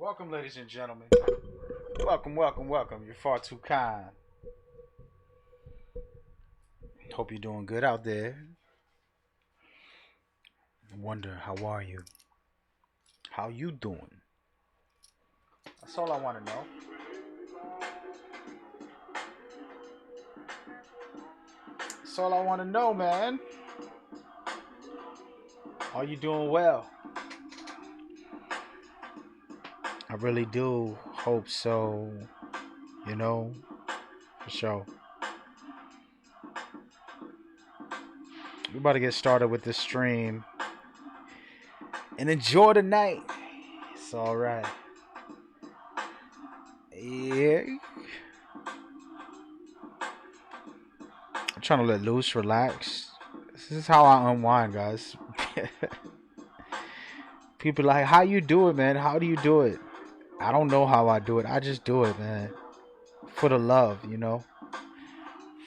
Welcome, ladies and gentlemen. Welcome, welcome, welcome. You're far too kind. Hope you're doing good out there. Wonder how are you? How you doing? That's all I want to know. That's all I want to know, man. Are you doing well? I really do hope so. You know, for sure. We're about to get started with this stream and enjoy the night. It's all right. Yeah. I'm trying to let loose, relax. This is how I unwind, guys. People like, how you do it, man? How do you do it? I don't know how I do it. I just do it, man. For the love,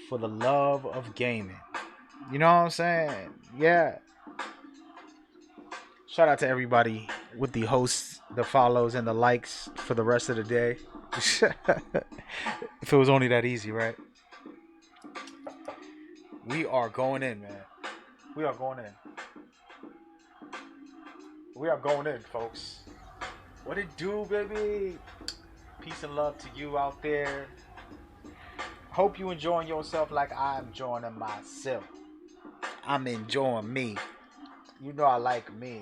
For the love of gaming. You know what I'm saying? Yeah. Shout out to everybody with the hosts, the follows, and the likes for the rest of the day. If it was only that easy, right? We are going in, man. We are going in. We are going in, folks. What it do, baby? Peace and love to you out there. Hope you enjoying yourself like I'm enjoying myself. I'm enjoying me. You know I like me.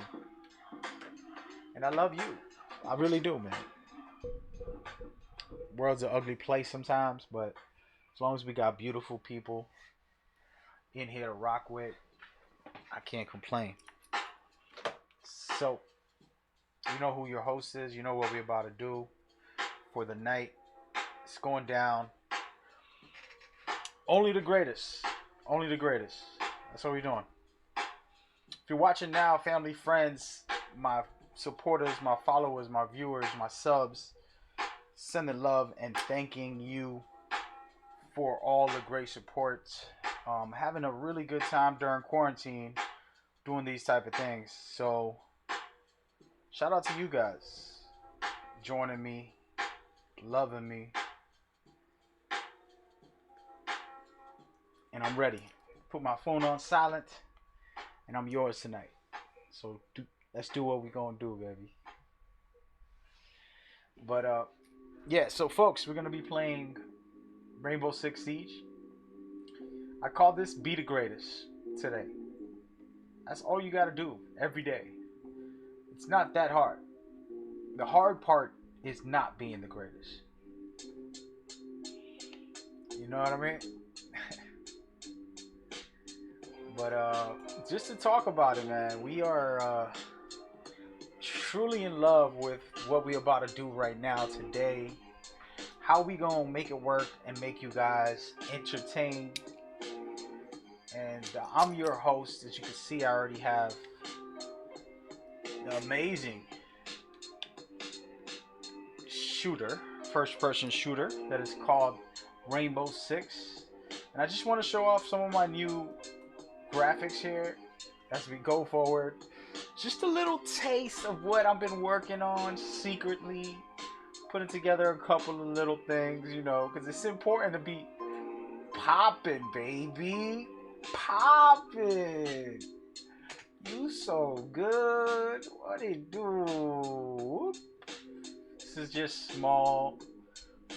And I love you. I really do, man. World's an ugly place sometimes, but as long as we got beautiful people in here to rock with, I can't complain. So, you know who your host is. You know what we're about to do for the night. It's going down. Only the greatest. Only the greatest. That's what we're doing. If you're watching now, family, friends, my supporters, my followers, my viewers, my subs, sending love and thanking you for all the great support. Having a really good time during quarantine doing these type of things. So shout out to you guys joining me, loving me, and I'm ready. Put my phone on silent, and I'm yours tonight. So let's do what we gonna do, baby. But yeah. So folks, we're gonna be playing Rainbow Six Siege. I call this Be the Greatest today. That's all you gotta do every day. It's not that hard. The hard part is not being the greatest. You know what I mean? But just to talk about it, man, we are truly in love with what we about to do right now today. How we gonna make it work and make you guys entertained. And I'm your host. As you can see, I already have the amazing shooter, first person shooter that is called Rainbow Six. And I just want to show off some of my new graphics here as we go forward. Just a little taste of what I've been working on secretly, putting together a couple of little things, because it's important to be popping, baby. Popping. You so good. What it do? This is just small,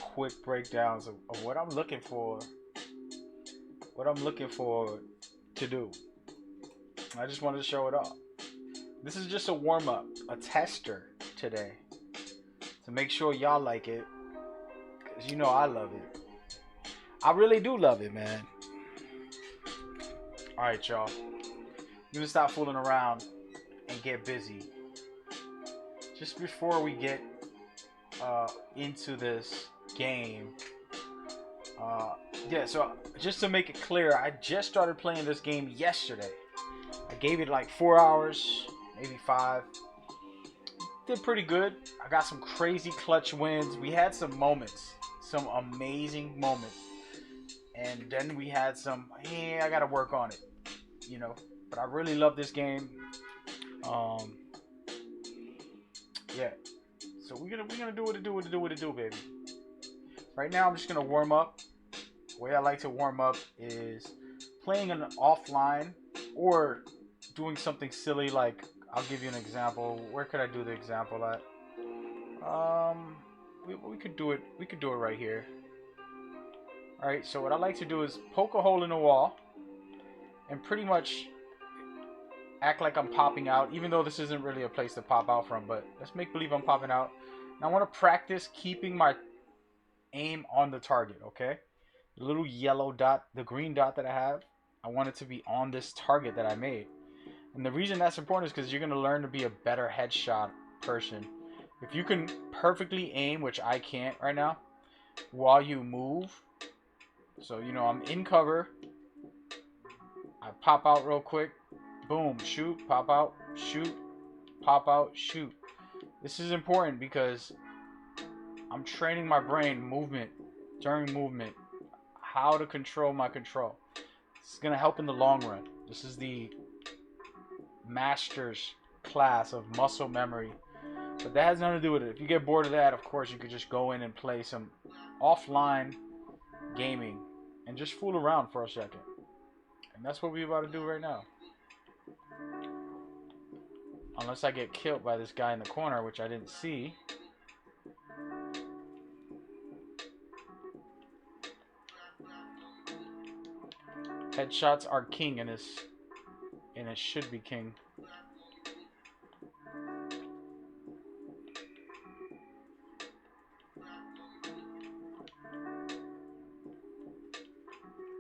quick breakdowns of what I'm looking for. What I'm looking for to do. I just wanted to show it off. This is just a warm up, a tester today to make sure y'all like it. Because I love it. I really do love it, man. Alright, y'all. You can stop fooling around and get busy. Just before we get into this game, yeah, so just to make it clear, I just started playing this game yesterday. I gave it like 4 hours, maybe 5. Did pretty good. I got some crazy clutch wins. We had some moments, some amazing moments. And then we had some, hey, I gotta work on it, But I really love this game. Yeah. So we're gonna do what it do, baby. Right now, I'm just gonna warm up. The way I like to warm up is playing an offline or doing something silly. Like, I'll give you an example. Where could I do the example at? We could do it. We could do it right here. All right. So what I like to do is poke a hole in the wall and pretty much act like I'm popping out, even though this isn't really a place to pop out from. But let's make believe I'm popping out. And I want to practice keeping my aim on the target. Okay. The little yellow dot, the green dot that I have, I want it to be on this target that I made. And the reason that's important is because you're going to learn to be a better headshot person. If you can perfectly aim, which I can't right now, while you move. So, you know, I'm in cover. I pop out real quick. Boom, shoot, pop out, shoot, pop out, shoot. This is important because I'm training my brain movement during movement. How to control my control. This is going to help in the long run. This is the master's class of muscle memory. But that has nothing to do with it. If you get bored of that, of course, you could just go in and play some offline gaming and just fool around for a second. And that's what we're about to do right now. Unless I get killed by this guy in the corner, which I didn't see. Headshots are king in this, and it should be king.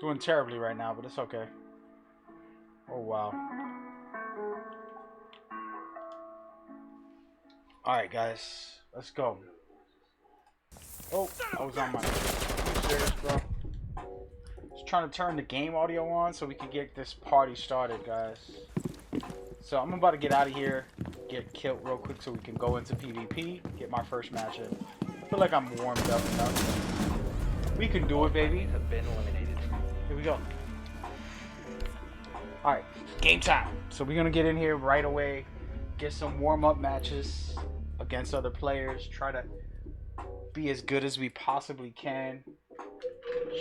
Doing terribly right now, but it's okay. Oh, wow. Alright, guys. Let's go. Oh, I was on my... Are you serious, bro? Just trying to turn the game audio on so we can get this party started, guys. So I'm about to get out of here, get killed real quick so we can go into PvP, get my first match in. I feel like I'm warmed up enough. We can do it, baby. Have been eliminated. Here we go. Alright, game time. So we're going to get in here right away, get some warm-up matches against other players, try to be as good as we possibly can,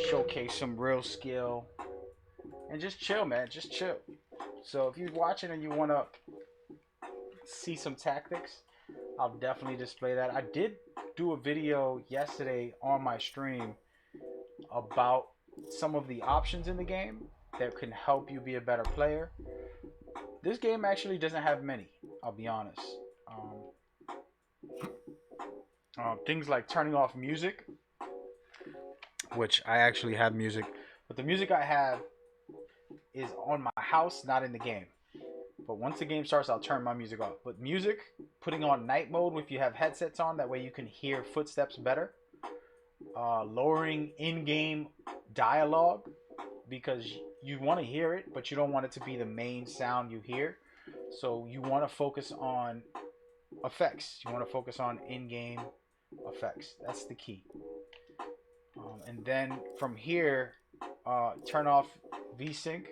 showcase some real skill, and just chill, man. Just chill. So if you're watching and you want to see some tactics, I'll definitely display that. I did do a video yesterday on my stream about some of the options in the game that can help you be a better player. This game actually doesn't have many, I'll be honest. Things like turning off music, which I actually have music, but the music I have is on my house, not in the game. But once the game starts, I'll turn my music off. But music, putting on night mode if you have headsets on, that way you can hear footsteps better. Lowering in-game dialogue, because you want to hear it, but you don't want it to be the main sound you hear. So you want to focus on effects. You want to focus on in-game effects. That's the key. And then from here, turn off VSync.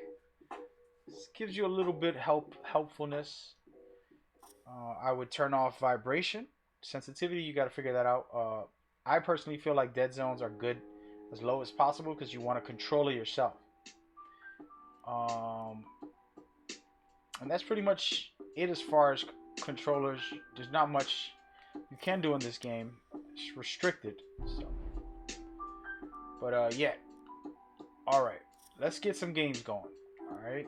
This gives you a little bit helpfulness. I would turn off vibration. Sensitivity, you got to figure that out. I personally feel like dead zones are good as low as possible because you want to control it yourself. And that's pretty much it as far as controllers. There's not much you can do in this game. It's restricted. So. But yeah. Alright. Let's get some games going. Alright.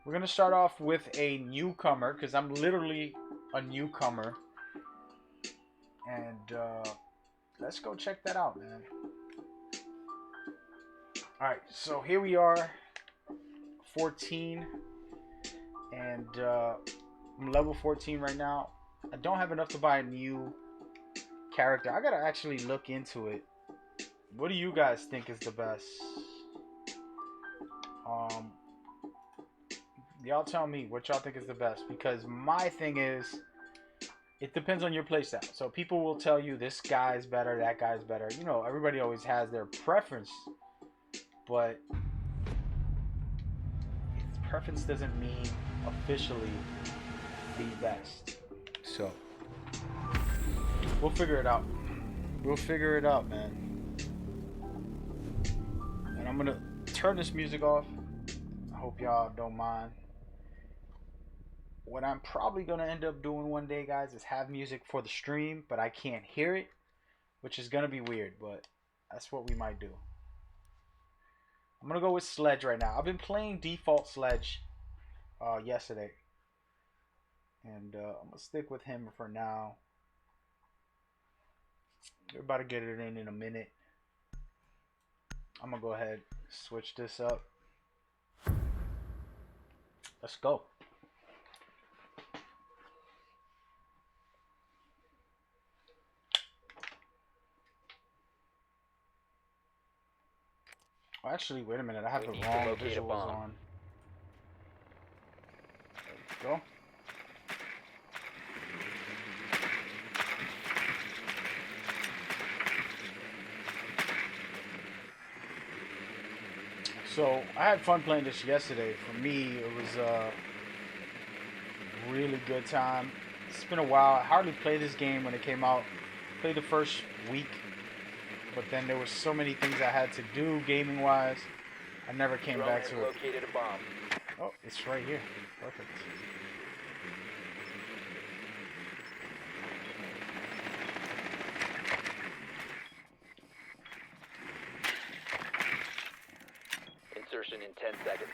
We're going to start off with a newcomer because I'm literally a newcomer. And let's go check that out, man. Alright, so here we are. 14. And I'm level 14 right now. I don't have enough to buy a new character. I gotta actually look into it. What do you guys think is the best? Y'all tell me what y'all think is the best, because my thing is, it depends on your playstyle. So people will tell you this guy's better, that guy's better. You know, everybody always has their preference, but preference doesn't mean officially the best. So We'll figure it out. We'll figure it out, man. And I'm gonna turn this music off. I hope y'all don't mind. What I'm probably gonna end up doing one day, guys, is have music for the stream, but I can't hear it, which is gonna be weird, but that's what we might do. I'm gonna go with Sledge right now. I've been playing default Sledge yesterday, and I'm gonna stick with him for now. We're about to get it in a minute. I'm gonna go ahead, switch this up. Let's go. Oh, actually, wait a minute. I have the wrong visuals on. There we go. So I had fun playing this yesterday. For me, it was a really good time. It's been a while. I hardly played this game when it came out. Played the first week, but then there was so many things I had to do gaming wise. I never came back to it. Located a bomb. Oh, it's right here. Perfect. Insertion in 10 seconds.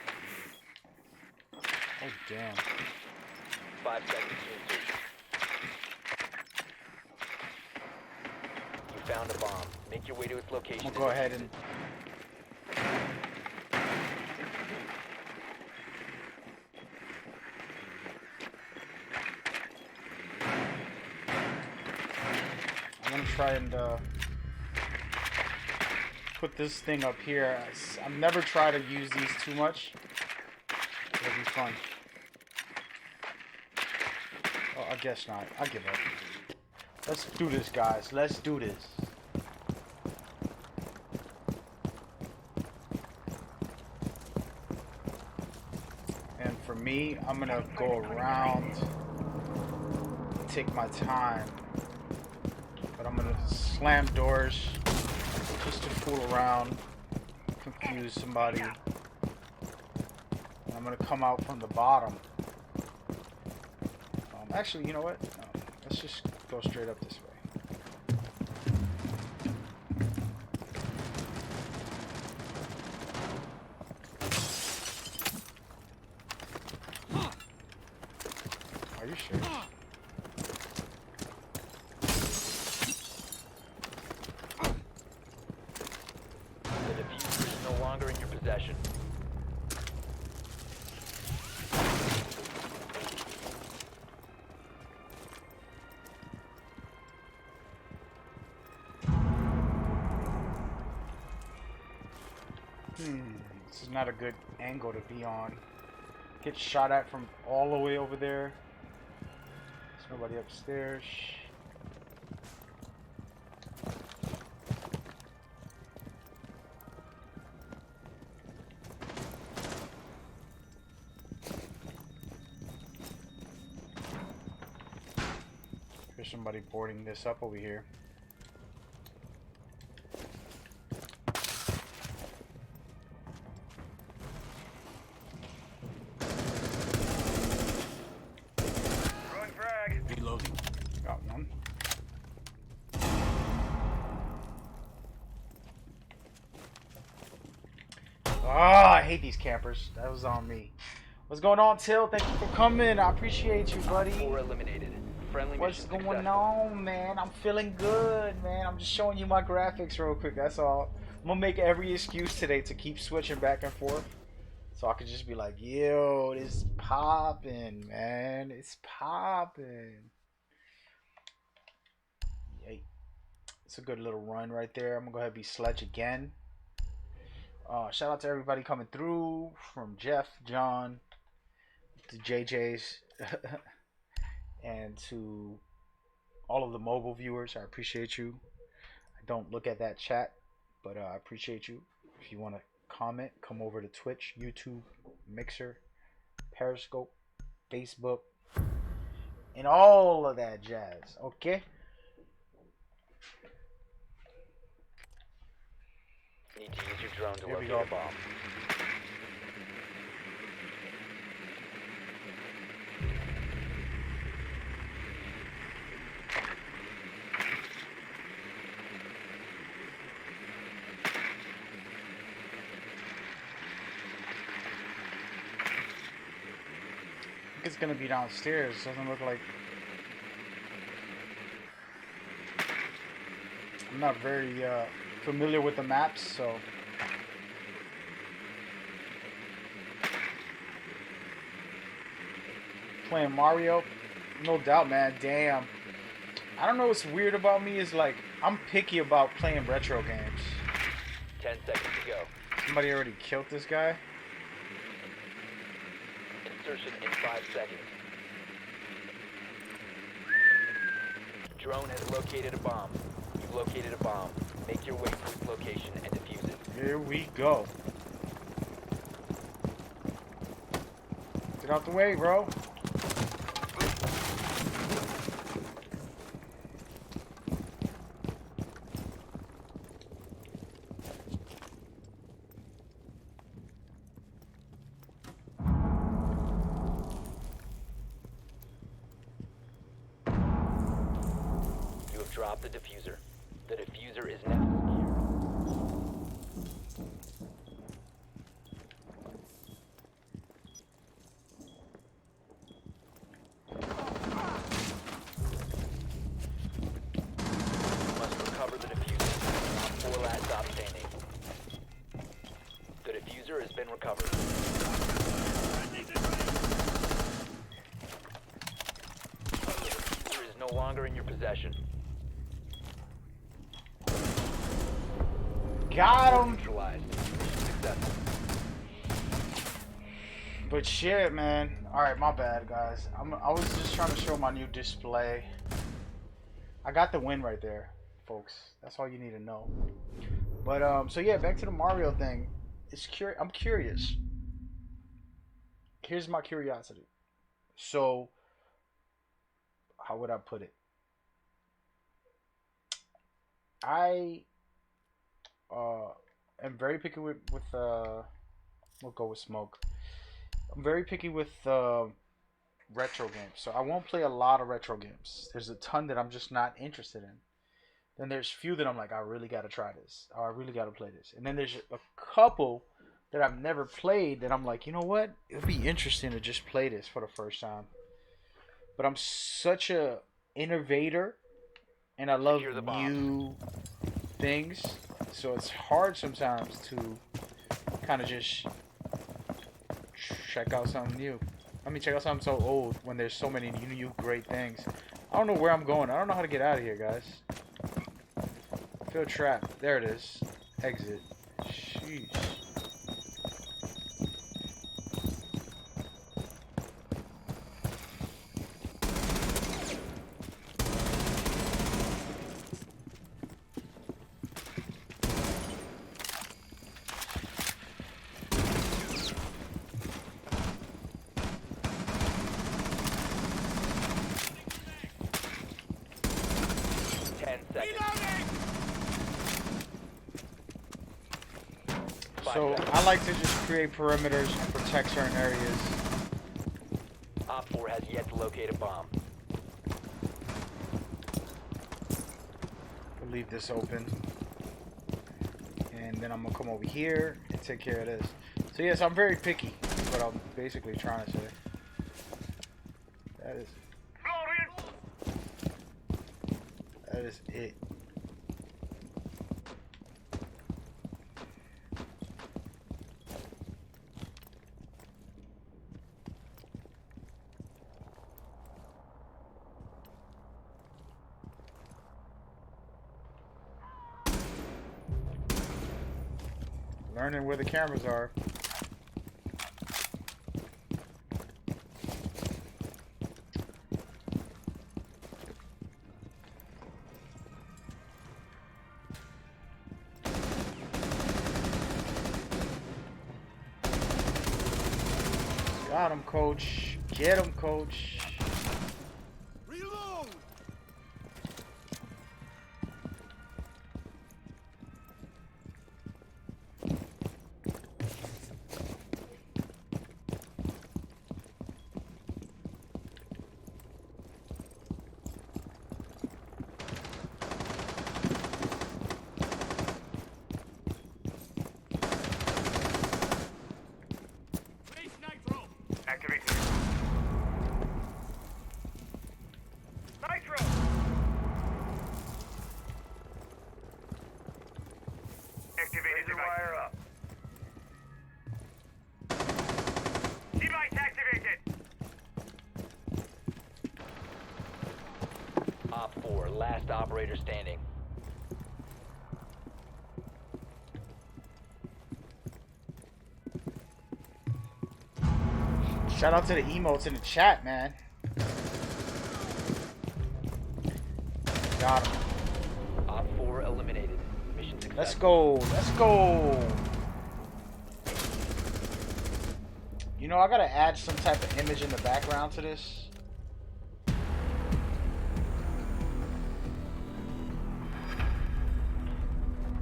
Oh, damn. 5 seconds to insertion. You found a bomb. Make your way to its location. I'm gonna go ahead and... I'm gonna try and put this thing up here. I've never tried to use these too much. It'll be fun. Oh, I guess not. I give up. Let's do this, guys. Let's do this. And for me, I'm gonna go around, take my time, but I'm gonna slam doors just to fool around, confuse somebody. And I'm gonna come out from the bottom. Actually, you know what? Let's just go straight up this way. Are you sure? The diffuser is no longer in your possession. This is not a good angle to be on. Get shot at from all the way over there. There's nobody upstairs. There's somebody boarding this up over here. Reloading. Got one. Ah, I hate these campers. That was on me. What's going on, Till? Thank you for coming. I appreciate you, buddy. 4 eliminated. Friendly What's mission going successful. on, man? I'm feeling good, man. I'm just showing you my graphics real quick. That's all. I'm gonna make every excuse today to keep switching back and forth, so I could just be like, "Yo, this popping, man. It's popping." Yay. It's a good little run right there. I'm gonna go ahead and be Sledge again. Shout out to everybody coming through, from Jeff, John, to JJ's, and to all of the mobile viewers. I appreciate you. I don't look at that chat, but I appreciate you. If you want to comment, come over to Twitch, YouTube, Mixer, Periscope, Facebook, and all of that jazz. Okay? Need to use your drone to Here we locate go. a bomb. I think it's gonna be downstairs. Doesn't look like. I'm not very familiar with the maps, so. Playing Mario, no doubt, man. Damn. I don't know what's weird about me is like I'm picky about playing retro games. 10 seconds to go. Somebody already killed this guy. Insertion in 5 seconds. Drone has located a bomb. You've located a bomb. Make your way to its location and defuse it. Here we go. Get out the way, bro. You have dropped the diffuser. The diffuser is now secure. You must recover the diffuser. Op 4 last stop standing. The diffuser has been recovered. The diffuser is no longer in your possession. Got him. Neutralized. Successful. But shit, man. All right, my bad, guys. I was just trying to show my new display. I got the win right there, folks. That's all you need to know. But so yeah, back to the Mario thing. I'm curious. Here's my curiosity. So, how would I put it? I am very picky with we'll go with smoke. I'm very picky with retro games, so I won't play a lot of retro games. There's a ton that I'm just not interested in. Then there's few that I'm like, I really got to try this, or I really got to play this. And then there's a couple that I've never played that I'm like, you know what? It'd be interesting to just play this for the first time. But I'm such a innovator, and I love Secure the bomb. new things, so it's hard sometimes to kind of just check out something new. I mean, check out something so old when there's so many new great things. I don't know where I'm going. I don't know how to get out of here, guys. I feel trapped. There it is. Exit. Sheesh. So I like to just create perimeters and protect certain areas. Op 4 has yet to locate a bomb. We'll leave this open. And then I'm going to come over here and take care of this. So yes, I'm very picky. Is what I'm basically trying to say. That is it. Learning where the cameras are. Got him, coach. Get him, coach. Reload! last operator standing. Shout out to the emotes in the chat, man. Got him. Op 4 eliminated. Mission success. Let's go. Let's go. You know, I gotta add some type of image in the background to this.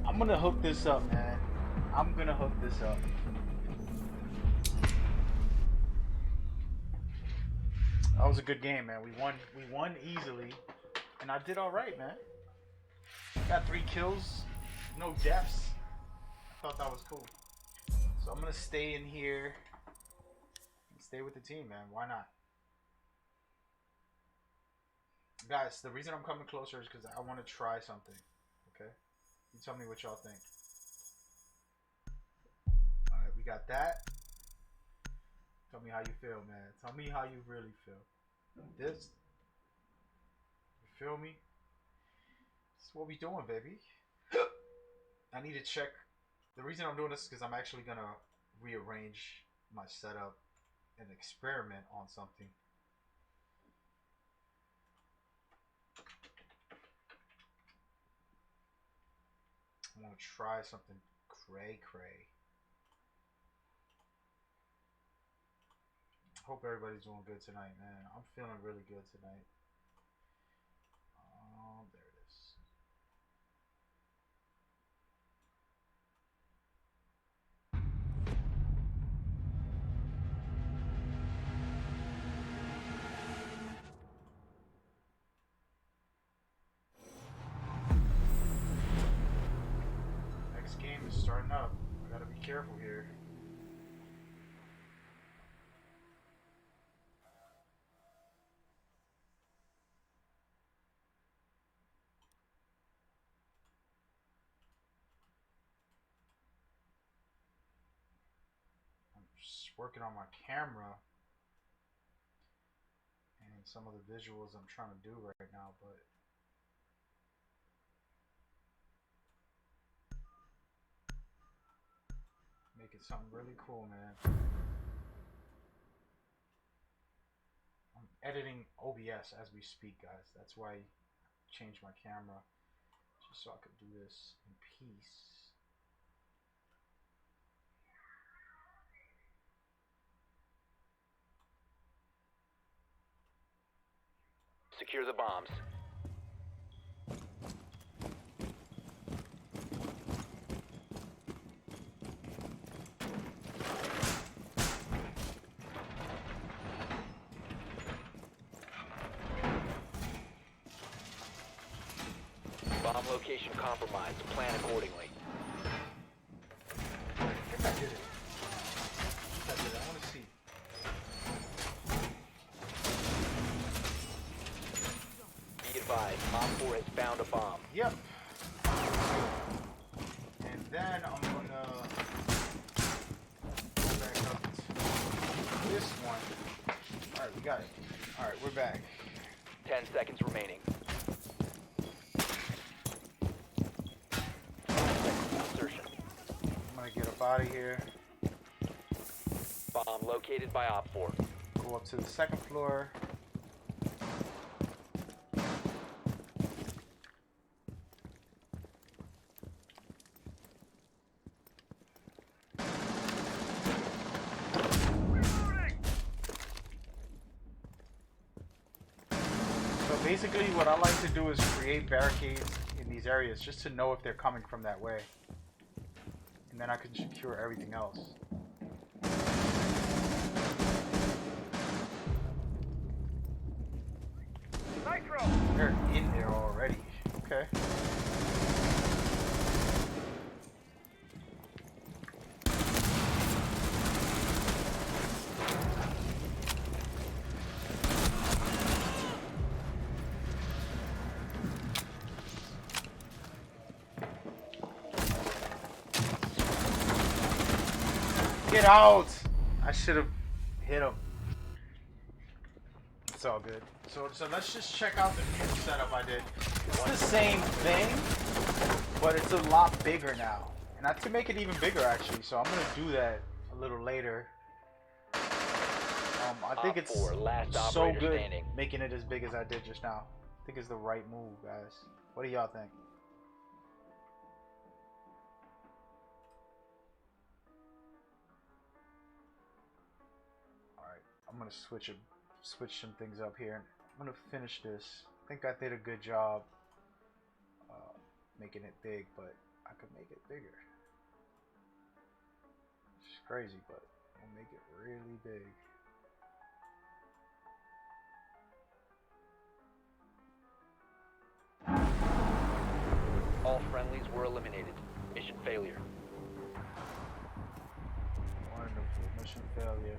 I'm gonna hook this up, man. I'm gonna hook this up. That was a good game, man. We won easily, and I did all right, man. Got 3 kills, no deaths. I thought that was cool. So I'm gonna stay in here and stay with the team, man. Why not? Guys, the reason I'm coming closer is because I want to try something. Okay, you tell me what y'all think. All right, we got that. Tell me how you feel, man. Tell me how you really feel. This, you feel me? This is what we doing, baby. I need to check. The reason I'm doing this is because I'm actually gonna rearrange my setup and experiment on something. I want to try something cray. Hope everybody's doing good tonight, man. I'm feeling really good tonight. Oh, there it is. Next game is starting up. I gotta be careful here. Just working on my camera and some of the visuals I'm trying to do right now, but make it something really cool, man. I'm editing OBS as we speak, guys. That's why I changed my camera, just so I could do this in peace. Secure the bombs. Bomb location compromised. Plan accordingly. I think I did it. I want to see. Be advised, Op 4 has found a bomb. Yep. And then I'm gonna go back up to this one. Alright, we got it. Alright, we're back. 10 seconds remaining. Insertion. I'm gonna get up out of here. Bomb located by Op 4. Go up to the second floor. Basically, what I like to do is create barricades in these areas just to know if they're coming from that way. And then I can secure everything else. Nitro! They're in there already. Okay. Get out! I should have hit him. It's all good. So let's just check out the new setup I did. It's the same thing, but it's a lot bigger now. And I can make it even bigger actually, so I'm gonna do that a little later. I think it's so good making it as big as I did just now. I think it's the right move, guys. What do y'all think? Alright, I'm gonna switch some things up here. I'm gonna finish this. I think I did a good job making it big, but I could make it bigger. It's crazy, but I'll make it really big. All friendlies were eliminated. Mission failure. Wonderful. Mission failure.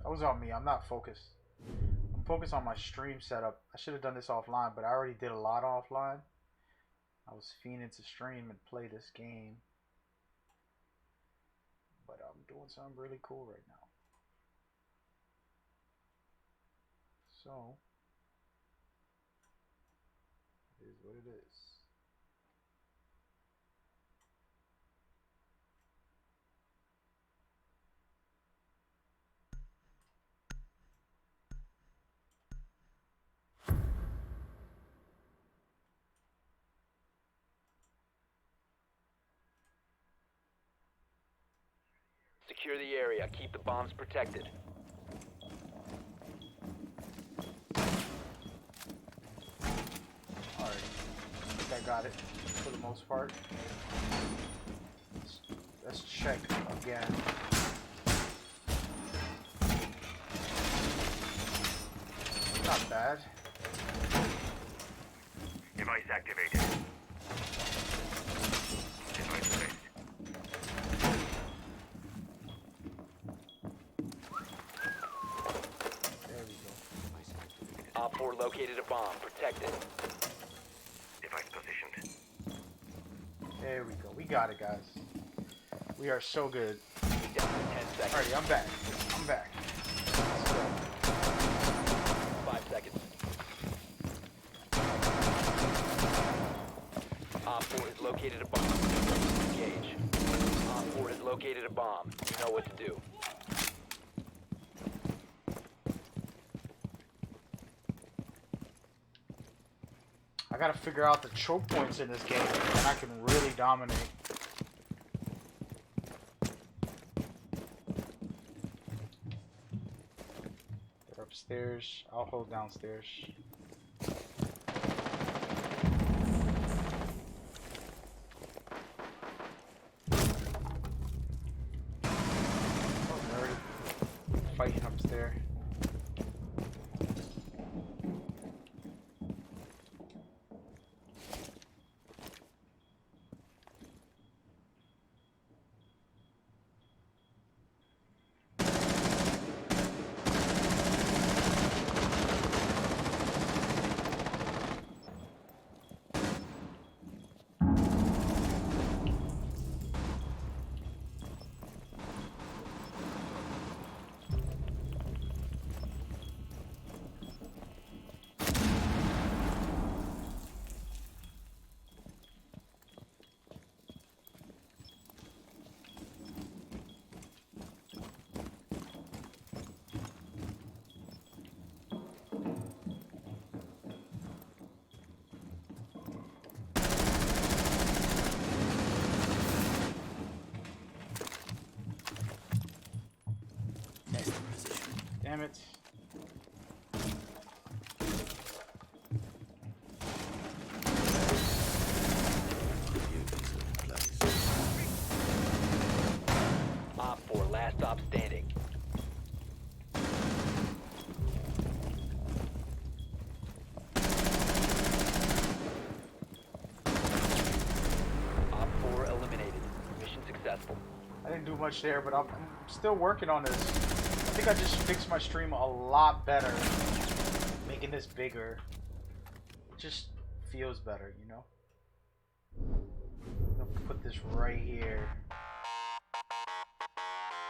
That was on me. I'm not focused. I'm focused on my stream setup. I should have done this offline, but I already did a lot offline. I was fiending to stream and play this game. But I'm doing something really cool right now. So, it is what it is. Secure the area. Keep the bombs protected. Alright, I think I got it for the most part. Let's check again. Not bad. Device activated. Device placed. There we go. Op 4 located a bomb. Protect it. Device positioned. There we go. We got it, guys. We are so good. Down to 10 seconds. Alrighty, I'm back. I'm back. Let's go. 5 seconds. Op 4 has located a bomb. Engage. Op 4 has located a bomb. You know what to do. I gotta figure out the choke points in this game, and I can really dominate. They're upstairs. I'll hold downstairs. Oh, they're already fighting upstairs. Damn it. Op 4, last stop standing. Op 4 eliminated. Mission successful. I didn't do much there, but I'm still working on this. I think I just fixed my stream a lot better, making this bigger. It just feels better, you know? I'm gonna put this right here.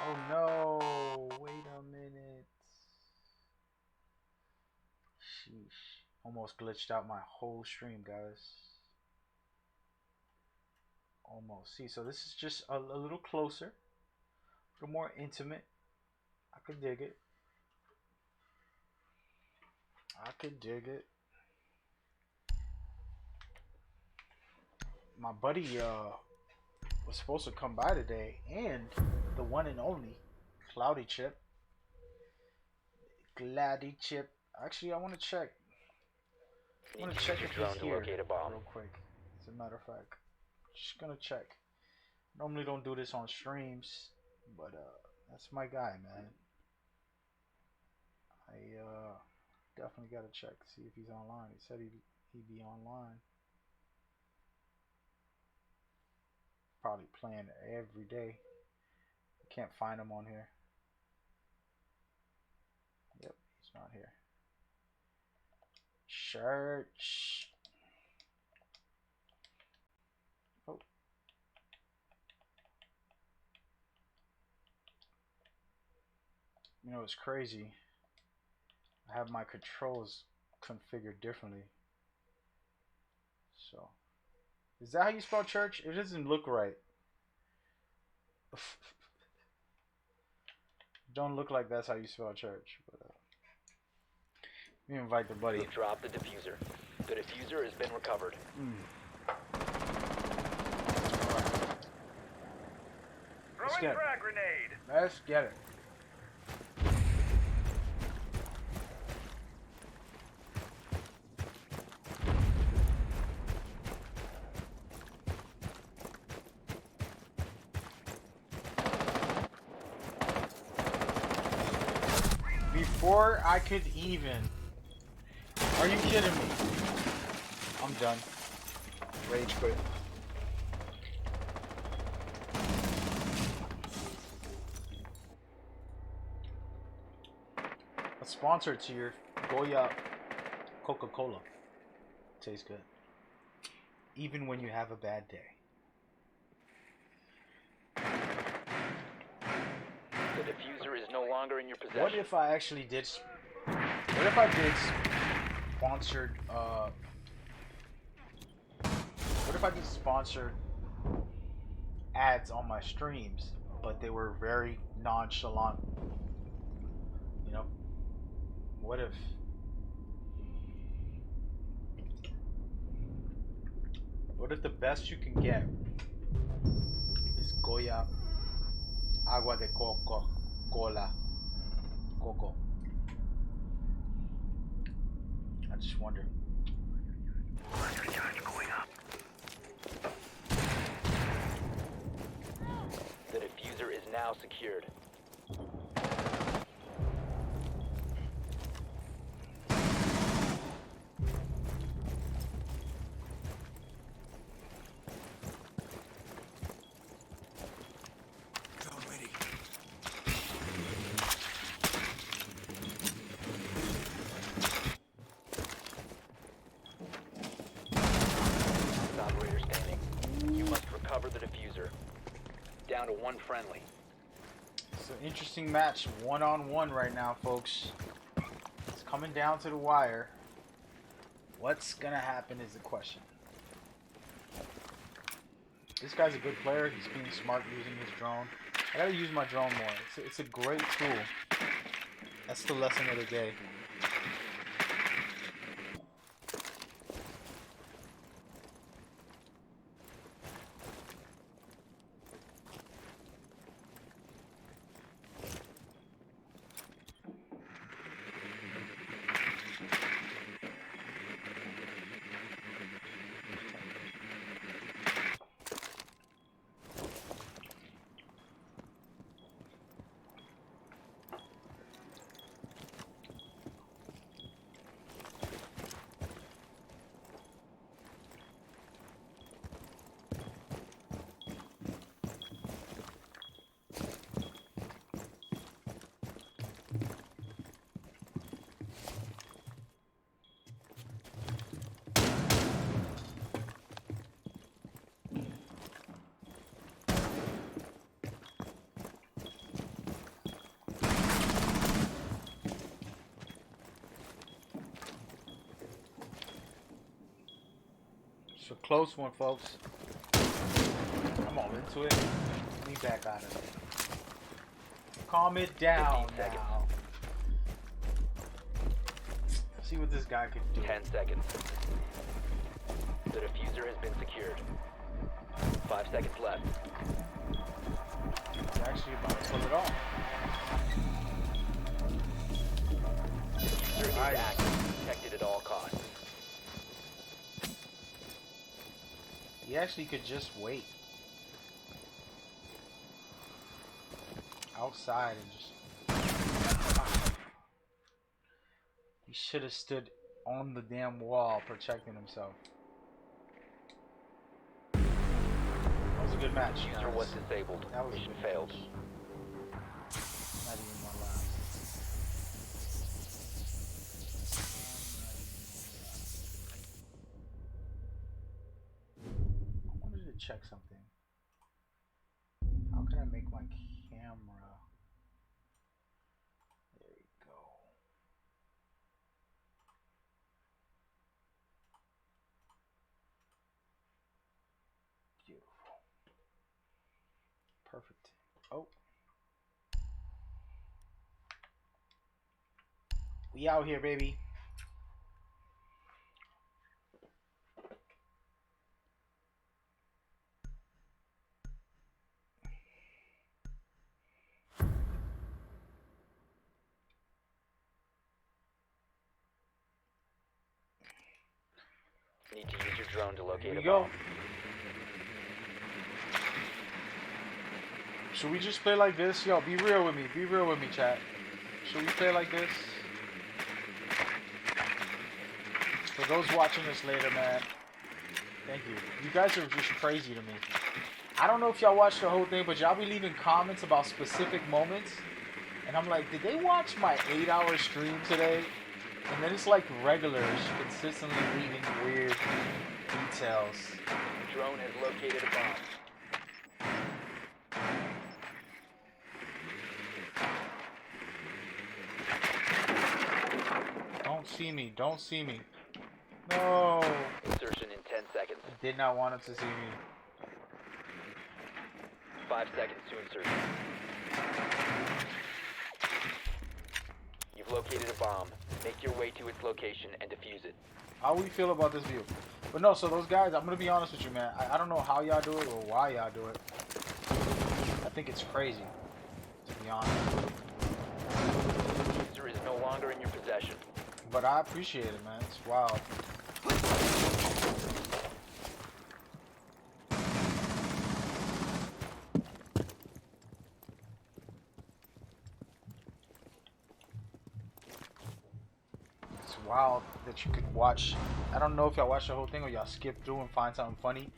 Oh no! Sheesh. Almost glitched out my whole stream, guys. Almost. See, so this is just a little closer, a little more intimate. I could dig it. I could dig it. My buddy was supposed to come by today, and the one and only Cloudy Chip. Cloudy Chip. Actually, I want to check. I want to check if he's here real quick. As a matter of fact, just gonna check. Normally don't do this on streams, but that's my guy, man. I definitely gotta check, see if he's online. He said he'd be online. Probably playing every day. Can't find him on here. Yep, he's not here. Church. Oh. You know, it's crazy. I have my controls configured differently. So, is that how you spell church? It doesn't look right. Don't look like that's how you spell church. But let me invite the buddy. You've dropped the diffuser. The diffuser has been recovered. Throwing frag grenade. Let's get it. Before I could even. Are you kidding me? I'm done. Rage quit. A sponsor to your Goya Coca-Cola. Tastes good. Even when you have a bad day. The diffuser is no longer in your possession. What if I actually did? What if I did sponsored? What if I did sponsored ads on my streams, but they were very nonchalant? You know, what if? What if the best you can get is Goya Agua de Coco Cola Coco? I just wonder. Cluster charge going up. The diffuser is now secured. Operator standing. You must recover the diffuser. Down to one friendly. It's an interesting match, one-on-one right now, folks. It's coming down to the wire. What's gonna happen is the question. This guy's a good player. He's being smart using his drone. I gotta use my drone more. It's a great tool. That's the lesson of the day. It's a close one, folks. I'm all into it. Let me back out of it. Calm it down 15 seconds. now. See what this guy could do. 10 seconds. The diffuser has been secured. 5 seconds left. He's actually about to pull it off. Diffuser is Nice. active. Protected at all costs. He actually could just wait outside and just. He should have stood on the damn wall protecting himself. That was a good match. Diffuser guys. was disabled. That was a Mission good failed. match. Not even my last. I wanted to check something. How can I make my camera? There we go. Beautiful. Perfect. Oh. We out here, baby. Need to use your drone to locate Here a we go. bomb. Should we just play like this? Yo, be real with me. Be real with me, chat. Should we play like this? For those watching this later, man, thank you. You guys are just crazy to me. I don't know if y'all watched the whole thing, but y'all be leaving comments about specific moments. And I'm like, did they watch my 8-hour stream today? And then it's like regulars consistently leaving weird details. Drone has located a bomb. Don't see me. Don't see me. No. Insertion in 10 seconds. Did not want him to see me. 5 seconds to insert. You've located a bomb. Make your way to its location and defuse it. How we feel about this view? But no, so those guys, I'm gonna be honest with you, man. I don't know how y'all do it or why y'all do it. I think it's crazy, to be honest. User is no longer in your possession. But I appreciate it, man. It's wild. It's wild that you could watch. I don't know if y'all watch the whole thing or y'all skip through and find something funny,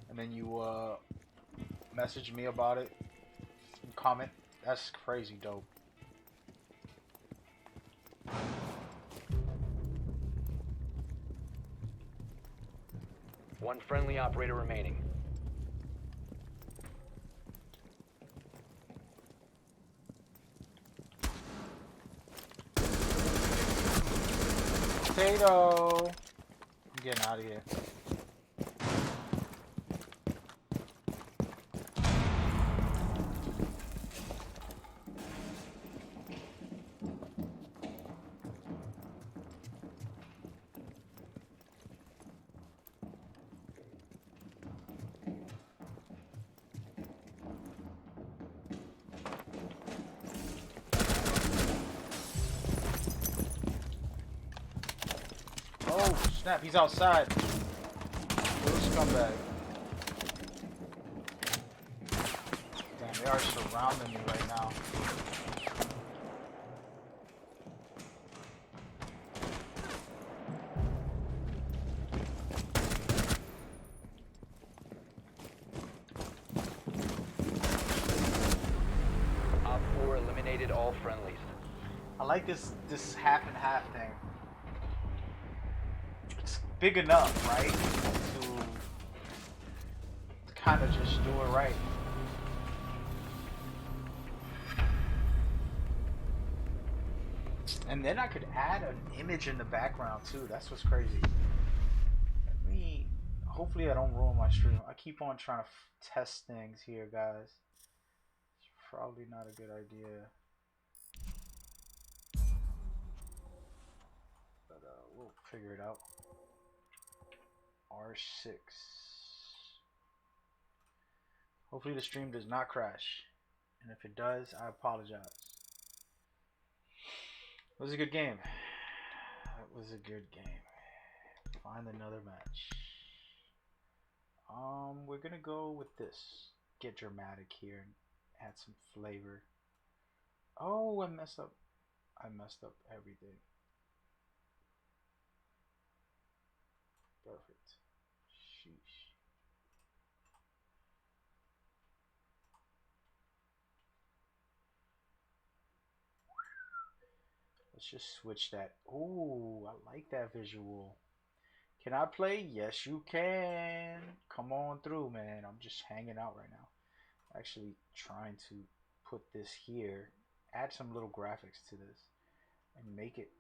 and then you message me about it, and comment. That's crazy dope. One friendly operator remaining. Potato. I'm getting out of here. Oh, snap, he's outside. Little scumbag. Damn, they are surrounding me right now. Op 4 eliminated all friendlies. I like this half and half thing. It's big enough, right? To kind of just do it right. And then I could add an image in the background too. That's what's crazy. Let me Hopefully I don't ruin my stream. I keep on trying to test things here, guys. It's probably not a good idea. But we'll figure it out. R6. Hopefully the stream does not crash. And if it does, I apologize. It was a good game. It was a good game. Find another match. We're gonna go with this. Get dramatic here and add some flavor. Oh, I messed up. I messed up everything. Perfect. Sheesh. Let's just switch that. Ooh, I like that visual. Can I play? Yes, you can. Come on through, man. I'm just hanging out right now. Actually trying to put this here. Add some little graphics to this. And make it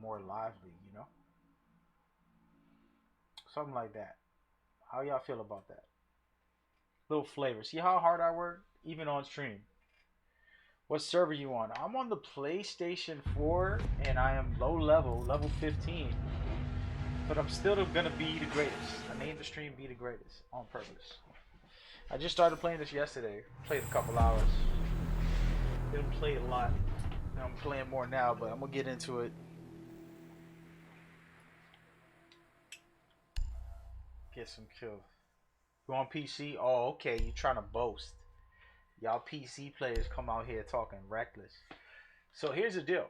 more lively, you know? Something like that. How y'all feel about that? Little flavor. See how hard I work? Even on stream. What server you on? I'm on the PlayStation 4 and I am low level, level 15. But I'm still gonna be the greatest. I named the stream Be the Greatest on purpose. I just started playing this yesterday. Played a couple hours. Didn't play a lot. I'm playing more now, but I'm gonna get into it. Get some kills. You on PC? Oh, okay. You trying to boast. Y'all PC players come out here talking reckless. So here's the deal.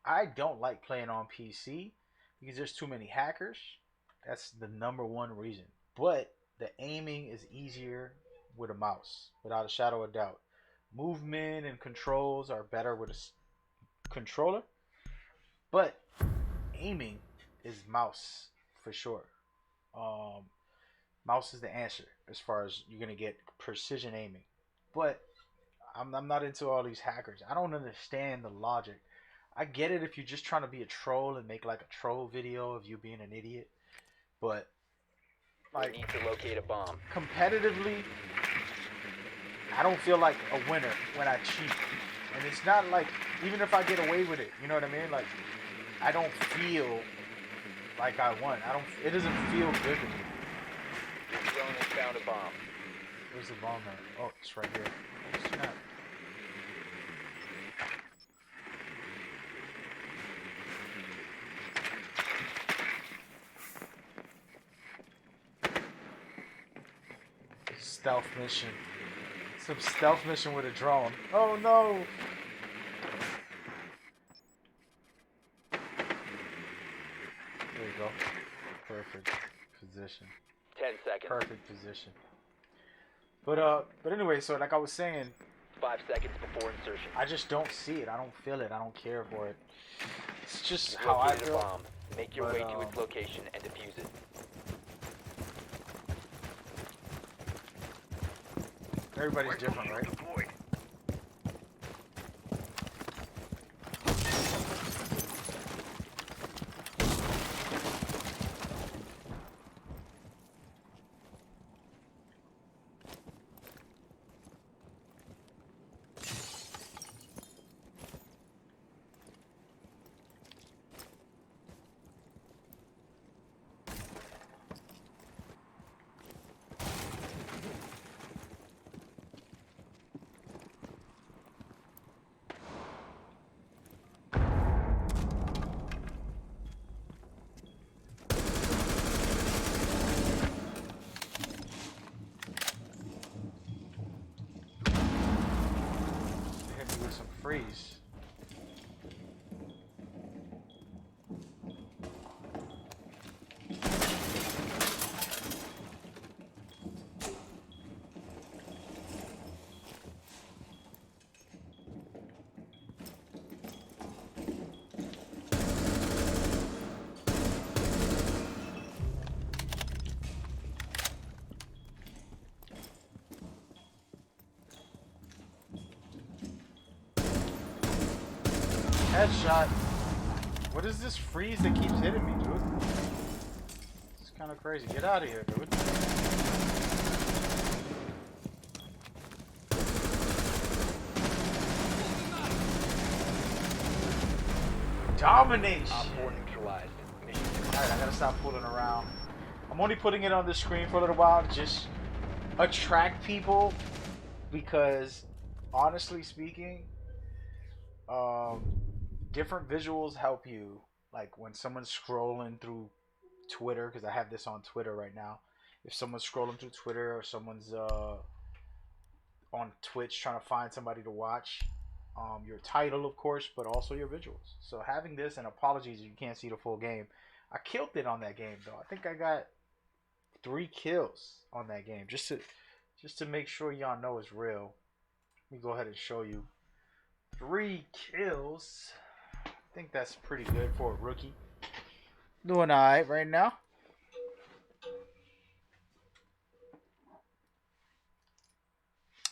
I don't like playing on PC because there's too many hackers. That's the #1 reason. But the aiming is easier with a mouse, without a shadow of doubt. Movement and controls are better with a controller. But aiming is mouse for sure. Mouse is the answer as far as you're gonna get precision aiming. But I'm not into all these hackers. I don't understand the logic. I get it if you're just trying to be a troll and make like a troll video of you being an idiot. But like, We need to locate a bomb. competitively, I don't feel like a winner when I cheat. And it's not like, even if I get away with it, you know what I mean? Like, I don't feel like I won. It doesn't feel good to me. Your drone has found a bomb. Where's the bomb at? Oh, it's right here. Oh, snap. Stealth mission. Some stealth mission with a drone. Oh no! There you go. Perfect position. 10 seconds. Perfect position. But anyway, so like I was saying, 5 seconds before insertion. I just don't see it. I don't feel it. I don't care for it. It's just how I Located a feel. bomb. Make your But, way to its location and defuse it. Everybody's different, right? Deployed. Hit me with some freeze. Headshot. What is this freeze that keeps hitting me, dude? It's kind kind of crazy. Get out of here, dude. Domination. Op 4 neutralized. Mission Alright, I gotta stop fooling around. I'm only putting it on the screen for a little while to just attract people because, honestly speaking, different visuals help you. Like when someone's scrolling through Twitter, because I have this on Twitter right now. If someone's scrolling through Twitter or someone's on Twitch trying to find somebody to watch, your title, of course, but also your visuals. So having this, and apologies if you can't see the full game. I killed it on that game though. I think I got 3 kills on that game just to make sure y'all know it's real. Let me go ahead and show you 3 kills. I think that's pretty good for a rookie. Doing alright right now.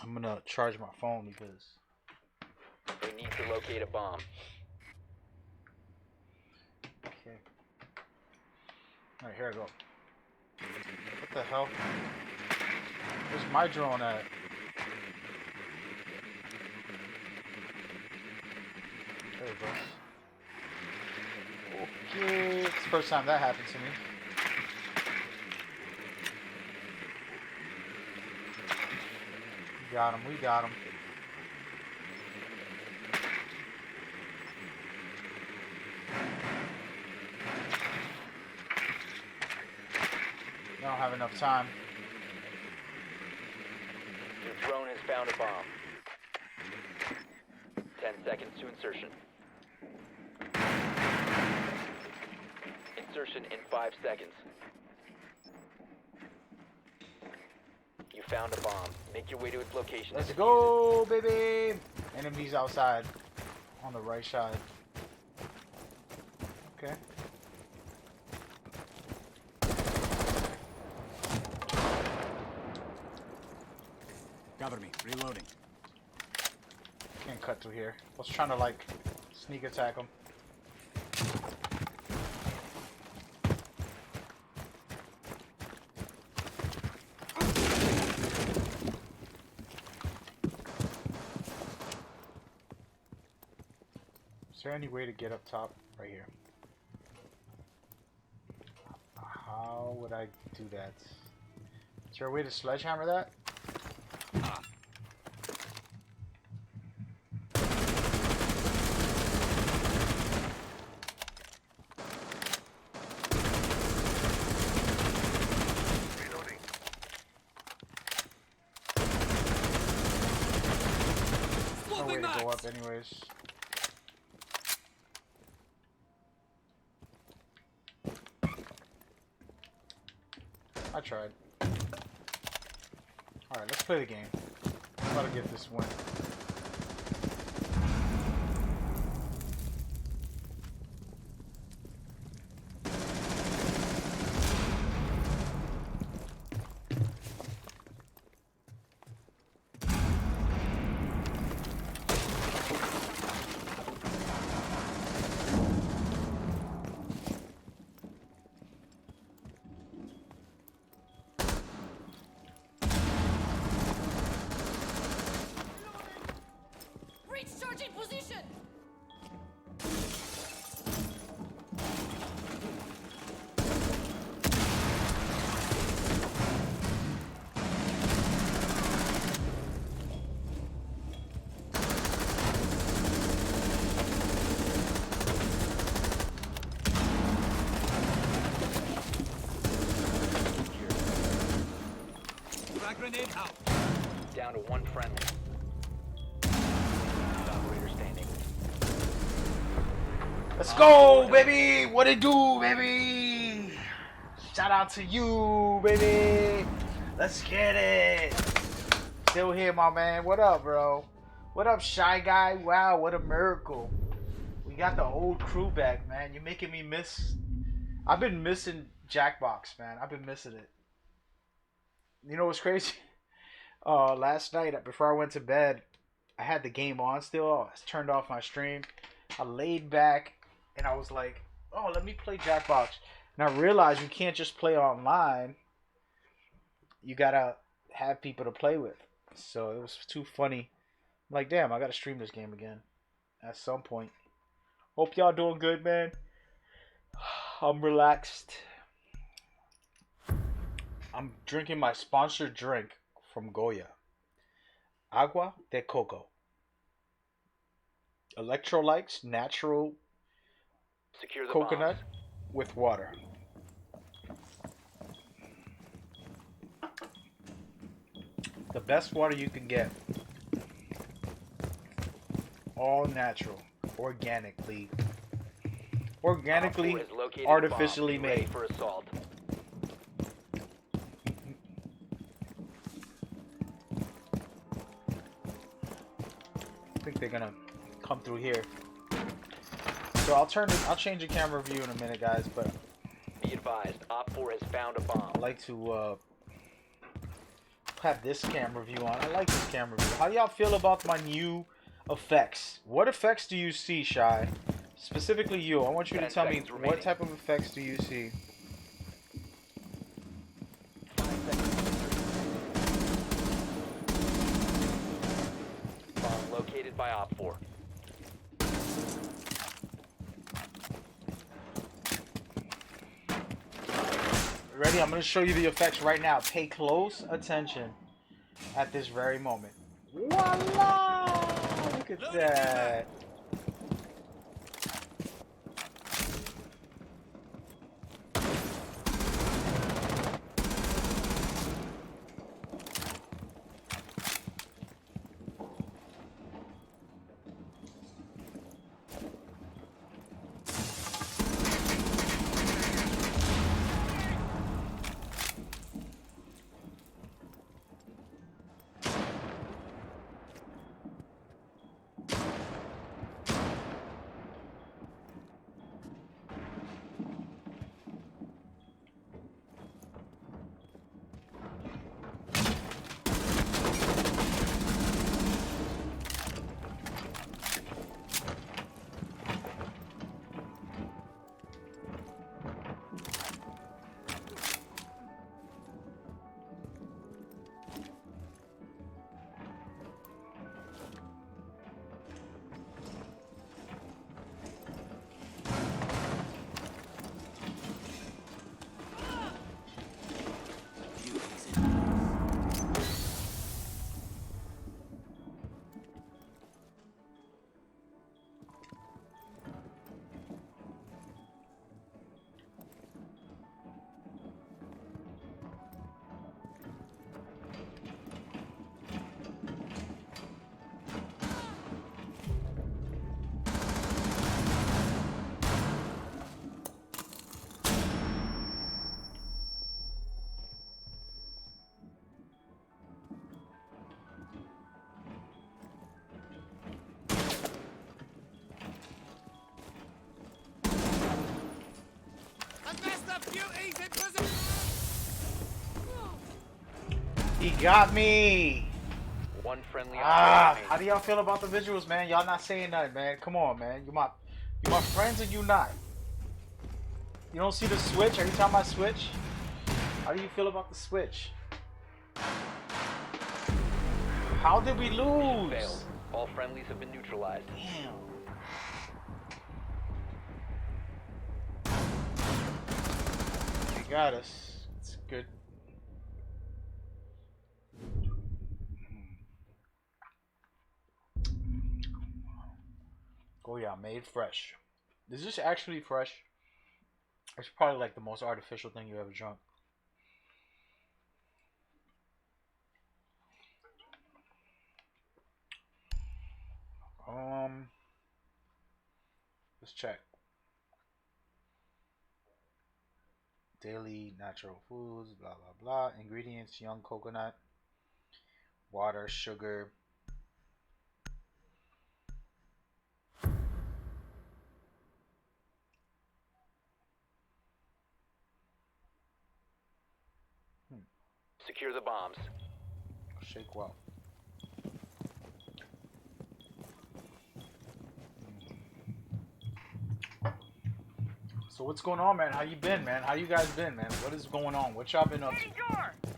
I'm gonna charge my phone because We need to locate a bomb. okay. Alright, here I go. What the hell? Where's my drone at? There it goes. Okay, it's the first time that happened to me. We got him, we got him. I don't have enough time. Your drone has found a bomb. 10 seconds to insertion. Insertion in 5 seconds. You found a bomb. Make your way to its location. Let's and go, baby! Enemies outside. On the right side. Okay. Cover me. Reloading. Can't cut through here. I was trying to like sneak attack them. Is there any way to get up top? Right here. How would I do that? Is there a way to sledgehammer that? No way to go up anyways. I tried. Alright, let's play the game. I'm about to get this win. Charging position! Frag grenade out. Down to 1 friendly. Operator standing. Let's go, baby! What it do, baby? Shout out to you, baby! Let's get it! Still here, my man. What up, bro? What up, Shy Guy? Wow, what a miracle. We got the old crew back, man. You're making me miss... I've been missing Jackbox, man. I've been missing it. You know what's crazy? Last night, before I went to bed, I had the game on still. I turned off my stream. I laid back and I was like, oh, let me play Jackbox. And I realized you can't just play online. You gotta have people to play with. So it was too funny. I'm like, damn, I gotta stream this game again at some point. Hope y'all doing good, man. I'm relaxed. I'm drinking my sponsored drink from Goya. Agua de coco. Electrolytes, natural Secure the coconut bombs. with water. The best water you can get. All natural, organically, Op 4 has located a bomb. artificially Be ready made. for assault. I think they're gonna come through here. So I'll change the camera view in a minute, guys. But Be advised, Op 4 has found a bomb. I like to have this camera view on. I like this camera view. How do y'all feel about my new effects? What effects do you see, Shy? Specifically you. I want you to 10 tell me seconds what remaining. type of effects do you see? Bomb located by Op 4. Ready? I'm going to show you the effects right now. Pay close attention at this very moment. Voila! Look at that. He got me. One friendly Ah, operator how do y'all feel about the visuals, man? Y'all not saying nothing, man. Come on, man. You my friends or you not? You don't see the switch every time I switch? How do you feel about the switch? How did we remaining. lose? Failed. All friendlies have been neutralized. Damn. They got us. It's good. Oh yeah, made fresh. Is this actually fresh? It's probably like the most artificial thing you ever drunk. Let's check. Daily natural foods, blah blah blah. Ingredients: young coconut, water, sugar. Secure the bombs. Shake well. So what's going on, man? How you been, man? How you guys been, man? What is going on? What y'all been up to?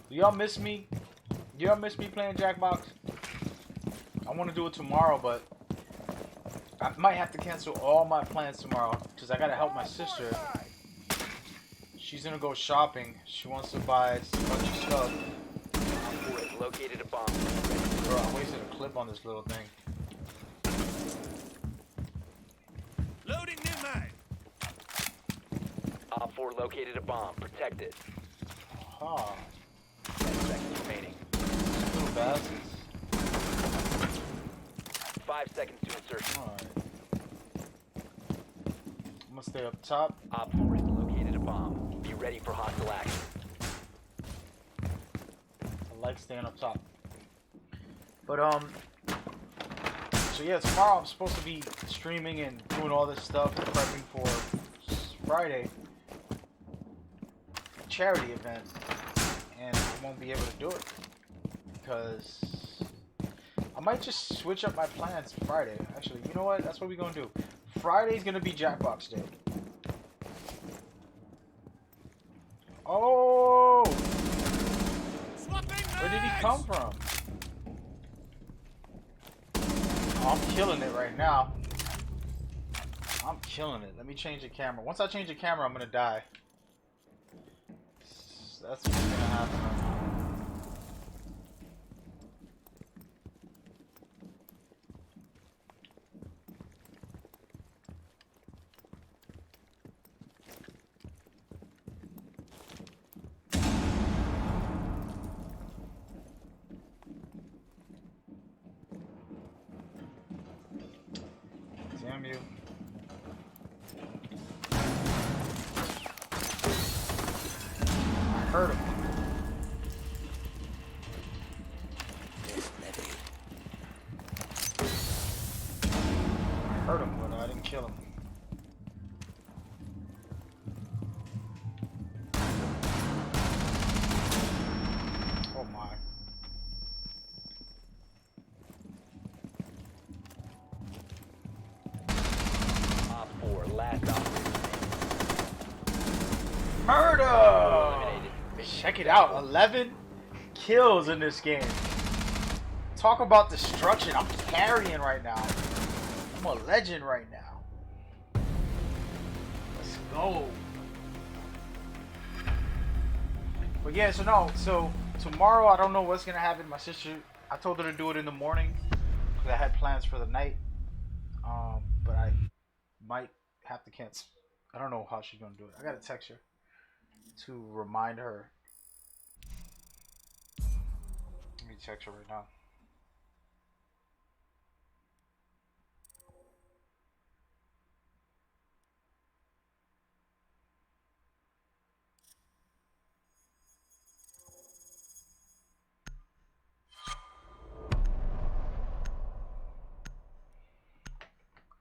Do y'all miss me? Do y'all miss me playing Jackbox? I want to do it tomorrow, but I might have to cancel all my plans tomorrow because I gotta help my sister. She's gonna go shopping. She wants to buy a bunch of stuff. Op 4 has located a bomb. Bro, I wasted a clip on this little thing. Loading new mag. Op 4 located a bomb. Protect it. Ah, 10 seconds remaining. little bastards. 5 seconds to insertion. Alright. I'm gonna stay up top. Op 4 has located a bomb. Be ready for hostile action. I like staying up top. But so yeah, tomorrow I'm supposed to be streaming and doing all this stuff, prepping for Friday charity event, and I won't be able to do it because I might just switch up my plans Friday. Actually, you know what? That's what we're gonna do. Friday's gonna be Jackbox Day. Oh, where did he come from? Oh, I'm killing it right now. I'm killing it. Let me change the camera. Once I change the camera, I'm gonna die. That's what's gonna happen right now. Damn you. I heard him. I heard him, but I didn't kill him. Oh my. Op 4, last operator Murder! eliminated. Check it out, 11 kills in this game. Talk about destruction. I'm carrying right now. I'm a legend right now. Let's go. But yeah, so tomorrow I don't know what's gonna happen. My sister, I told her to do it in the morning because I had plans for the night. But I might have to cancel. I don't know how she's gonna do it. I gotta text her to remind her. Let me text her right now.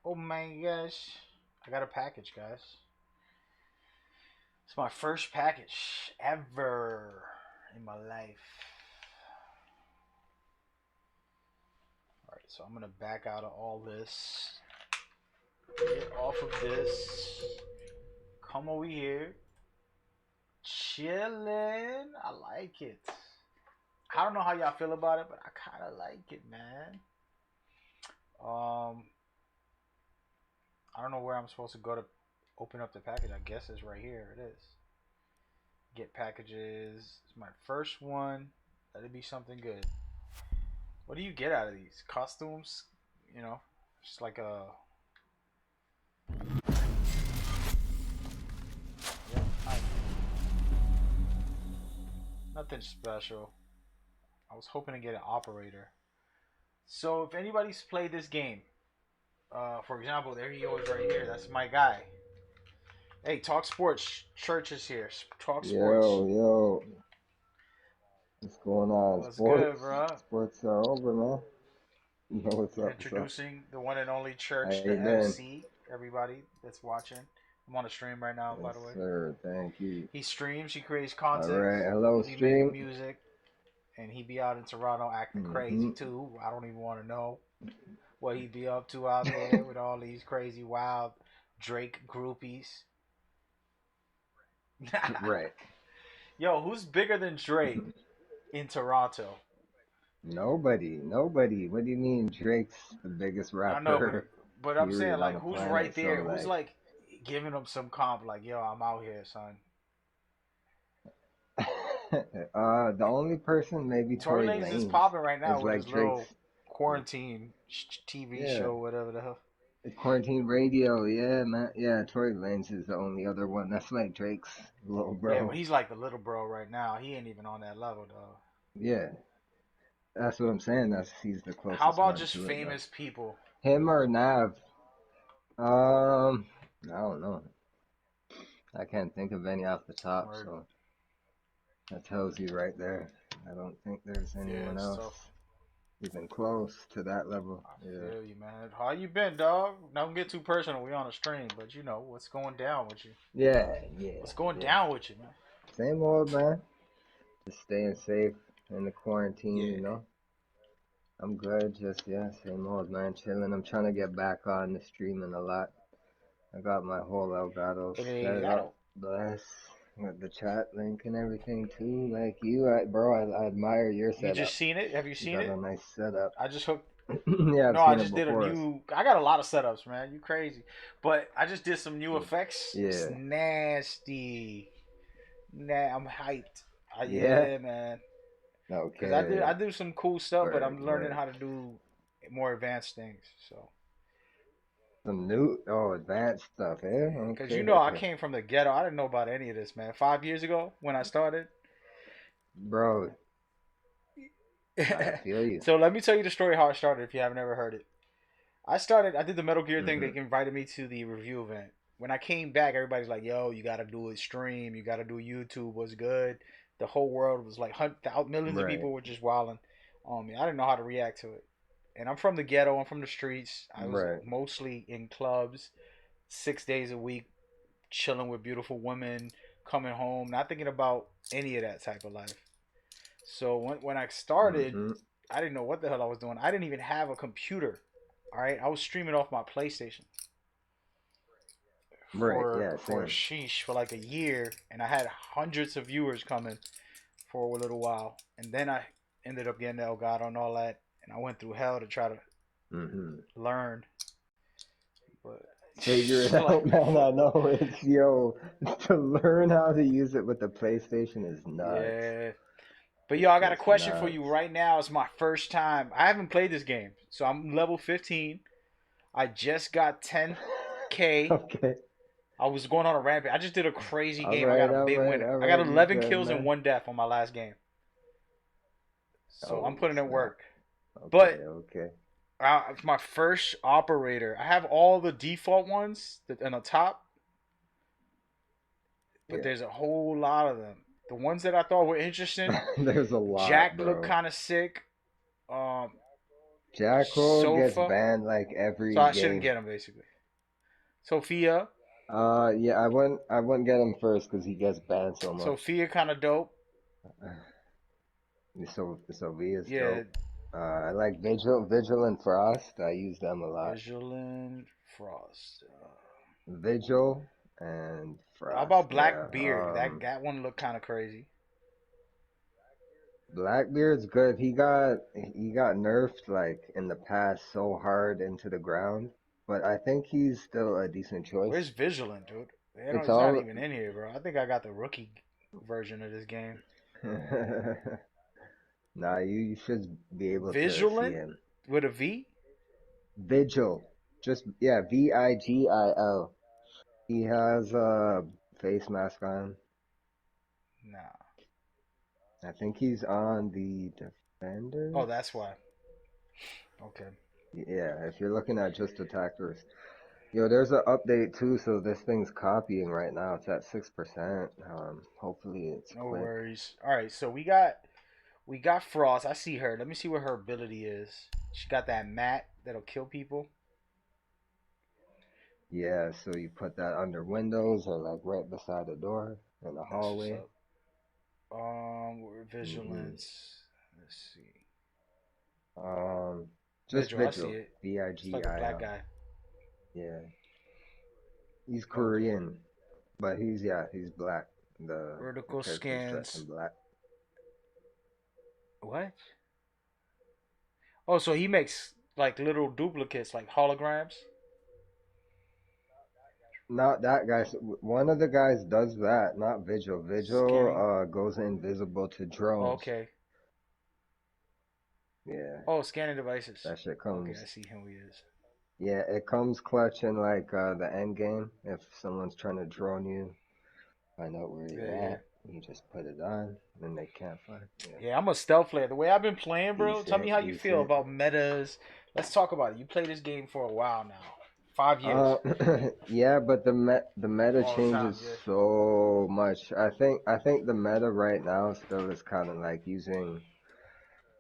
Oh my gosh. I got a package, guys. It's my first package ever in my life. Alright, so I'm gonna back out of all this. Get off of this. Come over here. Chillin'. I like it. I don't know how y'all feel about it, but I kinda like it, man. I don't know where I'm supposed to go to open up the package. I guess it's right here. It is. Get packages. It's my first one. Let it be something good. What do you get out of these? Costumes? You know, just like a... Yeah, nice. Nothing special. I was hoping to get an operator. So if anybody's played this game, for example, there he is right here. That's my guy. Hey, Talk Sports. Church is here. Talk Sports. Yo. What's going on? What's Sports? good, bro? Sports are over, man. You know what's up? Introducing the one and only Church, How the you been? MC. Everybody that's watching. I'm on a stream right now, by the way. Yes, sir. Thank you. He streams. He creates All content. right. Hello, He stream. makes music. And he be out in Toronto acting crazy, too. I don't even want to know what he be up to out there with all these crazy, wild Drake groupies. Right. Yo, who's bigger than Drake in Toronto? Nobody. What do you mean Drake's the biggest I know, but rapper, but I'm saying period, on like the who's right planet? So there? Who's like, like giving him some comp? Like, yo, I'm out here, son. the only person maybe Tory Tory Lanez is Lanez popping right now is with like his Drake's. little quarantine TV Yeah, show, whatever the hell. Quarantine Radio. Yeah, man. Yeah, Tory Lanez is the only other one. That's like Drake's little Yeah, but bro. he's like the little bro right now. He ain't even on that level, though. Yeah, that's what I'm saying. That's he's the How closest about one just to it though. famous people? Him or Nav? Um, I don't know. I can't think of any off the top, Or so that tells you right there. I don't think there's yeah, anyone it's else tough. even close to that level. I Yeah. feel you, man. How you been, dog? Don't get too personal. We on a stream, but you know what's going down with you. Yeah, yeah, What's going yeah. down with you, man? Same old, man. Just staying safe in the quarantine, Yeah. you know. I'm good. Just, yeah, same old, man. Chilling. I'm trying to get back on the streaming a lot. I got my whole Elgato set up. Bless. With the chat link and everything too. Like you, I admire your You setup. just seen it? Have you You seen got a it? nice setup. I just hooked. Yeah, I've No, I seen it just did a before. new. I got a lot of setups, man. You crazy? But I just did some new effects. It's Yeah. nasty. Nah, I'm hyped. Yeah. Yeah, man. Okay. Because I do some cool stuff, but I'm learning Word. how to do more advanced things. So, Some new, advanced stuff, eh? because you know I Okay. came from the ghetto, I didn't know about any of this, man. 5 years ago when I started. Bro, I feel you. So let me tell you the story how I started. If you haven't ever heard it, I did the Metal Gear thing. Hmm. They invited me to the review event. When I came back, everybody's like, "Yo, you gotta do a stream. You gotta do YouTube. What's good?" The whole world was like, millions of Right. people were just wilding on me. I didn't know how to react to it. And I'm from the ghetto. I'm from the streets. I was Right. mostly in clubs, 6 days a week, chilling with beautiful women, coming home, not thinking about any of that type of life. So when I started, Hmm. I didn't know what the hell I was doing. I didn't even have a computer. All right, I was streaming off my PlayStation Right. for Yeah, for same. sheesh for like a year, and I had hundreds of viewers coming for a little while, and then I ended up getting Elgato and all that, and I went through hell to try to Hmm. learn, but Figure it like out, man. I know it's, to learn how to use it with the PlayStation is nuts. yeah. But yo, It's I got a just question for you nuts. right now. It's my first time. I haven't played this game, so I'm level 15. I just got 10K. Okay. I was going on a rampage. I just did a crazy All game. I right, got a all big right, win. all I got right. You 11 good, kills and man. 1 death on my last game. So I'm Oh, putting in snap. work. Okay, But okay. it's my first operator. I have all the default ones on the top, but Yeah. there's a whole lot of them. The ones that I thought were interesting, There's a lot, Jack looked bro. kind of sick. Um, Jacko gets Sofa. banned like So every I shouldn't game. get him basically. Sophia. Yeah, I wouldn't get him first because he gets banned so much. Sophia kind of dope. So V is Yeah, dope. I like Vigil and Frost. I use them a lot. Vigilant Frost. Vigil and How Frost. about Yeah. Blackbeard? That one looked kind of crazy. Blackbeard's good. He got nerfed like in the past so hard into the ground, but I think he's still a decent Where's choice. Vigilant, dude? It's He's not all even in here, bro. I think I got the rookie version of this game. Nah, you should be able to see Vigilant him. with a V? Vigil. Just yeah, Vigil. He has a face mask on. Nah. I think he's on the defenders. Oh, that's why. Okay. Yeah, if you're looking at just attackers. Yo, there's an update too, so this thing's copying right now. It's at 6%. Hopefully it's No quick. worries. All right, so we got Frost. I see her. Let me see what her ability is. She got that mat that'll kill people. Yeah, so you put that under windows or like right beside the door in the That's what's hallway. up. We're Hmm. vigilance. Let's see. Just Vigil, I see Vigil. it. It's like a black Vigil. guy. Yeah. He's Okay. Korean, but he's black. The Vertical characters dressed scans. in black. What? Oh, so he makes like little duplicates, like holograms. Not that guy. One of the guys does that. Not Vigil. Vigil Scanning. goes invisible to Oh, drones. okay. Yeah, Oh, scanning devices. that shit Okay, comes. I see who he is. Yeah, it comes clutch in like the end game. If someone's trying to drone you, find out where you're Yeah, at, you just put it on, then they can't find. Yeah, yeah. I'm a stealth player. The way I've been playing, bro. Tell me how you feel decent. about metas. Let's talk about it. You play this game for a while now. 5 years. Yeah, but the meta All the changes time, yeah. so much. I think the meta right now still is kind of like using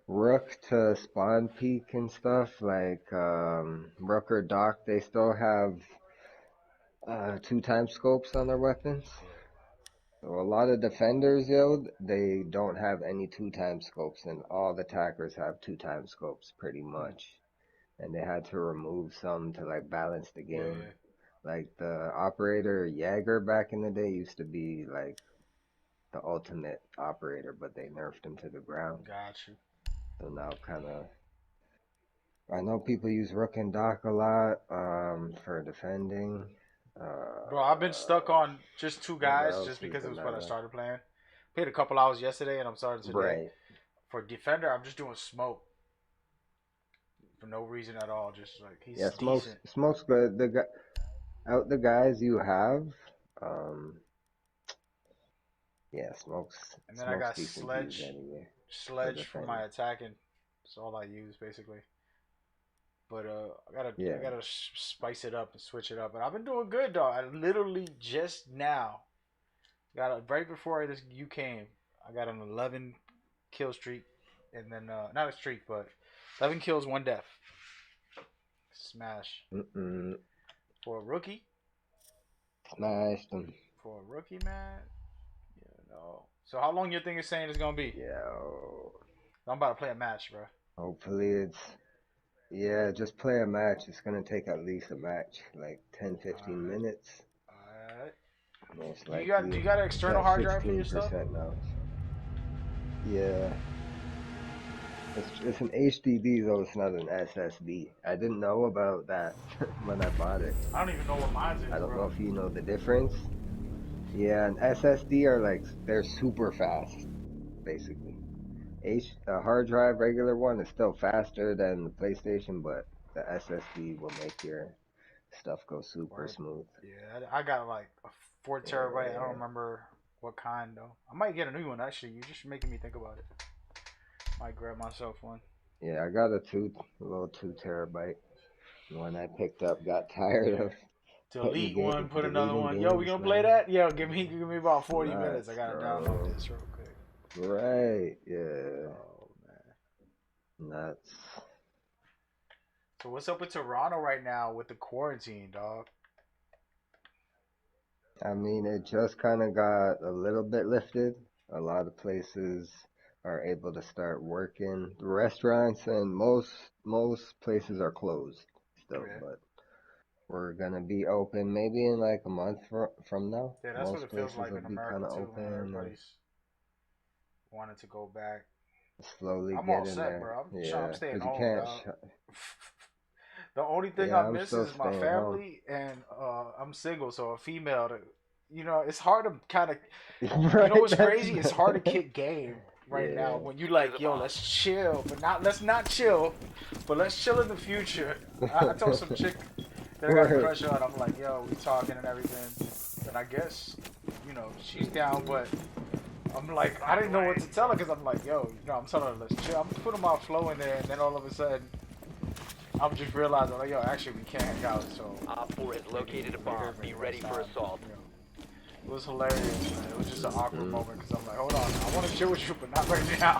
Rook to spawn peek and stuff. Like Rook or Doc, they still have 2 times scopes on their weapons. So a lot of defenders, yo, they don't have any 2 times scopes, and all the attackers have 2 times scopes pretty much. And they had to remove some to like balance the game. Yeah. Like the operator Jaeger back in the day used to be like the ultimate operator, but they nerfed him to the ground. Got you. So now kind of, I know people use Rook and Doc a lot for defending. Bro, I've been stuck on just 2 guys else just is because the it was when I meta? started playing. Played a couple hours yesterday and I'm starting today. Right. For defender, I'm just doing smoke. For no reason at all. Just like he's Yeah, decent. smoke's good. Out the guys you have, yeah, smoke's And then I got decent Sledge. use anyway. Sledge for my defender. attacking. That's all I use basically. But I Yeah. gotta spice it up and switch it up. And I've been doing good though. I literally just now right before you came. I got an 11 kill streak, and then not a streak, but 11 kills, 1 death. Smash for a rookie. Smashed them. For a rookie, man. You know. So how long you think it's saying it's gonna be? Yeah. I'm about to play a match, bro. Hopefully yeah, just play a match. It's gonna take at least a match, like 10-15 minutes. Alright. Most Do likely. you got an external hard drive for your stuff? 16% now. Yeah. It's an HDD though, it's not an SSD. I didn't know about that when I bought it. I don't even know what mine is, I don't bro. know if you know the difference. Yeah, an SSD are like, they're super fast, basically. A hard drive, regular one, is still faster than the PlayStation, but the SSD will make your stuff go super smooth. Yeah, I got like a 4 terabyte. I don't remember what kind though. I might get a new one actually. You're just making me think about it. Might grab myself one. Yeah, I got a little 2 terabyte. The one I picked up, got tired of. Delete one, put another one. games, Yo, we gonna play that? Yo, give me about 40 Nuts, minutes. I gotta bro. download this real quick. Right, yeah. Oh man. Nuts. So what's up with Toronto right now with the quarantine, dog? I mean, it just kind of got a little bit lifted. A lot of places are able to start working. The restaurants and most places are closed still, but we're gonna be open maybe in like a month from now. Yeah, that's most what it feels places like will in be America kinda too, man. Everybody's wanting to go back. slowly I'm get all in set, there. bro. Yeah, I'm staying 'cause you home, can't. dog. The only thing Yeah, I I'm miss still is my staying family, and I'm single, so a female to, it's hard to kind of, Right, you know what's that's- crazy? It's hard to kick game right now when you like, yo, let's chill, but let's not chill, but let's chill in the future. I told some chick that I got a crush on, I'm like, yo, we talking and everything, and I guess, she's down, but I'm like, I didn't know what to tell her, because I'm like, yo, I'm telling her, let's chill. I'm putting my flow in there, and then all of a sudden, I'm just realizing, like, yo, actually, we can't hang out, so. Op 4 has located a bomb. Be ready for assault. It was hilarious, man. It was just an awkward moment, because I'm like, hold on, I want to chill with you, but not right now.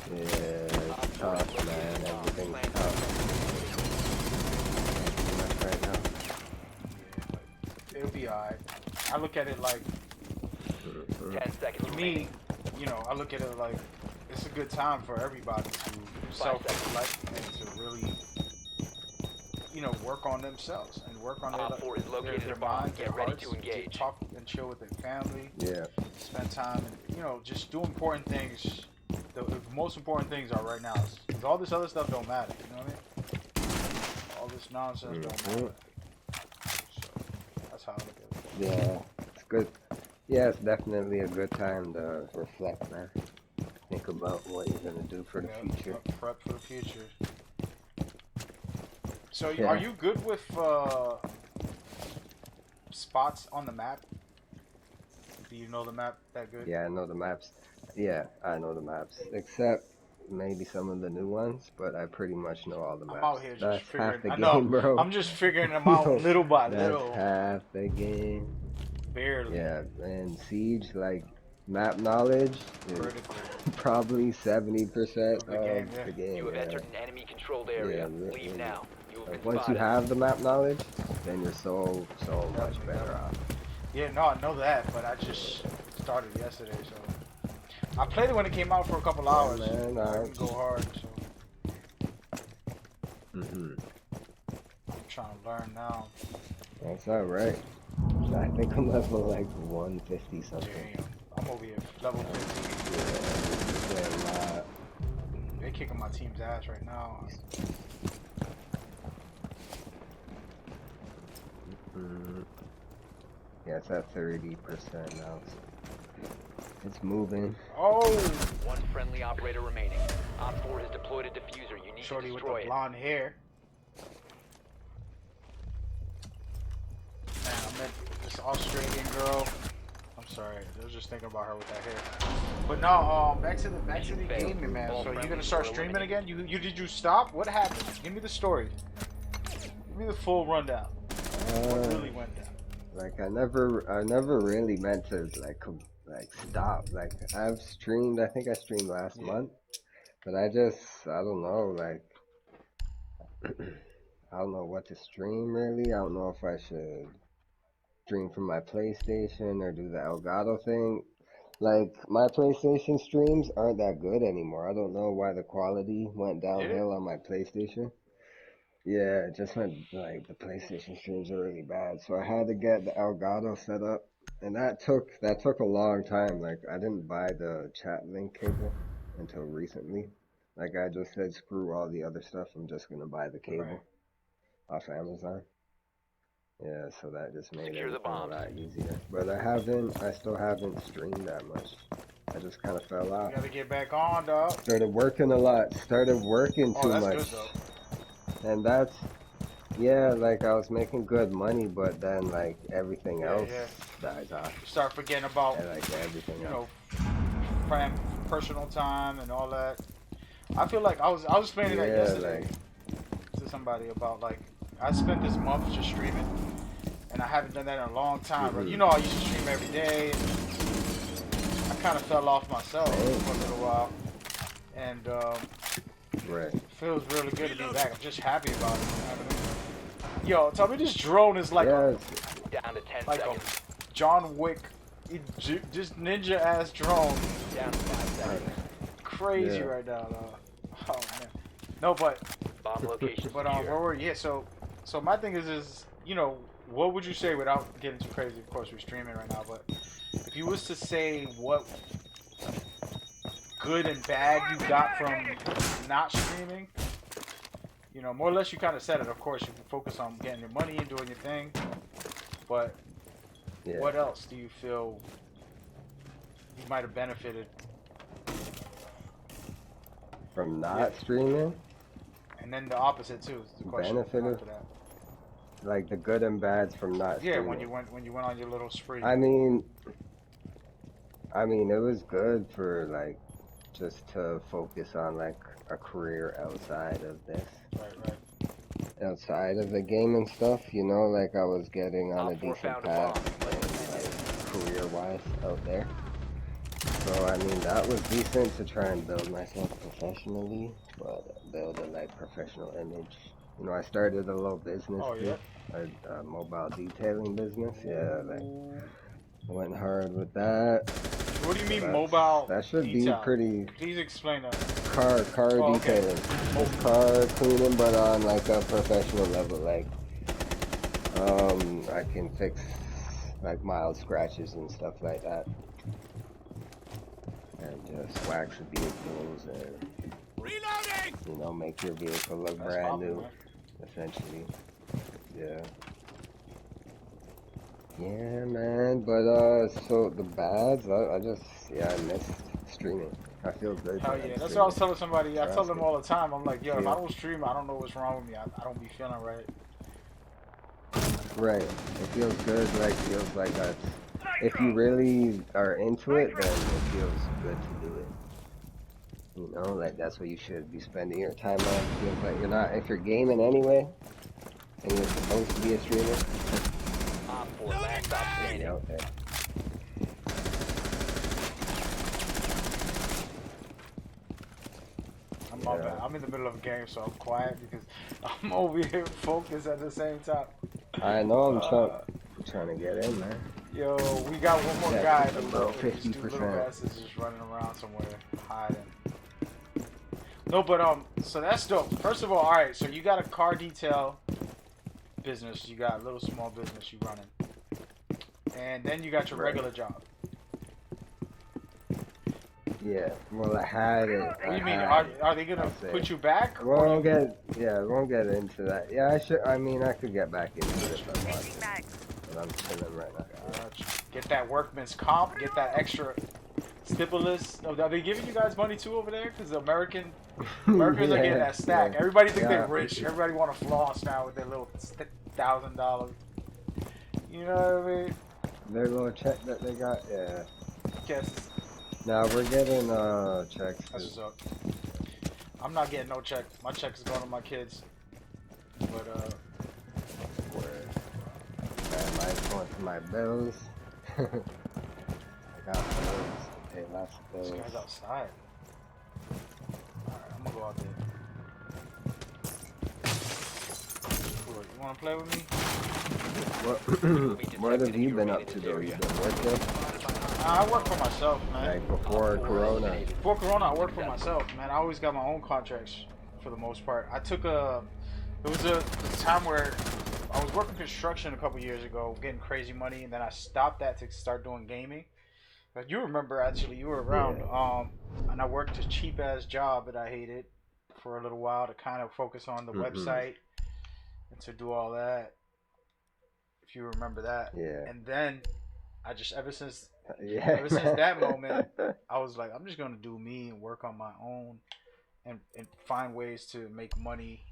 Yeah, it's tough, man. Everything's tough. Right now. It'll be alright. I look at it like, 10 seconds for me, I look at it like, it's a good time for everybody to self-reflect and to really, work on themselves and work on Op 4 is located their a bomb. minds, their Get ready hearts, to engage. talk and chill with their family, Yeah. spend time, and just do important things. The most important things are right now. 'Cause all this other stuff don't matter. You know what I mean? All this nonsense don't matter. So that's how I look at it. Yeah. It's good. Yeah, it's definitely a good time to reflect, man. Think about what you're gonna do for the future. Prep for the future. So, Yeah. are you good with spots on the map? Do you know the map that good? Yeah, I know the maps. Yeah, I know the maps. Except maybe some of the new ones, but I pretty much know all the maps. I'm out here just That's figuring. half the I game, know. bro. I'm just figuring them out little by That's little. half the game. Barely. Yeah, and Siege, like, map knowledge is Critical. probably 70% Of the game, yeah. the game. You have Yeah. entered an enemy-controlled area. Yeah, Leave now. You have Like, been once you spotted. have the map knowledge, then you're so much better off. Yeah, no, I know that, but I just started yesterday, so I played it when it came out for a couple hours. man, I alright. didn't go hard, so Mm-hmm. I'm trying to learn now. That's alright. I think I'm level like 150 something. Damn, I'm over here level 50. Yeah, a lot. They're kicking my team's ass right now. Mm. Yeah, it's at 30% now. It's moving. Oh, One friendly operator remaining. Op 4 has deployed a diffuser. You need shorty to with destroy the it. blonde hair. Man, I met this Australian girl. I'm sorry, I was just thinking about her with that hair. But no, back to the gaming, man. So you're gonna start streaming again? Did you stop? What happened? Give me the story. Give me the full rundown. What really went down? Like I never really meant to like stop. Like I've streamed. I think I streamed last month, but I don't know. Like I don't know what to stream really. I don't know if I should stream from my PlayStation or do the Elgato thing. Like my PlayStation streams aren't that good anymore. I don't know why the quality went downhill on my PlayStation. Yeah, it just went like the PlayStation streams are really bad. So I had to get the Elgato set up, and that took a long time. Like I didn't buy the chat link cable until recently. Like I just said, screw all the other stuff. I'm just gonna buy the cable off Amazon. Yeah, so that just made Secure the everything a bombs. lot easier. But I still haven't streamed that much. I just kind of fell out. You gotta get back on, dog. Started working a lot. Started working Oh, too that's much. good though. And that's, yeah, like I was making good money, but then like everything else dies off. You start forgetting about And like everything else. personal time and all that. I feel like I was explaining that yesterday to somebody about like I spent this month just streaming, and I haven't done that in a long time. Right? You know, I used to stream every day, and I kind of fell off myself for a little while, and it feels really good to be back. I'm just happy about it. You know what I mean? Yo, tell me this drone is like Down to 10 like seconds. a John Wick, just ninja ass drone. Down to 5 seconds. Crazy right now, though. Oh man. No, but Bomb location but secure. so my thing is what would you say without getting too crazy? Of course, we're streaming right now, but if you was to say what good and bad you got from not streaming, more or less you kind of said it. Of course, you can focus on getting your money and doing your thing, but what else do you feel you might have benefited from not streaming? And then the opposite too. Is the question Benefited? after that. Like the good and bads from not streaming. When you went on your little spree. I mean, it was good for like just to focus on like a career outside of this. Right. Outside of the game and stuff, like I was getting on a Op 4 decent found a path, like, career-wise out there. So I mean, that was decent to try and build myself professionally, but build a like professional image. I started a little business, a mobile detailing business. Yeah, like went hard with that. What do you mean mobile? That should detail? be pretty. Please explain that. car Oh, okay. detailing. Just car cleaning, but on like a professional level. Like, I can fix like mild scratches and stuff like that, and just wax the vehicles and Reloading! make your vehicle look That's brand poppin', new, man. essentially. Yeah. Yeah, man. But so the bads, I just I missed streaming. I feel good. Hell when yeah, I'm that's what I was streaming. telling somebody. I tell Trust them me. all the time. I'm like, yo, if I Yeah. don't stream, I don't know what's wrong with me. I don't be feeling right. Right. It feels good. Like feels like that's. If you really are into it, then it feels good to do it. Like that's what you should be spending your time on. Feels like you're not. If you're gaming anyway, and you're supposed to be a streamer, Op 4, last stop standing. yeah, okay. I'm in the middle of a game, so I'm quiet because I'm over here focused at the same time. I know I'm trying to get in, man. Yo, we got one more Yeah, guy. just about This dude, 50%. little ass is just running around somewhere, hiding. No, but so that's dope. First of all right, so you got a car detail business, you got a little small business you running, and then you got your regular job. Yeah, well, I had it. What do you mean? Are they gonna put you back? We won't get into that. Yeah, I could get back into it if I want to. But I'm chilling right now. Get that workman's comp. Get that extra stimulus. Are they giving you guys money too over there? Because Americans are getting that stack. Yeah. Everybody think they're Yeah. rich. Everybody want to floss now with their little $1,000. You know what I mean? Their little check that they got, yeah. Yes. Now we're getting checks. That's what's up. I'm not getting no check. My check is going to my kids. But Mine's going to my bills. I got bills to pay lots of bills. this guy's outside. Alright, I'm gonna go out there. Cool. You wanna play with me? What have you been up to though? You been working? I work for myself, man. Like before Corona? Before Corona, I worked for myself, man. I always got my own contracts for the most part. There was a time where I was working construction a couple years ago, getting crazy money, and then I stopped that to start doing gaming. But you remember, actually, you were around. Yeah. And I worked a cheap ass job that I hated for a little while to kind of focus on the website and to do all that. If you remember that. Yeah. And then I just ever since Yeah. that moment, I was like, I'm just gonna do me and work on my own, and find ways to make money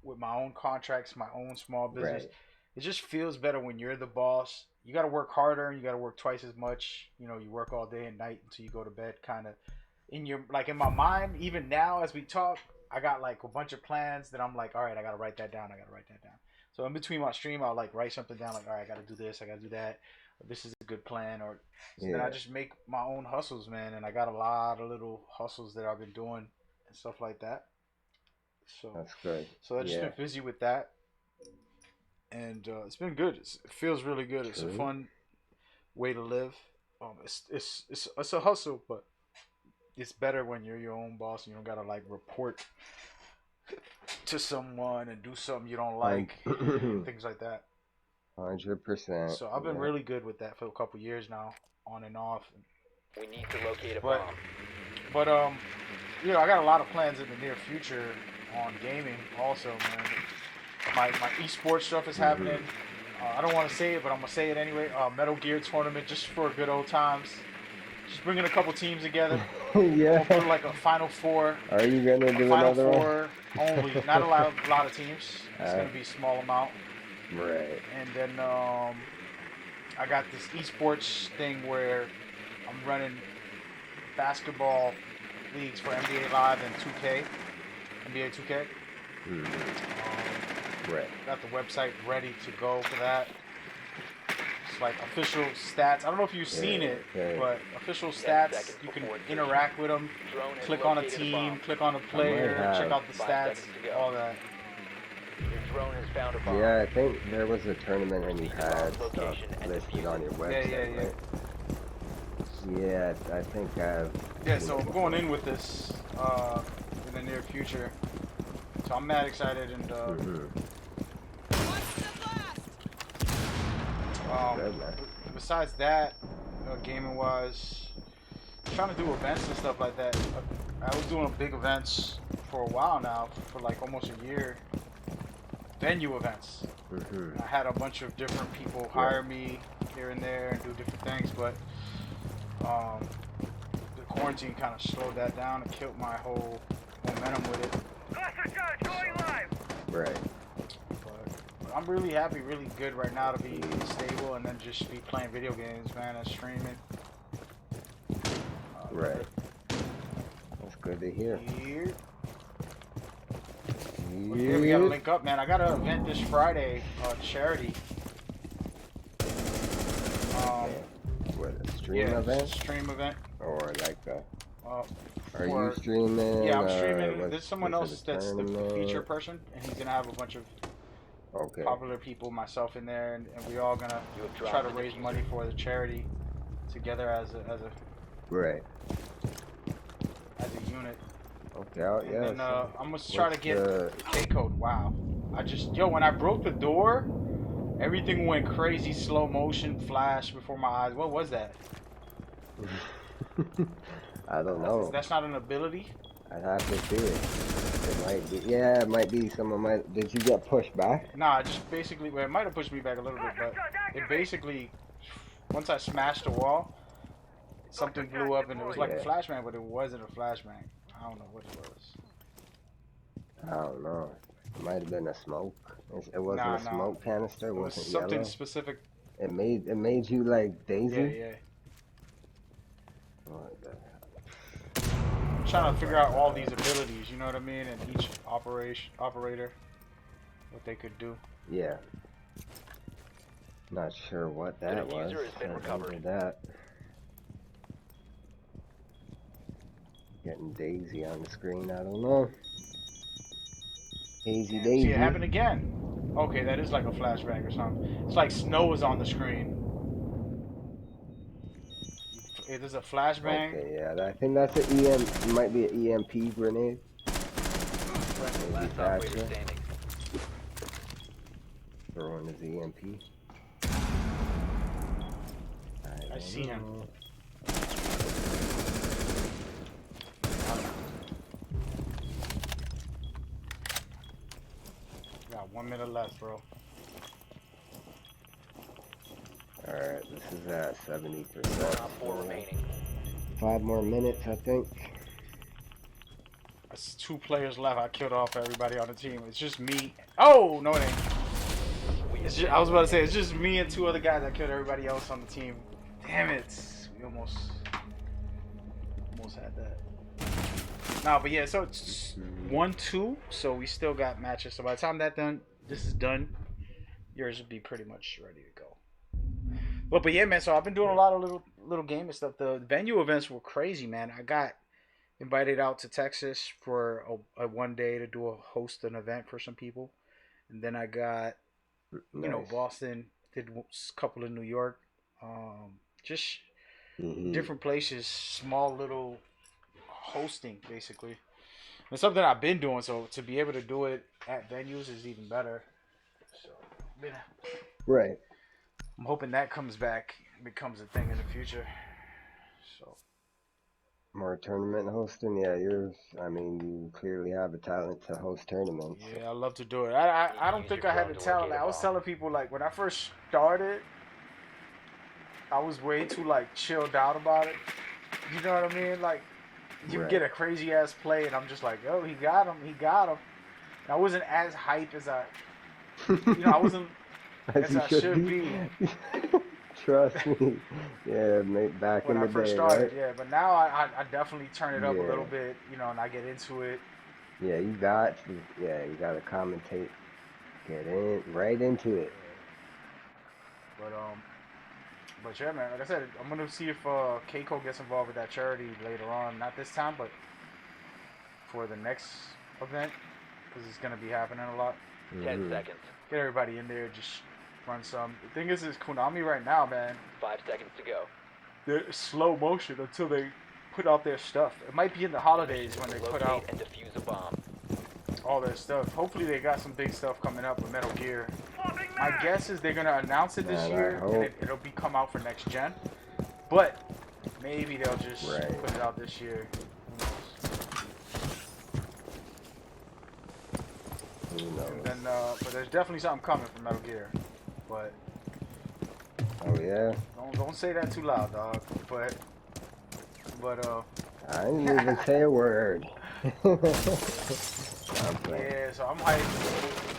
with my own contracts, my own small business. Right. It just feels better when you're the boss. You got to work harder and you got to work twice as much. You work all day and night until you go to bed. Kind of in my mind, even now as we talk, I got like a bunch of plans that I'm like, all right, I gotta write that down. So in between my stream, I'll like write something down, like, all right, I gotta do this, I gotta do that. This is a good plan, or so then I just make my own hustles, man. And I got a lot of little hustles that I've been doing and stuff like that. So That's good. So I've just been busy with that, and it's been good. It feels really good. It's a fun way to live. It's a hustle, but it's better when you're your own boss and you don't gotta like report to someone and do something you don't like, things like that. 100%. So I've been really good with that for a couple years now, on and off. We need to locate a bomb. But I got a lot of plans in the near future on gaming also, man. My esports stuff is happening. I don't want to say it, but I'm gonna say it anyway. Metal Gear tournament, just for good old times. Just bringing a couple teams together. Yeah. We'll put like a Final Four. Are you gonna do Final another Four only. Not a lot of teams. It's gonna be a small amount. one? Right. And then I got this esports thing where I'm running basketball leagues for NBA Live and 2K. NBA 2K. Right. Got the website ready to go for that. It's like official stats. I don't know if you've seen it, but official stats, you can interact with them, click on a team, click on a player, check out the stats, all that. Your drone has found a bomb. Yeah, I think there was a tournament and you had stuff listed on your website. Right? Yeah, I think I've. Yeah, so I'm going in with this. near future. So I'm mad excited, and besides that, gaming wise, trying to do events and stuff like that. I was doing big events for a while now, for like almost a year. Venue events. I had a bunch of different people hire me here and there and do different things, but the quarantine kind of slowed that down and killed my whole momentum with it. Right. But I'm really happy, really good right now to be stable and then just be playing video games, man, and streaming. Right. That's good to hear. Well, yeah, we gotta link up, man. I got an event this Friday, charity. What, a stream event? Stream event. Or like a... Are you streaming? Yeah, I'm streaming. There's someone else that's the feature person, and he's gonna have a bunch of popular people, myself in there, and we all gonna try to raise money for the charity together as a right. As a unit. Okay, yeah. And I'm gonna try to get K code. Wow. When I broke the door, everything went crazy, slow motion, flash before my eyes. What was that? I don't know. That's not an ability? I'd have to see it. It might be. Yeah, it might be. Someone might. Did you get pushed back? Nah, just basically. Well, it might have pushed me back a little bit, but it basically. Once I smashed the wall, something blew up, and it was like a flashbang, but it wasn't a flashbang. I don't know what it was. I don't know. It might have been a smoke. It wasn't a smoke canister. It wasn't something yellow. Specific. It made you like Daisy. Yeah. I'm trying to figure out all these abilities, you know what I mean, and each operator, what they could do. Yeah. Not sure what that was. That. Getting Daisy on the screen, I don't know. Daisy. See, it happened again. Okay, that is like a flashbang or something. It's like snow is on the screen. It is a flashbang. Okay, yeah, I think that's an it might be an EMP grenade. Last operator standing. Throwing his EMP. I see him. Got 1 minute left, bro. Alright, this is at 70%. 4 remaining. 5 more minutes, I think. That's 2 players left. I killed off everybody on the team. It's just me. Oh, no, it ain't. I was about to say, it's just me and 2 other guys that killed everybody else on the team. Damn it. We almost had that. Nah, but yeah, so it's 1-2. So we still got matches. So by the time this is done, yours will be pretty much ready to go. But yeah, man, so I've been doing a lot of little gaming stuff. The venue events were crazy, man. I got invited out to Texas for a 1 day to host an event for some people. And then I got, Boston, did a couple in New York. Just different places, small little hosting, basically. It's something I've been doing, so to be able to do it at venues is even better. So, right. I'm hoping that comes back and becomes a thing in the future. So more tournament hosting, yeah. You clearly have a talent to host tournaments. Yeah, I love to do it. I don't think I had the talent. I was telling people, like, when I first started, I was way too chilled out about it. You know what I mean? Like, you get a crazy ass play, and I'm just like, oh, he got him. And I wasn't as hype as I wasn't. As I should be. Trust me. Yeah, mate, back when in the I first day, started, right? yeah. But now I definitely turn it up a little bit, and I get into it. Yeah, you got to. Yeah, you got to commentate. Get right into it. But yeah, man. Like I said, I'm gonna see if Keiko gets involved with that charity later on. Not this time, but for the next event, because it's gonna be happening a lot. 10 seconds. Get everybody in there, just run some. The thing is Konami right now, man. 5 seconds to go. They're slow motion until they put out their stuff. It might be in the holidays when they put Locate out and defuse a bomb. all their stuff. Hopefully they got some big stuff coming up with Metal Gear. My guess is they're gonna announce it this Man, I year and hope. it'll be come out for next gen. But maybe they'll just Right. put it out this year. Who knows? Who knows? And then, but there's definitely something coming for Metal Gear. But Oh yeah. don't say that too loud, dog. But I didn't even say a word. I'm playing. yeah. So I'm hyped.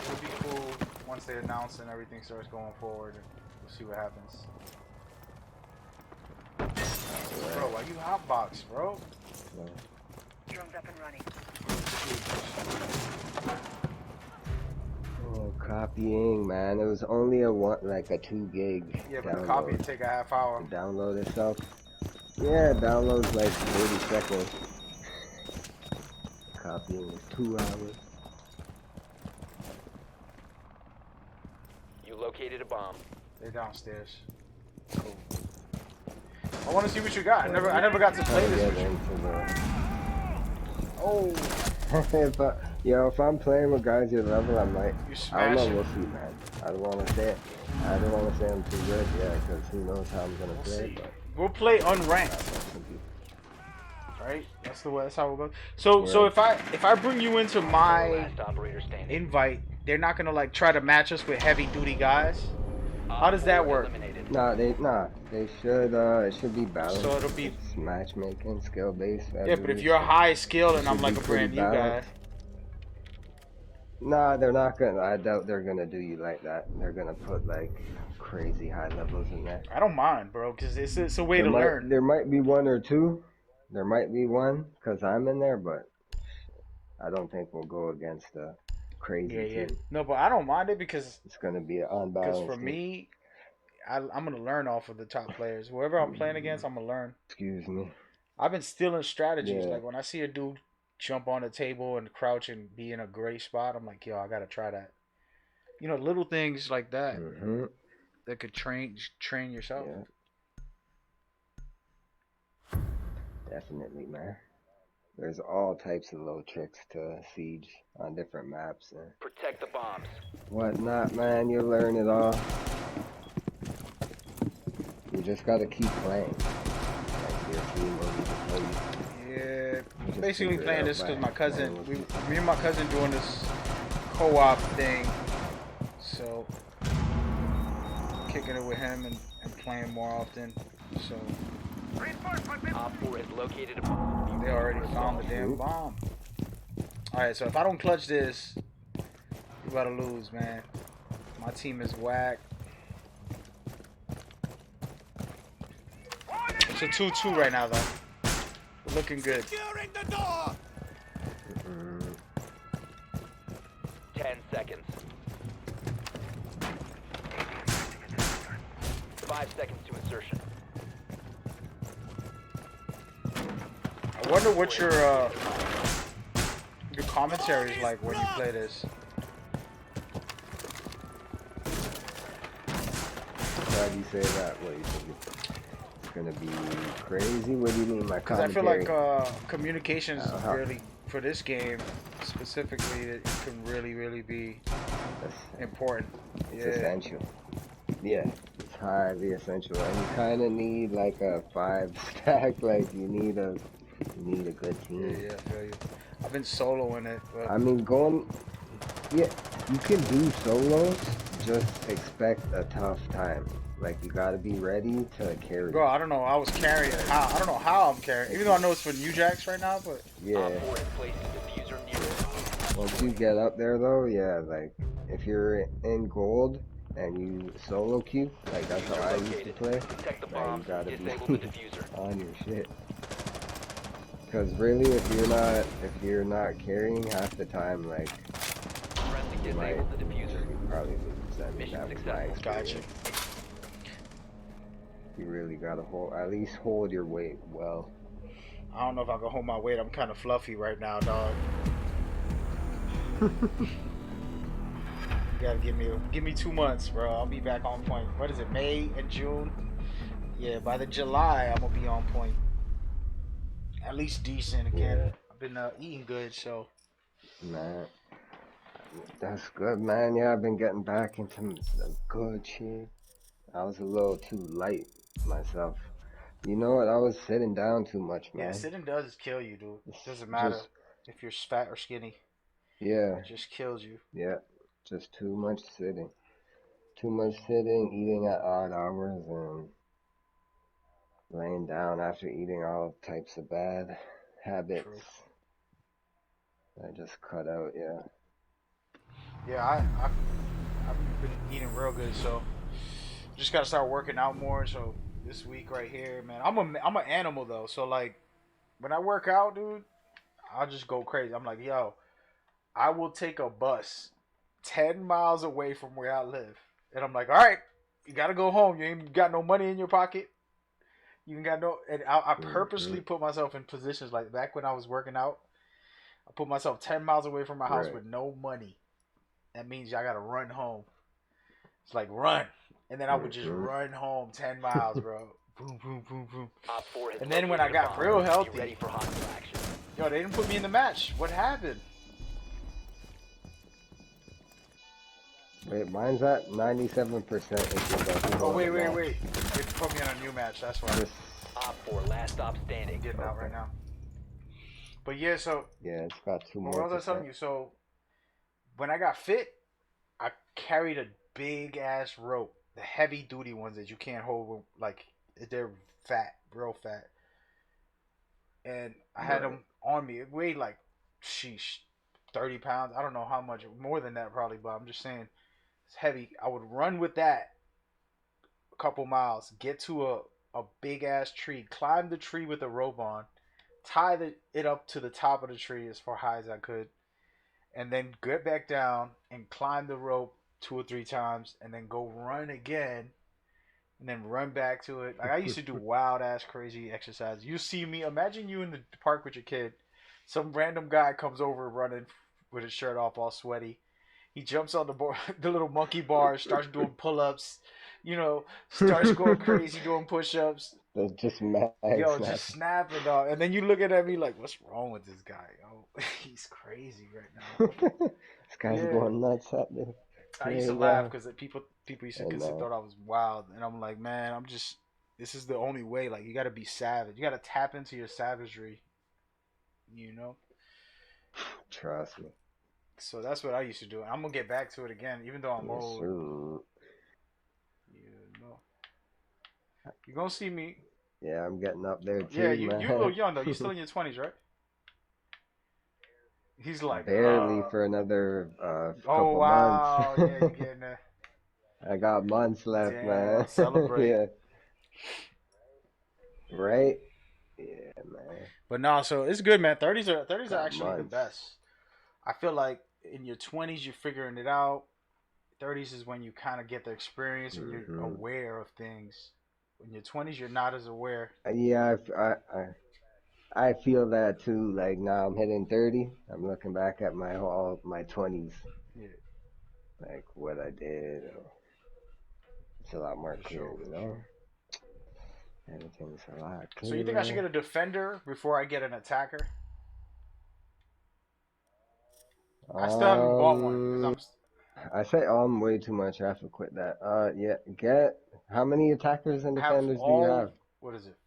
It'll be cool once they announce and everything starts going forward. We'll see what happens. Bro, why you hotbox, bro? Drones up and running. Oh, copying, man. It was only a 2 gig. Yeah, but the download. copy would take a half hour. The download itself. Yeah, it downloads like 30 seconds. Copying is 2 hours. You located a bomb. They're downstairs. Cool. I want to see what you got. I never got to play this with you. Oh, If I'm playing with guys your level, I might. you I don't know. smashing. We'll see, man. I don't want to say it. I don't want to say I'm too good, yeah, because who knows how I'm gonna We'll play. see. But We'll play unranked, some people- right? That's the way. That's how it goes. So if I bring you into my Last operator standing. invite, they're not gonna like try to match us with heavy duty guys. How does that work? Eliminated. They should. It should be balanced. So it'll be- It's matchmaking, skill based. Yeah, but if you're high skill and I'm should like be a brand pretty new guy, balanced. Nah, they're not gonna. I doubt they're gonna do you like that. They're gonna put like crazy high levels in there. I don't mind, bro, because it's a way to learn. There might be one or two. There might be one because I'm in there, but I don't think we'll go against a crazy Yeah. team. No, but I don't mind it because It's gonna be an unbalanced. for team. me, I'm gonna learn off of the top players. Whoever I'm playing against, I'm gonna learn. Excuse me. I've been stealing strategies. Yeah. Like when I see a dude jump on the table and crouch and be in a great spot, I'm like, yo, I gotta try that. You know, little things like that Mm-hmm. that could train yourself. Yeah. Definitely, man. There's all types of little tricks to Siege on different maps and Protect the bombs. whatnot, man. You learn it all. You just gotta keep playing. Like your team will be play. Yeah, Just basically figure it playing out this because by my cousin, playing with me and my cousin doing this co-op thing, so kicking it with him and playing more often. So Op 4 has located a bomb. they already found the damn bomb. All right, so if I don't clutch this, you gotta lose, man. My team is whack. It's a 2-2 right now, though. We're looking good. Mm-hmm. 10 seconds. 5 seconds to insertion. I wonder what your commentary is like when you play this. Why do you say that? What you think it's gonna be crazy? What do you mean, my Because I feel commentary? like communications is Uh-huh. really, for this game specifically, it can really be important. It's essential. Yeah, it's highly essential, and you kind of need like a 5 stack. Like you need a good team. Yeah, I feel you. I've been soloing it, but I mean, yeah, you can do solos. Just expect a tough time. Like you gotta be ready to carry. bro, I don't know. I was carrying. I don't know how I'm carrying. Even though I know it's for New Jacks right now, but Yeah. Op 4 has placed a diffuser near it. Once you get up there, though, yeah, like if you're in gold and you solo queue, like that's how I used to play. Protect the Man, bombs. you gotta Disable the be diffuser. on your shit. Because really, if you're not carrying half the time, like Friendly you might disabled the diffuser. probably lose. I mean, Mission that was my successful. gotcha. experience. You really gotta at least hold your weight well. I don't know if I can hold my weight. I'm kind of fluffy right now, dog. You gotta give me 2 months, bro. I'll be back on point. What is it, May and June? Yeah, by the July, I'm gonna be on point. at least decent again. I've been eating good, so. Man, that's good, man. Yeah, I've been getting back into some good shit. I was a little too light myself. You know what? I was sitting down too much, Yeah, man. sitting does kill you, dude. It's Doesn't matter just, if you're fat or skinny. yeah, It just kills you. yeah, just too much sitting. Too much sitting, eating at odd hours, and laying down after eating all types of bad habits. True. I just cut out, yeah. Yeah, I've been eating real good, so just gotta start working out more. So this week right here, man, I'm an animal though. So like when I work out, dude, I'll just go crazy. I'm like, yo, I will take a bus 10 miles away from where I live, and I'm like, all right, you gotta go home. You ain't got no money in your pocket. You ain't got no. And I purposely put myself in positions like back when I was working out. I put myself 10 miles away from my house with no money. That means I gotta run home. It's like run, and then I would just run home 10 miles, bro. Boom, boom, boom, boom. And then when I got real healthy, yo, they didn't put me in the match. What happened? Wait, mine's at 97%. Oh, wait. They put me on a new match. That's why. Op 4, last stop standing. I'm getting out right now. But yeah, so. Yeah, it's got 2 more. What was I telling you? So when I got fit, I carried a big ass rope, the heavy duty ones that you can't hold, like they're fat, real fat. And I had them on me. It weighed like, sheesh, 30 pounds. I don't know how much, more than that probably, but I'm just saying it's heavy. I would run with that a couple miles, get to a big ass tree, climb the tree with a rope on, tie it up to the top of the tree as far high as I could, and then get back down and climb the rope 2 or 3 times, and then go run again, and then run back to it. Like I used to do wild ass crazy exercises. You see me, imagine you in the park with your kid. Some random guy comes over running with his shirt off, all sweaty. He jumps on the bar, the little monkey bar, starts doing pull-ups. You know, starts going crazy doing push-ups. Just mad. Yo, just snapping, dog. And then you looking at me like, what's wrong with this guy? Yo, he's crazy right now. This guy's going nuts out there. I used to laugh because people used to thought I was wild, and I'm like, man, this is the only way. Like, you got to be savage. You got to tap into your savagery. You know. Trust me. So that's what I used to do. I'm gonna get back to it again, even though I'm old. Sure. You know. You gonna see me. Yeah, I'm getting up there too. Yeah, you're a little young though. You're still in your 20s, right? He's like barely for another couple wow. months. Yeah, you're getting there. I got months left, man. Celebrate. Yeah. Right? Yeah, man. But no, so it's good, man. 30s are actually months. the best. I feel like in your 20s you're figuring it out. 30s is when you kind of get the experience and you're aware of things. In your 20s you're not as aware. Yeah, I feel that too. Like now I'm hitting 30. I'm looking back at my 20s. Yeah. Like what I did. It's a lot more clear, you know? Everything's a lot clearer. So you think I should get a defender before I get an attacker? I still haven't bought one. I say way too much. I have to quit that. Yeah. How many attackers and defenders do you have? What is it?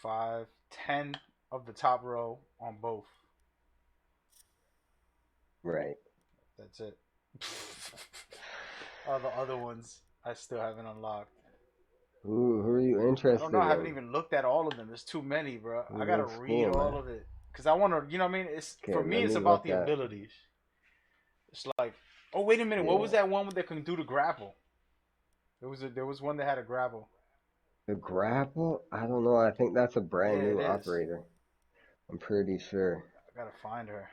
5, 10 of the top row on both. Right. That's it. All the other ones I still haven't unlocked. Who are you interested in? I don't know. I haven't even looked at all of them. There's too many, bro. I gotta read all of it because I want to. You know what I mean? For me, it's about the abilities. It's like, oh wait a minute, what was that one that can do the grapple? There was one that had a grapple. The grapple? I don't know. I think that's a brand new operator. I'm pretty sure. I gotta find her.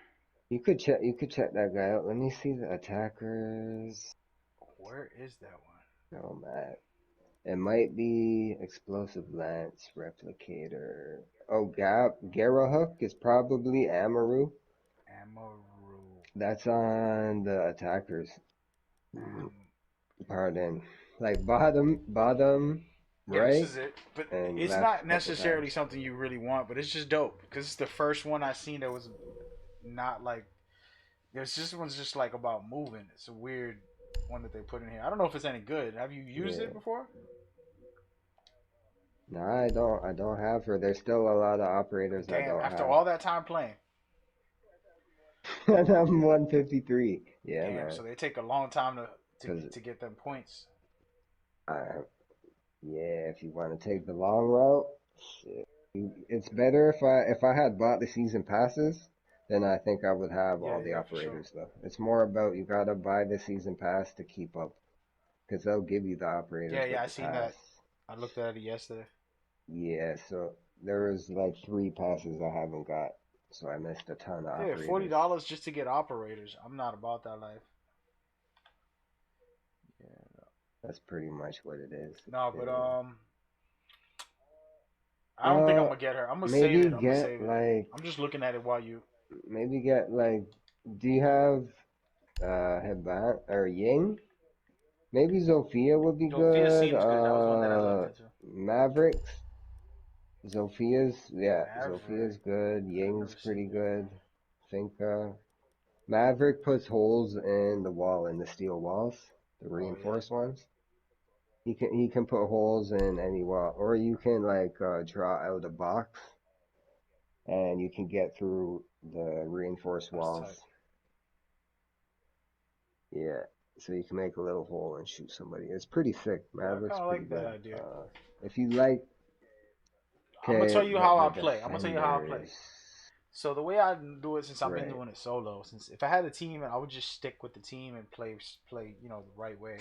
You could check that guy out. Let me see the attackers. Where is that one? Oh man. It might be Explosive Lance, Replicator. Oh, Garahook is probably Amaru. That's on the attackers. Pardon. Like bottom Yeah, right? this is it. But And it's left not a couple necessarily times. something you really want, but it's just dope because it's the first one I seen that was not like. There's this one's just like about moving. It's a weird one that they put in here. I don't know if it's any good. Have you used Yeah. it before? No, I don't. I don't have her. There's still a lot of operators I Damn, don't after have. all that time playing. And I'm 153. Yeah, Damn, man. so they take a long time Cause to get them points. I, yeah, if you want to take the long route, shit. It's better if I had bought the season passes, then I think I would have Yeah, all the yeah, for sure. operators though. It's more about you gotta buy the season pass to keep up, because they'll give you the Yeah, operators yeah, with I the seen pass. that. I looked at it yesterday. Yeah, so there was like 3 passes I haven't got, so I missed a ton of Yeah, operators. $40 just to get operators. I'm not about that life. Yeah. That's pretty much what it is. No, but Yeah. I don't think I'm gonna get her. I'm gonna save Maybe it. I'm gonna get save it. like I'm just looking at it while you. maybe get like. Do you have Heban or Ying? Maybe Zofia would be Sophia good. seems good. That was one that I looked into. Mavericks. Zophia's Maverick. good. I've Ying's never pretty seen it. good. Finka. Maverick puts holes in the wall, in the steel walls, the Oh yeah. reinforced ones. He can put holes in any wall, or you can like draw out a box, and you can get through the reinforced That's tight. walls. Yeah, so you can make a little hole and shoot somebody. It's pretty sick. Yeah, I Maverick's kind of pretty like that good. idea. If you like, I'm gonna okay, tell you how the I play. I'm gonna tell you how I play. defenders, So the way I do it, since I've been right? doing it solo, since if I had a team, I would just stick with the team and play the right way.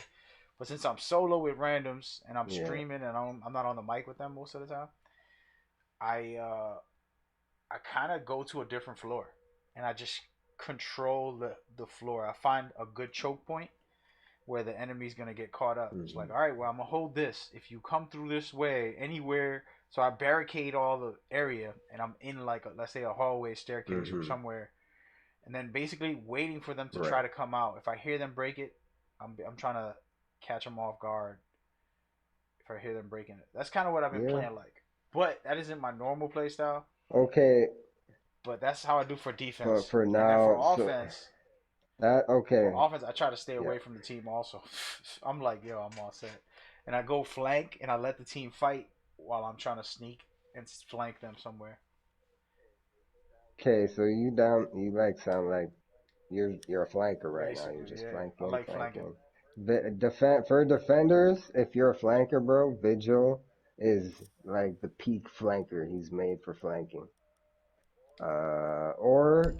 But since I'm solo with randoms and I'm Yeah. streaming and I'm not on the mic with them most of the time, I I kind of go to a different floor and I just control the floor. I find a good choke point where the enemy's gonna get caught up. It's like, Hmm. all right, well, I'm gonna hold this. If you come through this way, anywhere, so I barricade all the area, and I'm in like let's say a hallway, staircase, or Hmm. somewhere, and then basically waiting for them to try Right. to come out. If I hear them break it, I'm trying to catch them off guard. If I hear them breaking it, that's kind of what I've been Yeah. playing like. But that isn't my normal play style. Okay. But that's how I do for For defense, for and then now, so that for okay. offense, I try to stay Yeah. away from the team also. I'm like, yo, I'm all set. And I go flank and I let the team fight while I'm trying to sneak and flank them somewhere. Okay, so you down? You like sound like you're a flanker right now. You're Basically, just yeah. I flanking, like flanking. flanking. For defenders, if you're a flanker, bro, Vigil is like the peak flanker. He's made for flanking. Or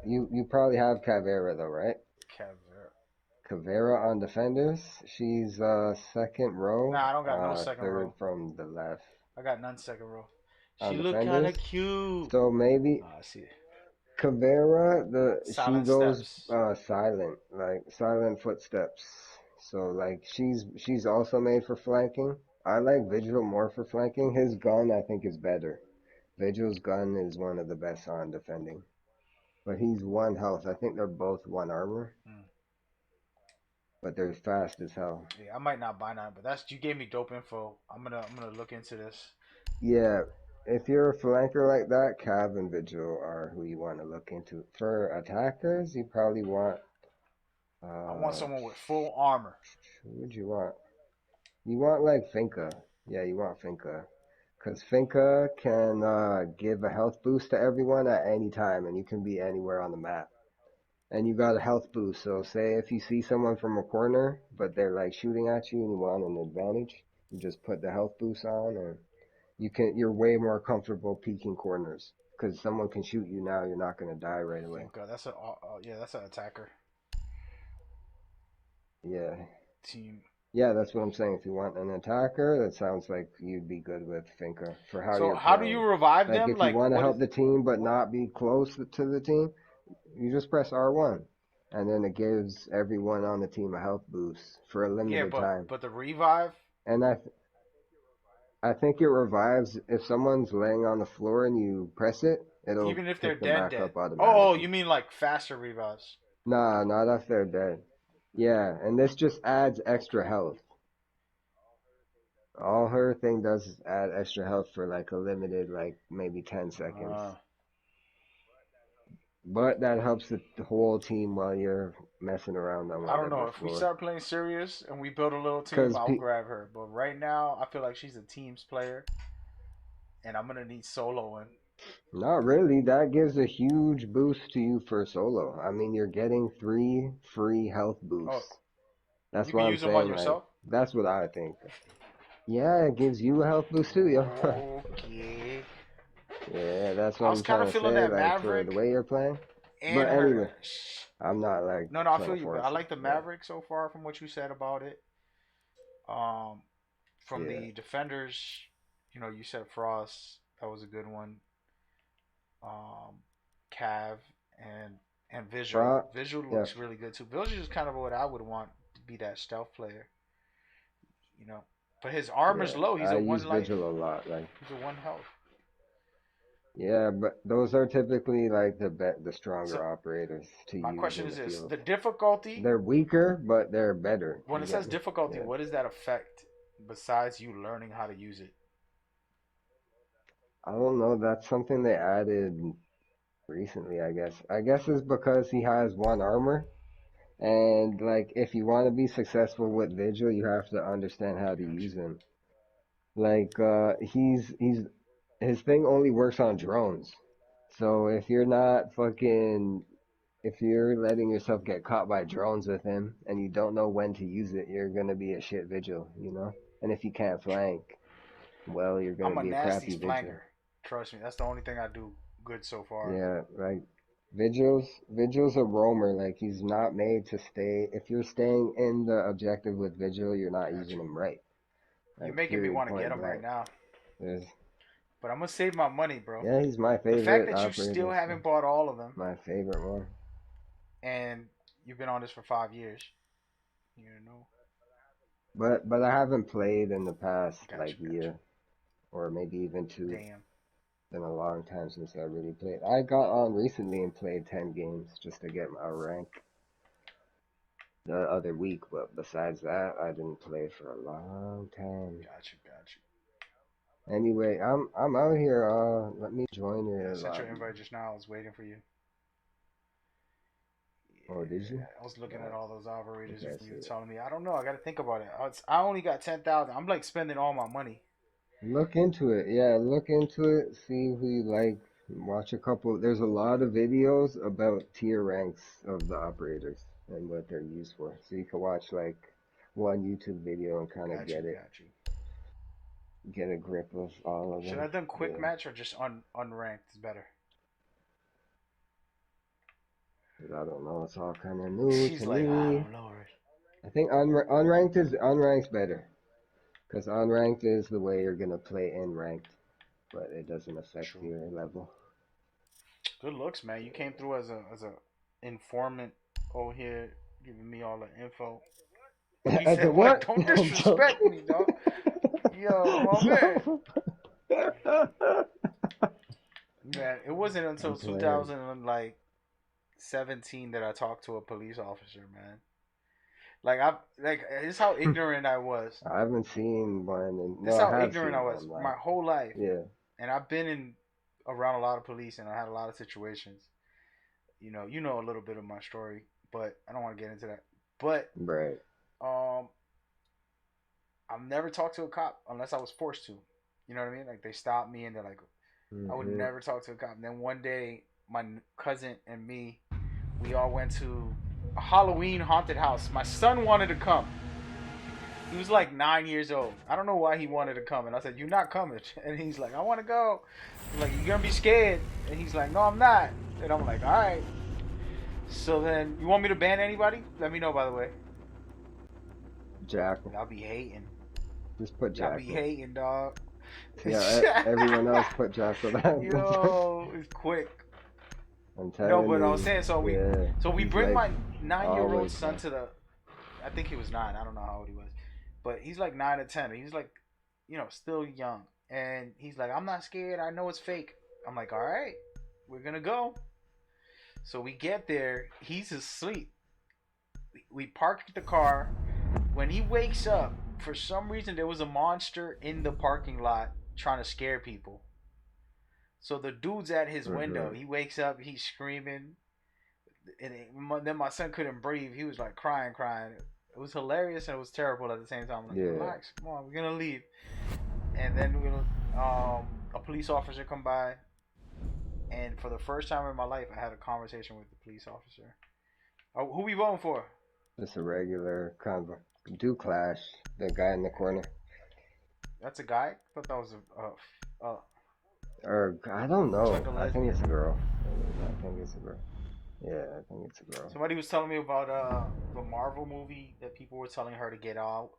you probably have Caveira though, right? Caveira. Caveira on defenders. She's second row, Nah, I don't got no second third row. from the left I got none second row. She on look kind defenders. of cute. So maybe I see it. Caveira, she Silent goes steps. silent, like silent footsteps. So like she's also made for flanking. I like Vigil more for flanking. His gun I think is better. Vigil's gun is one of the best on defending. But he's 1 health. I think they're both 1 armor. But they're fast as hell. Yeah, I might not buy none, but you gave me dope info. I'm gonna look into this. Yeah, if you're a flanker like that, Cav and Vigil are who you want to look into. For attackers, you probably want I want uh someone with full armor. who would you want? You want like Finka. Yeah, you want Finka. Because Finka can give a health boost to everyone at any time, and you can be anywhere on the map. And you got a health boost, so say if you see someone from a corner, but they're like shooting at you and you want an advantage, you just put the health boost on, and you're way more comfortable peeking corners. Because someone can shoot you now, you're not gonna die right away. Finka, that's an attacker Yeah. team. Yeah, that's what I'm saying. If you want an attacker, that sounds like you'd be good with Finka for how So you're how do you playing. revive Like them? if you Like want to what help is? the team but not be close to the team, you just press R1, and then it gives everyone on the team a health boost for a Yeah, limited time. but the revive. And I think it revives if someone's laying on the floor and you press it, it'll Even if they're pick them dead, back dead. up Oh, automatically. you mean like faster revives? Nah, not if they're dead. Yeah, and this just adds extra health. All her thing does is add extra health for like a limited, like maybe 10 seconds. But that helps the whole team while you're messing around on I don't whatever know. If we floor. start playing serious and we build a little team, Because I'll grab her. But right now, I feel like she's a teams player, and I'm gonna need soloing. not really. That gives a huge boost to you for solo. I mean, you're getting 3 free health boosts. Oh, That's you what can I'm use them on saying. Like, yourself. that's what I think. Yeah, it gives you a health boost too, yo. Okay. Yeah, that's I what was I'm kind trying of to feeling say. that Like for Maverick the way you're playing. and But her. anyway, I'm not like No, I trying feel to you, but force I it. like the Yeah. Maverick so far from what you said about it. From Yeah. the defenders, you said Frost. That was a good one. Cav and Visual. Visual Yeah. looks really good too. Visual is kind of what I would want to be that stealth player. But his armor's low. He's I a use one life. Vigil a lot. Like He's a one health. yeah, but those are typically like the stronger So, operators to my use question in is the this: field. the difficulty. They're weaker, but they're better. When You it get says me? difficulty, Yeah. what does that affect besides you learning how to use it? I don't know. That's something they added recently, I guess. I guess it's because he has one armor, and like if you want to be successful with Vigil, you have to understand how to use him. Like he's his thing only works on drones. So if you're not fucking if you're letting yourself get caught by drones with him and you don't know when to use it, you're gonna be a shit Vigil, you know? And if you can't flank, well, you're I'm gonna a be a nasty crappy Vigil. flanker. Trust me, that's the only thing I do good so far. Yeah, like Vigil's a roamer, like he's not made to stay if you're staying in the objective with Vigil, you're not using him right. You're Like making me period want to point get him right blank. now. There's But I'm gonna save my money, bro. Yeah, he's my favorite The fact that you operator. still haven't bought all of them, My favorite one. and you've been on this for 5 years, But I haven't played in the past Gotcha. year or maybe even 2. Damn. Been a long time since I really played. I got on recently and played 10 games just to get my rank the other week, but besides that, I didn't play for a long time. Gotcha. Anyway, I'm out here. Let me join your I sent your lobby. invite just now. I was waiting for you. Oh, did you? I was looking at all those operators Okay, and you were see it. telling me. I don't know. I got to think about it. I only got 10,000. I'm like spending all my money. Look into it. Yeah, look into it. See who you like. Watch a couple. There's a lot of videos about tier ranks of the operators and what they're used for. So you can watch like one YouTube video and kind of get a grip of all of them. Should I have done quick match or just unranked is better? I don't know. It's all kind of new She's to like, me. oh Lord. I think unranked's better. Because unranked is the way you're gonna play in ranked, but it doesn't affect your level. Good looks, man. You came through as a informant over here, giving me all the info. He As said, a what? Don't disrespect me, dog. Yo, my man. Man, it wasn't until 2017 that I talked to a police officer, man. This is how ignorant I was. I haven't seen one. This is how ignorant I was my whole life. Yeah. And I've been around a lot of police, and I had a lot of situations. You know a little bit of my story, but I don't want to get into that. But right. I've never talked to a cop unless I was forced to. You know what I mean? Like they stopped me and they're like, I would never talk to a cop. And then one day, my cousin and me, we all went to a Halloween haunted house. My son wanted to come. He was like 9 years old. I don't know why he wanted to come. And I said, you're not coming. And he's like, I want to go. I'm like, you're going to be scared. And he's like, no, I'm not. And I'm like, all right. So then, you want me to ban anybody? Let me know, by the way. Jack. I'll be hating. Just put Jack. I'll be hating, dog. Yeah, everyone else put Jack on that. Yo, it's quick. I'm telling you. No, but I was saying, so we bring like my 9-year-old son to the, I think he was 9. I don't know how old he was, but he's like 9 or 10. He's like, still young, and he's like, I'm not scared. I know it's fake. I'm like, all right, we're gonna go. So we get there. He's asleep. We parked the car. When he wakes up for some reason there was a monster in the parking lot trying to scare people. So the dude's at his window. He wakes up, he's screaming, and then my son couldn't breathe. He was like crying. It was hilarious and it was terrible at the same time. I'm like, relax, come on, we're gonna leave. And then a police officer come by, and for the first time in my life, I had a conversation with the police officer. Who we voting for? Just a regular kind of do clash. The guy in the corner. That's a guy? I thought that was or I don't know. Like I think it's a girl. I think it's a girl. Yeah, I think it's a girl. Somebody was telling me about the Marvel movie that people were telling her to get out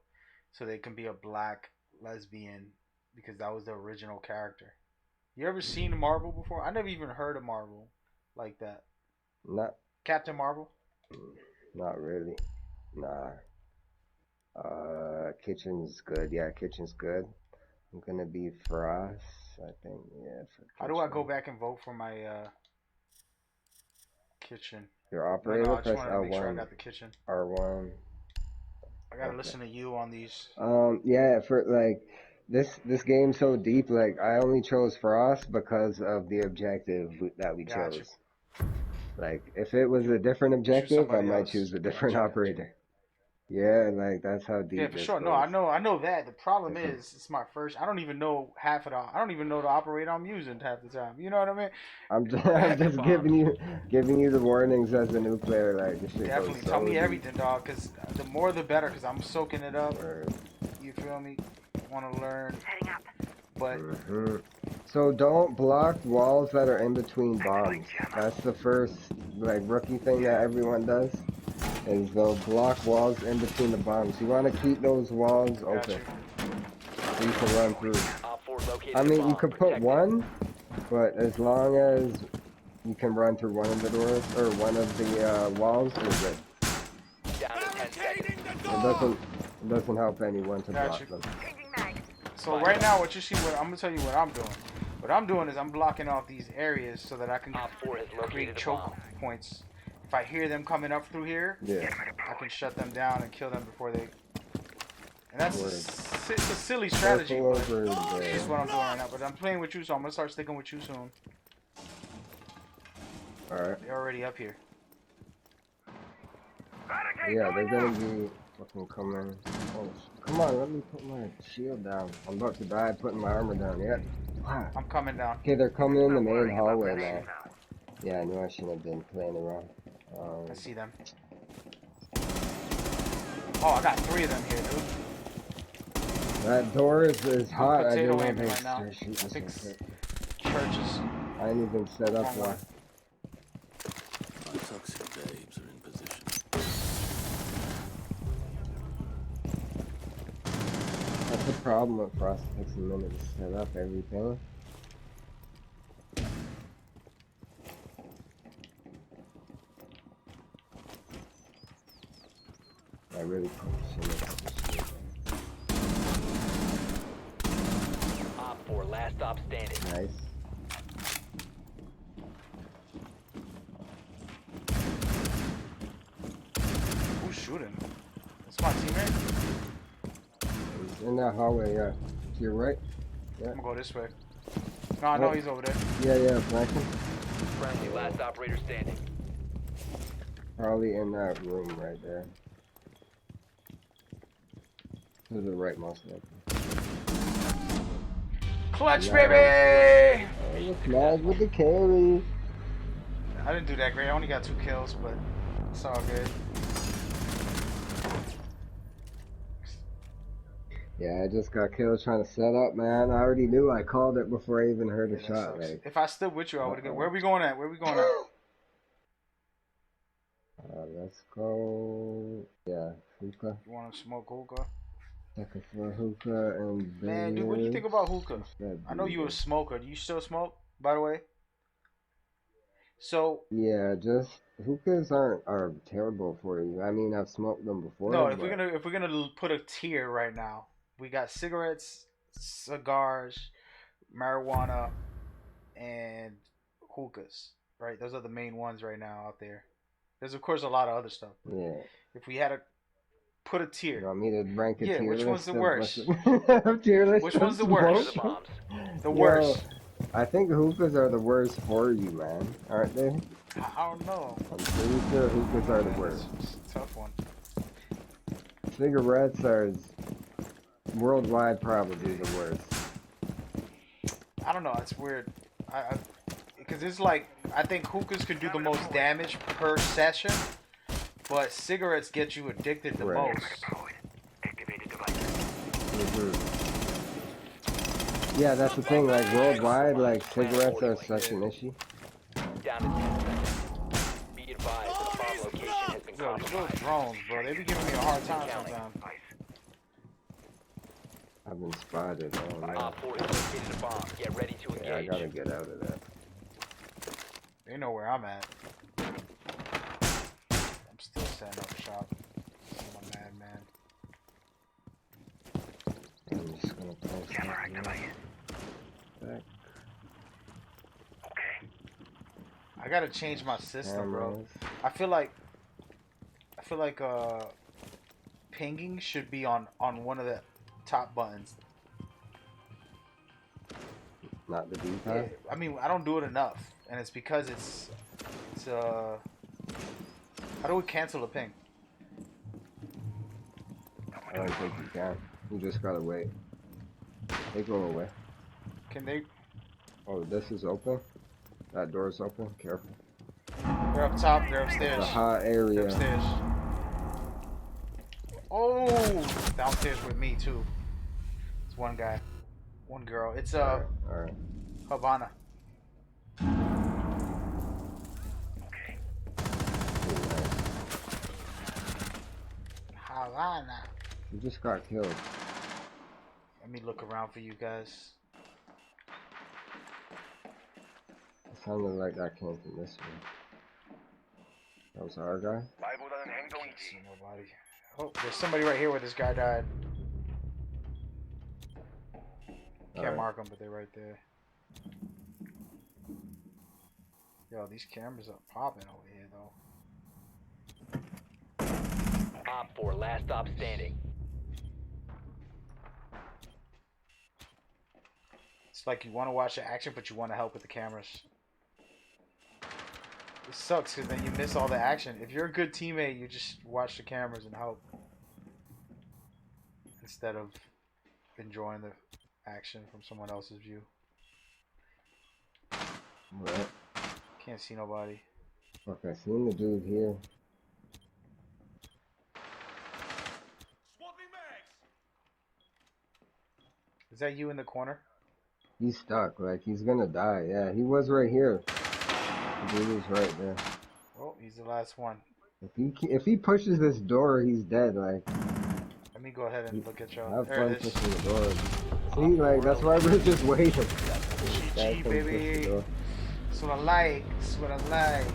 so they can be a black lesbian because that was the original character. You ever seen Marvel before? I never even heard of Marvel like that. Not Captain Marvel? Not really. Nah. Kitchen's good. Yeah, Kitchen's good. I'm gonna be Frost, I think. Yeah. How do I go back and vote for my Kitchen? Your operator, I just press wanted to L1. make sure I got the Kitchen. R1. I gotta listen to you on these. Yeah, for like this game's so deep. Like I only chose Frost because of the objective that we chose. Like if it was a different objective, I might choose a different operator. Yeah, like that's how deep. Yeah, for sure. Goes. No, I know that. The problem is, it's my first. I don't even know half of the. I don't even know the operator I'm using half the time. You know what I mean? I'm just giving you the warnings as a new player. Like this shit definitely goes tell so me deep. everything, dog. Cause the more the better. Cause I'm soaking it up. Right. You feel me? Want to learn. Heading up. But So don't block walls that are in between bombs. That's the first like rookie thing that everyone does. Is they'll block walls in between the bombs. You want to keep those walls open so you can run through. I mean, you could put one, but as long as you can run through one of the doors or one of the walls, you're good. It doesn't help anyone to block them. So right now, what you see, I'm gonna tell you what I'm doing. What I'm doing is I'm blocking off these areas so that I can create choke points. If I hear them coming up through here, I can shut them down and kill them before they. And that's it's a silly strategy, but it's what I'm doing right now. But I'm playing with you, so I'm gonna start sticking with you soon. Alright. They're already up here. Yeah, they're gonna be fucking coming. Oh, come on, let me put my shield down. I'm about to die putting my armor down. Yeah. Wow. I'm coming down. Okay, they're coming in the main hallway now. Yeah, I knew I shouldn't have been playing around. I see them. Oh, I got 3 of them here, dude. That door is hot. I didn't aiming even right now. I think churches. I didn't even set up one. My toxic babes are in position. That's the problem with Frost. It takes a minute to set up everything. I really should have put the shield on. Op 4, last stop standing. Nice. Who's shooting? That's my teammate. He's in that hallway, yeah. To your right? Yeah. I'm gonna go this way. No, no, he's over there. Yeah, flanking. Friendly, last operator standing. Probably in that room right there. To the right, most likely. Clutch, baby! Look, Maz with the carry. I didn't do that great. I only got 2 kills, but it's all good. Yeah, I just got killed trying to set up, man. I already knew. I called it before I even heard a shot. Like, if I stood with you, I would have got. Where are we going at? Where are we going at? Let's go. Yeah, hookah. You want to smoke hookah? Second floor hookah and man, dude, what do you think about hookah? I know you a smoker. Do you still smoke, by the way? So yeah, just hookahs are terrible for you. I mean, I've smoked them before. No, if we're gonna put a tier right now, we got cigarettes, cigars, marijuana, and hookahs. Right, those are the main ones right now out there. There's of course a lot of other stuff. Yeah. If we had a put a You tier. want me to rank a Yeah, tier which list? one's the of worst? what's- tier list Which of one's the Secure worst? the smoke? bombs. The Yo, worst. I think hookahs are the worst for you, man. Aren't they? I don't know. I'm pretty sure hookahs are the Man, worst. it's a tough one. Cigarettes are worldwide probably the worst. I don't know. It's weird. Because it's like I think hookahs could do the most damage per session, but cigarettes get you addicted the Right. most. Yeah, that's the thing. Like worldwide, like cigarettes are such an issue. Down to 10 seconds. Be advised that the bomb location has been Yo, these little compromised. drones, bro, they be giving me a hard time Counting. sometimes. I've been spotted. Oh no. Op 4 has located a bomb. Get ready to engage. Yeah, I gotta get out of that. They know where I'm at. I'm still setting up shop. I'm a madman. I'm just gonna post that back. I gotta change my system, bro. Cameras. I feel like pinging should be on one of the top buttons. Not the Yeah, D-pad. I mean, I don't do it enough, and it's because it's how do we cancel a ping? I don't think you can. You just gotta wait. They go away. Can they? Oh, this is open. That door's open. Careful. They're up top. They're upstairs. The hot They're area. upstairs. Oh, downstairs with me too. It's one guy, one girl. It's Alright. Havana. Havana. You just got killed. Let me look around for you guys. It sounded like that came from this way. That was our guy. Can't see nobody. Oh, there's somebody right here where this guy died. Can't Alright. mark them, but they're right there. Yo, these cameras are popping over here, though. Op 4, last stop standing. It's like you want to watch the action, but you want to help with the cameras. It sucks because then you miss all the action. If you're a good teammate, you just watch the cameras and help instead of enjoying the action from someone else's view. Right. Can't see nobody. Fuck, I seen the dude here. Is that you in the corner? He's stuck. Like, he's gonna die. Yeah, he was right here. The dude is right there. Oh, he's the last one. If he pushes this door, he's dead. Like, Let me go ahead and look at y'all. have There fun it is. pushing the door. See, like, that's why we're just waiting. Have GG, fun pushing the baby. door. That's what I like. That's what I like.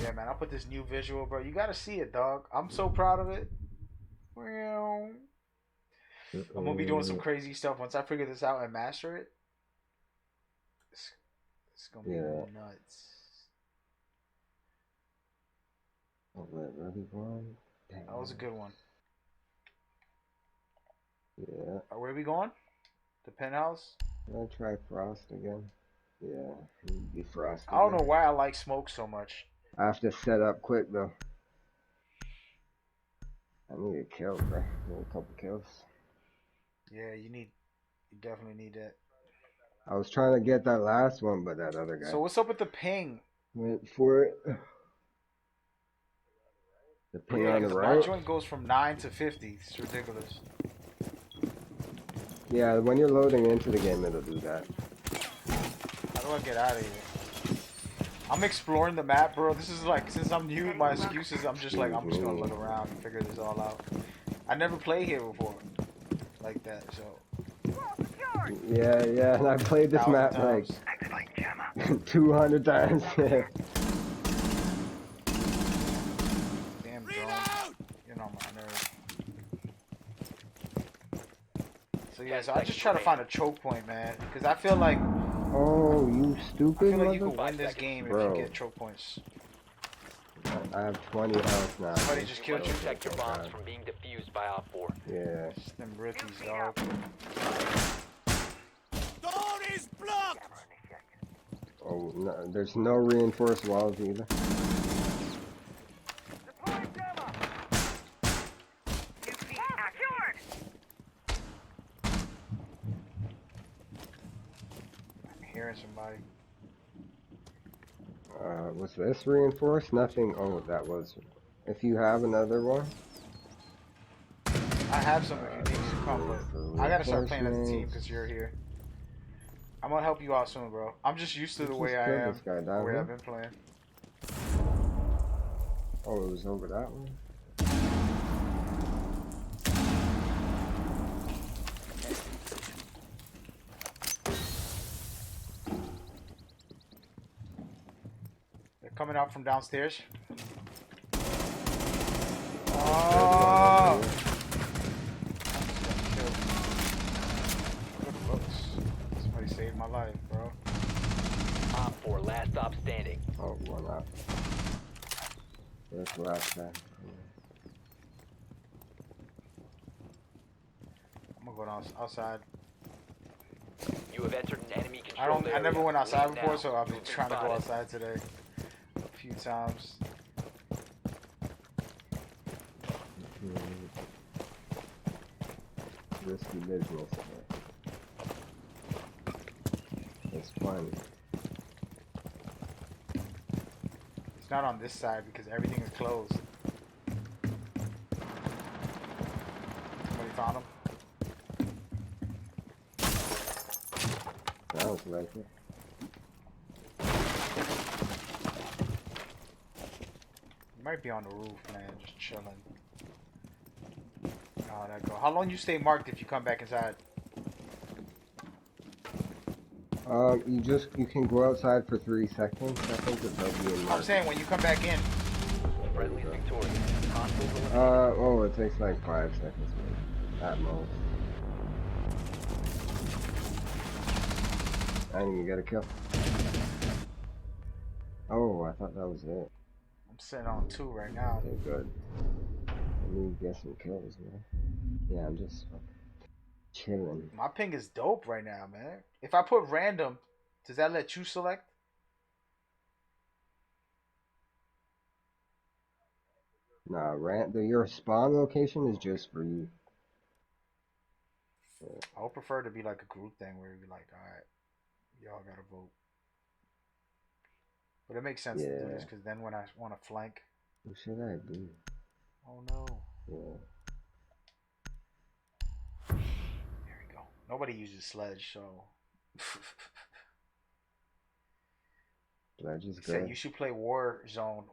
Yeah, man, I'll put this new visual, bro. You gotta see it, dog. I'm so proud of it. Well, I'm gonna be doing some crazy stuff once I figure this out and master it. It's gonna be Yeah. nuts. Oh, wait, really one? Damn. That was a good one. Yeah. Where are we going? The penthouse? I'll try Frost again. Yeah, it'd be Frost. I don't know again. why I like smoke so much. I have to set up quick though. I need a kill, bro. I need a couple kills. Yeah, you definitely need that. I was trying to get that last one, but that other guy So what's up with the ping? went for it. The ping Yeah, on the 'cause my right. joint goes from 9 to 50. It's ridiculous. Yeah, when you're loading into the game, it'll do that. How do I get out of here? I'm exploring the map, bro. This is like, since I'm new, my excuses, I'm just like, I'm just gonna look around and figure this all out. I never played here before, like that, so. Yeah, and I played this 1,000 map times. like 200 times. Yeah. Damn drone. You're on my nerve. So yeah, so I just try to find a choke point, man, because I feel like Oh, you I stupid feel like you mother- can win this game if Bro. you get choke points. I have 20 health now. Somebody just killed you. Protect your bombs from being defused by Op 4. Yeah. It's them rookies, dog. Oh, no, there's no reinforced walls either. I'm hearing somebody. Was this reinforced? Nothing. Oh, that was. If you have another one. I have some if you need to come, but I gotta start playing as a team because you're here. I'm gonna help you out soon, bro. I'm just used to the way I am, the way I've been playing. Oh, it was over that one? They're coming out from downstairs. Oh! Good looks. Somebody saved my life, bro. Op 4, last stop standing. Oh, one up. There's the last guy. I'm gonna go down outside. You have entered an enemy controlled area. I never went outside Leave before, now. so I've been You've trying to go spotted. outside today a few times. Risky business. It's fun. It's not on this side because everything is closed. Somebody found him. Sounds like it. You might be on the roof, man, just chilling. Oh, that go. How long you stay marked if you come back inside? You can go outside for 3 seconds. I think it'll be in I'm saying when you come back in. Friendly's victorious. Hostiles eliminated. Oh, it takes like 5 seconds maybe, at most. I didn't even get a kill. Oh, I thought that was it. I'm sitting on 2 right now. Okay, good. I need to get some kills, man. Yeah, I'm just chilling. My ping is dope right now, man. If I put random, does that let you select? Nah, your spawn location is just for you. Yeah. I would prefer to be like a group thing where you're like, alright, y'all gotta vote. But it makes sense to do this because then when I want to flank. What should I do? Oh no. Yeah. There we go. Nobody uses Sledge, so. Sledge is He said good. you should play Warzone.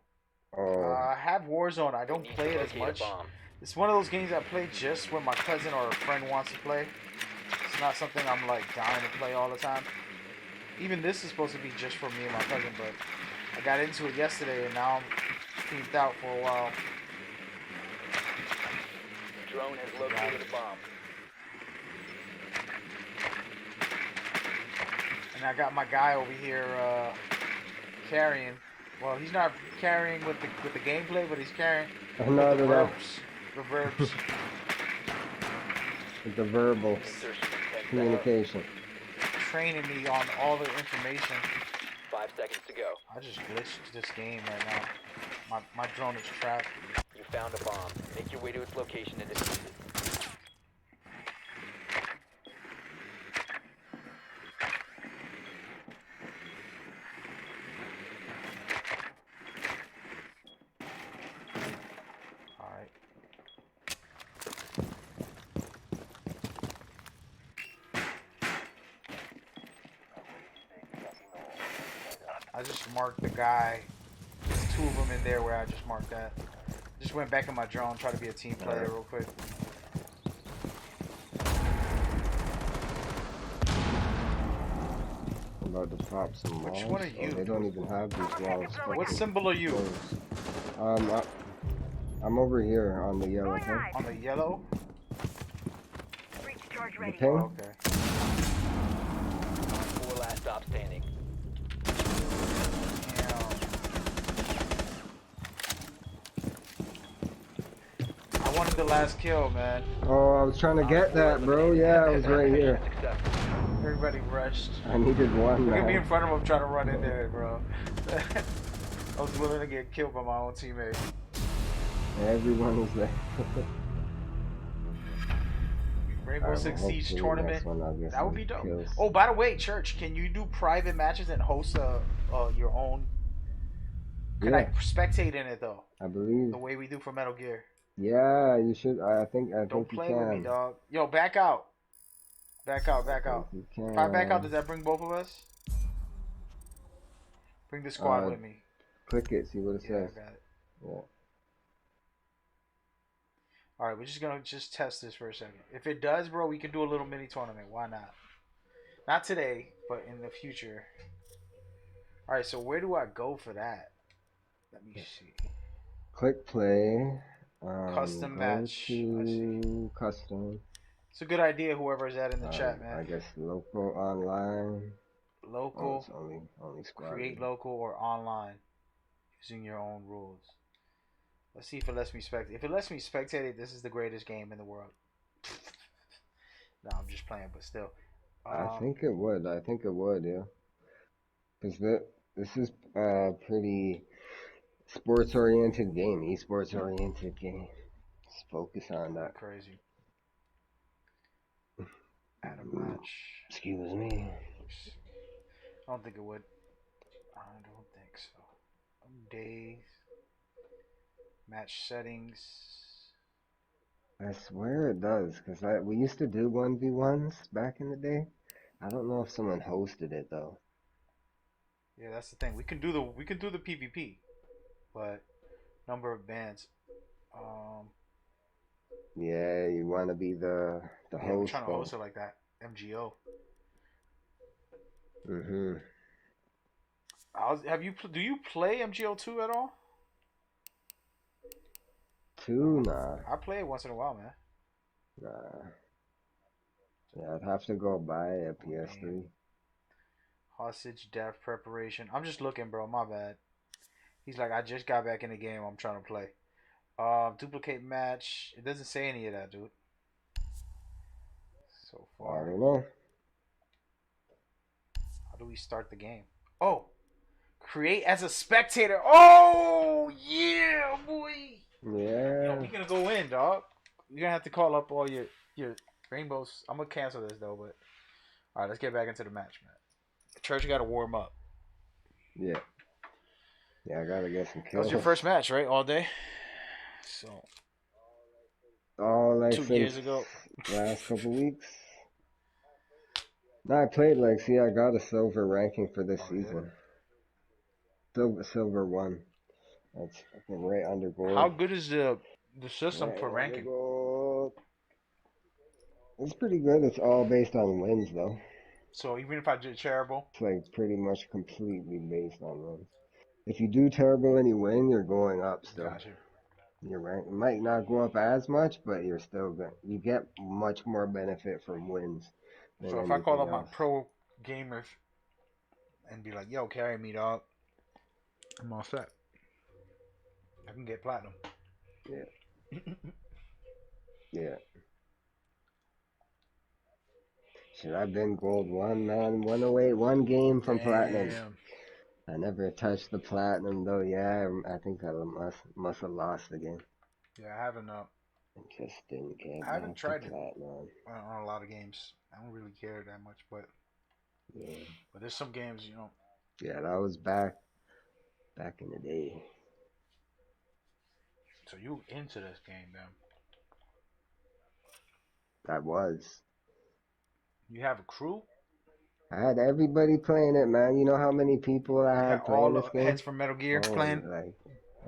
Oh. I have Warzone. I don't Need play to it as locate a much. bomb. It's one of those games I play just when my cousin or a friend wants to play. It's not something I'm like dying to play all the time. Even this is supposed to be just for me and my cousin, but I got into it yesterday and now I'm teamed out for a while. Drone has located a bomb. And I got my guy over here carrying. Well, he's not carrying with the gameplay, but he's carrying with the verbs. The verbs. The verbal Insertion in 10 communication. Training me on all the information. 5 seconds to go. I just glitched this game right now. My drone is trapped. You found a bomb. Make your way to its location and defuse it. Alright. I just marked the guy. There's 2 of them in there where I just marked that. Just went back in my drone, try to be a team player real quick. I'm about to pop some walls. Which one are you? Oh, they don't even have these walls. What symbol are you? I'm over here on the yellow thing. On the yellow? Breach charge The ready. ping? Oh, okay. 4 last stop standing. Damn. the last kill, man. Oh, I was trying to get that, bro. Yeah, I was right here. Successful. Everybody rushed. I needed one, Look at me in man. front of him trying to run in there, bro. I was willing to get killed by my own teammate. Everyone was there. Rainbow Alright, Six well, Siege hopefully tournament. next one I'll get That would some be dope. kills. Oh, by the way, Church, can you do private matches and host your own? Can I Yeah, spectate in it though? I believe. The way we do for Metal Gear. Yeah, you should. I think Don't you play with me, can. dog. Yo, back out. Back out, I back think out. you If I back out, can. does that bring both of us? Bring the squad Uh, with me. Click it, see what it Yeah, I says. got it. Yeah. Alright, we're just gonna test this for a second. If it does, bro, we can do a little mini tournament. Why not? Not today, but in the future. Alright, so where do I go for that? Let me see. Click play. Custom Go match. I see. to custom. It's a good idea, whoever's that in the chat, I man. guess local online. Oh, Local, it's only squad. create local, or online. Using your own rules. Let's see if it lets me spectate. If it lets me spectate it, this is the greatest game in the world. No, I'm just playing, but still. I think it would. I think it would, yeah. Because this is a pretty sports-oriented game, esports-oriented game. Let's focus on that. Crazy. Add a match. Excuse me. I don't think it would. I don't think so. Days. Match settings. I swear it does, because we used to do 1v1s back in the day. I don't know if someone hosted it though. Yeah, that's the thing. We can do the PvP, but number of bands. Yeah, you want to be the Yeah, we're host trying to though. host it like that. MGO. Mhm. Do you play MGO2 at all? Two, nah. I play it once in a while, man. Nah. Yeah, I'd have to go buy a PS3. Hostage death preparation. I'm just looking, bro. My bad. He's like, I just got back in the game. I'm trying to play. Duplicate match. It doesn't say any of that, dude. So I far. don't know. How do we start the game? Oh, create as a spectator. Oh yeah, boy. Yeah. Yo, we gonna go in, dog. You're gonna have to call up all your rainbows. I'm gonna cancel this though, but all right, let's get back into the match, man. The church got to warm up. Yeah. Yeah, I gotta get some kills. That was your first match, right? All day. So. Oh, like 2 years ago. last couple weeks. No, I played I got a silver ranking for this season. Silver 1. That's fucking right under gold. How good is the system for Right under ranking? gold. It's pretty good. It's all based on wins though. So even if I did terrible, It's pretty much completely based on wins. If you do terrible and you win, you're going up still. gotcha. Your rank might not go up as much, but you're still good. You get much more benefit from wins. So if I call up my pro gamers and be like, "Yo, carry me, dog," I'm all set. I can get platinum. Yeah. Yeah. Should I've been gold 1, man. 108, one game from platinum. I never touched the platinum though. Yeah, I think I must have lost the game. Yeah, I haven't. I just didn't get. I haven't tried it platinum. on a lot of games. I don't really care that much, but Yeah. But there's some games, Yeah, that was back in the day. So you into this game, then? That was. You have a crew? I had everybody playing it, man. You know how many people I had playing all this the game? heads from Metal Gear playing? Like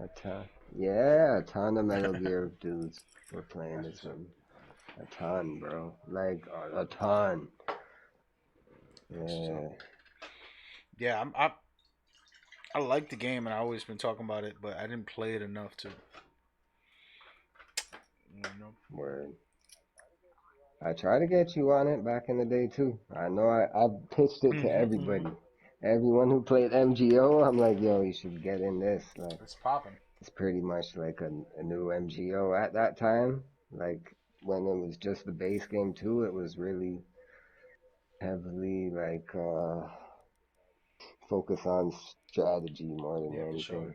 a ton. Yeah, a ton of Metal Gear dudes were playing this one. A ton, bro. Like a ton. Yeah. Yeah, I like the game, and I always been talking about it, but I didn't play it enough to. Word. I tried to get you on it back in the day too. I know I pitched it to everybody. Everyone who played MGO, I'm like, yo, you should get in this. Like, it's popping. It's pretty much like a new MGO at that time. Like when it was just the base game too, it was really heavily like focus on strategy more than Yeah, for sure. anything.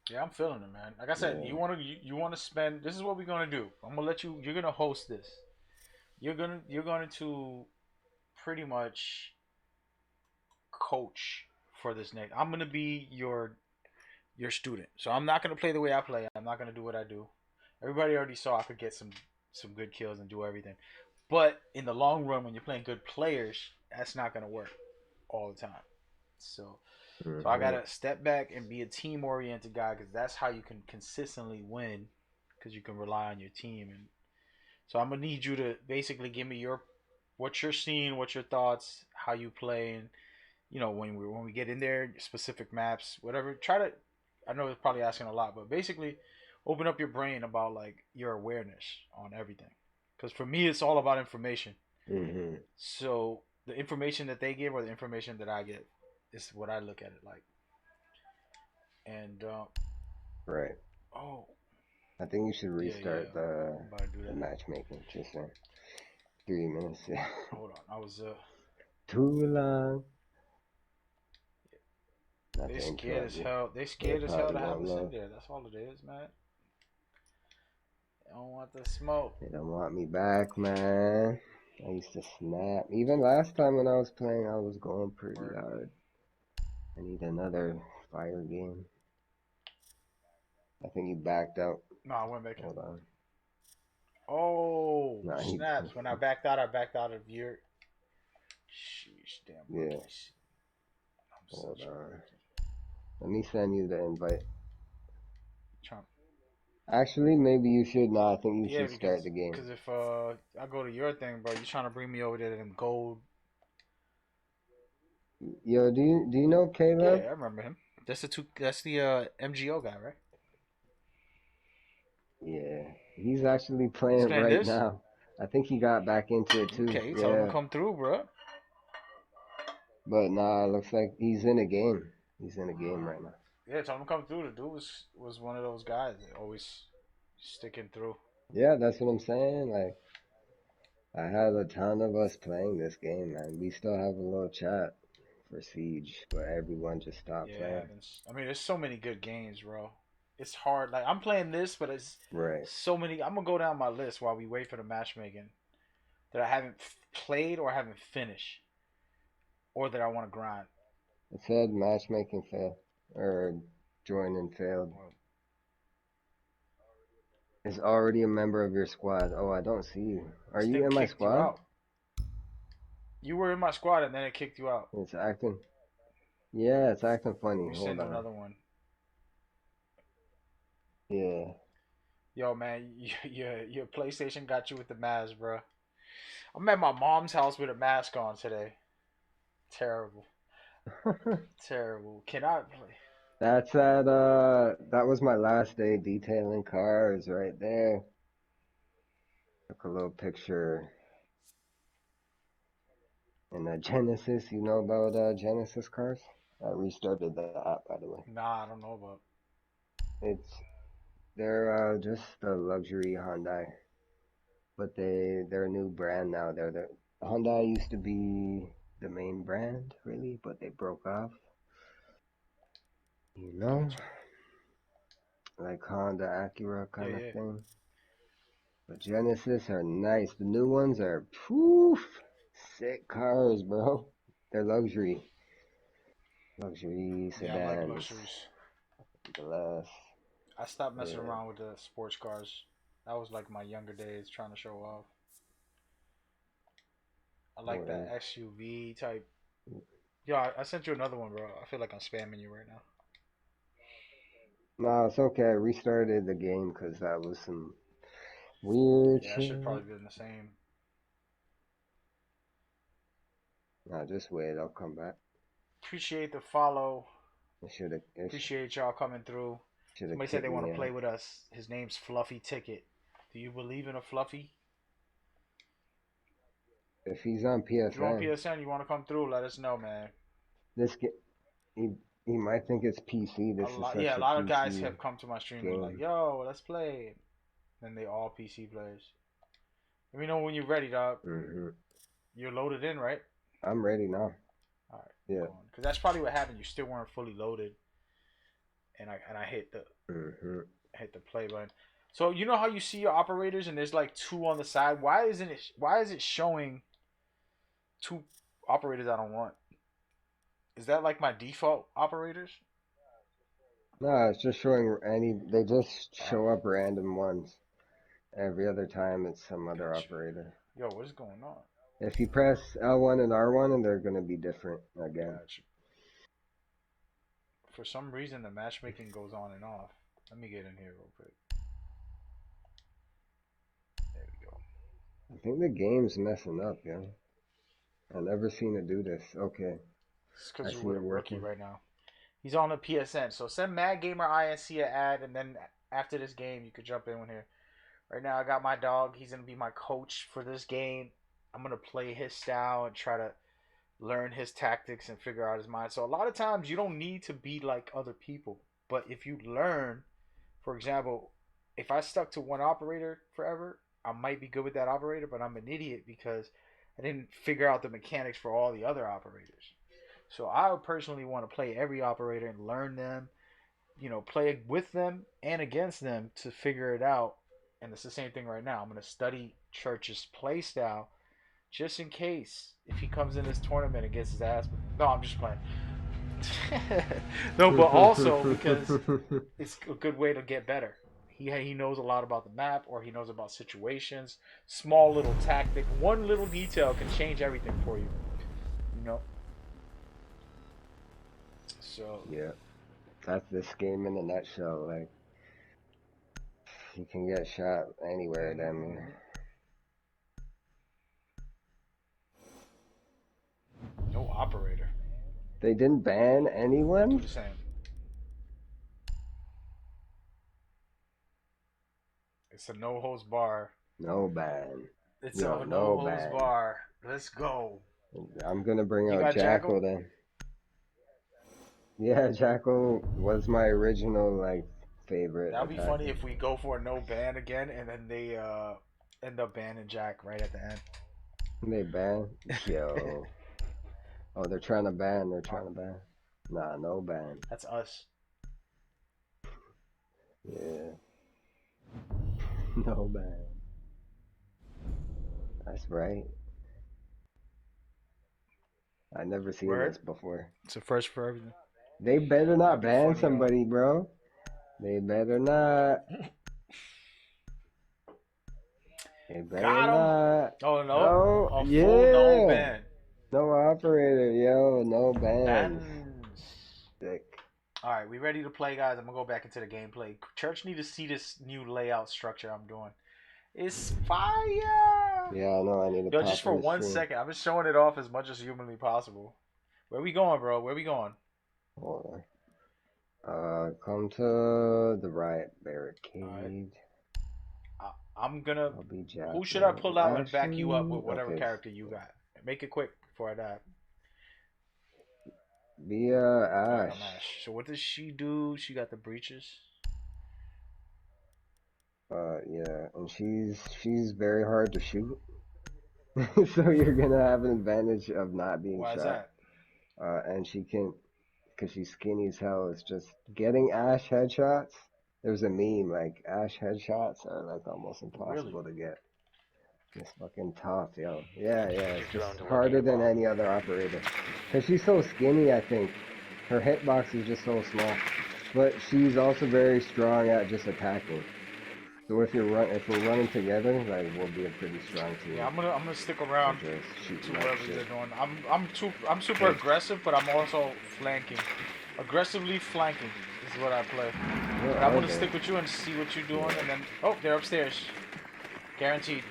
Yeah, I'm feeling it, man. Like I said, Yeah. you want to spend. This is what we're gonna do. I'm gonna let you. You're gonna host this. You're going to pretty much coach for this next. I'm gonna be your student. So I'm not gonna play the way I play. I'm not gonna do what I do. Everybody already saw I could get some good kills and do everything. But in the long run, when you're playing good players, that's not gonna work all the time. So I Hmm. gotta step back and be a team oriented guy because that's how you can consistently win because you can rely on your team. And so I'm gonna need you to basically give me your what you're seeing, what your thoughts, how you play, and when we get in there, specific maps, whatever. Try to. I know it's probably asking a lot, but basically, open up your brain about like your awareness on everything. Because for me, it's all about information. Hmm. So the information that they give or the information that I get is what I look at it like. And Right. oh I think you should yeah, yeah, restart the I'm about to do the that. matchmaking. Just 3 minutes. Yeah. Hold on, I was Too long. Not they to scared as interrupt you. hell. They They scared as hell probably to have won't us in load. there. That's all it is, man. They don't want the smoke. They don't want me back, man. I used to snap. Even last time when I was playing, I was going pretty Word. hard. I need another fire game. I think you backed out. No, I went back in. Hold on. Oh, Nah, he. snaps. When I backed out of your. Sheesh, damn Yeah. rookies. I'm Hold such a on. rookie. Let me send you the invite. Trump. Actually, maybe you should. Nah, I think you Yeah, should start because the game. cause if I go to your thing, bro, you're trying to bring me over there to them gold. Yo, do you know Yeah, Caleb? I remember him. That's the MGO guy, right? Yeah, he's actually He's playing playing right this? now. I think he got back into it too. Okay, tell him to Yeah, come through, bro. but nah, it looks like he's in a game. He's in a game right now. Yeah, tell him to come through. The dude was one of those guys that always sticking through. Yeah, that's what I'm saying. Like, I had a ton of us playing this game, man. We still have a little chat for Siege, but everyone just stopped Yeah, playing. I mean, there's so many good games, bro. It's hard. Like I'm playing this, but it's Right. so many. I'm gonna go down my list while we wait for the matchmaking that I haven't played or haven't finished, or that I want to grind. It said matchmaking failed, or joining failed. Well, Is already a member of your squad. Oh, I don't see you. Are this you thing in my kicked you squad? out. You were in my squad and then it kicked you out. It's acting. Yeah, it's acting Let funny. me Hold send you on. another one. Yeah. Yo, man, your PlayStation got you with the mask, bro. I'm at my mom's house with a mask on today. Terrible, terrible. Can I play? That was my last day detailing cars right there. Took a little picture in the Genesis. You know about Genesis cars? I restarted the app, by the way. Nah, I don't know about. It's they're just a luxury Hyundai, but they're a new brand now. They're the Hyundai used to be the main brand, really, but they broke off. You know, Gotcha. like Honda Acura Yeah, kind of yeah. thing. But Genesis are nice. The new ones are poof, sick cars, bro. They're luxury Yeah, I like sedans. luxuries. The last, I stopped messing yeah, around with the sports cars. That was like my younger days trying to show off. I like that word. SUV type. Yeah, I sent you another one, bro. I feel like I'm spamming you right now. No, it's okay. I restarted the game because that was some weird Yeah, I should shit. probably be in the same. Nah, just wait. I'll come back. Appreciate the follow. It Appreciate y'all coming through. should have Somebody said kicked they want me to play out. with us. His name's Fluffy Ticket. Do you believe in a Fluffy? If he's on If you're on PSN, PSN, you want to come through, let us know, man. this he he might think it's PC. This is Yeah, such a a lot of guys PC have come to my stream and like, game. yo, let's play. Then they all PC players. Let me know when you're ready, dog. You're loaded in, right? I'm ready now. All right. Yeah. Because that's probably what happened. You still weren't fully loaded, and I hit the play button. So you know how you see your operators and there's like 2 on the side. Why is it showing 2 operators I don't want? Is that like my default operators? No, it's just showing they just show up random ones. Every other time it's some other operator. Yo, what is going on? If you press L1 and R1, and they're gonna be different again. Gotcha. For some reason, the matchmaking goes on and off. Let me get in here real quick. There we go. I think the game's messing up, yeah. I've never seen it do this. Okay. It's because you're with a rookie right now. He's on the PSN. So send Mad Gamer INC an ad, and then after this game, you could jump in here. Right now, I got my dog. He's going to be my coach for this game. I'm going to play his style and try to learn his tactics and figure out his mind. So a lot of times, you don't need to be like other people. But if you learn, for example, if I stuck to one operator forever, I might be good with that operator, but I'm an idiot because I didn't figure out the mechanics for all the other operators. So I would personally want to play every operator and learn them, you know, play with them and against them to figure it out. And it's the same thing right now. I'm going to study Church's play style just in case if he comes in this tournament and gets his ass. No, I'm just playing. No, but also because it's a good way to get better. He knows a lot about the map, or he knows about situations. Small little tactic. One little detail can change everything for you. You know? So yeah, that's this game in a nutshell. Like, you can get shot anywhere, damn near. No operator. They didn't ban anyone? Do the same. It's a no holds bar. No ban. It's a no holds bar. Let's go. I'm gonna bring out Jackal then. Yeah, Jackal was my original like favorite. That'd be funny if we go for a no ban again and then they end up banning Jack right at the end. They ban? Yo. Oh, they're trying to ban. Nah, no ban. That's us. Yeah. No ban. That's right. I never seen this before. It's a first for everything. They better not ban somebody, bro. They better not. They better not. Oh no! Oh, a yeah. Full no ban. No operator, yo. No bans. Sick. All right, we ready to play, guys? I'm gonna go back into the gameplay. Church need to see this new layout structure I'm doing. It's fire. Yeah, I know. I need to. Yo, just for 1 second, I'm just showing it off as much as humanly possible. Where we going, bro? Where we going? Hold on. Come to the riot barricade. Right. I'm gonna. I'll be Jack. Who should I pull out and back you up with whatever character you got? Make it quick before I die. Be Ash. So what does she do? She got the breaches. Yeah, and she's very hard to shoot. So you're gonna have an advantage of not being shot. Why is that? And she can, cause she's skinny as hell. It's just getting Ash headshots. There's a meme like Ash headshots are like almost impossible to get. It's fucking tough, yo. Yeah, it's just harder than any other operator. Cause she's so skinny, I think. Her hitbox is just so small. But she's also very strong at just attacking. So if we're running together, like we'll be a pretty strong team. Yeah, I'm gonna stick around to whatever they're doing. I'm super aggressive, but I'm also flanking. Aggressively flanking is what I play. But I'm gonna stick with you and see what you're doing, and then they're upstairs, guaranteed.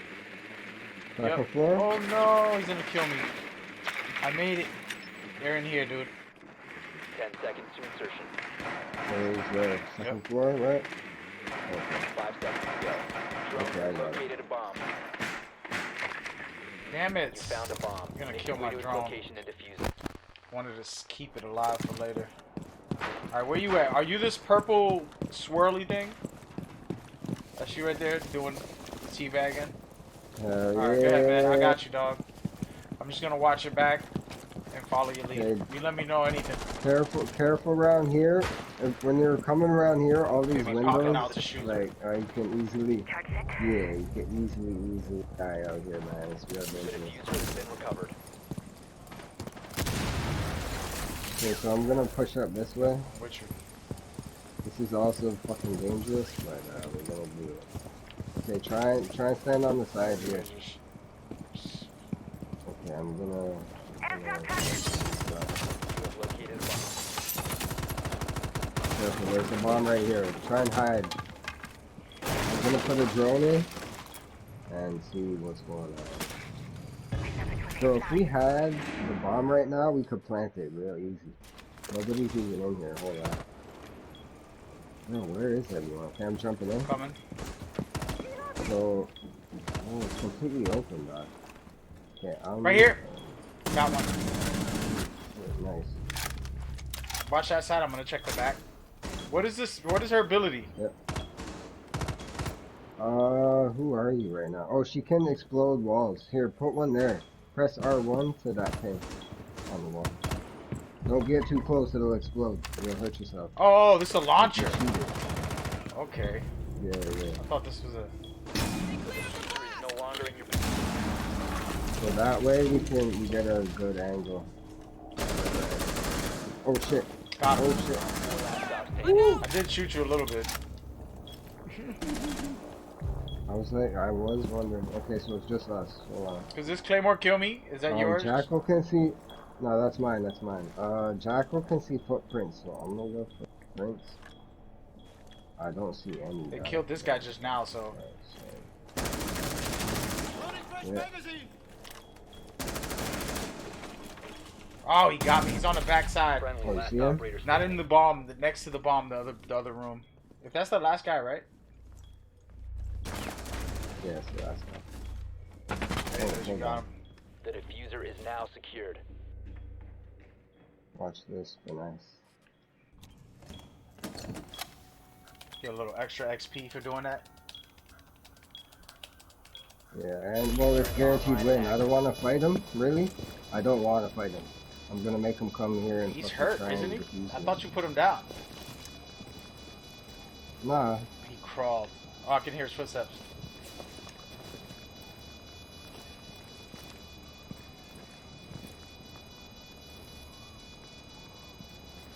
Yep. Oh no, he's gonna kill me. I made it. They're in here, dude. 10 seconds to insertion. There's the second floor, right? Okay. 5 seconds to go. Drone located a bomb. Damn it! You found a bomb. I'm gonna kill my drone. Location and defuse it. Wanted to keep it alive for later. All right, where you at? Are you this purple swirly thing? That's She right there doing teabagging. Hell Alright, go ahead, man. I got you, dog. I'm just gonna watch your back and follow your lead. Okay. You let me know anything. Careful around here. When you're coming around here, all these Maybe popping windows, out to shoot. like, you can easily, Charge set. yeah, you can easily die out here, man. It's real The dangerous. diffuser has been recovered. Okay, so I'm gonna push up this way. Which This is also fucking dangerous, but we're gonna do it. Okay, try and stand on the side here. Okay, I'm gonna. Aircraft target. You have located a bomb. Careful, there's a bomb right here. Try and hide. I'm gonna put a drone in and see what's going on. So if we had the bomb right now, we could plant it real easy. Nobody's even in here. Hold on. No, where is everyone? Okay, I'm jumping in. coming. So, oh, it's completely open, dog. Okay, I'm Right here. Got one. Nice. Watch that side. I'm gonna check the back. What is this? What is her ability? Who are you right now? Oh, she can explode walls. Here, put one there. Press R1 to that thing on the wall. Don't get too close, it'll explode. You'll hurt yourself. Oh, this is a launcher. Shoot it. Okay. Yeah. I thought this was a. The diffuser is no longer in your possession. So that way we get a good angle. Oh shit. Got Oh him. shit. Stop standing. I did shoot you a little bit. I was wondering. Okay, so it's just us. Hold on. Does this Claymore kill me? Is that yours? Jackal can see. No, that's mine. Jackal can see footprints, so I'm gonna go footprints. I don't see any. They killed this guy just now, so. Yeah. Oh, he got me. He's on the back side. Friendly Oh, you last see him? operator Not standing. in the bomb. Next to the bomb, the other room. If that's the last guy, right? Yes, that's fine. Hey, you hold got on. him. The diffuser is now secured. Watch this, be nice. Get a little extra XP for doing that. Yeah, and well, it's guaranteed win. I don't want to fight him, really. I don't want to fight him. I'm gonna make him come here and. He's fucking hurt, try isn't and he? defuse I me. thought you put him down. Nah, He crawled. Oh, I can hear his footsteps.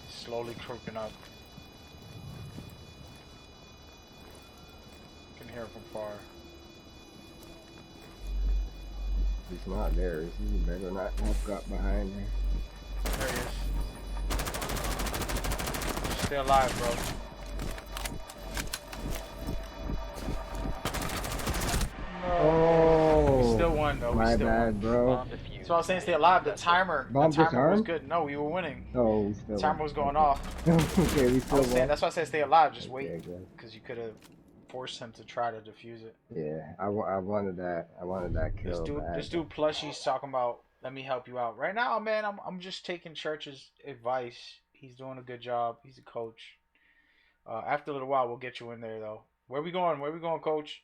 Slowly creeping up. Can hear him from far. he's not there. Is he? You better not have got behind there. There he is. Stay alive, bro. No. We Oh, still won, though. We my still bad, won. bro. Bomb defused. So I was saying stay alive. The timer was disarmed? good. No, we were winning. Oh, we still. The timer was going off. Okay, we I still was saying, won. that's why I said stay alive. Just Okay, wait, good. because you could have forced him to try to defuse it. Yeah, I wanted that. I wanted that kill. bad. This dude Plushy's talking about, let me help you out. Right now, man, I'm just taking Church's advice. He's doing a good job. He's a coach. After a little while, we'll get you in there, though. Where we going? Where we going, Coach?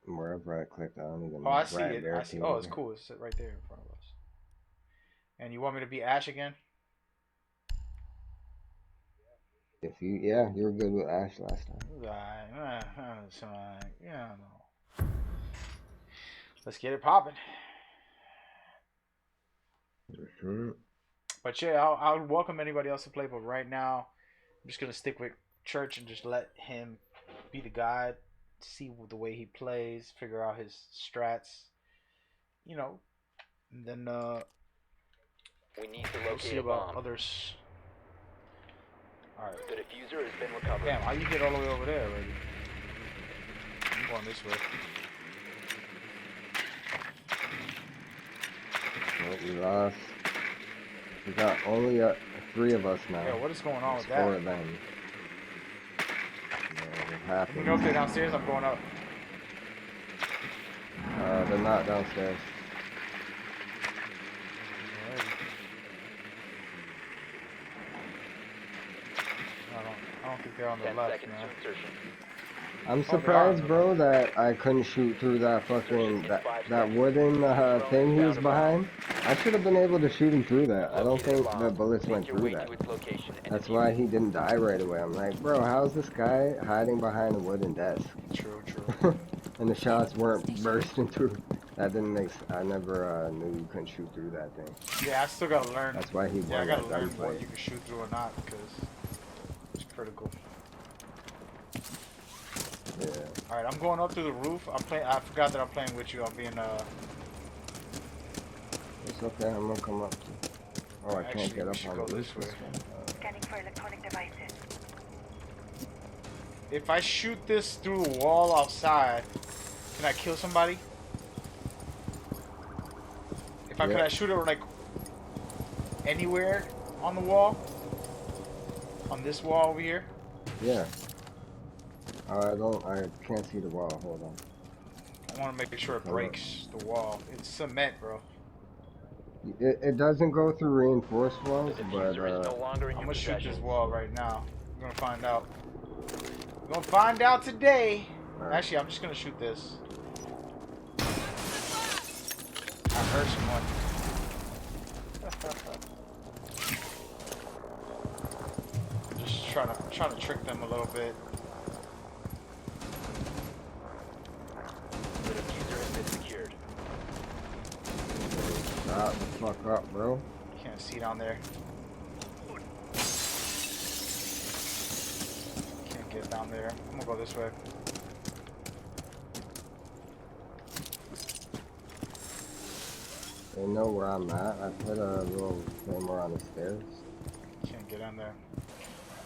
Wherever I clicked on. Oh, I see it. I see. Oh, it's cool. It's right there in front of us. And you want me to be Ash again? If you were good with Ash last time. It's yeah, no. Let's get it popping. But yeah, I'll welcome anybody else to play. But right now, I'm just gonna stick with Church and just let him be the guide, see the way he plays, figure out his strats, and then We need to we'll see locate a about bomb. others. All right. The diffuser has been recovered. Damn, how you get all the way over there already? I'm going this way. Well, we lost. We got only 3 of us now. Yeah, what is going on with It's 4 that? of them. Yeah, it Let me happened. know if they're downstairs. I'm going up. They're not downstairs. I don't think they're on the 10 left, seconds man. to insertion. I'm Oh, they are. surprised, bro, that I couldn't shoot through that fucking that wooden thing he was behind. I should have been able to shoot him through that. I don't Located a think the bomb. bullets Make went your through way that. to its location and That's defuse why it. he didn't die right away. I'm like, bro, how's this guy hiding behind a wooden desk? True, true. And the shots weren't bursting through. That didn't make. I never knew you couldn't shoot through that thing. Yeah, I still gotta learn. That's why he Yeah, I won gotta that learn what gunfight. you can shoot through or not because it's critical. Yeah. All right, I'm going up through the roof. I'm playing. I forgot that I'm playing with you. I'm being It's okay. I'm gonna come up. Oh, I Actually, can't get we up should on go the this roof. way. Scanning for electronic devices. If I shoot this through the wall outside, can I kill somebody? If I could I shoot it like anywhere on the wall? On this wall over here? Yeah. I can't see the wall. Hold on. I want to make sure it breaks the wall. It's cement, bro. It doesn't go through reinforced walls, The but diffuser is no longer in I'm your gonna shoot possession. this wall right now. We're gonna find out. We're gonna find out today. Alright. Actually, I'm just gonna shoot this. I heard someone. Just trying to trick them a little bit. The diffuser has been secured. shut the fuck up, bro. Can't see down there. Can't get down there. I'm gonna go this way. They know where I'm at. I put a little camera on the stairs. Can't get in there.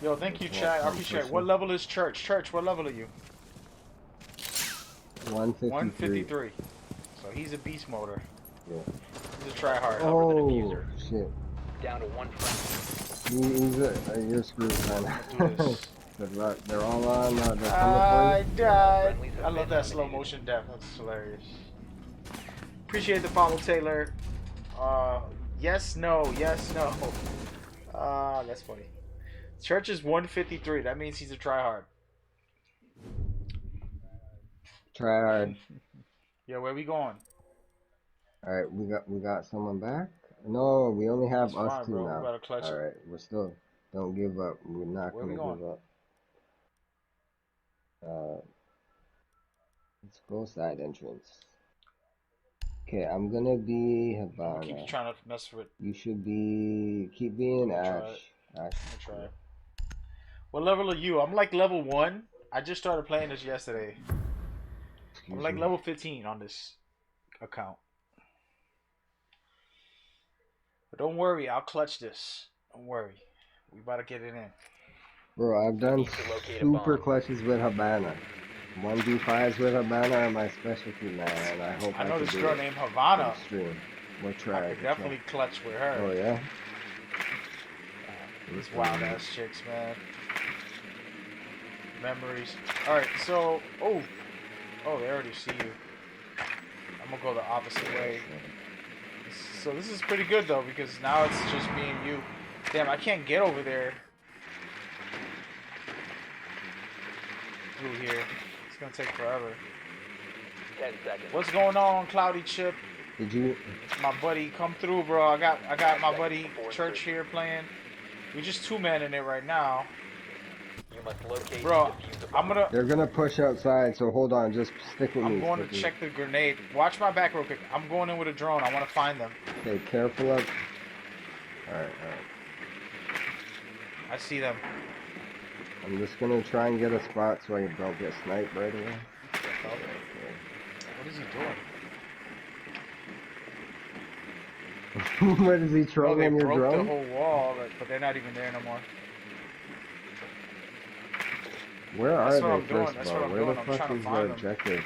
Yo, thank you, Well, chat. I I'm appreciate it. pushing. What level is Church? Church, what level are you? 153. 153. So he's a beast motor. Yeah. He's a tryhard. Oh, diffuser. shit. Down to one friendly. You're screwed, man. Do this. Good luck. They're all on. They're coming I for died. I love that slow motion death. That's hilarious. Appreciate the follow, Taylor. Yes, no, yes, no. That's funny. Church is 153. That means he's a tryhard. you. Try hard. Yo, where we going? All right, we got someone back. No, we only have That's us fine, two bro. We now. gotta clutch All it. right, we're still. Don't give up. We're not Where we gonna going? give up. Let's go side entrance. Okay, I'm gonna be I'm gonna Havana. keep trying to mess with. You should keep being I'm gonna try Ash. Ash. I'm gonna try. What level are you? I'm like level 1. I just started playing this yesterday. Excuse I'm like me. level 15 on this account. But don't worry, I'll clutch this. Don't worry. We about to get it in. Bro, I've done Need to locate a super bomb. clutches with Havana. 1v5s with Havana are my specialty, man. And I hope I know can this do girl it named on Havana. stream. We'll I try. could definitely clutch with her. Oh yeah. These wild ass chicks, man. Memories. Alright, so oh, they already see you. I'm gonna go the opposite way. So this is pretty good though, because now it's just me and you. Damn, I can't get over there. Through here. It's gonna take forever. 10 seconds. What's going on, Cloudy Chip? Did you? My buddy, come through, bro. I got my buddy Church here playing. We just two-man in it right now. You must locate Bro, and defuse the bomb. They're gonna push outside, so hold on. Just stick with me. I'm going to stick with check the grenade. Watch my back real quick. I'm going in with a drone. I want to find them. me. Okay, careful up. All right. I see them. I'm just gonna try and get a spot so I don't get sniped right away. What is he doing? What is he Oh, they trolling your broke the drone? whole wall, but they're not even there no more. Where are That's what they, I'm doing. first That's of what all? I'm Where doing. the I'm fuck trying to is find the them. objective?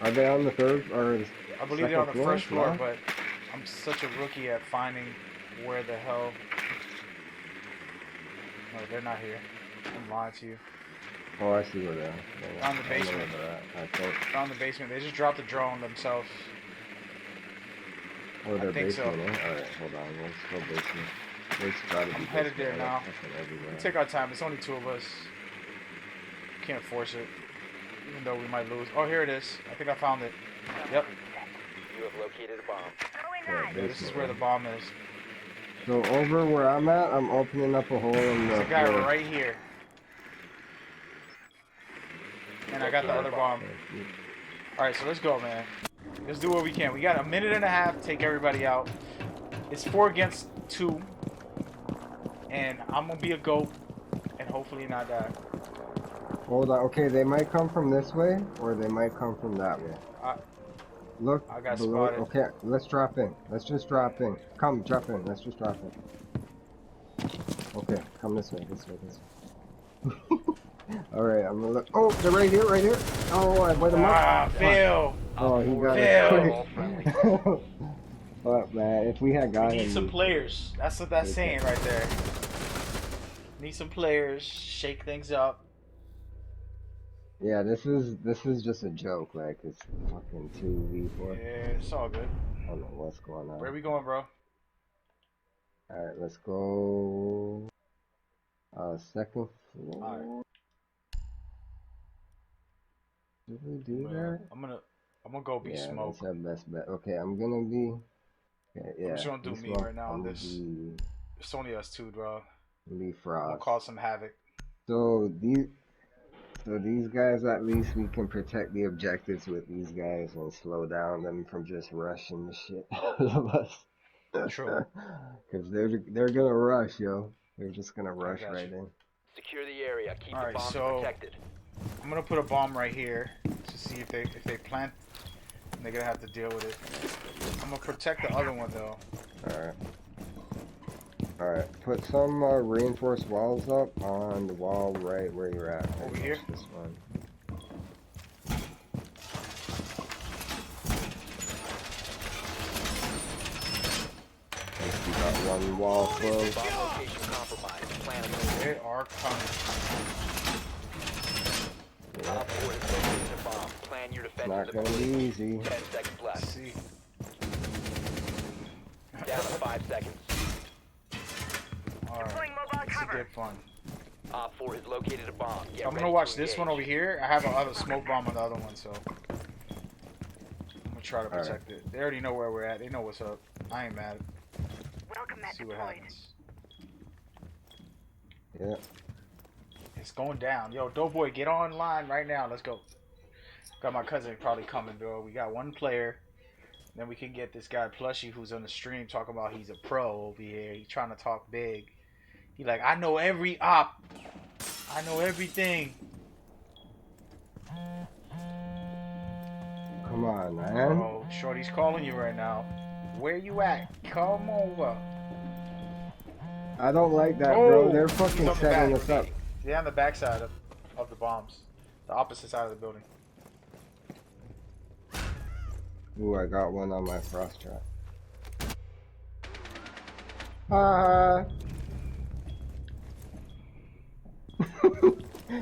Are they on the third or I believe they're on the second first floor, No? but I'm such a rookie at finding where the hell. No, they're not here. I'm lying to you. Oh, I see where they are. Down the I know basement. where they're at, I think. Down the basement. They just dropped the drone themselves. Or their think so. basement, eh? Alright, hold on. Let's go basement. Let's try to I'm be headed this there way. now. Fucking everywhere. Take our time. It's only 2 of us. Can't force it, even though we might lose. Oh, here it is. I think I found it. Yep. You have located a bomb. Yeah, Yeah, this is where the basement. bomb is. So over where I'm at, I'm opening up a hole in the There's a guy floor. right here. And I got the other bomb. Alright, so let's go, man. Let's do what we can. We got a minute and a half to take everybody out. It's 4 against 2. And I'm going to be a GOAT. And hopefully not die. Hold on. Okay, they might come from this way, or they might come from that way. Look I got below. spotted. Okay, let's drop in. Let's just drop in. Come, drop in. Let's just drop in. Okay, come this way. This way. This way. All right, I'm gonna look. Oh, they're right here. Right here. Oh, I lit them up. Ah, fail. Oh, he got Fail. it quick. But man, if we had We got need him, some players. That's what that's Okay. saying right there. Need some players. Shake things up. yeah, this is just a joke. Like it's fucking 2v4. Yeah, it's all good. I don't know what's going on. Where we going, bro? All right, let's go. Second floor. Alright. Did we do that? I'm gonna go be Yeah, smoke. that's our best bet. Okay, I'm gonna be. Yeah, just gonna do be me Smoke. right now on I'm this. Be, It's only us 2, bro. be I'm Frost. gonna cause some havoc. So these guys, at least we can protect the objectives with these guys and slow down them from just rushing the shit out of us. True. Because they're gonna rush, yo. They're just gonna rush got right you. in. Secure the area. Keep Alright, the bombs so- protected. I'm gonna put a bomb right here to see if they plant. They're gonna have to deal with it. I'm gonna protect the other one though. Alright. Alright, put some reinforced walls up on the wall right where you're at. Over here? This one. We got one wall closed. Bomb location compromised. Plan accordingly. They are coming. Op 4 has located a bomb. Plan your It's defenses not gonna be accordingly. easy. 10 seconds Let's left. see. Down to 5 seconds. All right. This is good fun. Op 4 has located a bomb. Get I'm ready gonna to watch this one over engage. here. I have a smoke bomb on the other one, so I'm gonna try to Alright. protect it. They already know where we're at. They know what's up. I ain't mad. Welcome mat See what deployed. happens. Yeah. It's going down. Yo, Doughboy, get online right now. Let's go. Got my cousin probably coming, bro. We got one player. Then we can get this guy Plushy who's on the stream talking about he's a pro over here. He's trying to talk big. He like, I know every op. I know everything. Come on, man. Bro, Shorty's calling you right now. Where you at? Come over. I don't like that, bro. They're he's fucking on the setting back. us up. They're on the backside of the bombs. The opposite side of the building. Ooh, I got one on my frost trap.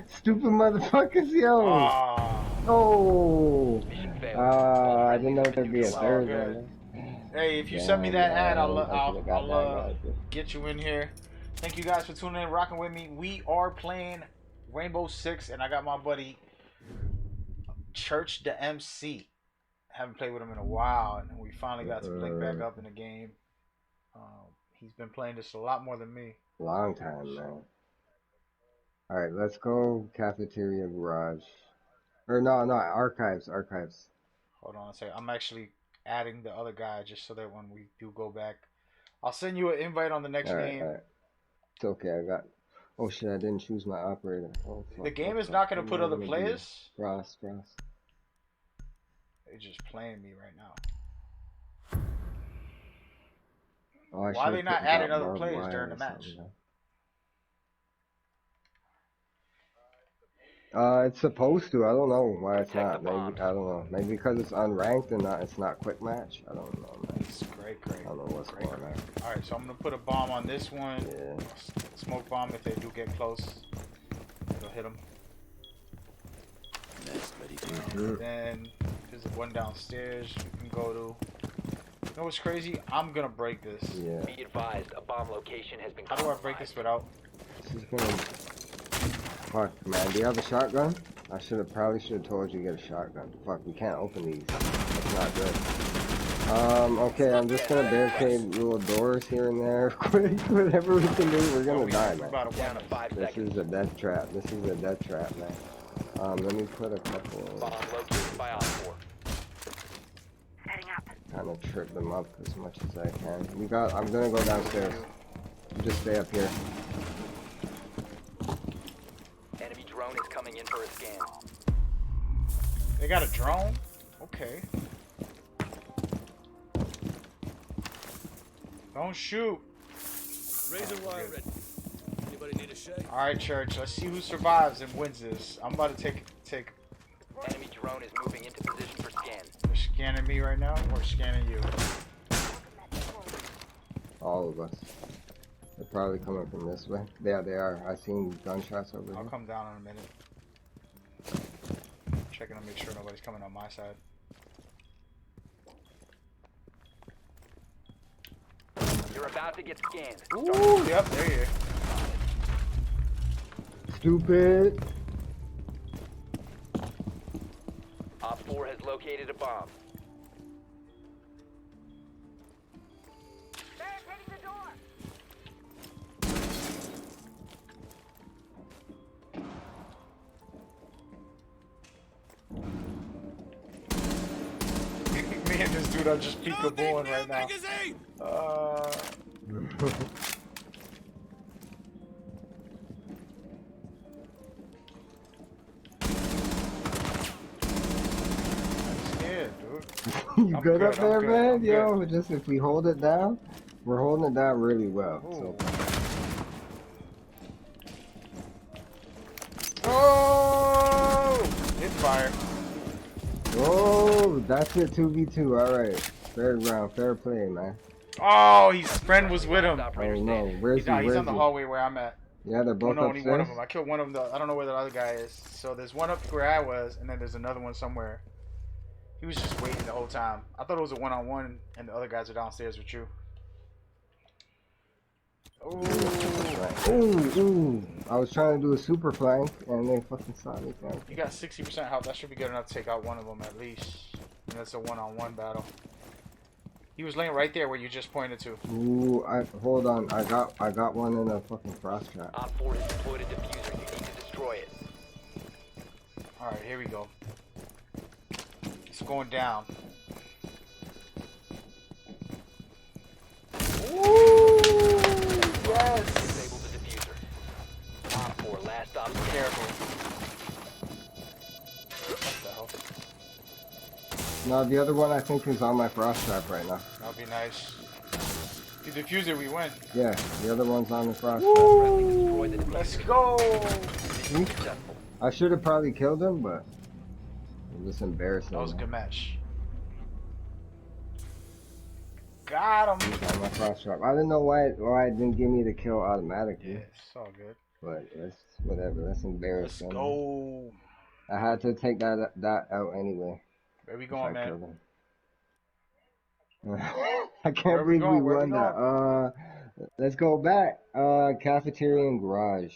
Stupid motherfuckers, yo. Ah. Oh. Mission failed. I didn't know there'd be a It's all third good. one. Hey, if you send me that ad, I'll I'll get you in here. Thank you guys for tuning in, rocking with me. We are playing Rainbow Six, and I got my buddy Church the MC. Haven't played with him in a while, and we finally got to link back up in the game. He's been playing this a lot more than me. Long time, man. Alright, let's go cafeteria garage. Or no, archives. Hold on a second. I'm actually adding the other guy just so that when we do go back, I'll send you an invite on the next game. Alright. It's okay, I got. Oh shit, I didn't choose my operator. Oh, fuck, The game fuck, is not fuck. going to put other I'm gonna players. be Frost. They're just playing me right now. Oh, I Why are they should've not put adding that other barbed players wire during the or match? something. It's supposed to. I don't know why it's Protect not. the Maybe bombs. I don't know. Maybe because it's unranked and it's not quick match. I don't know, man. It's great. I don't know what's going on. All right, so I'm gonna put a bomb on this one. Yeah. Smoke bomb if they do get close. It'll hit them. Next, ready to Mhm. Then there's one downstairs we can go to. know what's crazy? I'm gonna break this. Yeah. Be advised, a bomb location has been How do I break this without? This is gonna. Fuck, man. Do you have a shotgun? I probably should have told you to get a shotgun. Fuck, we can't open these. That's not good. Okay, I'm just gonna barricade little doors here and there. Quick, whatever we can do, we're gonna die, man. Down to 5 This seconds. is a death trap. This is a death trap, man. Let me put a couple. Bomb located by Op 4. Setting up. Kind of trip them up as much as I can. I'm gonna go downstairs. You just stay up here. Enemy drone is coming in for a scan. They got a drone? Okay. Don't shoot. Razor wire ready. Anybody need a shave? Alright, church. Let's see who survives and wins this. I'm about to take. Enemy drone is moving into position for scan. They're scanning me right now, or scanning you? All of us. They're probably coming from this way. Yeah, they are. I seen gunshots over I'll here. come down in a minute. Checking to make sure nobody's coming on my side. You're about to get scanned. Ooh, yep, there you are. Stupid. Op 4 has located a bomb. Barricading the door. Me and this dude are just peekabooing right now. I'm scared, dude. You I'm good good, up there, I'm good, man? I'm Yo, just if we hold it down, we're holding it down really well. So. Oh! Hit fire. Oh, that's it. 2v2. All right. Fair ground, fair play, man. Oh, his friend was with him. Oh no, where's he? He's Where's on the he? hallway where I'm at. Yeah, they're Oh, both no, only one of upstairs. them. I killed one of them. I don't know where the other guy is. So there's one up where I was, and then there's another one somewhere. He was just waiting the whole time. I thought it was a one-on-one, and the other guys are downstairs with you. Ooh. Ooh. I was trying to do a super flank, and they fucking saw me. You got 60% health. That should be good enough to take out one of them at least. And that's a one-on-one battle. He was laying right there where you just pointed to. Ooh, hold on. I got one in a fucking frost trap. Op 4 has deployed a diffuser. You need to destroy it. Alright, here we go. It's going down. Ooh! Yes! Disable the diffuser. Op 4, last stop. Careful. What the hell? No, the other one I think is on my frost trap right now. That'll be nice. If you defuse it, we win. Yeah, the other one's on the frost Destroy the diffuser. Let's go! trap. Successful. I should have probably killed him, but it was embarrassing. That was a man. good match. Got him! He's on my frost trap. I didn't know why it didn't give me the kill automatically, Yeah, it's all good. but it's whatever. That's Let's embarrassing. go. I had to take that out anyway. Where we if going, I man? killed him. I can't Where we believe going? we Where we won that. Let's go back. Cafeteria and garage.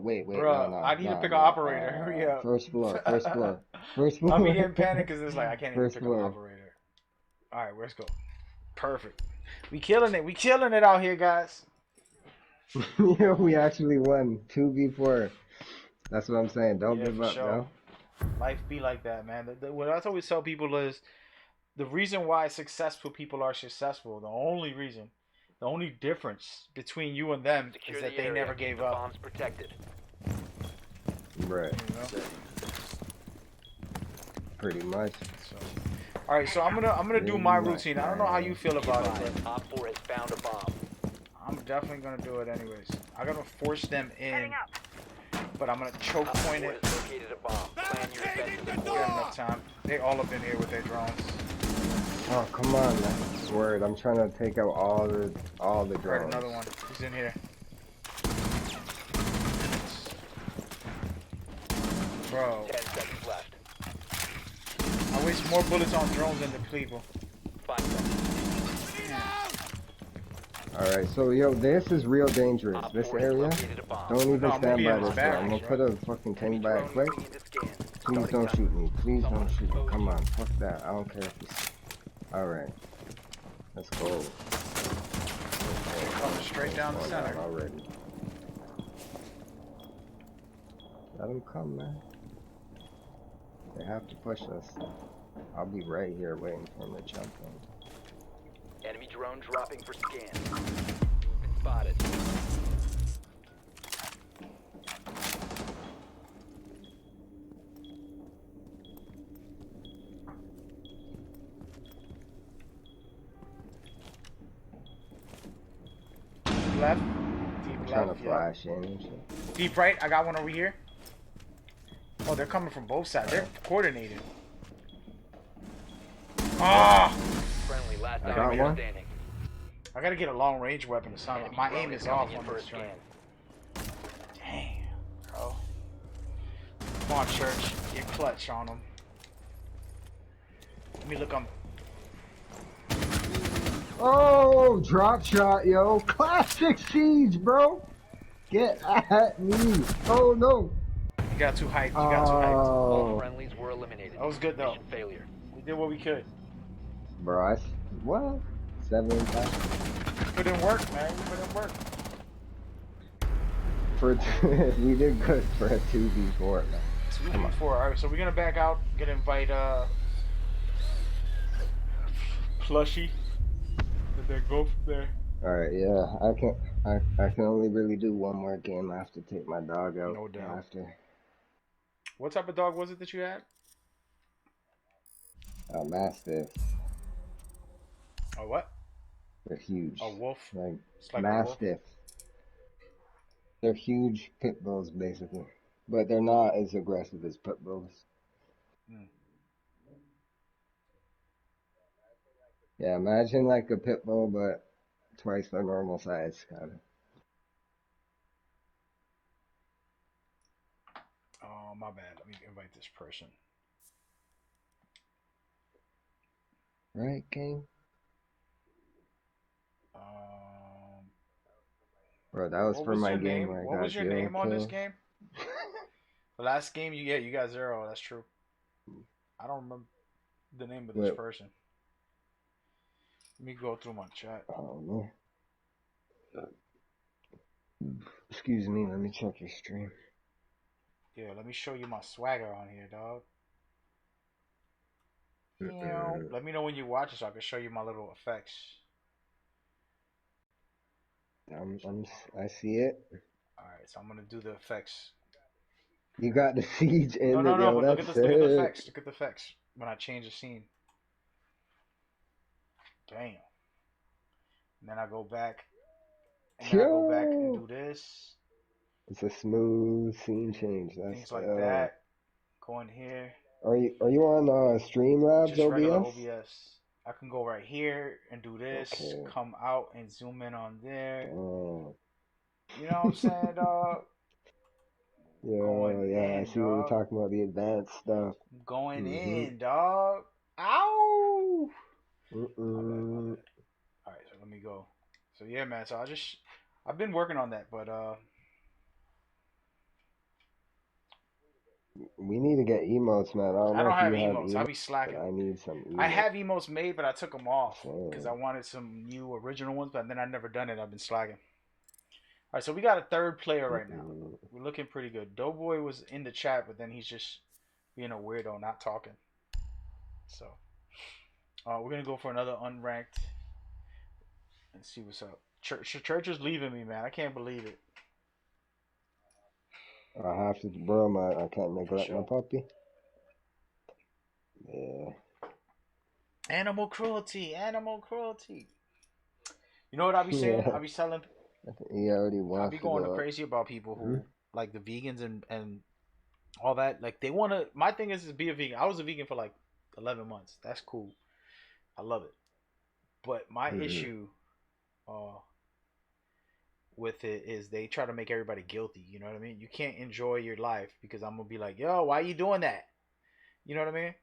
Wait. Bruh, no, I need to pick an no. operator. Hurry up. First floor. First floor. I'm getting panicked because it's like I can't even First pick an floor. operator. Alright, let's go. Perfect. We killing it. We killing it out here, guys. Yeah, we actually won 2v4. That's what I'm saying. Don't Yeah, give for up, sure. bro. Life be like that, man. What I always tell people is the reason why successful people are successful, the only difference between you and them Secure is that the they area. never gave The up. bomb's protected. Right. You know? Pretty much. So, all right, so I'm gonna do my Pretty much, routine. I don't know how you feel about it, Advised, but Op 4 has found a bomb. I'm definitely gonna do it anyways. I'm gonna force them in, Setting up. but I'm gonna choke Op 4 point it. has located a bomb. Plan your defensive We got enough time. They all up in here with their drones. Oh, come on, man. Word, I'm trying to take out all the Right, drones. another one. He's in here. Bro, 10 seconds left. I waste more bullets on drones than the people. 5 seconds. Alright, so yo, this is real dangerous. Op This 4 has area. located a bomb. Don't even No, I'm gonna stand be by in his this door. I'm barracks, gonna put a fucking Enemy thing by it drone quick. moving into scan. Please Starting don't time. shoot me. Please Someone don't shoot me. exposed Come you. on, fuck that. I don't care if you. Alright. Let's go. Coming straight down the Going center. already. Let them come, man. They have to push us. I'll be right here waiting for them to jump in. Enemy drone dropping for scan. Movement spotted. Deep left. Deep I'm trying left. to Yeah. flash in and shit. Deep right. I got one over here. Oh, they're coming from both sides. They're coordinated. Ah! Friendly last I got operator one. standing. I gotta get a long range weapon or something. Enemy My drone aim is coming off in on for a this scan. joint. Damn, bro. Come on, Church. Get clutch on them. Let me look on. Oh, drop shot, yo. Classic Siege, bro. Get at me. Oh, no. You got too hyped. You got too hyped. All Oh. friendlies were eliminated. That was good, though. Mission failure. We did what we could. Bro, what? 7 times? Put in work, man. We put in work. We did good for a 2v4, man. 2v4. Alright, so we're gonna back out. Gonna invite Plushy. And then go from there. Alright, yeah. I can only really do one more game. I have to take my dog out No doubt. after. What type of dog was it that you had? Mastiff. A what? They're huge. A wolf. Like, It's like a wolf. Mastiff. They're huge pit bulls, basically. But they're not as aggressive as pit bulls. Hmm. Yeah, imagine like a pit bull, but twice the normal size, kind of. Oh, my bad. Let me invite this person. Right, King? Bro, that was What for was my your game name? where I What got was your 0 name on this kills. game? The last game you got 0. That's true. I don't remember the name of this Wait. person. Let me go through my chat. Oh, no. Excuse me, let me check your stream. Yeah, let me show you my swagger on here, dog. Let me know when you watch it so I can show you my little effects. I see it. Alright, so I'm gonna do the effects. You got the siege in No, it, yo, but look at that's this. Look at the sick. effects. Look at the effects when I change the scene. Damn. And then I go back. And then I go back and do this. It's a smooth scene change. That's Things like that. Go in here. Are you on Streamlabs Just regular OBS? OBS. I can go right here and do this. Okay. Come out and zoom in on there. Oh. You know what I'm saying, dog? Yeah, Going yeah, I in, see what you're dog. talking about, the advanced stuff. Going Mhm. in, dog. Ow! Mm-mm. Alright, so let me go. So yeah, man. So I've been working on that, but We need to get emotes, man. I don't I know don't if have you have emotes. I be but slacking. I need some emotes. I have emotes made, but I took them off Same. because I wanted some new original ones, but then I never done it. I've been slacking. All right, so we got a third player right now. We're looking pretty good. Doughboy was in the chat, but then he's just being a weirdo, not talking. So we're gonna go for another unranked and see what's up. Church is leaving me, man. I can't believe it. I have to, bro, I can't neglect my Sure. puppy. Yeah. Animal cruelty, animal cruelty. You know what I be saying? Yeah. I be selling. He already I wants be to going go up. crazy about people who like the vegans and all that. Like they want to. My thing is be a vegan. I was a vegan for like 11 months. That's cool. I love it. But my issue with it is they try to make everybody guilty. You know what I mean? You can't enjoy your life because I'm gonna be like, yo, why are you doing that? You know what I mean?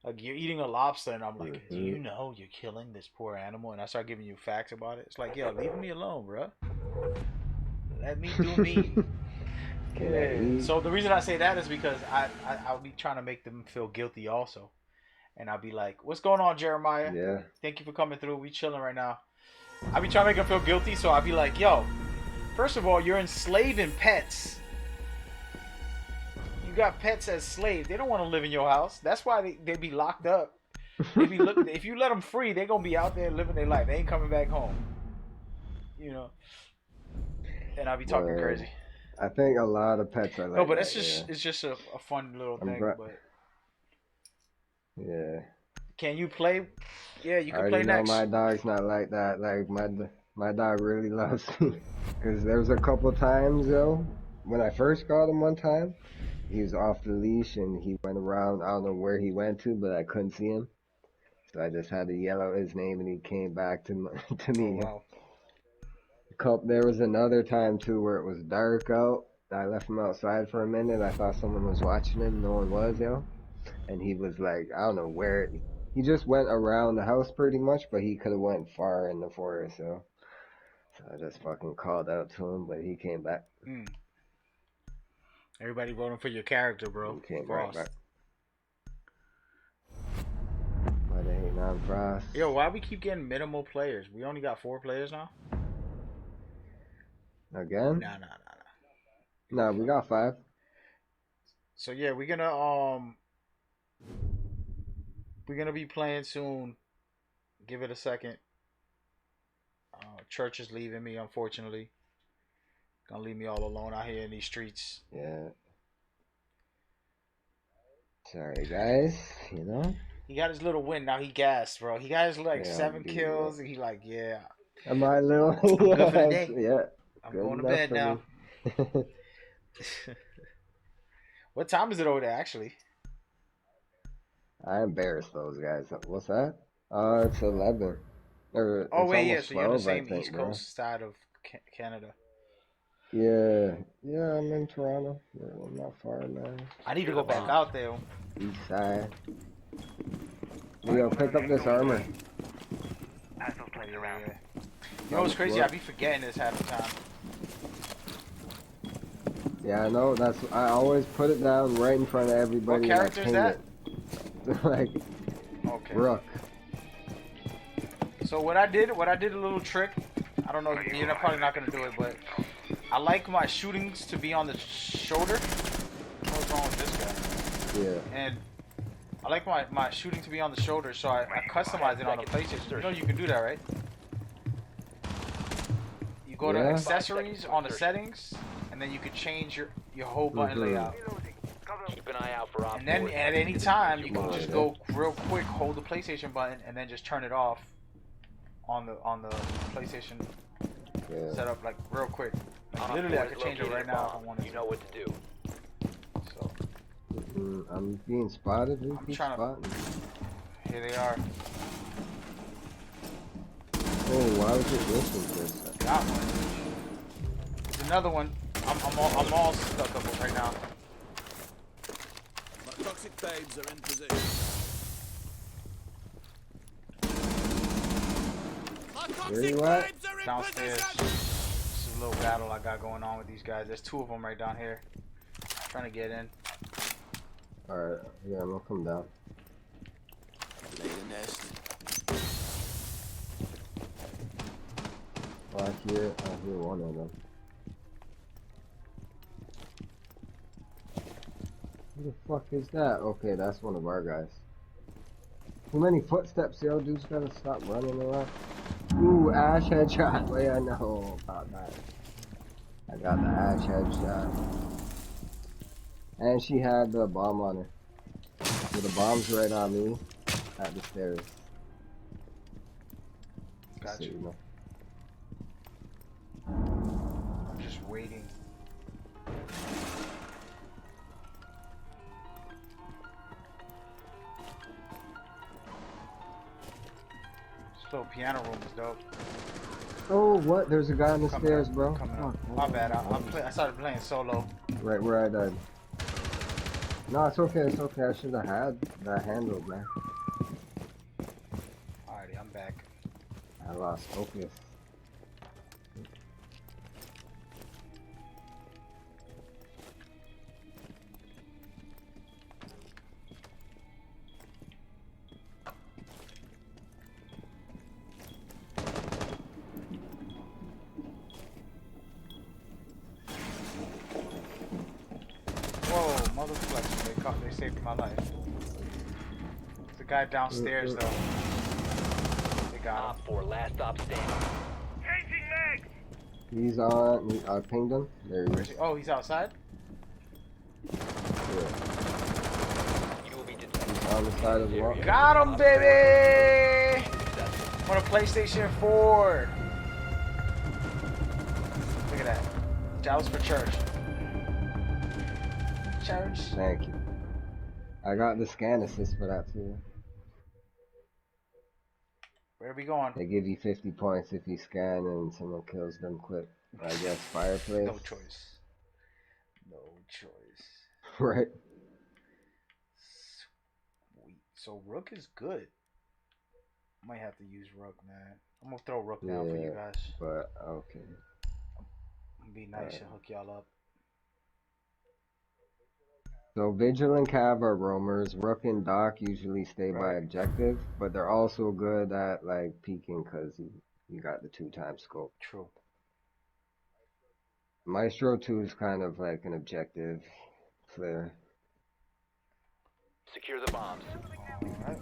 Like you're eating a lobster, and I'm like, do Mhm. you know you're killing this poor animal? And I start giving you facts about it. It's like, yo, leave me alone, bro. Let me do me. Can I Yeah. eat? So the reason I say that is because I'll be trying to make them feel guilty also, and I'll be like, what's going on, Jeremiah? Yeah. Thank you for coming through. We chilling right now. I'll be trying to make them feel guilty, so I'll be like, yo, first of all, you're enslaving pets. You got pets as slaves. They don't want to live in your house. That's why they be locked up. They be looking. If you let them free, they're gonna be out there living their life. They ain't coming back home. You know. And I'll be talking Word. crazy. I think a lot of pets are like No, but that, it's just a fun little thing. But yeah. can you play? Yeah, you I can already play know next. my dog's not like that. Like my dog really loves me. Cause there was a couple times though, when I first got him one time, he was off the leash and he went around. I don't know where he went to, but I couldn't see him. So I just had to yell out his name and he came back to Oh, me. wow. There was another time too where it was dark out. I left him outside for a minute. I thought someone was watching him. No one was, and he was like, I don't know where. He just went around the house pretty much, but he could have went far in the forest, so I just fucking called out to him, but he came back. Everybody voting for your character, bro. He came Frost. right back. But it ain't on Frost. Yo, why we keep getting minimal players? We only got 4 players now? Again? Nah. No, we got 5. So yeah, we're gonna be playing soon. Give it a second. Church is leaving me, unfortunately. Gonna leave me all alone out here in these streets. Yeah. Sorry, guys. You know? He got his little win. Now he gassed, bro. He got his like Yeah, 7 dude, kills, and he like, yeah, Am I little? I'm good for the day. Yeah. I'm Good going to enough bed for now. me. What time is it over there, actually? I embarrassed those guys. What's that? It's 11. Or Oh it's wait, yeah. almost So you're on the 12, I same think, East bro. Coast side of Canada. Yeah, I'm in Toronto. Yeah, I'm not far, man. I need to go back out there. East side. Leo, pick up this armor. Pass those plates around. You know what's crazy? I be forgetting this half the time. Yeah, I know. I always put it down right in front of everybody. What character is that? Like, Okay. Rook. So what I did a little trick. I don't know, you're probably not gonna do it, but I like my shootings to be on the shoulder. What's wrong with this guy? Yeah. And I like my shooting to be on the shoulder, so I customize it on the PlayStation. You know you can do that, right? You go to Yeah. accessories on the settings, and then you can change your whole button layout. Keep an eye out for op And then 4s. at any time you can Come just on, go real quick, hold the PlayStation button, and then just turn it off on the PlayStation Yeah. setup, like real quick. Like, Op literally, 4 I is could change it located right a now if I bomb. wanted You to. know what to do. So I'm being spotted. Who keeps trying to- spotting? here they are. Oh, why was it missing this? Got one. There's another one. I'm all stuck up right now. My toxic babes are in position. My Where toxic you at? babes are in Downstairs. position. This is a little battle I got going on with these guys. There's 2 of them right down here. Trying to get in. Alright, yeah, I'm gonna come down. Lady nasty. Oh, I hear one of them. Who the fuck is that? Okay, that's one of our guys. Too many footsteps, yo. Dude's gotta stop running around. Ooh, Ash headshot. Wait, I know about that. I got the Ash headshot. And she had the bomb on her. So the bomb's right on me at the stairs. Got So, you. know. I'm just waiting. This little piano room is dope. Oh, what? There's a guy on the Coming stairs, up, bro. coming Oh, up. My bad. I started playing solo. right where I died. No, it's okay, it's okay. I should have had that handled, man. Alrighty, I'm back. I lost focus. Whoa, motherfucker! They saved my life. The guy downstairs though. They got him. Op 4, last stop standing. Changing legs! He's on. I pinged him. There he is. Oh, he's outside. Yeah. You will be detected. He's on the side of the wall. Got him, baby! On a PlayStation 4. Look at that. That was for church. Church. Thank you. I got the scan assist for that too. Where are we going? They give you 50 points if you scan and someone kills them quick. I guess fireplace. No choice. No choice. Right. Sweet. So Rook is good. Might have to use Rook, man. I'm gonna throw Rook down for you guys. But okay. I'm gonna be nice and hook y'all up. So Vigil and Cav are roamers. Rook and Doc usually stay by Right. objective, but they're also good at like peeking because you got the 2x scope. True. Maestro 2 is kind of like an objective player. Secure the bombs. Alright.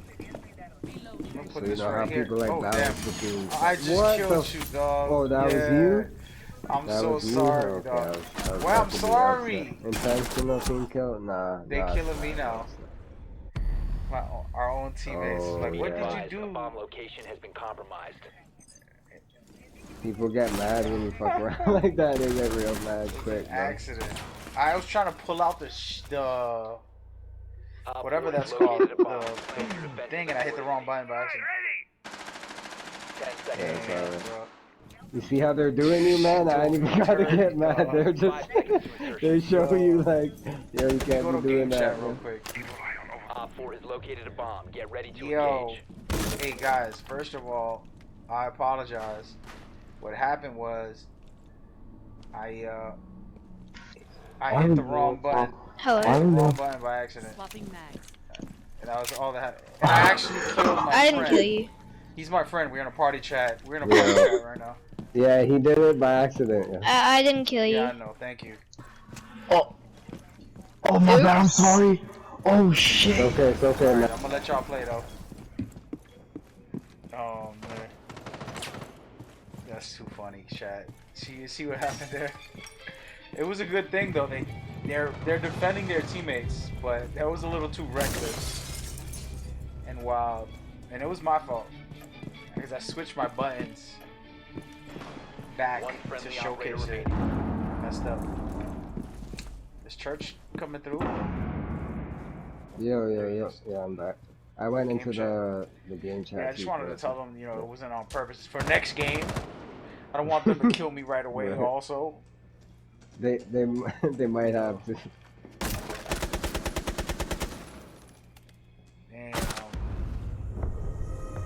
I'm gonna So put you this know how right here. people like Oh, balance damn. between. I just What killed the you, dog. Oh, that was Yeah. you? I'm That so was you? sorry, Okay, dog. I was Well, about I'm to be sorry. upset. Intentional team kill? Nah. They nah, killing it's me not. now. Our own teammates. Oh, Like, what yeah. did Advised, you a do? bomb location has been compromised. People get mad when you fuck around like that. They get real mad quick, bro. Accident. I was trying to pull out the Op whatever 4 has that's called, located a bomb. the thing, and I hit the wrong button by accident. 10 Yeah, seconds. it's Damn, alright. bro. You see how they're doing you, man? I ain't even gotta get mad. They're just, 5 seconds to insertion. they show you like, yo, you Go can't to be doing game that. chat real Man. quick. Op 4 has located a bomb. Get ready to Yo, engage. hey guys, first of all, I apologize. What happened was, I hit the wrong button. Hello. I hit the wrong button by accident, Swapping mags. and that was all that. And I actually killed my I didn't friend. kill you. He's my friend. We're in a party chat. We're in a party Yeah. chat right now. Yeah, he did it by accident. Yeah. I didn't kill you. Yeah, I know. Thank you. Oh my bad, I'm Oops. sorry. Oh shit. It's okay, Alright, man. I'm gonna let y'all play though. Oh man, that's too funny, chat. See what happened there? It was a good thing though. They're defending their teammates, but that was a little too reckless and wild, and it was my fault because I switched my buttons back One to friendly operator showcase it. remaining. Messed up. Is church coming through? Yeah, I'm back. I went Game into chat. the game chat. Yeah, I just too, wanted to but- tell them, you know, it wasn't on purpose. For next game, I don't want them to kill me right away. Right. Also, They they might have to. and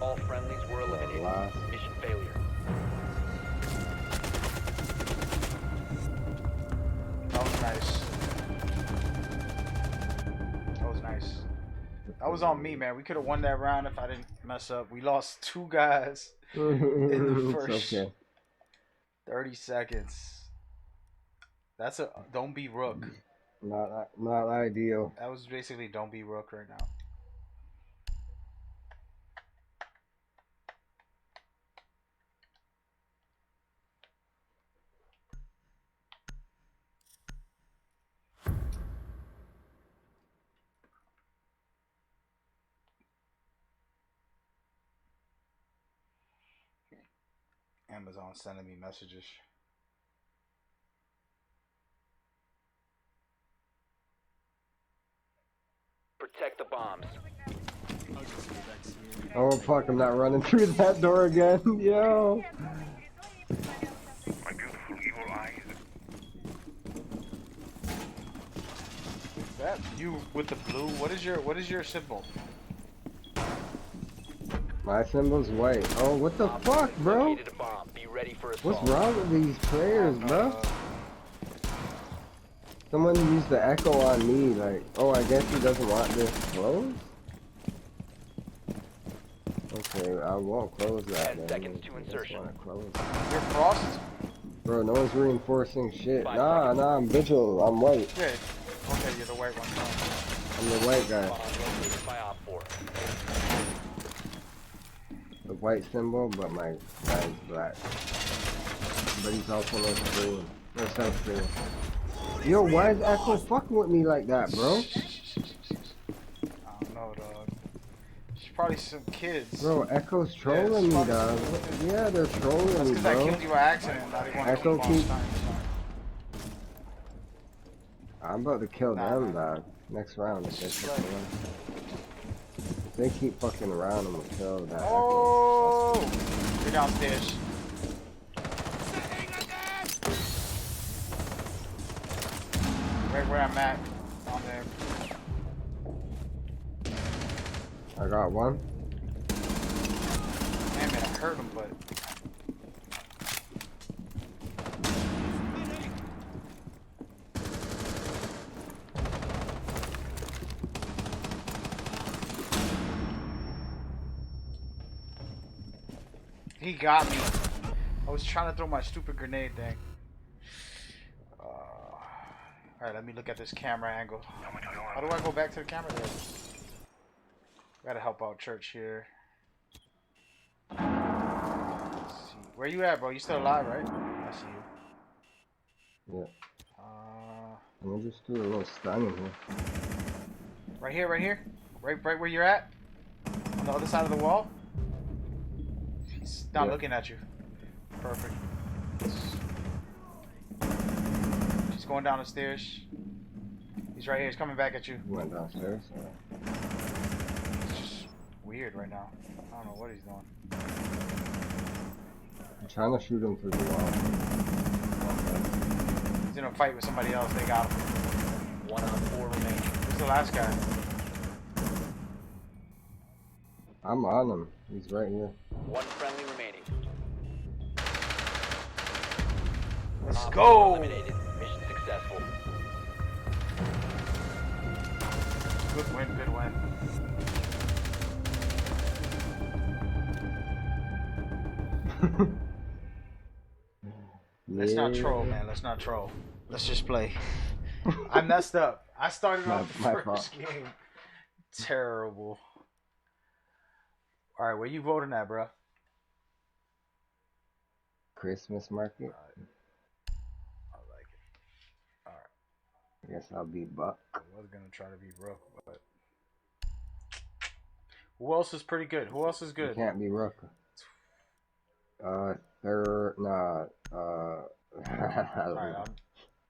All friendlies were eliminated. Last. Mission failure. that was nice. That was nice. That was on me, man. We could have won that round if I didn't mess up. We lost 2 guys in the first It's okay. 30 seconds. That's a don't be Rook. Not ideal. That was basically don't be Rook right now. Amazon sending me messages. Protect the bombs. Oh fuck! I'm not running through that door again. Yo. My beautiful evil eyes. That you with the blue. What is your symbol? My symbol's white. Oh, what the Op fuck, has bro? located a bomb. Be ready for What's assault. wrong with these players, bro? Someone used the echo on me, like, oh, I guess he doesn't want this closed? Okay, I won't close that 10 then. seconds to I just insertion. wanna close. You're frost. Bro, no one's reinforcing shit. 5 Nah, seconds. I'm vigil. I'm white. Yeah. Okay, you're the white one. I'm the white guy. Bomb located by Op 4. The white symbol, but my guy's black. But he's also no green. Or self green. Yo, why is Echo fucking with me like that, bro? I don't know, dog. She's probably some kids. Bro, Echo's trolling me, dog. Yeah, they're trolling That's me, because I bro. killed you by accident. Now they want to Echo keep on keep- time. I'm about to kill Nah, them, nah. dog. Next round, if they Just fucking like- run. If they keep fucking around, I'm gonna kill that Echo. Oh! You're downstairs. Right where I'm at. Down there. I got one. Damn it, I heard him, but. He got me. I was trying to throw my stupid grenade thing. Alright, let me look at this camera angle. How do I go back to the camera there? Gotta help out church here. Let's see. Where you at, bro? You still alive, right? I see you. Yeah. Uh, I'm gonna just do a little stun in here. right here, right here. Right where you're at. On the other side of the wall. He's not Yeah. looking at you. Perfect. She's going down the stairs. He's right here. He's coming back at you. He went downstairs. It's just weird right now. I don't know what he's doing. I'm trying to shoot him through the wall. He's in a fight with somebody else. They got him. 1 on 4 remaining. Who's the last guy? I'm on him. He's right here. 1 friendly remaining. Let's Op go! 4 eliminated. Mission successful. Good win, good win. Let's not troll, man. Let's not troll. Let's just play. I messed up. I started off the My first fault. game. Terrible. All right, where you voting at, bro? Christmas market. I like it. I guess I'll be Buck. I was gonna try to be broke, but who else is pretty good? Who else is You good? can't be Rook. Third, nah, All right, I'm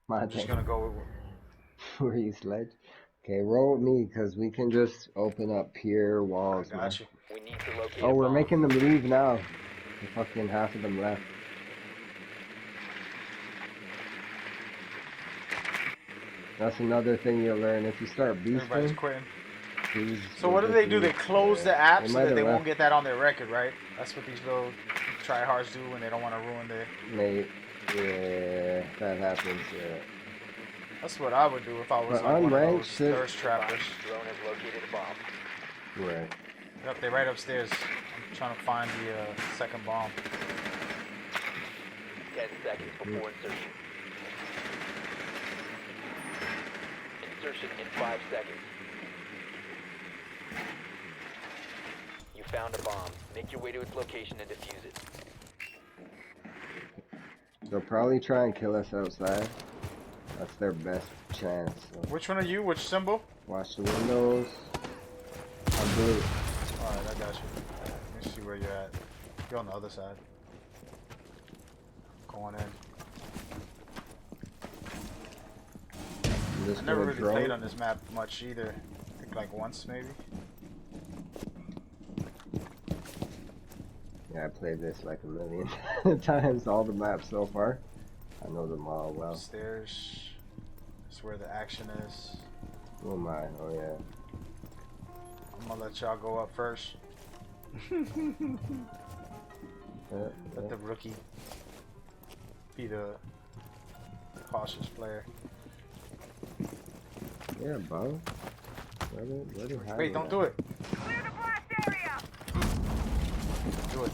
my just thing. gonna go with. Where you sledge? Okay, roll with me, cause we can just open up pier I walls, man. got you. We need to locate Oh, a we're bomb. making them leave now. The fucking half of them left. That's another thing you'll learn if you start Everybody's beasting. quitting. Please So what do they do? They close the app They so might that have they won't left. get that on their record, right? That's what these little tryhards do when they don't want to ruin their. Mate, yeah, that happens. Yeah. That's what I would do if I was But like one of unranked those shit- thirst trappers. Drone has located a bomb. Right. Yep, they're right upstairs. I'm trying to find the second bomb. 10 seconds before insertion. Insertion in 5 seconds. You found a bomb. Make your way to its location and defuse it. They'll probably try and kill us outside. That's their best chance. So Which one are you? Which symbol? watch the windows. I'm blue. Alright, I got you. Let me see where you're at. You're on the other side. Going in. I'm just I never gonna really drone. played on this map much either. I think like once maybe. Yeah, I played this like a million times, all the maps so far. I know them all well. Upstairs. That's where the action is. Oh my, oh yeah. I'm gonna let y'all go up first. Let the rookie be the cautious player. Yeah, bro. Let it Wait, don't do it. Clear the blast area! Do it.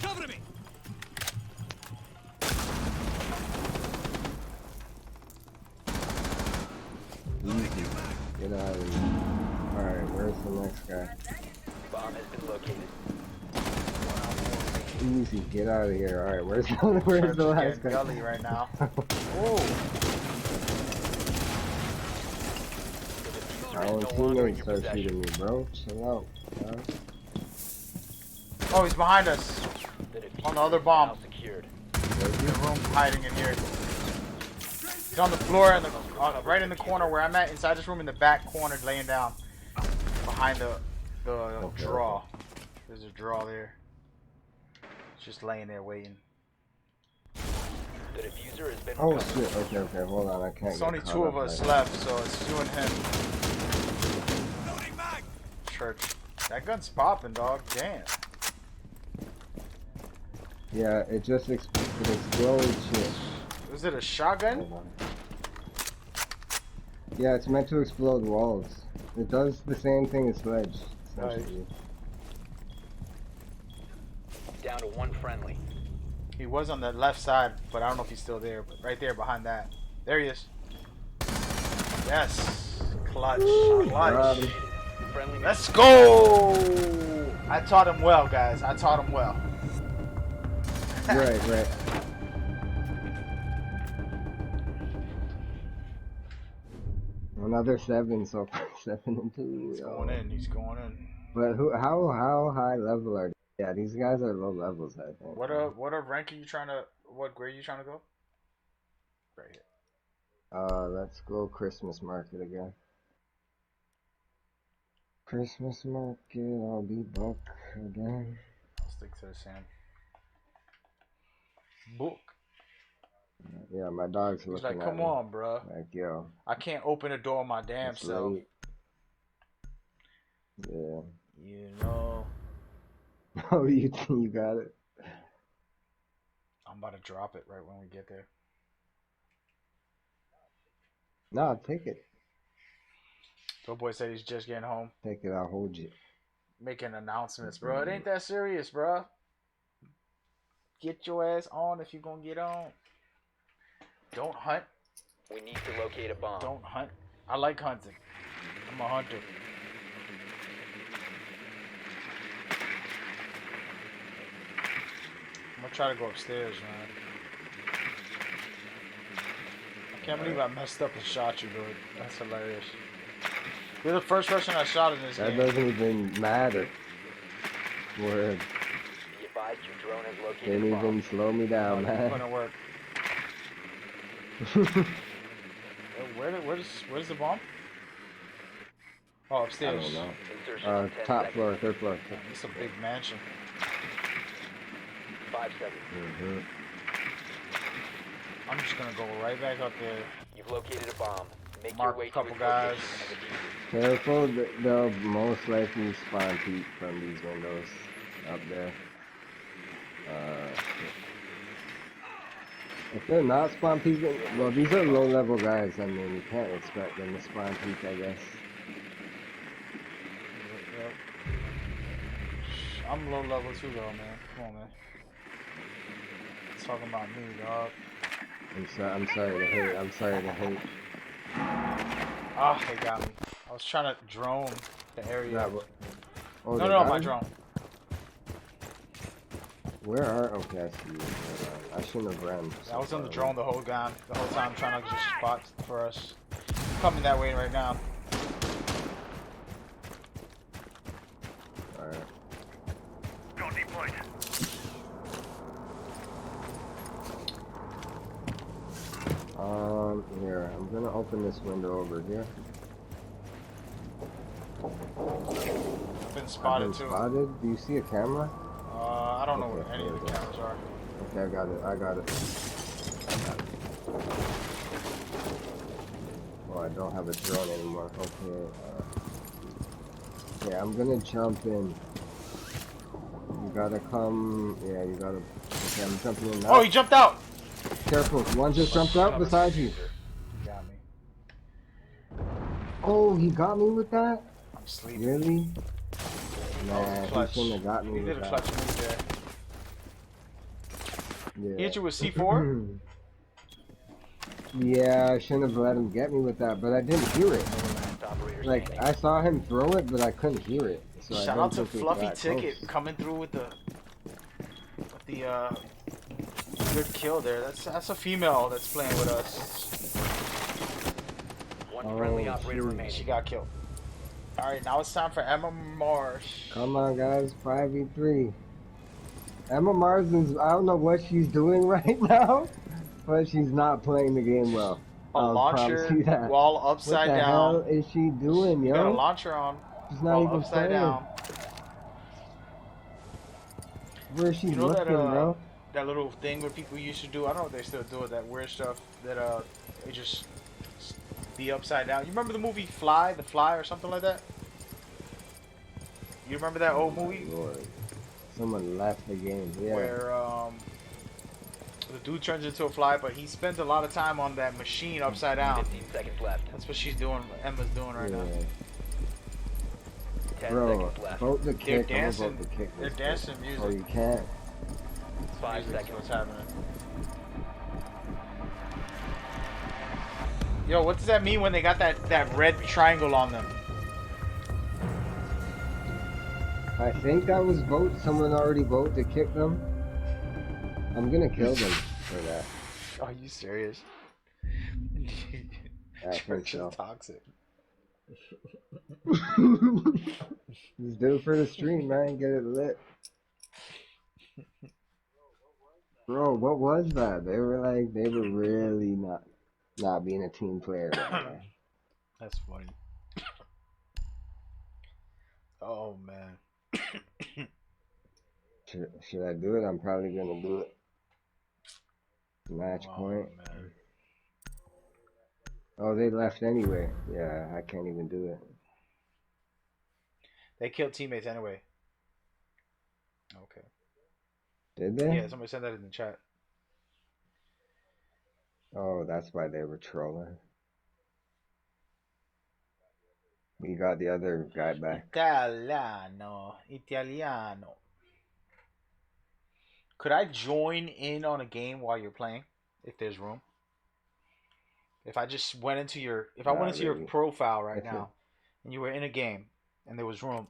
Cover me! Easy. Get out of here. Alright, where's the next guy? Bomb has been located. Easy, get out of here. Alright, where's the Church is last getting guy? gully right now. Oh, My own teammates start shooting me, bro. Chill out, bro. oh, he's behind us. On the other bomb. Now secured. In the room, hiding in here. He's on the floor, in the, right in the corner where I'm at, inside this room, in the back corner, laying down. Behind the draw. There's a draw there. It's just laying there waiting. The diffuser has been Oh recovered. shit, okay, hold on, I can't It's get only caught two up of us right left, so it's you and him. Church. That gun's popping, dog. Damn. Yeah, it just it explodes shit. Was it a shotgun? Hold on. Yeah, it's meant to explode walls. It does the same thing as Sledge, essentially. Down to one friendly. He was on the left side, but I don't know if he's still there. But right there behind that. There he is. Yes. Clutch. Clutch. Friendly. Let's go. I taught him well, guys. I taught him well. Right. Another 7, so 7 and 2. He's going in. He's going in. But how high level are they? Yeah, these guys are low levels, I think. What rank are you trying to? What grade are you trying to go? Right here. Let's go Christmas market again. Christmas market, I'll be buck again. I'll stick to the same. Book. Yeah, my dog's He's looking like, at come me. on, bro. Like, yo. I can't open the door my damn It's self. late. Yeah. You know. Oh, you got it. I'm about to drop it right when we get there. No, take it. Boy said he's just getting home. Take it, I'll hold you. Making announcements, bro. It ain't that serious, bro. Get your ass on if you're gonna get on. Don't hunt. We need to locate a bomb. Don't hunt. I like hunting. I'm a hunter. I'm gonna try to go upstairs, man. I can't believe I messed up and shot you, dude. That's hilarious. You're the first person I shot in this That game. doesn't even matter. Word. Be advised your drone has located Didn't a bomb. even slow me down, It's man. gonna work. Where's the bomb? Oh, I upstairs. don't know. Insertion in 10 Top seconds. floor, 3rd floor. It's a big mansion. 5 seconds. Mm-hmm. I'm just gonna go right back up there. You've located a bomb. Make Mark your way a couple to its guys. location and defuse it. Careful, they'll most likely spawn peek from these windows up there. If they're not spawn peeking, well, these are low level guys. I mean, you can't expect them to spawn peek, I guess. Yep. I'm low level too, though, man. Come on, man. It's talking about me, dog. I'm sorry to hate. I'm sorry to hate. Ah, they got me. I was trying to drone the area. Nah, oh, No, they no, got my him? drone. Where are? Okay, I see you. Hold on. I shouldn't have ran. I was on the drone the whole time, trying to just spot for us. Coming that way right now. Alright. Drone deployed. Here, I'm gonna open this window over here. I've been spotted I've been too. spotted? Do you see a camera? I don't know Okay, where any of the there we go. cameras are. Yeah, I got it. I got it. Oh, I don't have a drone anymore. Okay. Yeah, I'm gonna jump in. You gotta come. Yeah, you gotta. Okay, I'm jumping in now. Oh, he jumped out. Careful. One just jumped out beside you. He got me. Oh, he got me with that? I'm sleeping. Really? That was Nah, he clutch. shouldn't have got me He with did a that. clutch move there. Yeah. He hit you with C4? Yeah, I shouldn't have let him get me with that, but I didn't hear it. Last operator Like, standing. I saw him throw it, but I couldn't hear it. So I Shout didn't out to think it was Fluffy that Ticket close. coming through with the good kill there. That's a female that's playing with us. One friendly Oh, operator shoot. remaining. She got killed. Alright, now it's time for Emma Marsh. Come on, guys, 5v3. Emma Marsden's, I don't know what she's doing right now, but she's not playing the game well. A I'll launcher promise you that. while upside What the down. hell is she doing, You got a yo? launcher on She's not while even upside playing. down. Where is she You know looking, that bro? that little thing where people used to do, I don't know if they still do it, that weird stuff that they just be upside down. You remember the movie Fly, The Fly or something like that? You remember that old movie Lord. Someone left the game, yeah. where the dude turns into a fly, but he spends a lot of time on that machine upside down. 15 seconds left. That's what she's doing, Emma's doing right now. Yeah. 10 Bro, seconds left. vote the They're kick. I'm gonna dancing. vote the kick. They're this dancing time. music. Oh, you can't. 5 Music's seconds. what's happening. Yo, what does that mean when they got that red triangle on them? I think that was vote. Someone already voted to kick them. I'm gonna kill them for that. Are you serious? I think Church is so. toxic. Just do it for the stream, man. Get it lit. Bro, what was that? They were really not being a team player right now. That's funny. Oh man. Should I do it? I'm probably gonna do it. Match point. Man. Oh, they left anyway. Yeah, I can't even do it. They killed teammates anyway. Okay. Did they? Yeah, somebody said that in the chat. Oh, that's why they were trolling. We got the other guy back. Italiano. Could I join in on a game while you're playing, if there's room? If I just went into your, I went into your profile right now, and you were in a game, and there was room,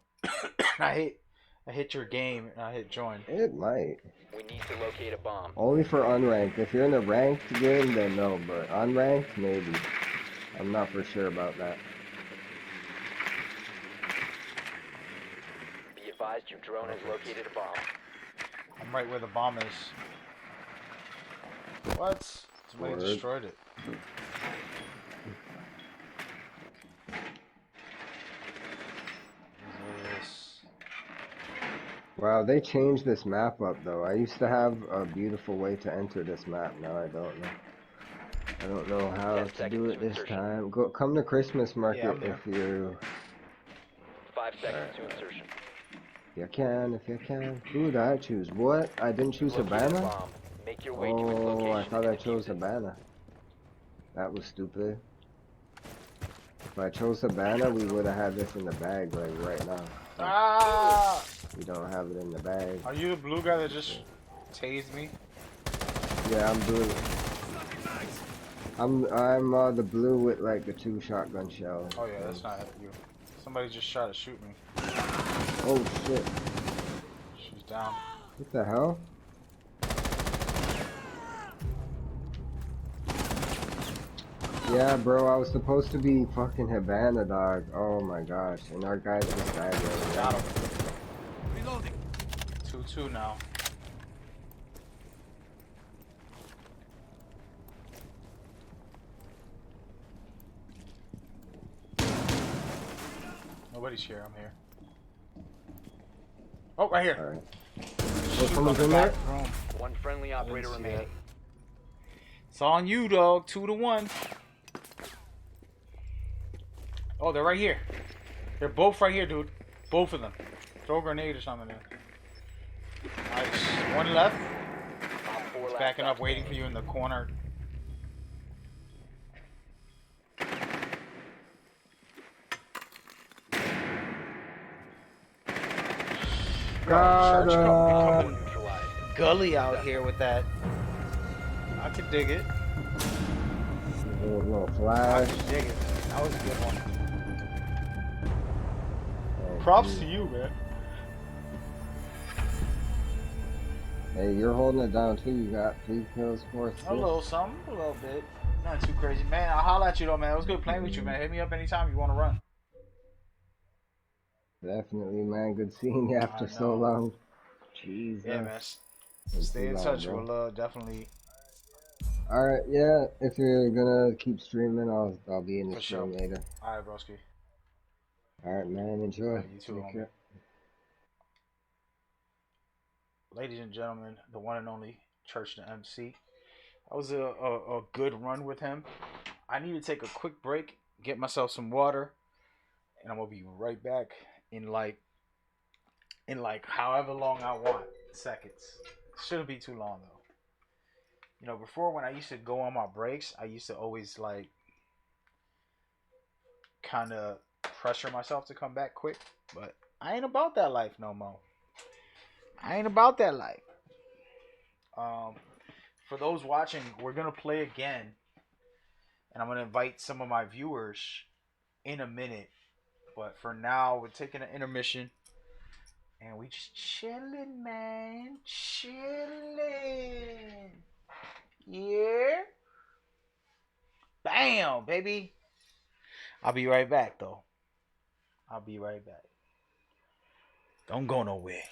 I hit your game, and I hit join. It might. We need to locate a bomb. Only for unranked. If you're in a ranked game, then no, but unranked, maybe. I'm not for sure about that. Be advised your drone has located a bomb. I'm right where the bomb is. What? Somebody Word. destroyed it. This. Wow, they changed this map up though. I used to have a beautiful way to enter this map. Now I don't know. I don't know how 10 to do seconds it to this insertion. time. Come to Christmas market I'm there. if you 5 seconds to insertion. if you can. Who did I choose? What? I didn't choose Located a Habana? bomb. Make your way to its Oh, location. I thought I and chose defuse it. Habana. That was stupid. If I chose Habana, we would have had this in the bag like right now. Ah! We don't have it in the bag. Are you the blue guy that just tased me? Yeah, I'm doing it. I'm the blue with like the 2 shotgun shells. Oh yeah, that's not you. Somebody just tried to shoot me. Oh shit. She's down. What the hell? Yeah, bro, I was supposed to be fucking Havana, dog. Oh my gosh. And our guys just died the other Got day. him. Reloading. 2-2 now. Nobody's here. I'm here. Oh, right here. Alright. Shoot someone's on in the there? back room. One friendly operator see remaining. that. It's on you, dog. 2-1. Oh, they're right here. They're both right here, dude. Both of them. Throw a grenade or something there. Nice. One left. Op 4 He's last backing up, stop waiting for standing. you in the corner. Got Church come him. Neutralized. gully out here with that. I could dig it. Little I flash. could dig it. That was a good one. Oh, Props geez. to you, man. Hey, you're holding it down too. You got 3 kills, 4 assists. A little something, a little bit. Not too crazy. Man, I'll holler at you though, man. It was good playing with you, man. Hit me up anytime you want to run. Definitely, man. Good seeing you after so long. Jesus. Yeah, man. Been Stay too in long, touch. bro. We'll definitely. Alright, yeah. If you're gonna keep streaming, I'll be in the For stream sure. later. Alright, broski. Alright, man. Enjoy. Alright, you too, Take homie. care. Ladies and gentlemen, the one and only Church the MC. That was a good run with him. I need to take a quick break, get myself some water, and I'm gonna be right back in like however long I want seconds. Shouldn't be too long though. You know, before when I used to go on my breaks, I used to always like kind of pressure myself to come back quick, but I ain't about that life no more. I ain't about that life. For those watching, we're gonna play again, and I'm gonna invite some of my viewers in a minute. But for now, we're taking an intermission, and we just chilling, man, chilling. Yeah. Bam, baby. I'll be right back, though. I'll be right back. Don't go nowhere.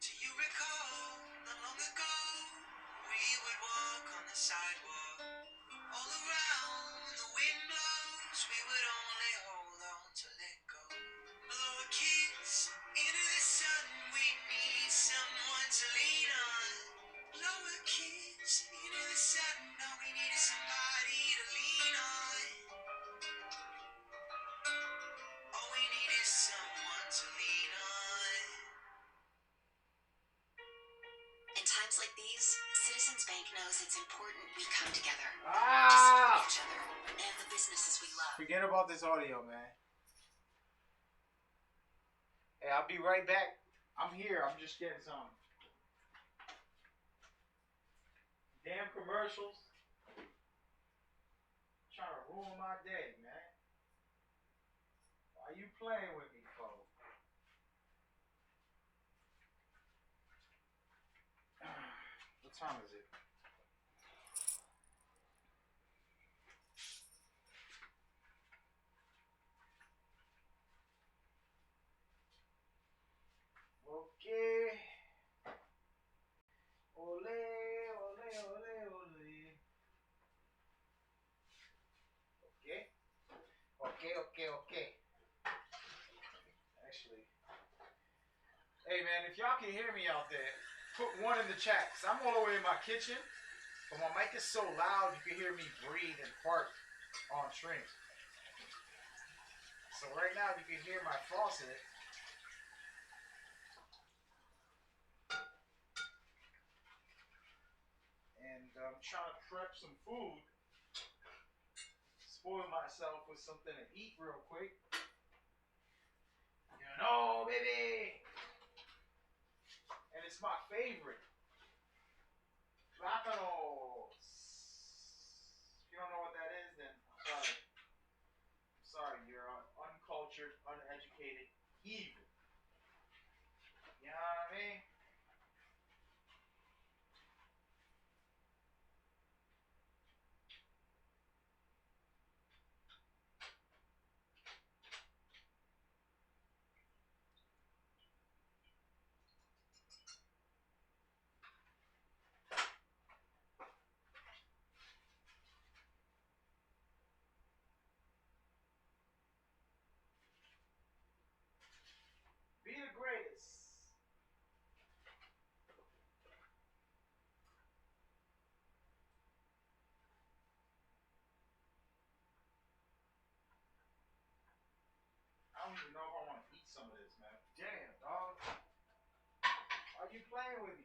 Do you recall not long ago we would walk on the sidewalk all around the wind blows we would only hold on to let go blow a kiss into the sun we need someone to lean on blow a kiss into the sun all we need is somebody to lean on all we need is someone to lean on. In times like these, Citizens Bank knows it's important we come together to support each other and the businesses we love. Forget about this audio, man. Hey, I'll be right back. I'm here. I'm just getting some damn commercials. Trying to ruin my day, man. Why you playing with me, folks? What time is it? Okay. Ole, ole, ole, ole. Okay. Okay. Actually. Hey, man, if y'all can hear me out there, put one in the chat. Cause I'm all the way in my kitchen, but my mic is so loud you can hear me breathe and fart on stream. So right now you can hear my faucet. And I'm trying to prep some food. Spoil myself with something to eat real quick. even know if I want to eat some of this, man. Damn, dog. Why are you playing with me?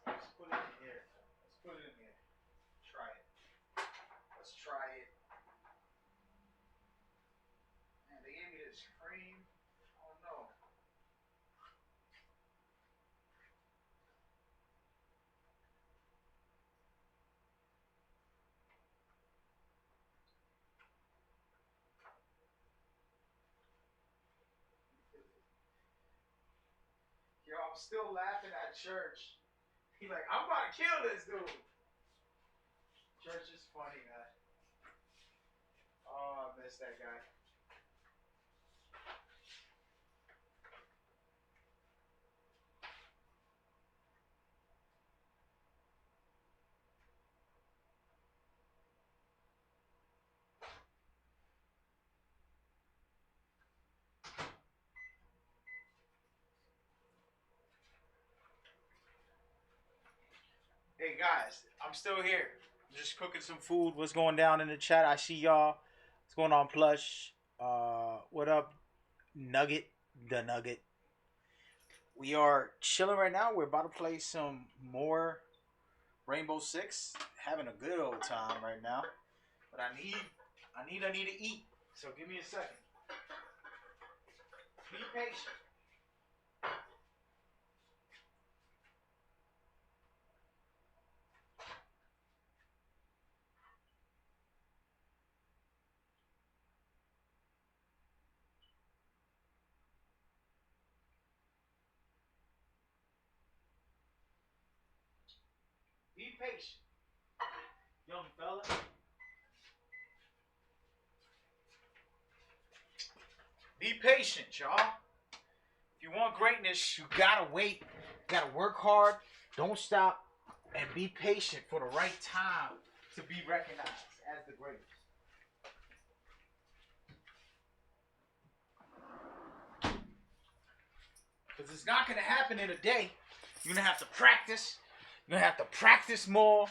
Let's put it in here. Let's put it in here. Try it. Let's try it. Man, they gave me this cream. Oh no. Yo, I'm still laughing at church. He's like, I'm about to kill this dude. Church is funny, man. Oh, I miss that guy. Hey guys, I'm still here. I'm just cooking some food. What's going down in the chat? I see y'all. What's going on, Plush? What up, Nugget? The Nugget. We are chilling right now. We're about to play some more Rainbow Six. Having a good old time right now. But I need to eat. So give me a second. Be patient. Be patient, young fella. Be patient, y'all. If you want greatness, you gotta wait. You gotta work hard. Don't stop. And be patient for the right time to be recognized as the greatest. Because it's not gonna happen in a day. You're gonna have to practice. You're gonna have to practice more.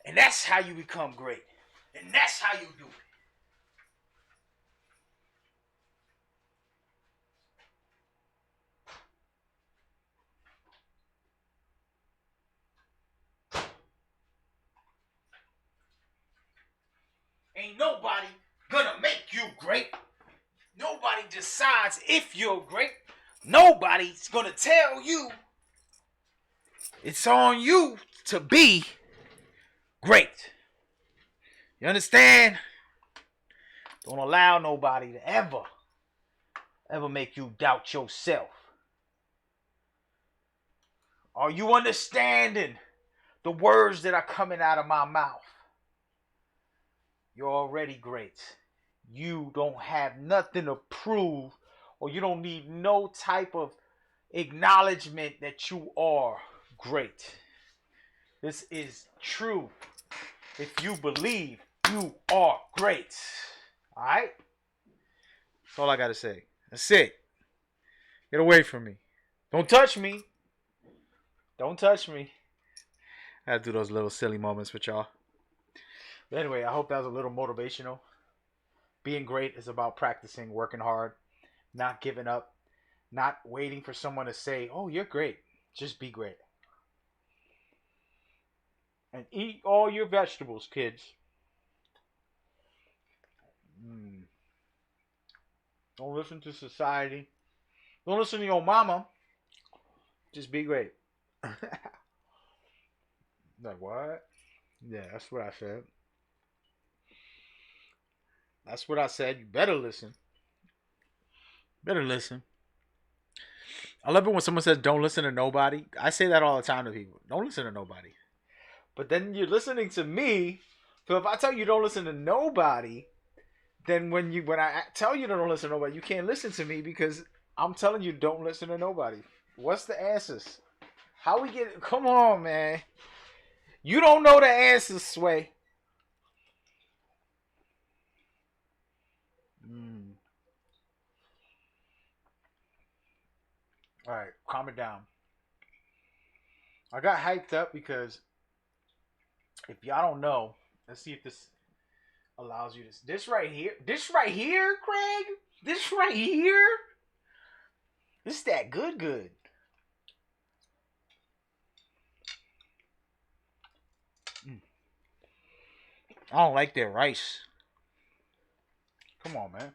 And that's how you become great. And that's how you do it. Ain't nobody gonna make you great. Nobody decides if you're great. Nobody's gonna tell you. It's on you to be great. You understand? Don't allow nobody to ever make you doubt yourself. Are you understanding the words that are coming out of my mouth? You're already great. You don't have nothing to prove, or you don't need no type of acknowledgement that you are great. This is true. If you believe you are great. Alright? That's all I gotta say. That's it. Get away from me. Don't touch me. Don't touch me. I had to do those little silly moments with y'all. But anyway, I hope that was a little motivational. Being great is about practicing, working hard, not giving up, not waiting for someone to say, oh, you're great. Just be great. And eat all your vegetables, kids. Don't listen to society. Don't listen to your mama. Just be great. Like, what? Yeah, that's what I said. That's what I said. You better listen. Better listen. I love it when someone says, don't listen to nobody. I say that all the time to people. Don't listen to nobody. But then you're listening to me. So if I tell you don't listen to nobody, then when I tell you to don't listen to nobody, you can't listen to me because I'm telling you don't listen to nobody. What's the answers? How we get... Come on, man. You don't know the answers, Sway. Alright, calm it down. I got hyped up because if y'all don't know, Let's see if this allows you to. This right here, Craig. This right here. This that good. I don't like that rice. Come on, man.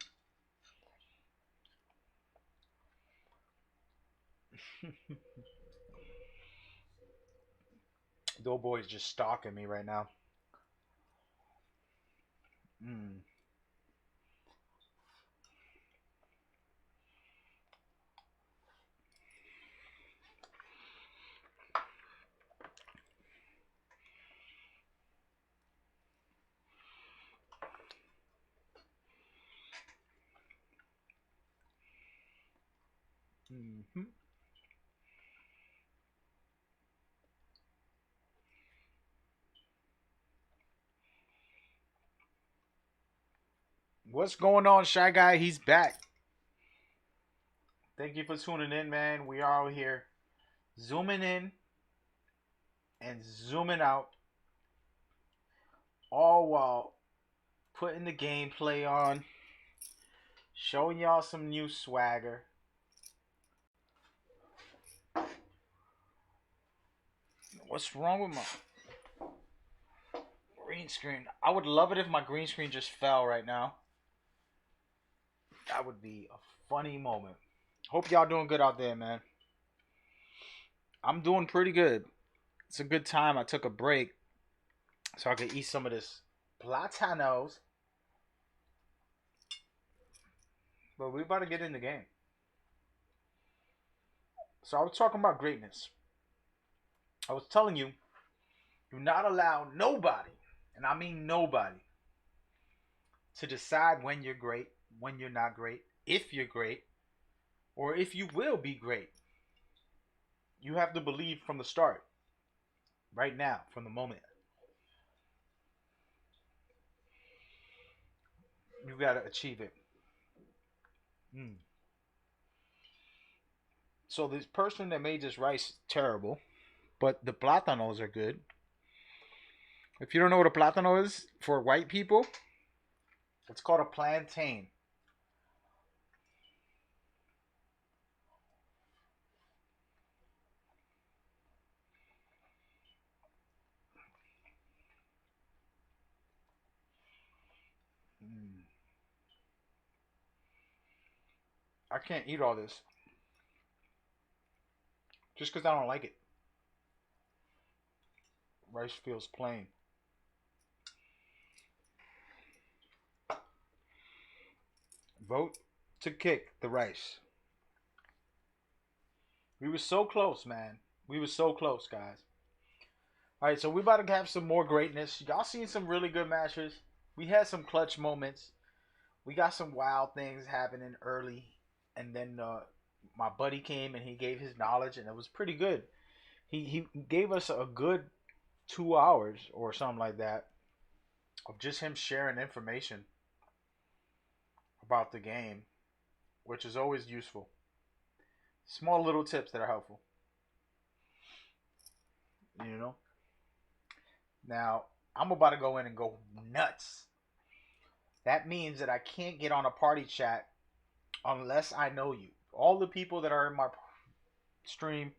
Doughboy's just stalking me right now. What's going on, Shy Guy? He's back. Thank you for tuning in, man. We are out here zooming in and zooming out, all while putting the gameplay on, showing y'all some new swagger. What's wrong with my green screen? I would love it if my green screen just fell right now. That would be a funny moment. Hope y'all doing good out there, man. I'm doing pretty good. It's a good time. I took a break so I could eat some of this platanos. But we about to get in the game. So I was talking about greatness. I was telling you, do not allow nobody, and I mean nobody, to decide when you're great, when you're not great, if you're great, or if you will be great. You have to believe from the start, right now, from the moment. You got to achieve it. So this person that made this rice terrible, but the plátanos are good. If you don't know what a plátano is for white people, it's called a plantain. I can't eat all this just because I don't like it. Rice feels plain. Vote to kick the rice. We were so close, man. We were so close, guys. All right, so we about to have some more greatness. Y'all seen some really good matches. We had some clutch moments. We got some wild things happening early. And then my buddy came and he gave his knowledge, and it was pretty good. He gave us a good 2 hours or something like that of just him sharing information about the game, which is always useful. Small little tips that are helpful. You know? Now, I'm about to go in and go nuts. That means that I can't get on a party chat unless I know you. All the people that are in my stream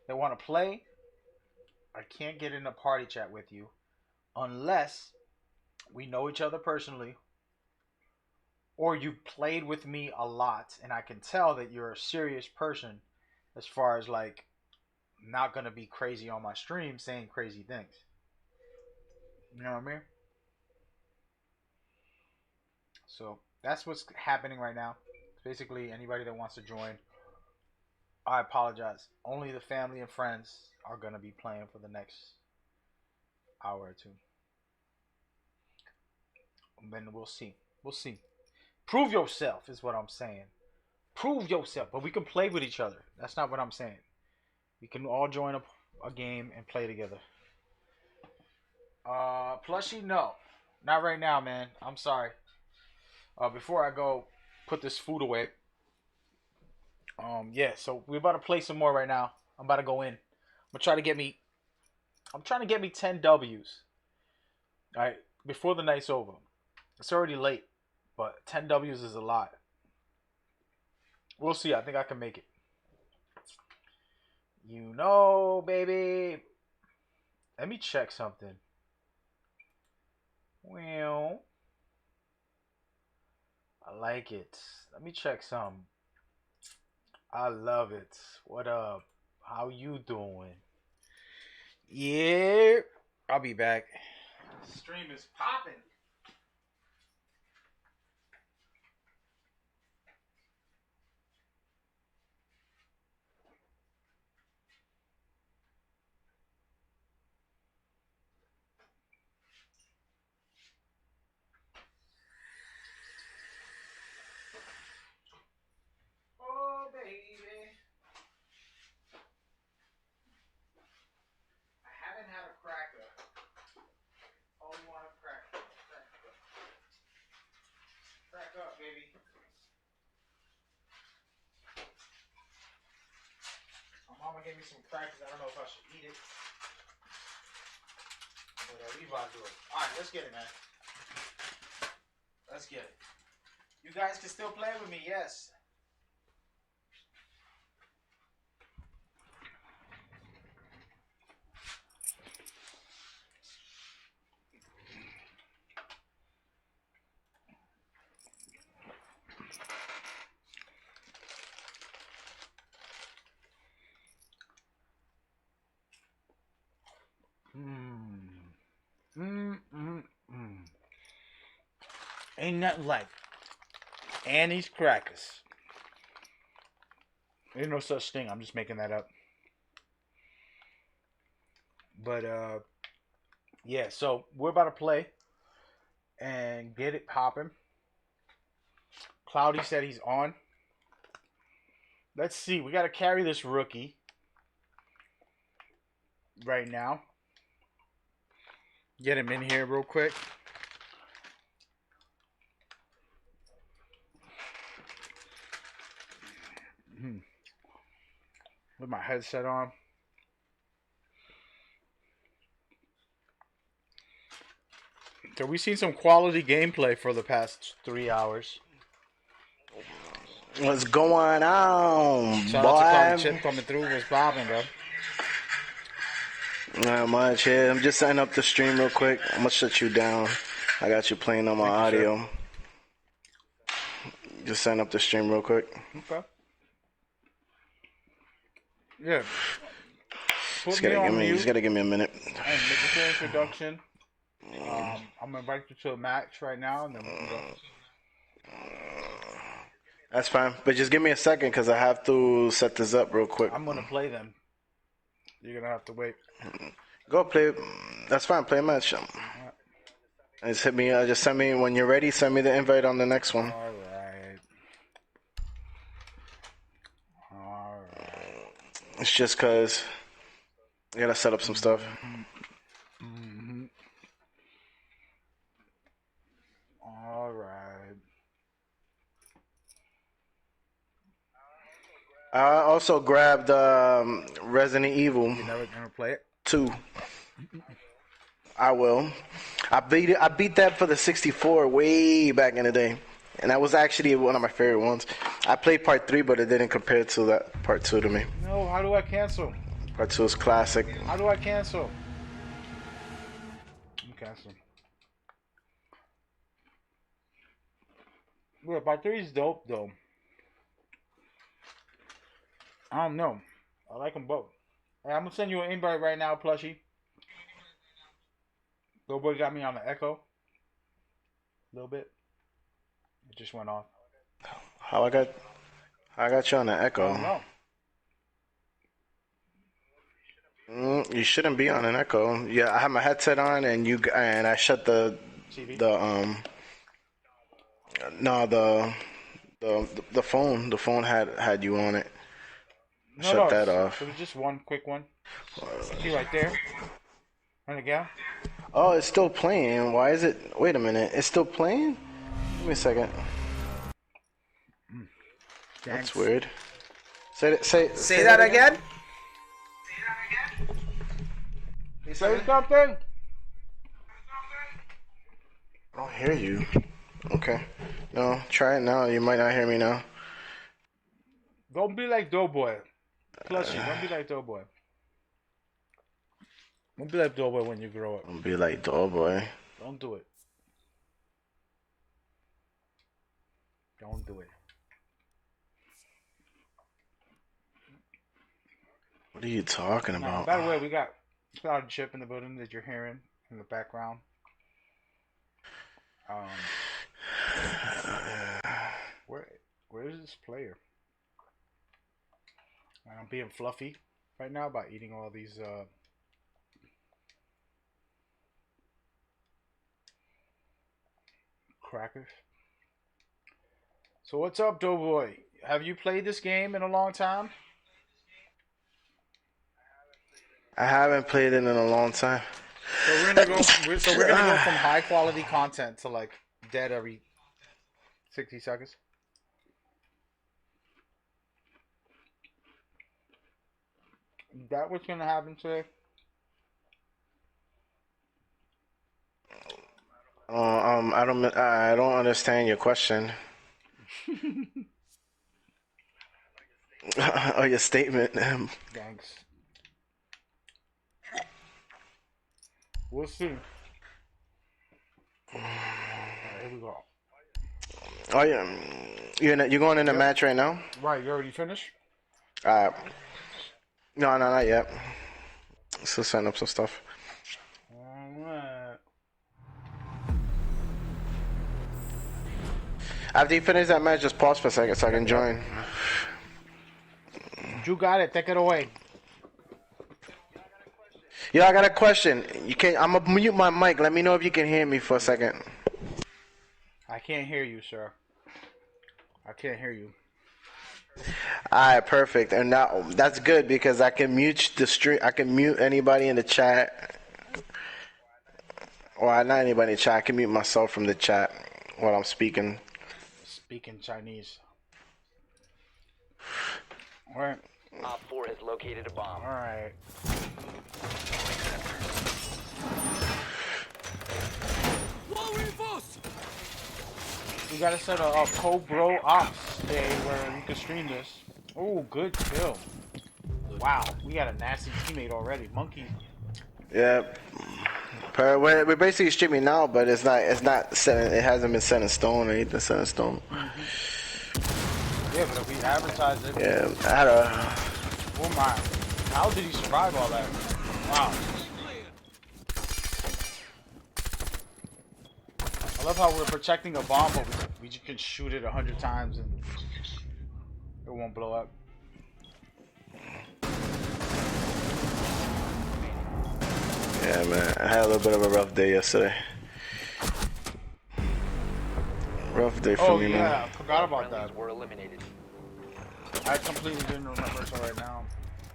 that want to play, I can't get in a party chat with you unless we know each other personally, or you played with me a lot and I can tell that you're a serious person as far as like not going to be crazy on my stream saying crazy things. You know what I mean? So that's what's happening right now. Basically, anybody that wants to join, I apologize. Only the family and friends are going to be playing for the next hour or two. And then we'll see. We'll see. Prove yourself is what I'm saying. Prove yourself. But we can play with each other. That's not what I'm saying. We can all join a game and play together. Plushie, no. Not right now, man. I'm sorry. Before I go put this food away. Yeah, so we're about to play some more right now. I'm about to go in. I'm trying to get me 10 W's. Alright. before the night's over. It's already late, but 10 W's is a lot. We'll see. I think I can make it. You know, baby. Let me check something. Well, I like it. Let me check some. I love it. What up? How you doing? Yeah. I'll be back. Stream is popping. Oh, baby. I haven't had a cracker. Oh, you want a cracker? Crack up, baby. My mama gave me some crackers. I don't know if I should eat it. But we about to do it. Alright, let's get it, man. Let's get it. You guys can still play with me, yes. Ain't nothing like Annie's crackers. Ain't no such thing. I'm just making that up. But yeah. So we're about to play and get it popping. Cloudy said he's on. Let's see. We got to carry this rookie right now. Get him in here real quick. With my headset on. So we've seen some quality gameplay for the past 3 hours. What's going on, Shout boy? out to Chip coming through. What's popping, bro? Not much here. I'm just setting up the stream real quick. I'm gonna shut you down. I got you playing on my audio. Just setting up the stream real quick. Okay. Yeah. Just gotta give me a minute. And make a full introduction. I'm gonna invite you to a match right now, and then we can go. That's fine, but just give me a second because I have to set this up real quick. I'm gonna play them. You're gonna have to wait. Go play. That's fine. Play a match. Just hit me. Just send me when you're ready. Send me the invite on the next one. All right. All right. It's just because I gotta set up some stuff. Mm-hmm. All right. I also grabbed Resident Evil. You never gonna play it? 2. I will. I beat that for the 64 way back in the day, and that was actually one of my favorite ones. I played part 3, but it didn't compare to that part 2 to me. No, how do I cancel? Part 2 is classic. How do I cancel? I'm canceling. Yeah, part 3 is dope though. I don't know. I like them both. Hey, I'm gonna send you an invite right now, plushie. Little boy got me on the echo. A little bit. It just went off. How I got you on the echo? I don't know. You shouldn't be on an echo. Yeah, I have my headset on, and I shut the TV? the phone. The phone had you on it. No, that off. It was just one quick one. See right there. And again. Oh, it's still playing. Why is it? Wait a minute. It's still playing? Give me a second. That's weird. Say that again. Say something. I don't hear you. Okay. No, try it now. You might not hear me now. Don't be like Doughboy. Plushy, don't be like Doughboy. Don't be like Doughboy when you grow up. Don't be like Doughboy. Don't do it. Don't do it. What are you talking about? By the way, we got Cloud and Chip in the building that you're hearing in the background. Where is this player? And I'm being fluffy right now by eating all these crackers. So what's up, Doughboy? Have you played this game in a long time? I haven't played it in a long time. So we're gonna go. So we're gonna go from high quality content to like dead every 60 seconds. That what's gonna happen today? I don't understand your question. Or your statement. Thanks. We'll see. All right, here we go. Oh yeah, you're going in the match right now? Right, you already finished? No, not yet. Still setting up some stuff. Alright. After you finish that match, just pause for a second so I can join. You got it. Take it away. Yo, I got a question. I'm gonna mute my mic. Let me know if you can hear me for a second. I can't hear you, sir. I can't hear you. Alright, perfect. And now that's good because I can mute the stream. I can mute anybody in the chat. Or not anybody in the chat. I can mute myself from the chat while I'm speaking. Speaking Chinese. Alright. Op 4 has located a bomb. Alright. We gotta set a co-bro ops day where we can stream this. Oh, good kill. Wow, we got a nasty teammate already. Monkey. Yeah. We're basically streaming now, but it's not set. It hasn't been set in stone or anything set in stone. Yeah, but if we advertise it. Yeah, I had a. Oh my. How did he survive all that? Wow. I love how we're protecting a bomb, but we just can shoot it 100 times and it won't blow up. Yeah, man. I had a little bit of a rough day yesterday. Rough day for me, man. Oh yeah, I forgot about that. Were eliminated. I completely didn't remember until right now.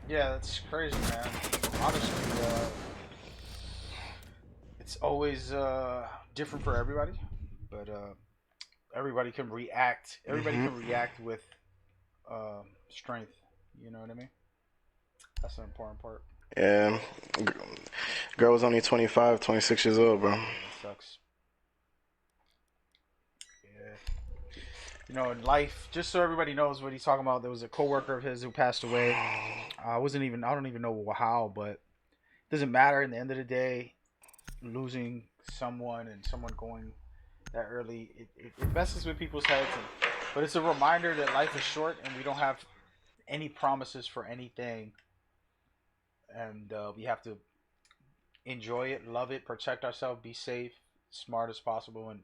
Yeah, that's crazy, man. Honestly, it's always different for everybody, but everybody can react. Everybody can react with strength. You know what I mean? That's the important part. Yeah. Girl was only 25, 26 years old, bro. That sucks. Yeah. You know, in life, just so everybody knows what he's talking about, there was a coworker of his who passed away. I don't even know how, but it doesn't matter. In the end of the day, losing someone and someone going that early, it messes with people's heads. But it's a reminder that life is short and we don't have any promises for anything. And we have to enjoy it, love it, protect ourselves, be safe, smart as possible, and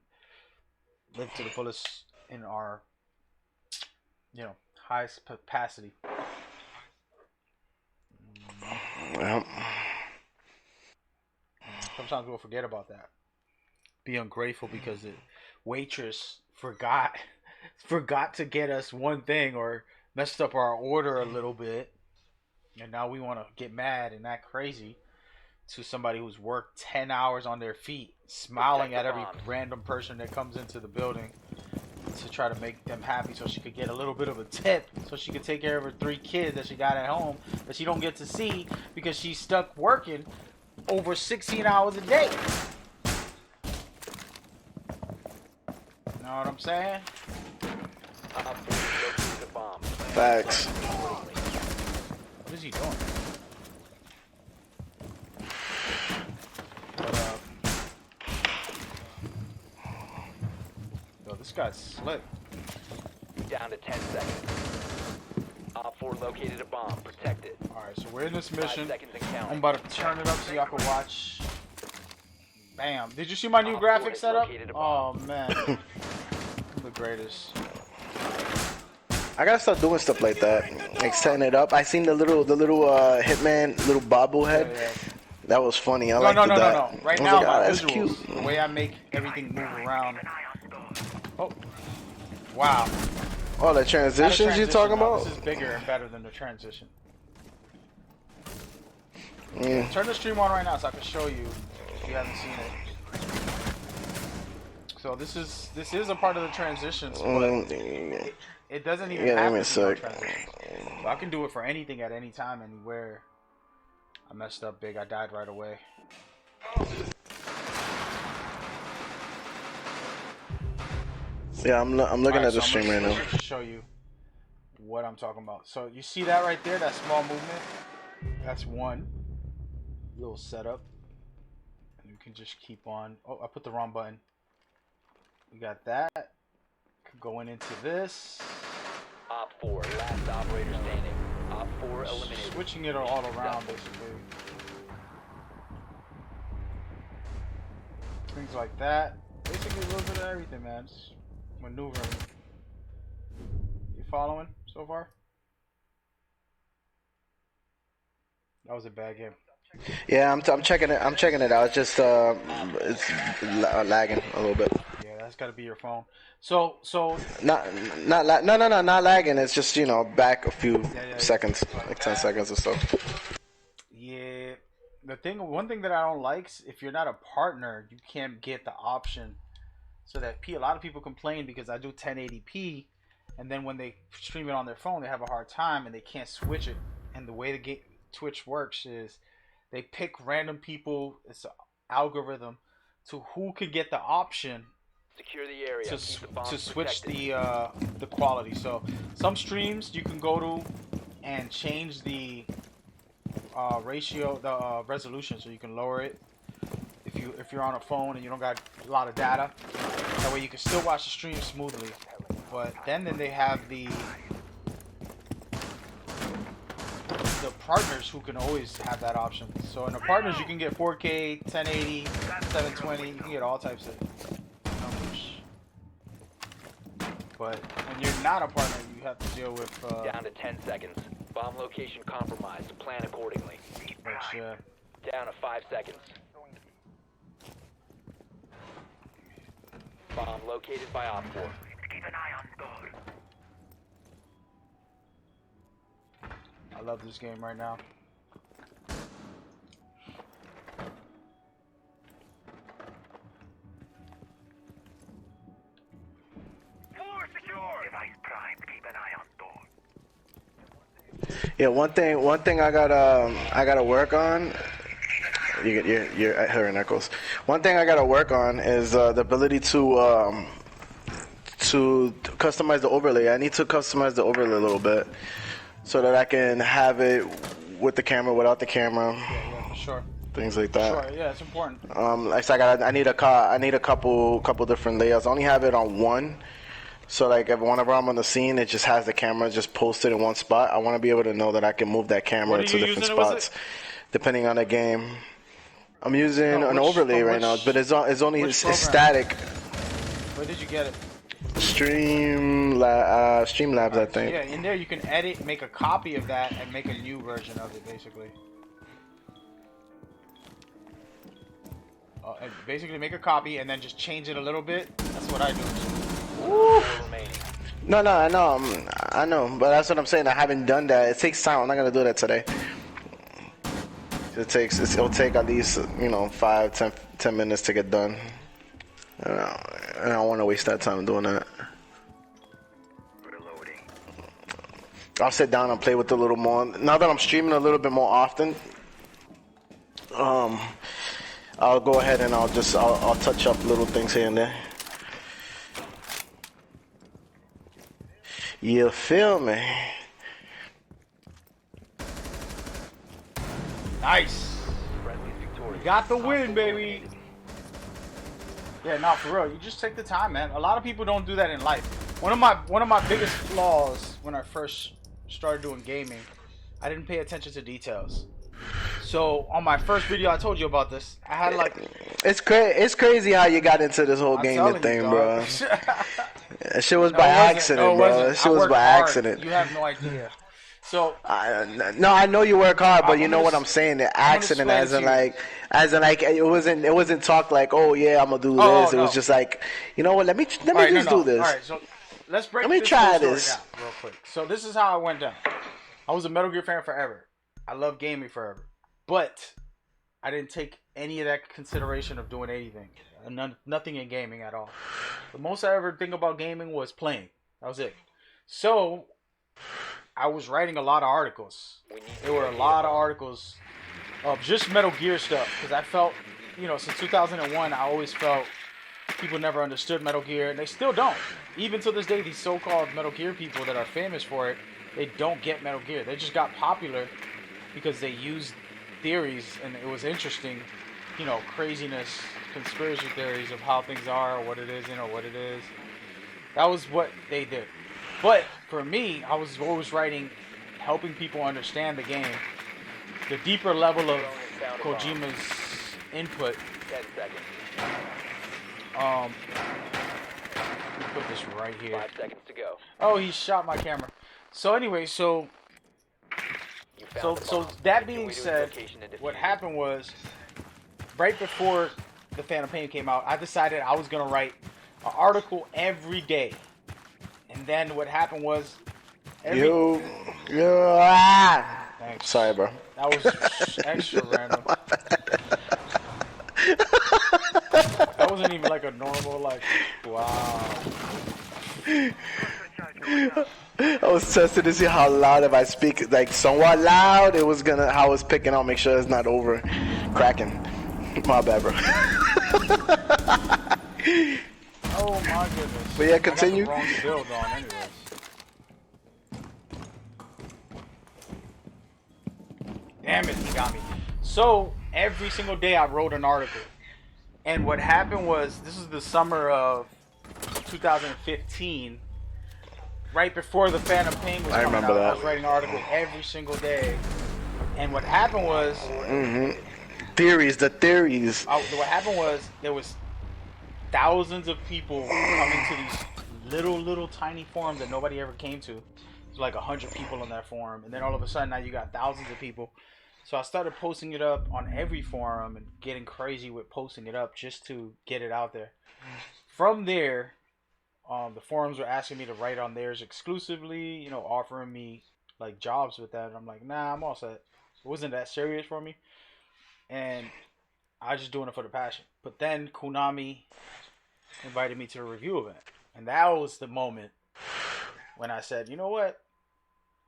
live to the fullest in our, highest capacity. Well. Sometimes we'll forget about that. Be ungrateful because the waitress forgot to get us one thing or messed up our order a little bit. And now we want to get mad and act crazy to somebody who's worked 10 hours on their feet, smiling at every random person that comes into the building to try to make them happy so she could get a little bit of a tip so she could take care of her 3 kids that she got at home that she don't get to see because she's stuck working over 16 hours a day. Know what I'm saying? Op 4 located a bomb. Facts. What is he doing? Yo, this guy's slick. Down to 10 seconds. Op 4 located a bomb. Protect it. Alright, so we're in this 5 mission. seconds and I'm counting. about to turn it up so y'all can watch. Bam. Did you see my new Op 4 graphic has setup? located a Oh, bomb. man. I'm the greatest. I gotta start doing stuff like that, like setting it up. I seen the little Hitman little bobblehead. Yeah. That was funny. I No, liked no, no, that. no, no. Right I was now, like, my "Oh, that's visuals, cute." the way I make everything move around. Oh. Wow. Oh, the Not a transitions you talking no. about? This is bigger and better than the transition. Mm. Turn the stream on right now so I can show you if you haven't seen it. So this is a part of the transitions, but it doesn't even Yeah, have give me to be no a sec. transitions. So I can do it for anything at any time, anywhere. I messed up big. I died right away. Yeah, I'm looking Alright, at the so stream right I'm now. gonna show you what I'm talking about. So you see that right there, that small movement? That's one little setup. And you can just keep on. Oh, I put the wrong button. We got that. Going into this. Op 4, last operator standing. Op 4 eliminated. Switching it all around, basically. Things like that. Basically a little bit of everything, man. Just maneuvering. You following so far? That was a bad game. Yeah, I'm checking it. I'm checking it out. It's just it's lagging a little bit. Yeah, that's got to be your phone. So Not lagging. It's just back a few seconds, like 10 seconds or so. yeah, one thing that I don't like is if you're not a partner, you can't get the option. So that a lot of people complain because I do 1080p, and then when they stream it on their phone, they have a hard time and they can't switch it. And the way the Twitch works is they pick random people. It's an algorithm to who could get the option Secure the area. to Keep the bombs to switch protected. the quality. So some streams you can go to and change the ratio, the resolution, so you can lower it if you're on a phone and you don't got a lot of data. That way you can still watch the stream smoothly. But then they have the partners who can always have that option. So in the partners you can get 4K, 1080, 720. You can get all types of numbers. But when you're not a partner, you have to deal with Down to 10 seconds. Bomb location compromised. Plan accordingly. which, Down to 5 seconds. Bomb located by Op 4. Keep an eye on door. I love this game right now. Floor secure. Device primed. Keep an eye on door. Yeah, one thing I gotta work on. You're hearing echoes. One thing I gotta work on is the ability to customize the overlay. I need to customize the overlay a little bit so that I can have it with the camera, without the camera, Yeah, for sure. things like that. Sure, yeah, it's important. Like I need a couple different layouts. I only have it on one. So like if whenever I'm on the scene, it just has the camera just posted in one spot. I want to be able to know that I can move that camera What are to you different using? Was spots, depending on the game. I'm using No, an which- overlay from right now, which- but it's only which it's program? static. Where did you get it? Streamlabs, I think. Yeah, in there you can edit, make a copy of that, and make a new version of it, basically. And basically make a copy and then just change it a little bit. That's what I do. Remaining. No, I know, but that's what I'm saying. I haven't done that. It takes time. I'm not gonna do that today. It'll take at least 5-10 minutes to get done. And I don't want to waste that time doing that. Reloading. I'll sit down and play with it a little more. Now that I'm streaming a little bit more often, I'll go ahead and I'll touch up little things here and there. You feel me? Nice. Friendly's victorious. Got the win, Op 4 baby. eliminated. Yeah, no, for real. You just take the time, man. A lot of people don't do that in life. One of my biggest flaws when I first started doing gaming, I didn't pay attention to details. So on my first video, I told you about this. I had like It's crazy how you got into this whole I'm gaming telling you, thing, dog. bro. That shit was No, by it wasn't. accident, No, it bro. wasn't. That shit I was worked by hard. accident. You have no idea. So No, I know you work hard, but I'm you know gonna what s- I'm saying? The I'm gonna accident, explain it to you. as in like, it wasn't talk like, oh yeah, I'm gonna do Oh, this. It was no. just like, you know what? Let me all right, just do this. All right, so let's break Let me this try whole story this. down real quick. So this is how I went down. I was a Metal Gear fan forever. I love gaming forever, but I didn't take any of that consideration of doing anything. Nothing in gaming at all. The most I ever think about gaming was playing. That was it. So I was writing a lot of articles. There were a lot of articles of just Metal Gear stuff because I felt, since 2001, I always felt people never understood Metal Gear, and they still don't. Even to this day, these so-called Metal Gear people that are famous for it, they don't get Metal Gear. They just got popular because they used theories, and it was interesting, craziness, conspiracy theories of how things are, or what it is, what it is. That was what they did. But for me, I was always writing, helping people understand the game, the deeper level of Kojima's input. 10 seconds. Let me put this right here. 5 seconds to go. Oh, he shot my camera. So anyway, You so found the bomb. that Make your being way to its said, location and defuse what it. happened was, right before the Phantom Pain came out, I decided I was gonna write an article every day. And then what happened was, Thanks. Sorry, bro. That was extra random. That wasn't even like a normal, wow. I was testing to see how loud, if I speak like somewhat loud, how it's picking out, make sure it's not over cracking. My bad, bro. Oh my goodness. But yeah, continue. I got the wrong build on anyways. Damn it, he got me. So every single day I wrote an article. And what happened was, this is the summer of 2015, right before the Phantom Pain was coming remember out. that. I was writing an article every single day. And what happened was, The theories. what happened was, there was thousands of people coming to these little tiny forums that nobody ever came to. There's like 100 people on that forum, and then all of a sudden now you got thousands of people. So I started posting it up on every forum and getting crazy with posting it up just to get it out there. From there, the forums were asking me to write on theirs exclusively, offering me like jobs with that. And I'm like, nah, I'm all set. It wasn't that serious for me, and I was just doing it for the passion. But then Konami invited me to a review event, and that was the moment when I said, you know what,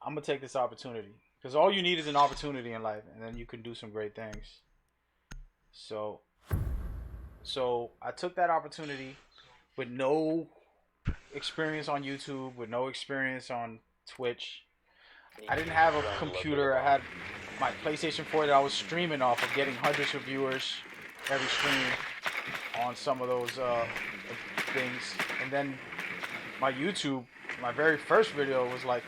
I'm gonna take this opportunity, because all you need is an opportunity in life, and then you can do some great things. So I took that opportunity with no experience on YouTube, with no experience on Twitch. I didn't have a computer. I had my PlayStation 4 that I was streaming off of, getting hundreds of viewers every stream on some of those things. And then my YouTube, my very first video was like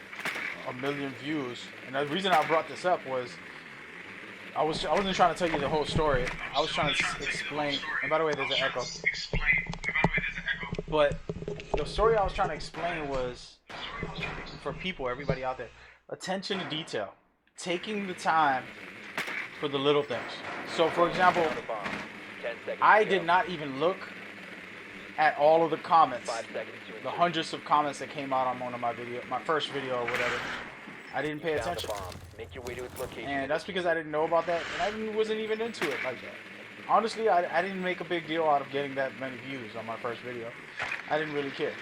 1 million views. And the reason I brought this up was I wasn't trying to tell you the whole story. I was trying to explain. And by the way, there's an echo. But the story I was trying to explain was, for people, everybody out there, attention to detail, taking the time for the little things. So, for example, The bomb. 10 seconds I to go. did not even look at all of the comments, 5 seconds to the insert. hundreds of comments that came out on one of my first video or whatever. I didn't pay Found the attention, bomb. Make your way to its location. and that's because I didn't know about that, and I wasn't even into it like that. Honestly, I didn't make a big deal out of getting that many views on my first video. I didn't really care.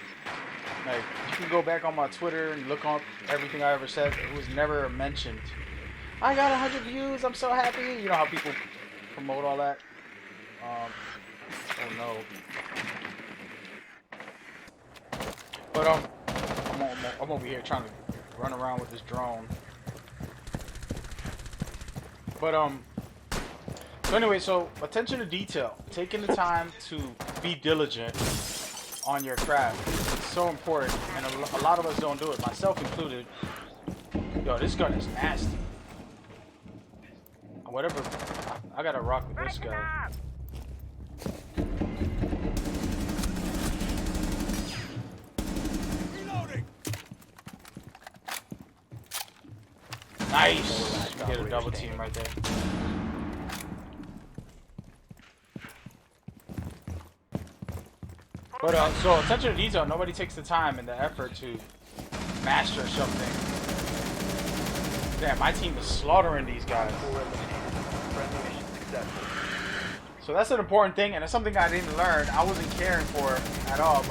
Like, you can go back on my Twitter and look up everything I ever said. It was never mentioned. I got 100 views. I'm so happy. You know how people promote all that. Oh no. But I I'm over here trying to run around with this drone. But so anyway, so attention to detail, taking the time to be diligent on your craft, it's so important, and a lot of us don't do it, myself included. Yo, this gun is nasty. Whatever, I gotta rock with this guy. Nice! Get a double team right there. But so attention to detail, nobody takes the time and the effort to master something. Damn, my team is slaughtering these guys. So that's an important thing, and it's something I didn't learn. I wasn't caring for at all,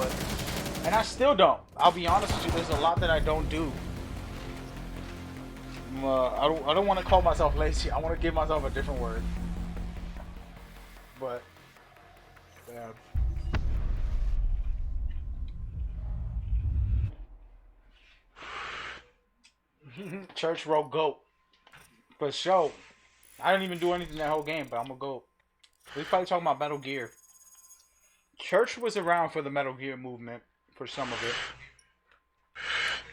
and I still don't. I'll be honest with you, there's a lot that I don't do. I don't want to call myself lazy. I want to give myself a different word. But yeah. Church wrote GOAT. For sure. I didn't even do anything that whole game, but I'm a GOAT. We probably talking about Metal Gear. Church was around for the Metal Gear movement for some of it.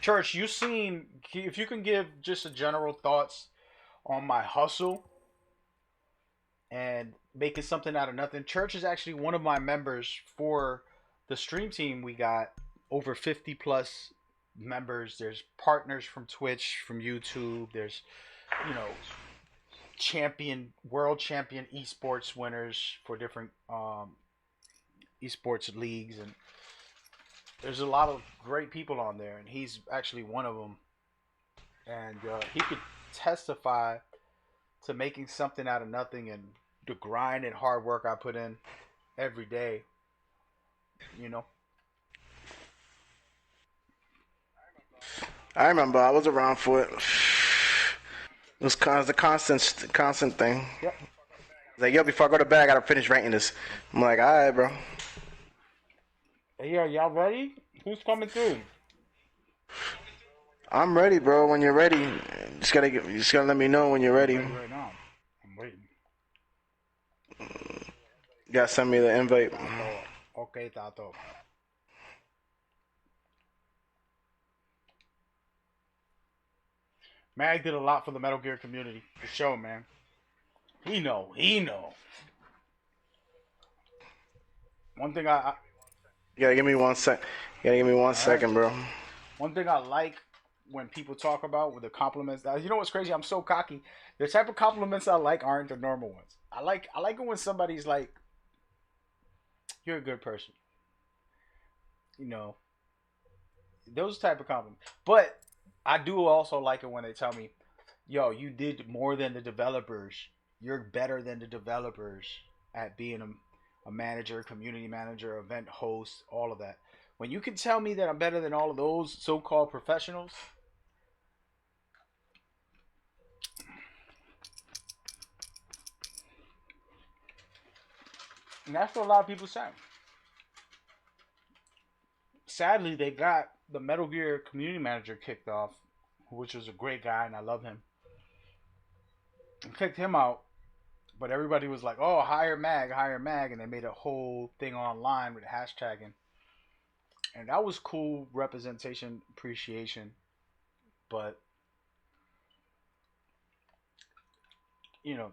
Church, you seen, if you can give just a general thoughts on my hustle and making something out of nothing. Church is actually one of my members for the stream team. We got over 50 plus members. There's partners from Twitch, from YouTube. There's, you know, world champion esports winners for different esports leagues, and there's a lot of great people on there, and he's actually one of them. And he could testify to making something out of nothing and the grind and hard work I put in every day, you know. I remember I was around for it. It was a constant thing. Yep. Like, yo, before I go to bed, I gotta finish writing this. I'm like, all right, bro. Hey, y'all ready? Who's coming through? I'm ready, bro. When you're ready, you just gotta let me know when you're ready. Right now, I'm waiting. You gotta send me the invite. Okay, Tato. Mag did a lot for the Metal Gear community. For sure, man. He know. One thing I You gotta give me 1 sec. You gotta give me 1 second, bro. One thing I like when people talk about with the compliments. You know what's crazy? I'm so cocky. The type of compliments I like aren't the normal ones. I like it when somebody's like, "You're a good person." You know, those type of compliments. But I do also like it when they tell me, "Yo, you did more than the developers. You're better than the developers at being a manager, community manager, event host, all of that." When you can tell me that I'm better than all of those so-called professionals, and that's what a lot of people say. Sadly, they got the Metal Gear community manager kicked off, which was a great guy, and I love him. And kicked him out, but everybody was like, "Oh, hire Mag," and they made a whole thing online with hashtagging. And that was cool representation, appreciation. But, you know,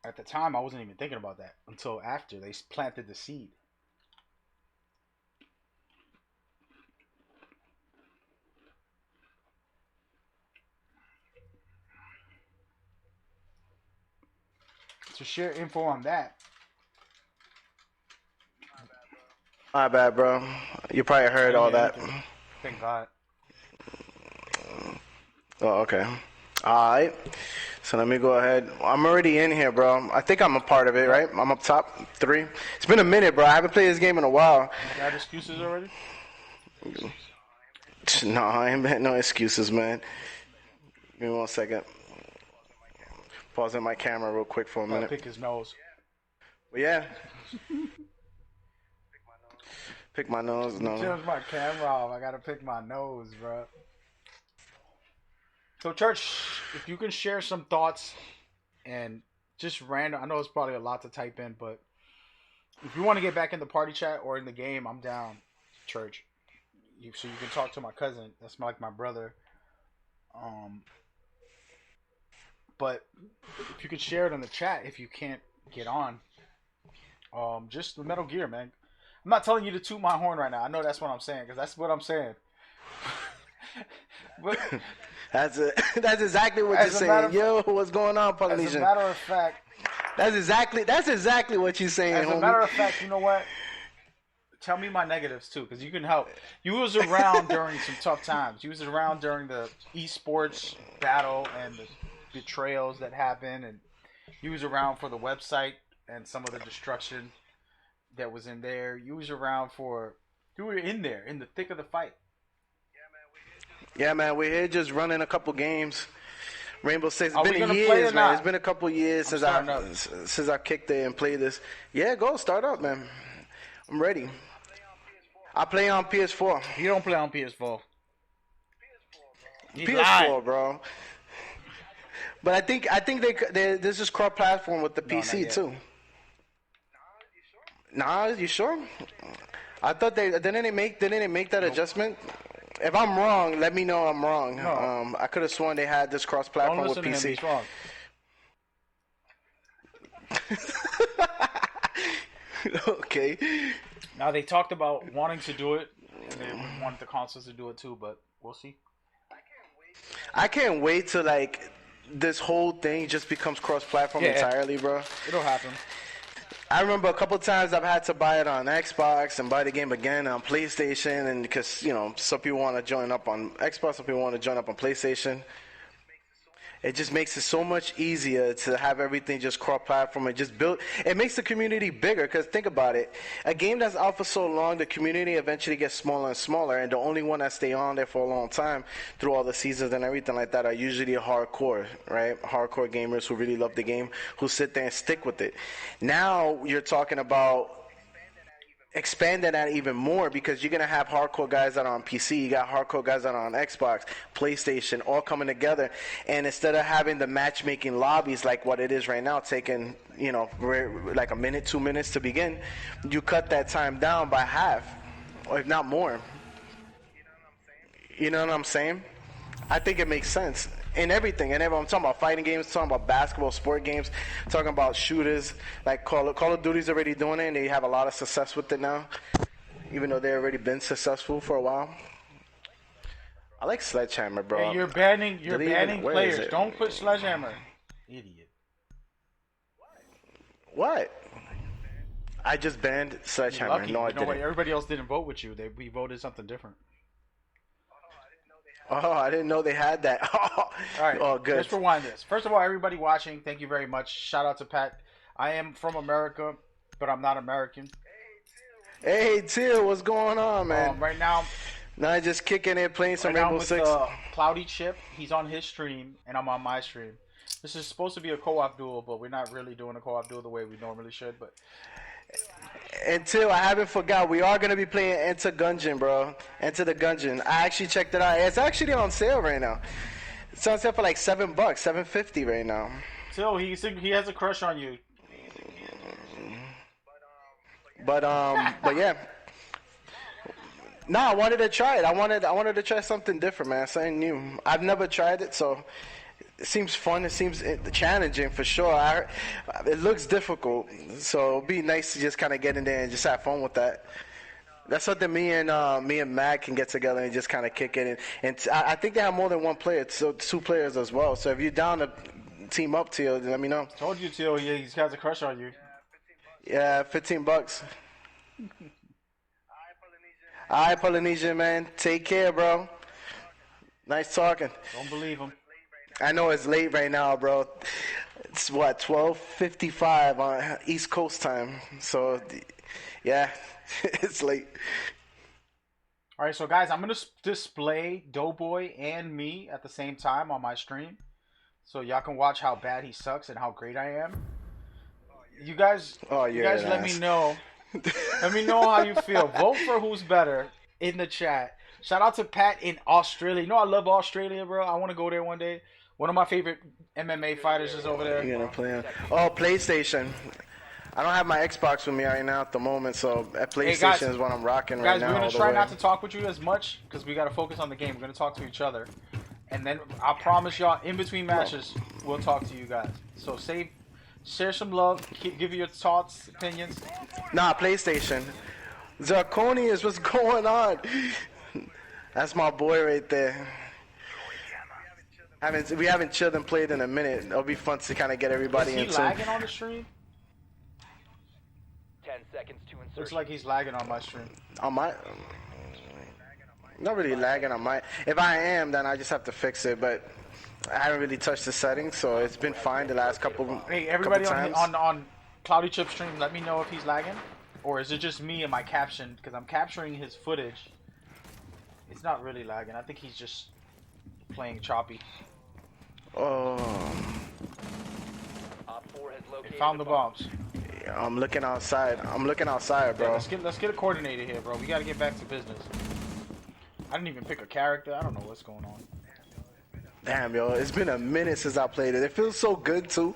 at the time, I wasn't even thinking about that until after they planted the seed. To share info on that. My bad, bro. You probably heard all that. Thank God. Oh, okay. Alright. So let me go ahead. I'm already in here, bro. I think I'm a part of it, right? I'm up top 3. It's been a minute, bro. I haven't played this game in a while. You got excuses already? No, I ain't had no excuses, man. Give me 1 second. Pausing my camera real quick for a minute. Pick his nose. But yeah. Pick my nose. No. Turns my camera off. I gotta pick my nose, bro. So, Church, if you can share some thoughts and just random. I know it's probably a lot to type in, but if you want to get back in the party chat or in the game, I'm down. Church, so you can talk to my cousin. That's like my brother. But if you could share it in the chat, if you can't get on, just the Metal Gear, man. I'm not telling you to toot my horn right now. I know that's what I'm saying, because that's what I'm saying. But that's exactly what you're saying. Yo, what's going on, Polynesian? As a matter of fact, that's exactly what you're saying. As a homie. matter of fact, you know what? Tell me my negatives too, because you can help. You was around during some tough times. You was around during the esports battle and the betrayals that happened, and you was around for the website and some of the destruction that was in there. You was around for. You were in there in the thick of the fight. Yeah, man, we're here just running a couple games. Rainbow Six. Are It's we been gonna play years, or man. not? It's been a couple years since I kicked it and played this. Yeah, go start up, man. I'm ready. I play on PS4. You don't play on PS4. PS4, bro. But I think this is cross-platform with the PC too. Nah, you sure? I thought didn't they make that adjustment? If I'm wrong, let me know I'm wrong. No. I could have sworn they had this cross-platform with Don't listen to PC. him. He's wrong. Okay. Now they talked about wanting to do it, and they wanted the consoles to do it too, but we'll see. I can't wait till like this whole thing just becomes cross-platform entirely, bro. It'll happen. I remember a couple times I've had to buy it on Xbox and buy the game again on PlayStation, and because some people want to join up on Xbox, some people want to join up on PlayStation. It just makes it so much easier to have everything just cross-platform and just build. It makes the community bigger, because think about it. A game that's out for so long, the community eventually gets smaller and smaller, and the only one that stay on there for a long time through all the seasons and everything like that are usually hardcore, right? Hardcore gamers who really love the game, who sit there and stick with it. Now you're talking about expanding that even more, because you're going to have hardcore guys that are on PC, you got hardcore guys that are on Xbox, PlayStation, all coming together. And instead of having the matchmaking lobbies like what it is right now, taking, like a minute, 2 minutes to begin, you cut that time down by half, or if not more. You know what I'm saying? I think it makes sense. In everything, I'm talking about fighting games, talking about basketball, sport games, talking about shooters. Like Call of Duty's already doing it, and they have a lot of success with it now, even though they've already been successful for a while. I like Sledgehammer, bro. Yeah, you're banning players. Don't put Sledgehammer. Idiot. What? I just banned Sledgehammer. Lucky. No, I didn't. Everybody else didn't vote with you. We voted something different. Oh, I didn't know they had that. All right. Oh, good. Let's rewind this. First of all, everybody watching, thank you very much. Shout out to Pat. I am from America, but I'm not American. Hey, Teal, what's going on, man? Right now, I just kicking it, playing some Rainbow Six. Cloudy Chip, he's on his stream, and I'm on my stream. This is supposed to be a co-op duel, but we're not really doing a co-op duel the way we normally should. But until I haven't forgot, we are going to be playing Enter Gungeon, bro. Enter the Gungeon. I actually checked it out. It's actually on sale right now. It's on sale for like $7, $7.50 right now. Till he has a crush on you. But yeah. No, I wanted to try it. I wanted to try something different, man. Something new. I've never tried it, so it seems fun. It seems challenging for sure. It looks difficult, so it'd be nice to just kind of get in there and just have fun with that. That's something me and Matt can get together and just kind of kick it. And I think they have more than one player, so 2 players as well. So if you're down to team up, Teal, let me know. Told you, Teal, he has a crush on you. Yeah, $15. All right, Polynesian, man. Take care, bro. Nice talking. Don't believe him. I know it's late right now, bro. It's what, 12:55 on East Coast time. So, yeah, it's late. All right, so guys, I'm gonna display Doughboy and me at the same time on my stream, so y'all can watch how bad he sucks and how great I am. You guys, let me know. Let me know how you feel. Vote for who's better in the chat. Shout out to Pat in Australia. You know I love Australia, bro. I want to go there one day. One of my favorite MMA fighters is over there. You gonna play on? Oh, PlayStation. I don't have my Xbox with me right now at the moment, so at PlayStation guys, is what I'm rocking right Guys, now. we're gonna all the try way. not to talk with you as much because we gotta focus on the game. We're gonna talk to each other, and then I promise y'all, in between matches, we'll talk to you guys. So share some love, give your thoughts, opinions. Nah, PlayStation. Zirconius, what's going on? That's my boy right there. We haven't chilled and played in a minute. It'll be fun to kind of get everybody Is he into. lagging on the stream? 10 seconds to insertion. Looks like he's lagging on my stream. On my, not really lagging on my. If I am, then I just have to fix it. But I haven't really touched the settings, so it's been fine the last couple. Hey, everybody couple on times. Cloudy Chip stream, let me know if he's lagging, or is it just me and my caption? Because I'm capturing his footage. It's not really lagging. I think he's just playing choppy. Oh, Op 4 has located Found the a bomb. bombs. yeah, I'm looking outside. I'm looking outside, Yeah, bro. let's get it coordinated here, bro. We gotta get back to business. I didn't even pick a character. I don't know what's going on. Damn, yo, it's been a minute since I played it. It feels so good too.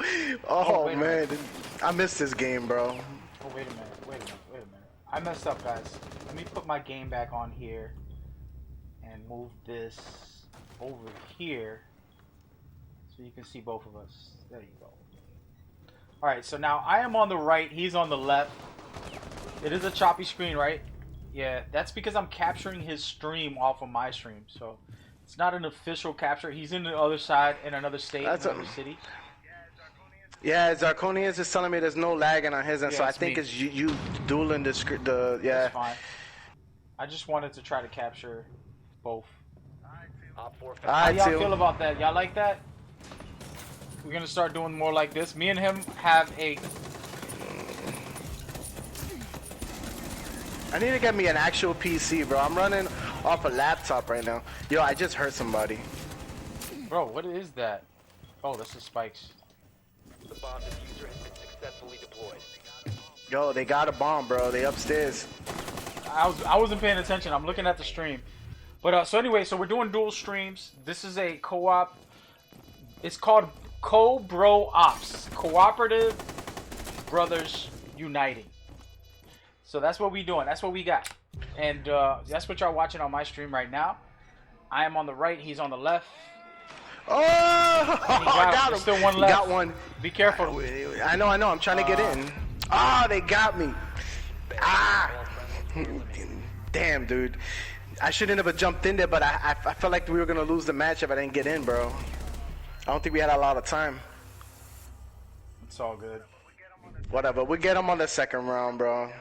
Oh, wait a man, I missed this game, bro. Oh, wait a minute. I messed up, guys. Let me put my game back on here and move this over here so you can see both of us. There you go. Alright, so now I am on the right, he's on the left. It is a choppy screen, right? Yeah, that's because I'm capturing his stream off of my stream. So it's not an official capture. He's in the other side, in another state, That's another city. Yeah, Zirconius is telling me there's no lagging on his end, Yeah, so I it's think me. it's you dueling the script. Yeah. That's fine. I just wanted to try to capture both. Op 4 How Alright, y'all Teal. feel about that? Y'all like that? We're gonna start doing more like this. Me and him have a. I need to get me an actual PC, bro. I'm running off a laptop right now. Yo, I just hurt somebody. Bro, what is that? Oh, this is spikes. The bomb diffuser has been successfully deployed. Yo, they got a bomb, bro. They upstairs. I wasn't paying attention. I'm looking at the stream. But so anyway, so we're doing dual streams. This is a co-op. It's called Co-Bro Ops. Cooperative Brothers Uniting. So that's what we doing. That's what we got. And that's what y'all watching on my stream right now. I am on the right. He's on the left. Oh, And he I got There's him. still one He left. got one. Be careful. I know. I'm trying to get in. Oh, they got me. Ah. Damn, dude. I shouldn't have jumped in there, but I felt like we were going to lose the match if I didn't get in, bro. I don't think we had a lot of time. It's all good. Whatever. We'll get him on the second round, bro.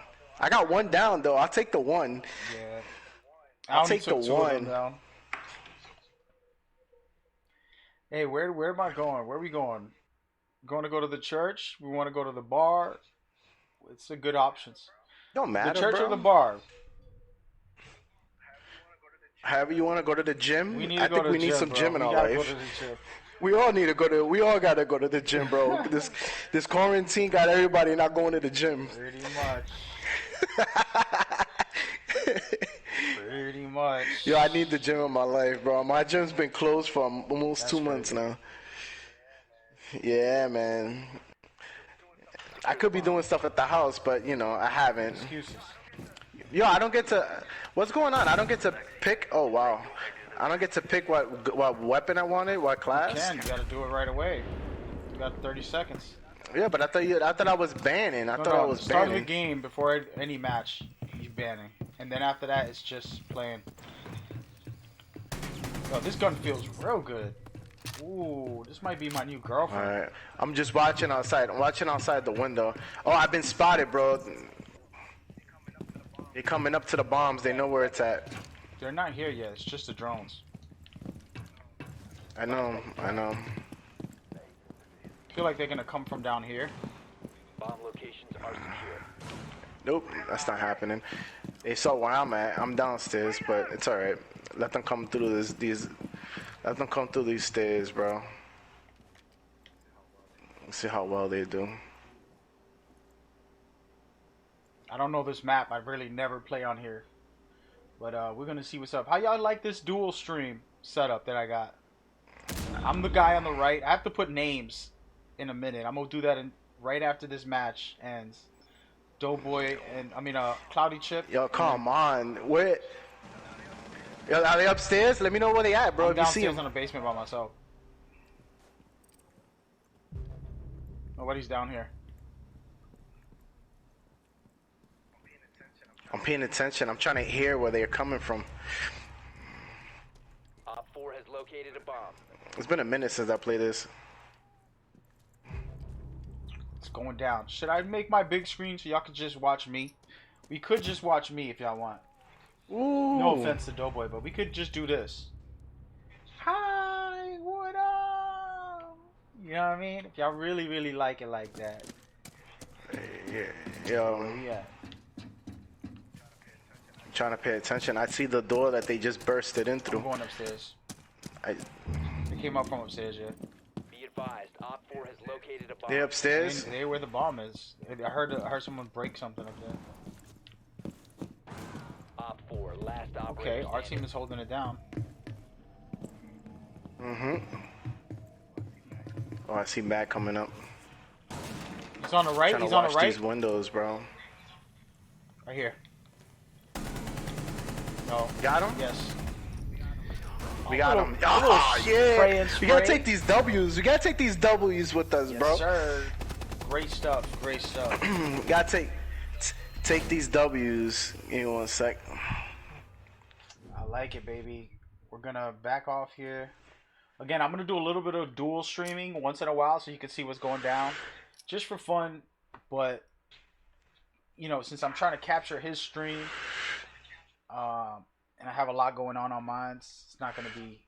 I got one down, though. I'll take the one. Yeah. I'll only take the took two of them one. down. Hey, where am I going? Where are we going? Going to go to the church? We want to go to the bar? It's a good options. Don't matter, The church bro. or the bar? However you want to go to the gym. We need to I go think to we the need gym, some bro. gym in We our gotta go life. to the gym. We all need to go to. We all gotta go to the gym, bro. this quarantine got everybody not going to the gym. Pretty much. Pretty much. Yo, I need the gym in my life, bro. My gym's been closed for almost That's 2 months crazy. now. Yeah, man. I could be doing stuff at the house, but you know, I haven't. Excuses. Yo, I don't get to. What's going on? I don't get to pick. Oh wow, I don't get to pick what weapon I wanted, what class. You can. You gotta do it right away. You got 30 seconds. Yeah, but I thought I was banning. I thought I was Start of the banning. game before any match, you banning, and then after that, it's just playing. Oh, this gun feels real good. Ooh, this might be my new girlfriend. All right, I'm just watching outside. I'm watching outside the window. Oh, I've been spotted, bro. They're coming up to the bombs. They know where it's at. They're not here yet. It's just the drones. I know. I feel like they're gonna come from down here. Bomb locations are secure. Nope, that's not happening. They saw where I'm at. I'm downstairs, but it's all right. Let them come through Let them come through these stairs, bro. Let's see how well they do. I don't know this map. I really never play on here. But we're gonna see what's up. How y'all like this dual stream setup that I got? I'm the guy on the right. I have to put names in a minute. I'm gonna do that right after this match ends. Doughboy and Cloudy Chip. Yo, come on. Where? Yo, are they upstairs? Let me know where they at, bro. I'm If you see downstairs them. in the basement by myself. Nobody's down here. I'm paying attention. I'm trying to hear where they're coming from. Op 4 has located a bomb. It's been a minute since I played this. It's going down. Should I make my big screen so y'all can just watch me? We could just watch me if y'all want. Ooh. No offense to Doughboy, but we could just do this. Hi, what up? You know what I mean? If y'all really, really like it like that. Yeah. Yo, Where we at? I'm trying to pay attention. I see the door that they just bursted in I'm through. going upstairs. I, They came up from upstairs, yeah. Be advised, Op 4 has located a bomb. they upstairs? They where the bomb is. I heard someone break something up there. Op 4, last operator Okay, our standing. team is holding it down. Mm-hmm. Oh, I see Matt coming up. He's on the right. Trying to He's on the watch right. these windows, bro. Right here. No. Got him? Yes. We got Little- him. little Oh, spray yeah. and We gotta spray. take these W's. We gotta take these W's with us, Yes, bro. sir. Great stuff. Great stuff. We gotta take these W's. Give me 1 sec. I like it, baby. We're gonna back off here. Again, I'm gonna do a little bit of dual streaming once in a while so you can see what's going down, just for fun. But you know, since I'm trying to capture his stream, and I have a lot going on mine, it's not gonna be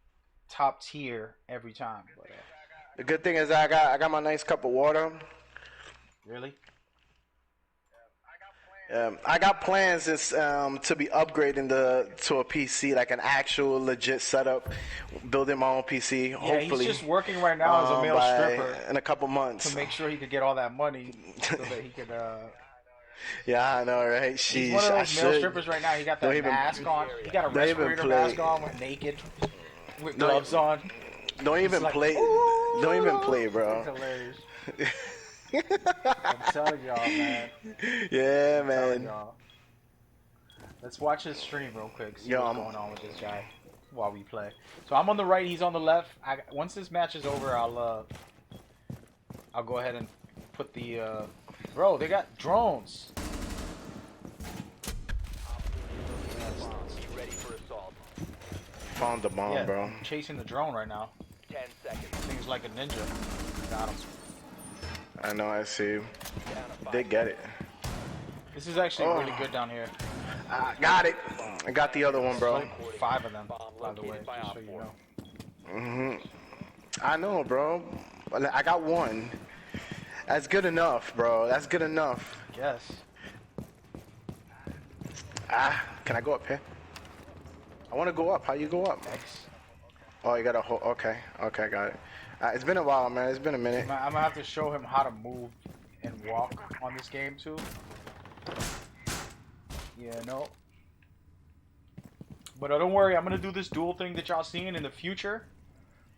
top tier every time. But The good thing is I got my nice cup of water. really, I got plans to be upgrading to a PC, like an actual legit setup, building my own PC. yeah, Hopefully, he's just working right now as a male stripper in a couple months. to make sure he could get all that money so that he could. Yeah, I know, right? He's Sheesh, one of I those male should. strippers right now. He got Don't that even- mask on. He got a don't even respirator play. mask on, with naked, with Don't- gloves on. Don't even like, play. "Ooh." Don't even play, It's bro. hilarious. I'm telling y'all, man. Yeah, I'm telling man. y'all. Let's watch his stream real quick. See Yo, what's I'm- going on with this guy while we play. So I'm on the right. He's on the left. Once this match is over, I'll go ahead and put the. Bro, they got drones. Be ready for assault. Found the bomb, Yeah, bro. I'm chasing the drone right now. 10 seconds. Thing's like a ninja. Got him. I know. I see. Down to 5 They get it. This is actually Oh. really good down here. I got it. I got the other one, bro. Like 5 of them, by the way, located by just so Op you 4. know. I know, bro. I got one. That's good enough, bro. That's good enough. Yes. Can I go up here? I want to go up. How you go up? X. Oh, you got a whole. Okay, okay, got it. It's been a while, man. It's been a minute. I'm gonna have to show him how to move and walk on this game too. Yeah, no. But don't worry, I'm gonna do this dual thing that y'all seen in the future.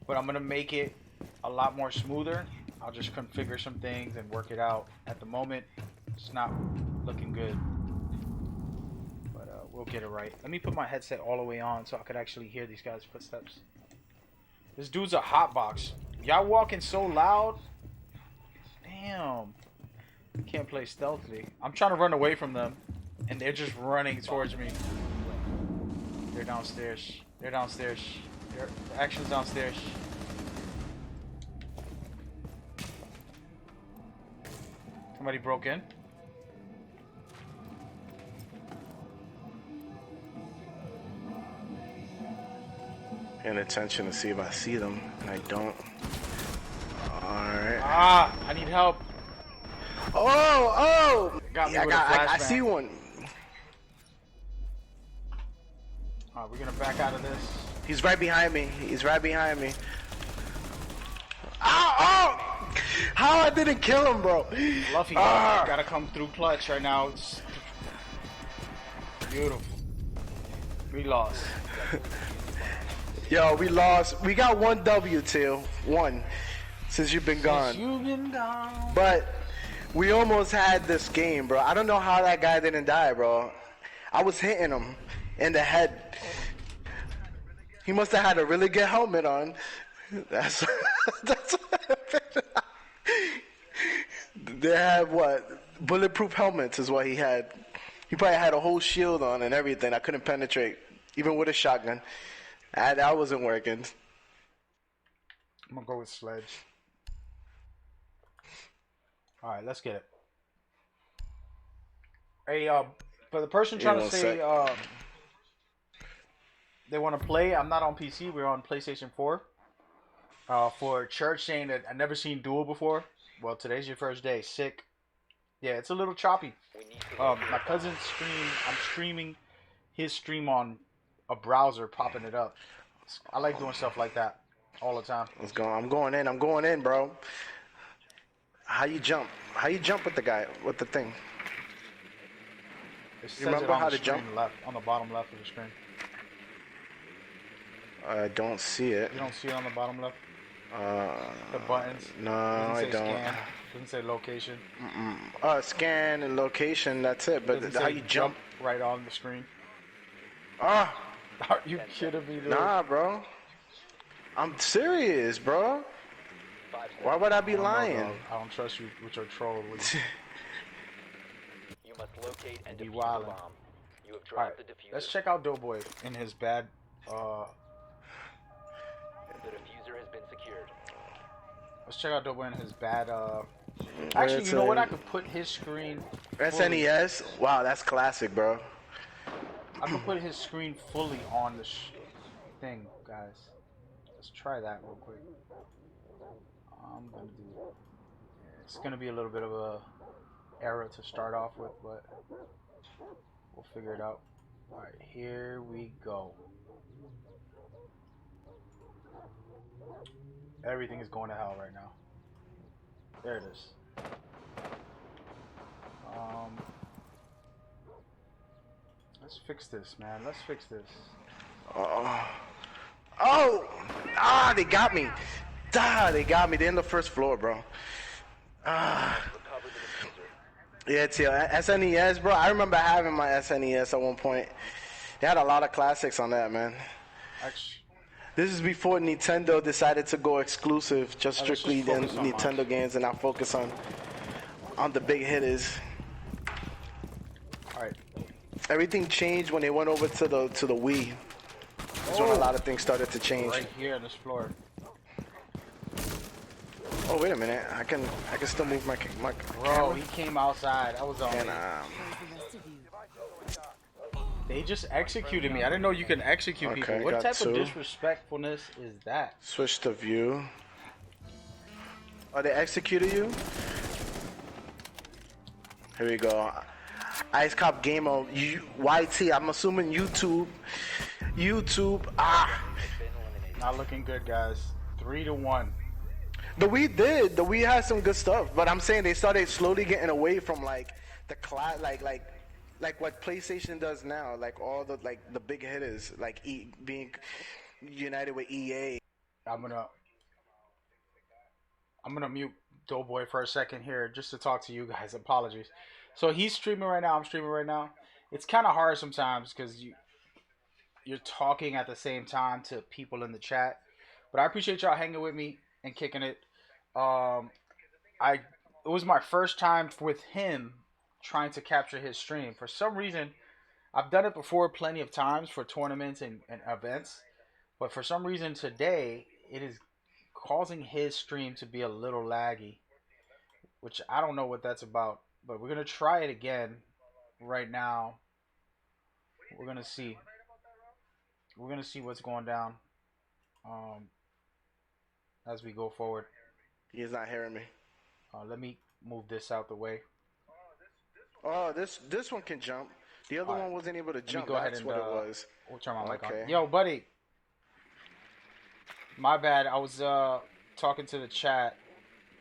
But I'm gonna make it a lot more smoother. I'll just configure some things and work it out. At the moment, it's not looking good. But we'll get it right. Let me put my headset all the way on so I could actually hear these guys' footsteps. This dude's a hotbox. Y'all walking so loud. Damn. Can't play stealthily. I'm trying to run away from them. And they're just running towards me. They're downstairs. They're downstairs. The action's downstairs. Somebody broke in. Paying attention to see if I see them, and I don't. Alright. Ah, I need help. Oh! Got me Yeah, with a I flashbang. see one. Alright, we're gonna back out of this. He's right behind me. He's right behind me. Ow! Oh! How I didn't kill him, bro? Luffy Ah! gotta come through clutch right now. It's Beautiful. We lost. Yo, we lost. We got one W, Till. One. Since you've been gone. You've been gone. But we almost had this game, bro. I don't know how that guy didn't die, bro. I was hitting him in the head. He must have had a really good helmet on. That's They have what? Bulletproof helmets is what he had. He probably had a whole shield on and everything. I couldn't penetrate, even with a shotgun. That wasn't working. I'm gonna go with Sledge. All right, let's get it. Hey, for the person trying to say they want to play, I'm not on PC. We're on PlayStation 4. For Church saying that I never seen Duel before. Well, today's your first day. Sick. Yeah, it's a little choppy. My cousin's stream. I'm streaming his stream on a browser, popping it up. I like doing stuff like that all the time. Let's go. I'm going in, bro. How you jump? How you jump with the guy, with the thing? It says You remember it on how the to jump? screen left, on the bottom left of the screen. I don't see it. You don't see it on the bottom left? The buttons? No, Doesn't I say don't. Scan. Doesn't say location. Scan and location, that's it. But Doesn't how say you jump? right on the screen. Ah, Are you kidding me, dude? nah, bro. I'm serious, bro. Why would I be lying? Dog. I don't trust you with your troll. You must locate and Be defuse the wildin'. bomb. You have Alright, dropped the diffuser. let's check out Doughboy in his bad. The diffuser has been secured. Let's check out Doughboy in his bad. Actually, you know what? I could put his screen. SNES? Wow, that's classic, bro. I could put his screen fully on the thing, guys. Let's try that real quick. I'm gonna do. It's gonna be a little bit of a error to start off with, but we'll figure it out. All right, here we go. Everything is going to hell right now. There it is. Let's fix this, man. Let's fix this. They got me. They got me. They're in the first floor, bro. Recover the diffuser. Yeah, it's SNES, bro. I remember having my SNES at one point. They had a lot of classics on that, man. Actually, This is before Nintendo decided to go exclusive, just let's just strictly focus on Nintendo mine. games, and not focus on the big hitters. all right. Everything changed when they went over to the Wii. That's when a lot of things started to change. Right here on this floor. Oh, wait a minute. I can still move my Bro, camera. he came outside. I was on. And They just executed me. I didn't know you can execute Okay, people. What got type of two. disrespectfulness is that? switch to view. Oh, they executed you? Here we go. Ice Cop Gamer, YT. I'm assuming YouTube. Not looking good, guys. 3-1. The Wii had some good stuff, but I'm saying they started slowly getting away from like the class, like what PlayStation does now, like all the the big hitters, like being united with EA. I'm gonna mute Doughboy for a second here just to talk to you guys. Apologies. So he's streaming right now. I'm streaming right now. It's kind of hard sometimes because you're talking at the same time to people in the chat. But I appreciate y'all hanging with me and kicking it. It was my first time with him trying to capture his stream. For some reason, I've done it before plenty of times for tournaments and events. But for some reason today, it is causing his stream to be a little laggy, which I don't know what that's about. But we're going to try it again right now. We're going to see. We're going to see what's going down as we go forward. He's not hearing me. Let me move this out the way. Oh, this one can jump. The other one wasn't able to jump. Go ahead That's and, what it was. We'll turn my mic Okay. on. Yo, buddy. My bad. I was talking to the chat.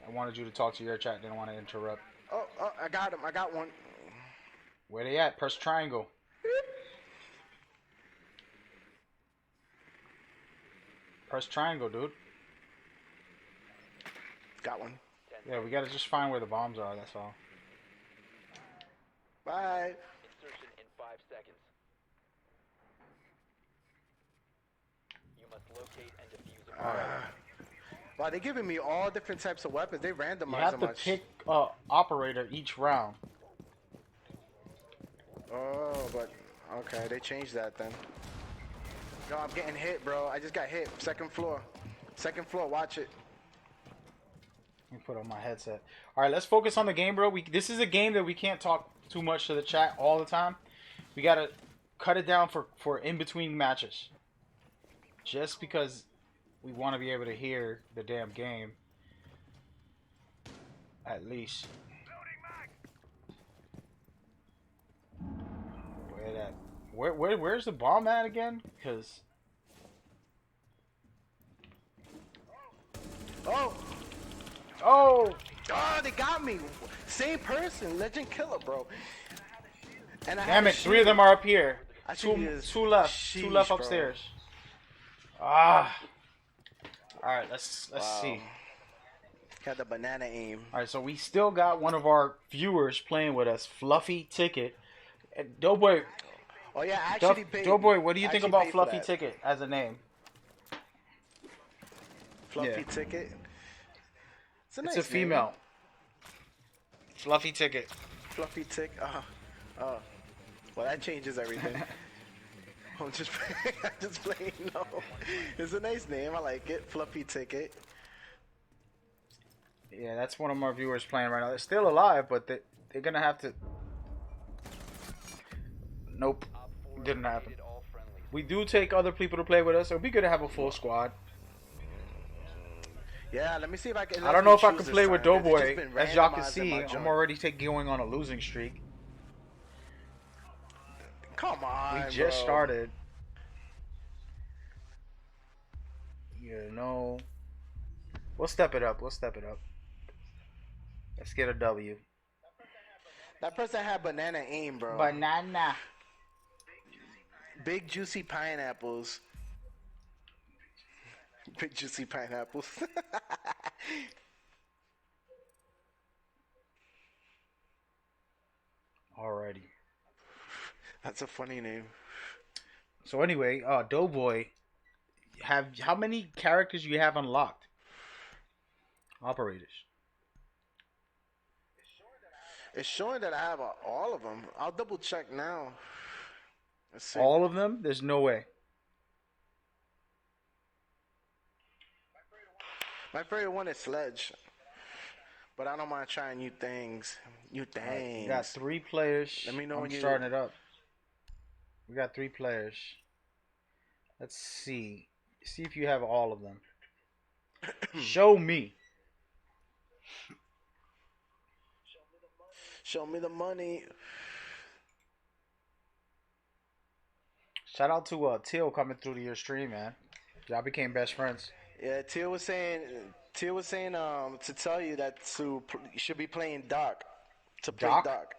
I wanted you to talk to your chat. Didn't want to interrupt. Oh, I got him. I got one. Where they at? Press triangle. Press triangle, dude. Got one. Yeah, we gotta just find where the bombs are, that's all. Bye. Insertion in 5 seconds. You must locate and defuse a bomb. Wow, they're giving me all different types of weapons. They randomize You have them to much. pick operator each round. Oh, but okay, they changed that then. Yo, I'm getting hit, bro. I just got hit. Second floor. Second floor. Watch it. Let me put on my headset. All right, let's focus on the game, bro. This is a game that we can't talk too much to the chat all the time. We gotta cut it down for in between matches. Just because we want to be able to hear the damn game. At least. Where's the bomb at again? Because Oh, they got me. Same person, Legend Killer, bro. And I damn had it, a 3 of them shield. are up here. I Two think it is- two left. Sheesh, Two left bro. upstairs. Ah. All right, let's Wow. see. Had the banana aim. All right, so we still got one of our viewers playing with us, Fluffy Ticket. And Doughboy, Oh yeah, I actually paid. Doughboy, what do you I think actually about paid for Fluffy that. Ticket as a name? Fluffy Yeah. Ticket. It's a It's nice a name. female. Fluffy Ticket. Fluffy Tick. Well, that changes everything. I'm just playing. No, it's a nice name. I like it. Fluffy Ticket. Yeah, that's one of our viewers playing right now. They're still alive, but they're gonna have to. Nope, Op 4 didn't happen. eliminated all friendlies. We do take other people to play with us. It'd be good to have a full squad. Yeah, let me see if I can. I don't know if I can choose play this with time, 'cause it's Doughboy. just been As y'all can randomized in see, my I'm joint. already going on a losing streak. Come on, We just bro. started. You know. We'll step it up. Let's get a W. That person had banana aim, bro. Banana. Big juicy pineapples. Big juicy pineapples. Alrighty. That's a funny name. So anyway, Doughboy, how many characters you have unlocked? Operators. It's showing that I have all of them. I'll double check now. Let's see. All of them? There's no way. My favorite one is Sledge. But I don't mind trying new things. New things. We got 3 players. Let me know I'm when you- starting it up. We got 3 players. Let's see. See if you have all of them. Show me. Show me the money. Shout out to Teal coming through to your stream, man. Y'all became best friends. Yeah, Teal was saying to tell you that you should be playing Doc. To play Doc? Doc.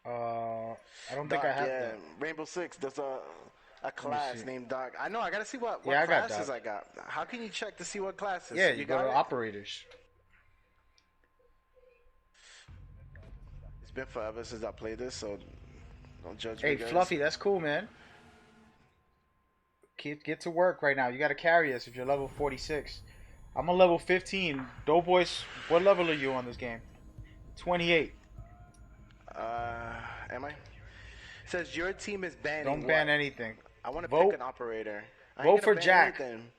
I don't Doc, think I have yeah. that. Rainbow Six, there's a class see. named Doc. I know, I gotta see what Yeah, I got classes Doc. I got. How can you check to see what classes? Yeah, you go got to it? operators. It's been forever since I played this, so don't judge Hey, me, guys. Fluffy, that's cool, man. Get to work right now. You got to carry us if you're level 46. I'm a level 15. Doughboys, what level are you on this game? 28. Am I? It says your team is banning. Don't what? ban anything. I want to Vote- pick an operator. I ain't vote gonna for ban Jack. anything.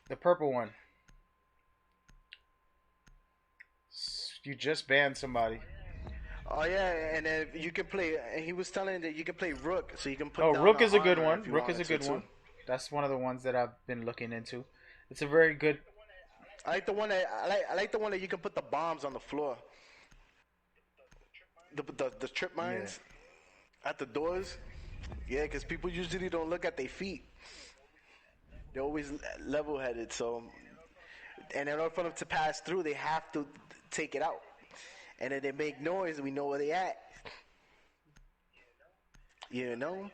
The purple one. You just banned somebody. Oh yeah, and then you can play. And he was telling that you can play Rook, so you can put. Oh, down Rook the is a good armor one. if you Rook is a wanted good to, one. too. That's one of the ones that I've been looking into. It's a very good. I like the one that I like the one that you can put the bombs on the floor. The trip mines at the doors. Yeah, because people usually don't look at their feet. They're always level-headed, so. And in order for them to pass through, they have to take it out. And then they make noise, and we know where they at. You know?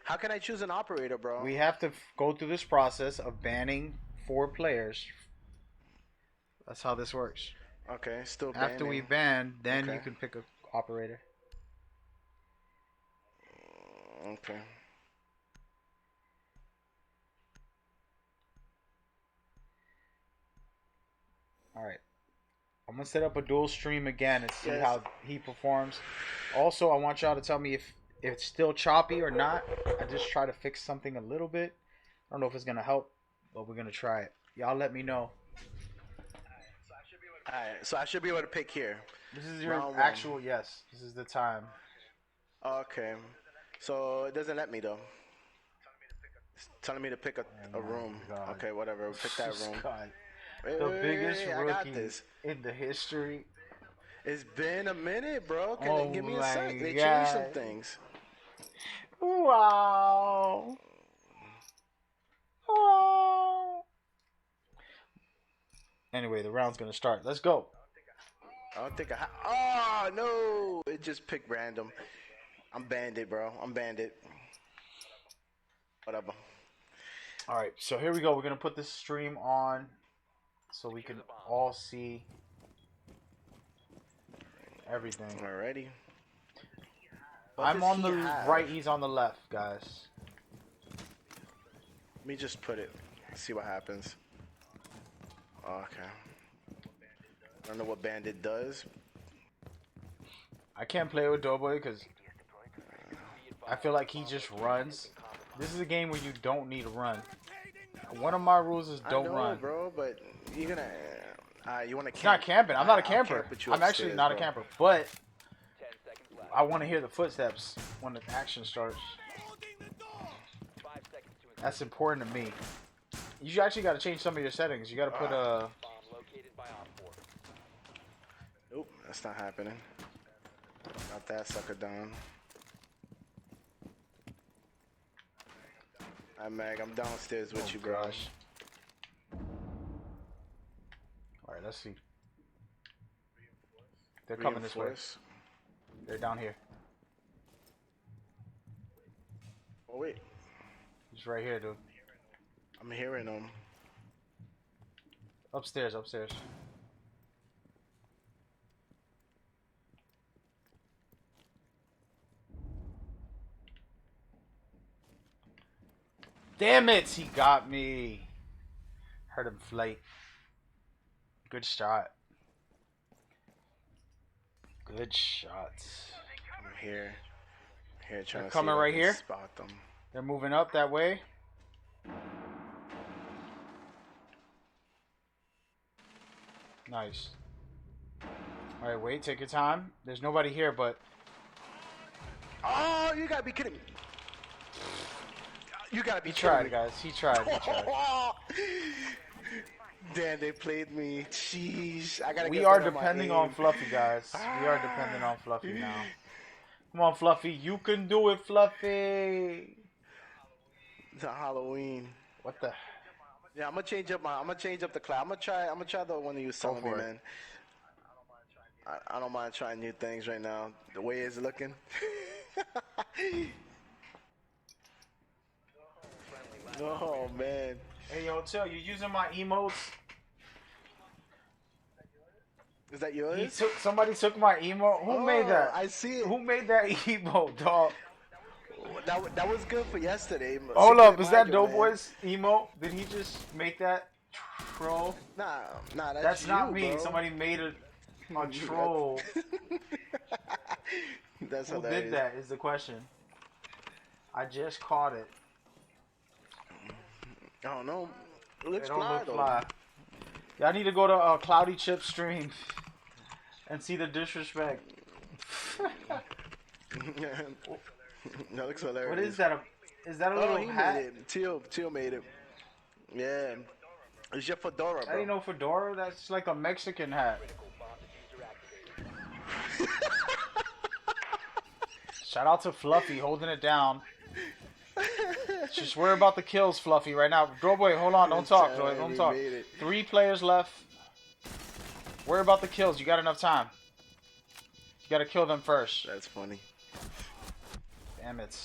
How can I choose an operator, bro? We have to go through this process of banning 4 players. That's how this works. Okay, still banning. After we ban, then Okay. you can pick a operator. Okay. All right. I'm gonna set up a dual stream again and see Yes. how he performs. Also, I want y'all to tell me if it's still choppy or not. I just try to fix something a little bit. I don't know if it's gonna help, but we're gonna try it. Y'all let me know. Alright, so I should be able to pick here. This is your Round one. actual yes. This is the time. Okay. So it doesn't let me though. It's telling me to pick a room. God. Okay, whatever. Pick that room. God. Wait, The wait, biggest wait, I got rookie this. in the history. It's been a minute, bro. Can Oh they give me a my sec? They changed some God. things. Wow. Wow. Anyway, the round's gonna start. Let's go. I don't think oh no! It just picked random. I'm bandit, bro. I'm bandit. Whatever. All right, so here we go. We're gonna put this stream on so we can all see everything. Alrighty. What I'm does on he the have? right. He's on the left, guys. Let me just put it. See what happens. Okay. I don't know what bandit does. I can't play with Doughboy because I feel like he just runs. This is a game where you don't need to run. One of my rules is don't I know, run. bro, but you're gonna. You wanna camp? It's not camping. I'm not a I'll camper. camp with you I'm actually upstairs, not a bro. camper, but 10 seconds left. I want to hear the footsteps when the action starts. 5 seconds to That's important to me. You actually got to change some of your settings. You got to put a. bomb located by Op 4. Nope, that's not happening. Got that sucker down. Alright, Mag, I'm downstairs with you, bro. Gosh. All right, let's see. They're coming this way. Reinforce. They're down here. Oh wait, He's right here, dude. I'm hearing them. Upstairs, upstairs. Damn it, he got me. Heard him flake. Good shot. Good shots. I'm here. Here trying They're to coming see if I right can here? Spot them. They're moving up that way. Nice. Alright, wait, take your time. There's nobody here, but Oh, you gotta be kidding me. You gotta be he kidding tried, me. guys. He tried. He tried. Damn, they played me. Jeez, I gotta. We get are better at my depending aim. on Fluffy, guys. We are depending on Fluffy now. Come on, Fluffy. You can do it, Fluffy. The Halloween. What the? Yeah, I'm gonna change up the class. I'm gonna try the one that you was telling me, for it. man. I don't mind trying new things right now. The way it's looking. Oh man. Hey, yo, Till, you using my emotes? Is that yours? Somebody took my emote. Who made that? I see it. Who made that emote, dog? That was good for yesterday. Hold up, is that Secret Mario, man. Doughboy's emote? Did he just make that troll? Nah, That's not you, me. bro. Somebody made a troll. That's Who hilarious. did that is the question. I just caught it. I don't know. It looks It don't fly look though. fly. Y'all need to go to Cloudy Chip stream and see the disrespect. That looks hilarious. What is that? Is that a Oh, little he hat? made it. Teal made it. Yeah. It's your fedora, I bro. didn't know fedora. That's like a Mexican hat. Shout out to Fluffy holding it down. Just worry about the kills, Fluffy, right now. Doughboy, hold on. Don't talk, Joy. Don't He talk. made it. 3 players left. Worry about the kills. You got enough time. You got to kill them first. That's funny. Damn it.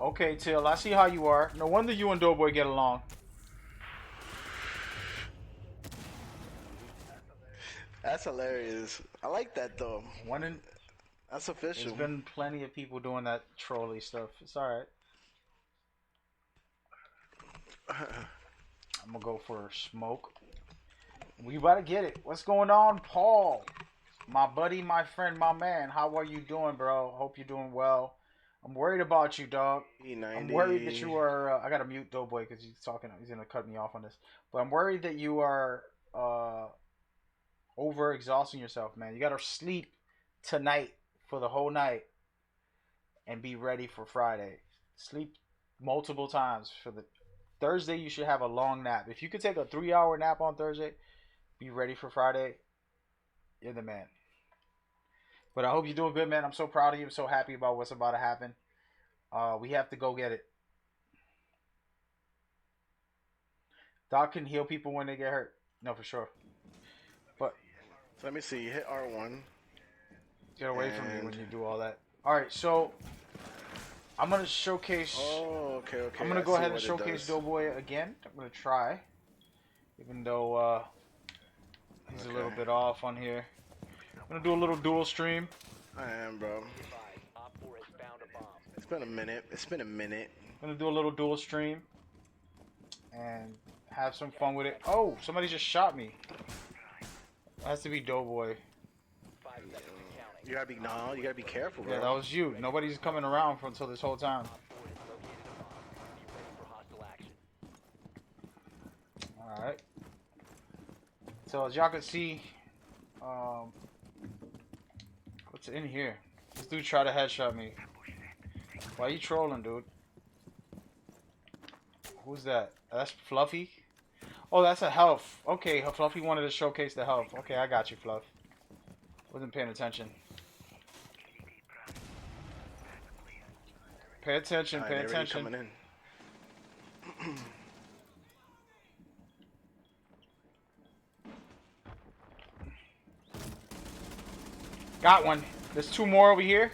Okay, Till, I see how you are. No wonder you and Doughboy get along. That's hilarious. I like that though. One in, That's there's official. been plenty of people doing that trolly stuff. It's alright. I'm gonna go for smoke. We about to get it. What's going on, Paul? My buddy, my friend, my man. How are you doing, bro? Hope you're doing well. I'm worried about you, dog. E90. I'm worried that you are. I gotta mute Doughboy because he's talking. He's gonna cut me off on this. But I'm worried that you are over exhausting yourself, man. You gotta sleep tonight for the whole night and be ready for Friday. Sleep multiple times for the Thursday. You should have a long nap. If you could take a 3-hour nap on Thursday, be ready for Friday. You're the man. But I hope you're doing good, man. I'm so proud of you. I'm so happy about what's about to happen. We have to go get it. Doc can heal people when they get hurt. No, for sure. But So let me see. You hit R1. get away from me when you do all that. All right, so I'm gonna showcase. Oh, okay, okay. I'm gonna I go see ahead and what it showcase does. Doughboy again. I'm gonna try, even though he's a little Okay. bit off on here. I'm gonna do a little dual stream. I am, bro. Advised, Op 4 has found a bomb. It's been a minute. It's been a minute. I'm gonna do a little dual stream and have some fun with it. Oh, somebody just shot me. It has to be Doughboy. 5 seconds and counting. You gotta be you gotta be careful, bro. Yeah, that was you. Nobody's coming around for until this whole time. Op 4 has located a bomb. Be ready for hostile action. All right. So as y'all can see, what's in here? This dude tried to headshot me. Why you trolling, dude? Who's that? That's Fluffy? Oh, that's a health. Okay, Fluffy wanted to showcase the health. Okay, I got you, Fluff. Wasn't paying attention. Pay attention, Alright, pay they're already attention. coming in. Got one. There's 2 more over here.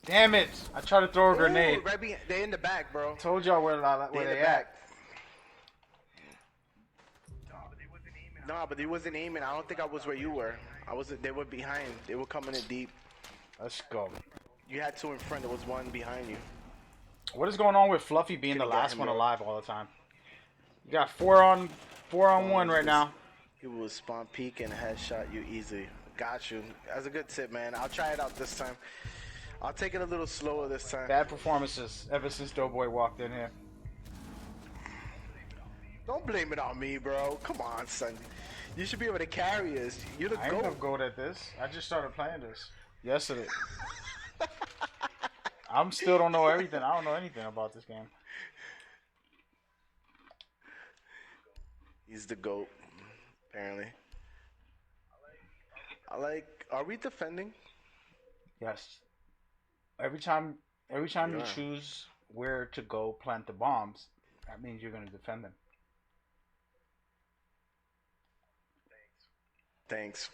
Damn it! I tried to throw a grenade. Ooh, they in the back, bro. Told y'all where They in they the at. back. No, but he wasn't aiming. I don't think I was where you were. I wasn't. They were behind. They were coming in deep. Let's go. You had 2 in front. There was 1 behind you. What is going on with Fluffy being the Couldn't get last him, one bro. alive all the time? You got 4 on 1 right now. He will spawn peek and headshot you easily. Got you. That's a good tip, man. I'll try it out this time. I'll take it a little slower this time. Bad performances ever since Doughboy walked in here. Don't blame it on me, bro. Come on, son. You should be able to carry us. You're the I ain't no GOAT. goat at this. I just started playing this yesterday. I'm still don't know everything. I don't know anything about this game. He's the GOAT, apparently. Are we defending? Yes. Every time you Yeah. choose where to go plant the bombs, that means you're gonna defend them. Thanks.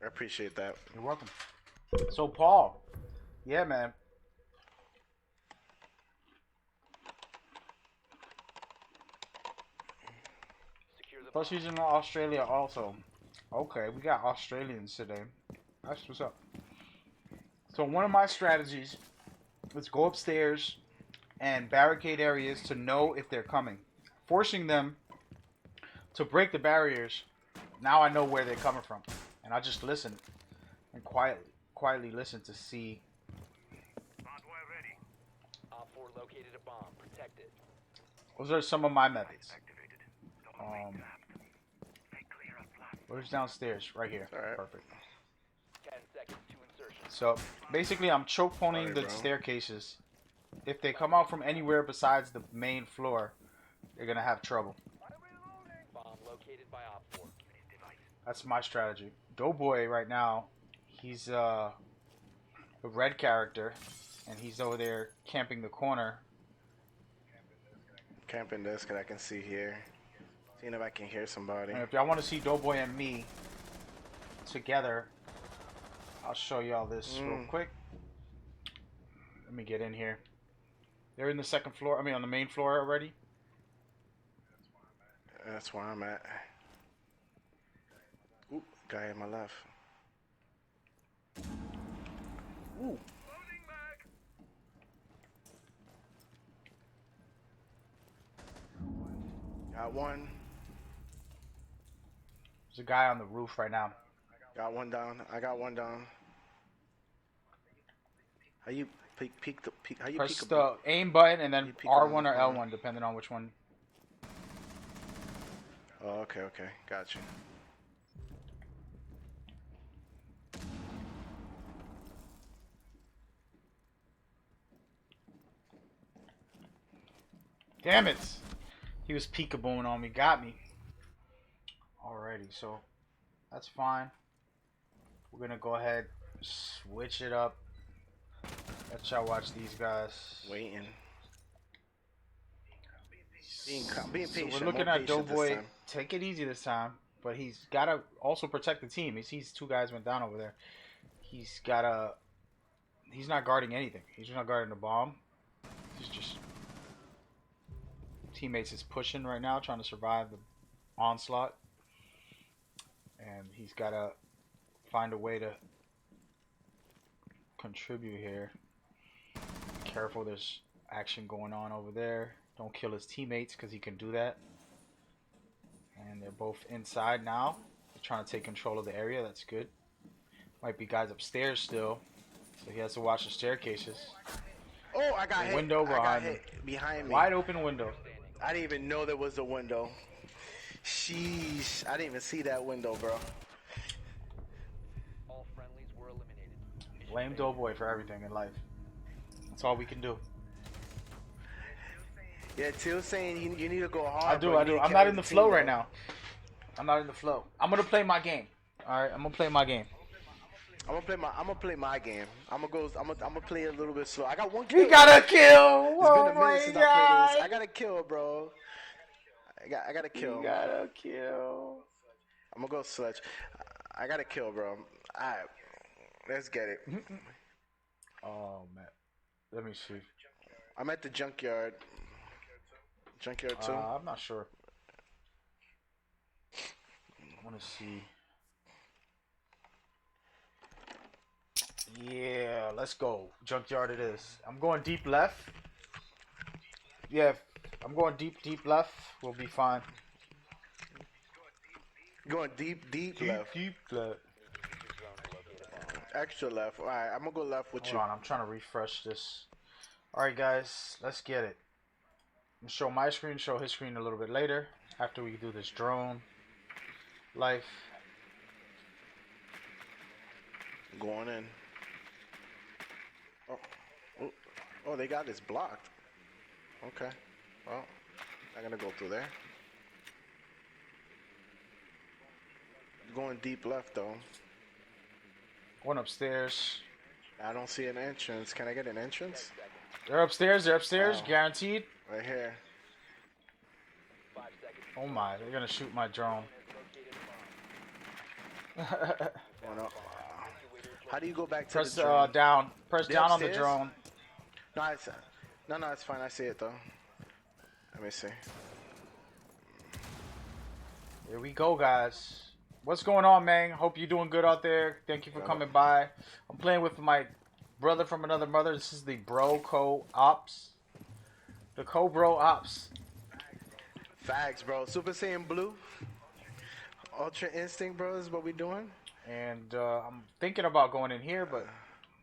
I appreciate that. You're welcome. So Paul, yeah, man. Secure the Plus he's in Australia also. Okay, we got Australians today. That's what's up. So one of my strategies is go upstairs and barricade areas to know if they're coming. Forcing them to break the barriers. Now I know where they're coming from. And I just listen and quietly listen to see. Hardware ready. Op 4 located a bomb. Protect it. Those are some of my methods. Activated. Don't remain trapped. Stay clear of blast. Where's downstairs? Right here. Alright. Perfect. 10 seconds to insertion. So basically I'm choke poning Sorry, the bro. staircases. If they come out from anywhere besides the main floor, they're gonna have trouble. Bomb located by Op 4. That's my strategy. Doughboy right now, he's a red character, and he's over there camping the corner. Camping this, cause I can see here. Seeing if I can hear somebody. And if y'all want to see Doughboy and me together, I'll show y'all this real quick. Let me get in here. They're in the second floor. I mean, on the main floor already. That's where I'm at. Ooh, guy in my left. Ooh. Got one. There's a guy on the roof right now. Got one down. I got one down. How you peek the peek? How you Press peek the aim button and then peek R1 around the or corner. L1, depending on which one. Oh, okay, okay, got you. Damn it! He was peekabooing on me. Got me. Alrighty, so that's fine. We're gonna go ahead, switch it up. Let y'all watch these guys. Waiting. Being So patient. we're looking more at patient this Doughboy. time. Take it easy this time, but he's gotta also protect the team. He sees two guys went down over there. He's gotta. He's not guarding anything. He's not guarding the bomb. He's just. Teammates is pushing right now, trying to survive the onslaught, and he's gotta find a way to contribute here. Careful, there's action going on over there. Don't kill his teammates because he can do that. And they're both inside now. They're trying to take control of the area. That's good. Might be guys upstairs still, so he has to watch the staircases. Oh, I got The hit. window I got behind hit behind me. Wide open window. I didn't even know there was a window. Sheesh. I didn't even see that window, bro. All friendlies were eliminated. Mission Blame failed. Doughboy for everything in life. That's all we can do. Yeah, Till's saying you need to go hard. I do. bro. You need to I'm carry not in the team, flow bro. right now. I'm not in the flow. I'm gonna play my game. All right, I'm gonna play my game. I'm gonna play my game. I'm gonna play a little bit slow. I got one kill. We got a kill. It's been Oh a minute my since I played this. I god. got a kill, bro. I got a kill. We got a kill. I'm gonna go Sledge. I got a kill, bro. Alright. Let's get it. Oh man. Let me see. I'm at the junkyard. Junkyard 2. I'm not sure. I want to see. Yeah, let's go. Junkyard it is. I'm going deep left. Yeah, I'm going deep left. We'll be fine. Going deep left. Deep left. Extra left. Alright, I'm gonna go left with Hold you. on, I'm trying to refresh this. Alright guys, let's get it. I'm gonna show my screen, show his screen a little bit later. After we do this drone life. Going in. Oh, they got this blocked. Okay. Well, I'm gonna go through there. Going deep left though. Going upstairs. I don't see an entrance. Can I get an entrance? They're upstairs, Oh. guaranteed. Right here. Oh my, they're gonna shoot my drone. Going up. How do you go back to Press the drone? down. Press They down on the upstairs? drone. No, it's fine. I see it though. Let me see. Here we go, guys. What's going on, man? Hope you're doing good out there. Thank you for coming by. I'm playing with my brother from another mother. This is the Bro Co Ops. The Co Bro Ops. Facts, bro. Super Saiyan Blue. Ultra Instinct, bro, is what we doing. And I'm thinking about going in here, but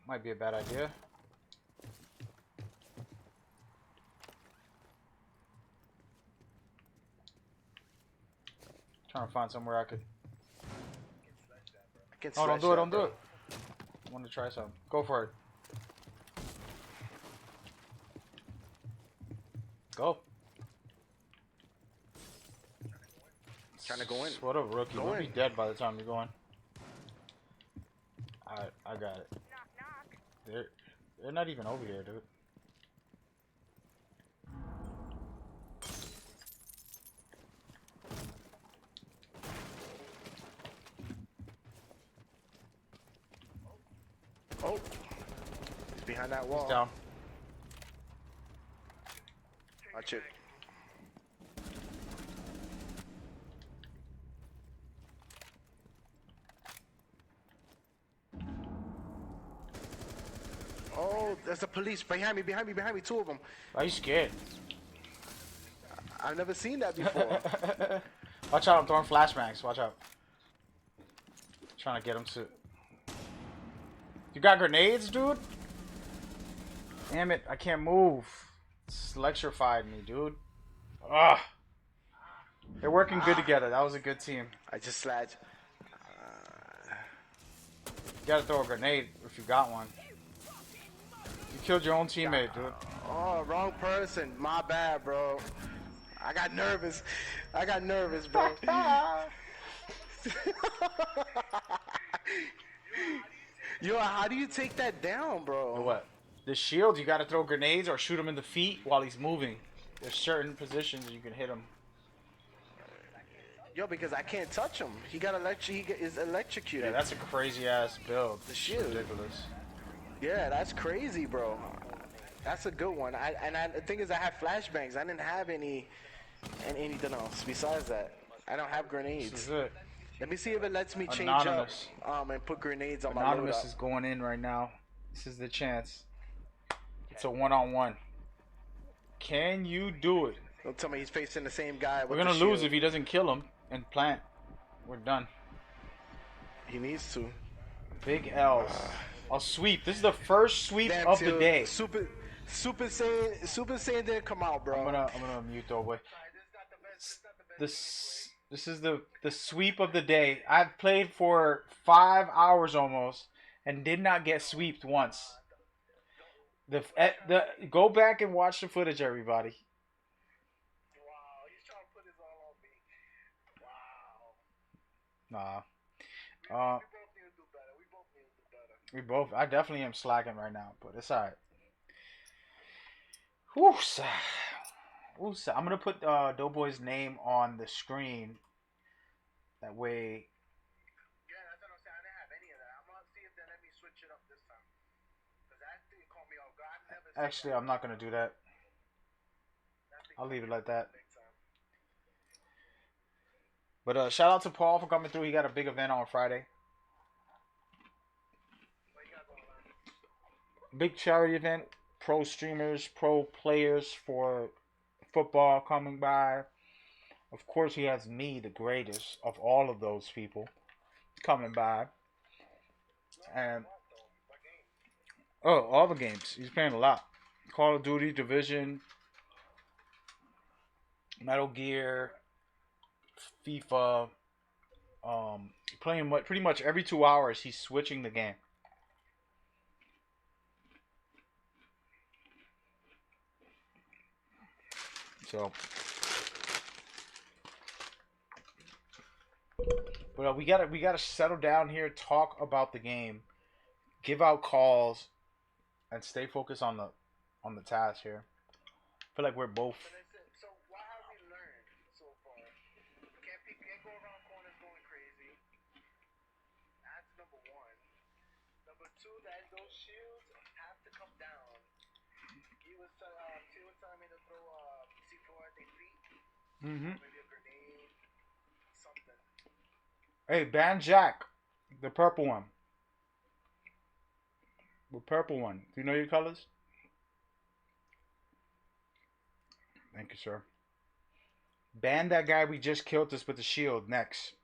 might be a bad idea. Trying to find somewhere I could. I can Oh, don't sledge do it! that, Don't do bro. it! I want to try something. Go for it. Go. Trying to go in. What a rookie. Go We'll be in. dead by the time you're going. Alright, I got it. Knock, knock. They're not even over here, dude. Oh, he's behind that wall. He's down. Watch it. Oh, there's the police behind me, two of them. Why are you scared? I've never seen that before. Watch out, I'm throwing flashbangs. Watch out. Trying to get him to. You got grenades, dude? Damn it, I can't move. It's electrified me, dude. Ugh. They're working good together. That was a good team. I just slagged. You gotta throw a grenade if you got one. You killed your own teammate, dude. Oh, wrong person. My bad, bro. I got nervous, bro. Yo, how do you take that down, bro? What? The shield, you gotta throw grenades or shoot him in the feet while he's moving. There's certain positions you can hit him. Yo, because I can't touch him. He is electrocuted. Yeah, that's a crazy ass build. The shield. Ridiculous. Yeah, that's crazy, bro. That's a good one. The thing is, I have flashbangs. I didn't have anything else besides that. I don't have grenades. This is it. Let me see if it lets me change Anonymous. up and put grenades on Anonymous my loadout. is going in right now. This is the chance. It's a one-on-one. Can you do it? Don't tell me he's facing the same guy. We're gonna lose if he doesn't kill him and plant. We're done. He needs to. Big L's. I'll sweep. This is the first sweep Damn, of the day. Super Saiyan didn't come out, bro. I'm gonna mute the way. This is the sweep of the day. I've played for 5 hours almost and did not get sweeped once. Go back and watch the footage, everybody. Wow, he's trying to put his all on me. Nah. We both need to do better. I definitely am slacking right now, but it's alright. Woosa. I'm gonna put Doughboy's name on the screen. That way. Yeah, that's what I'm saying. I didn't have any of that. I'm gonna see if they let me switch it up this time. Cause that thing caught me off guard. I've never seen Actually, I'm not gonna do that. I'll leave it like that. But shout out to Paul for coming through. He got a big event on Friday. Big charity event. Pro streamers, pro players for football coming by. Of course, he has me, the greatest of all of those people, coming by. And all the games. He's playing a lot. Call of Duty, Division, Metal Gear, FIFA. Playing pretty much every 2 hours. He's switching the game. So, but we gotta settle down here, talk about the game, give out calls, and stay focused on the task here. I feel like we're both. So what have we learned so far? Can't go around corners going crazy. That's number one. Number two, that those shields have to come down. He was telling me to throw C4 at their feet. Mm-hmm. Maybe a grenade, something. Hey, ban Jack, the purple one. The purple one. Do you know your colors? Thank you, sir. Ban that guy we just killed us with the shield next.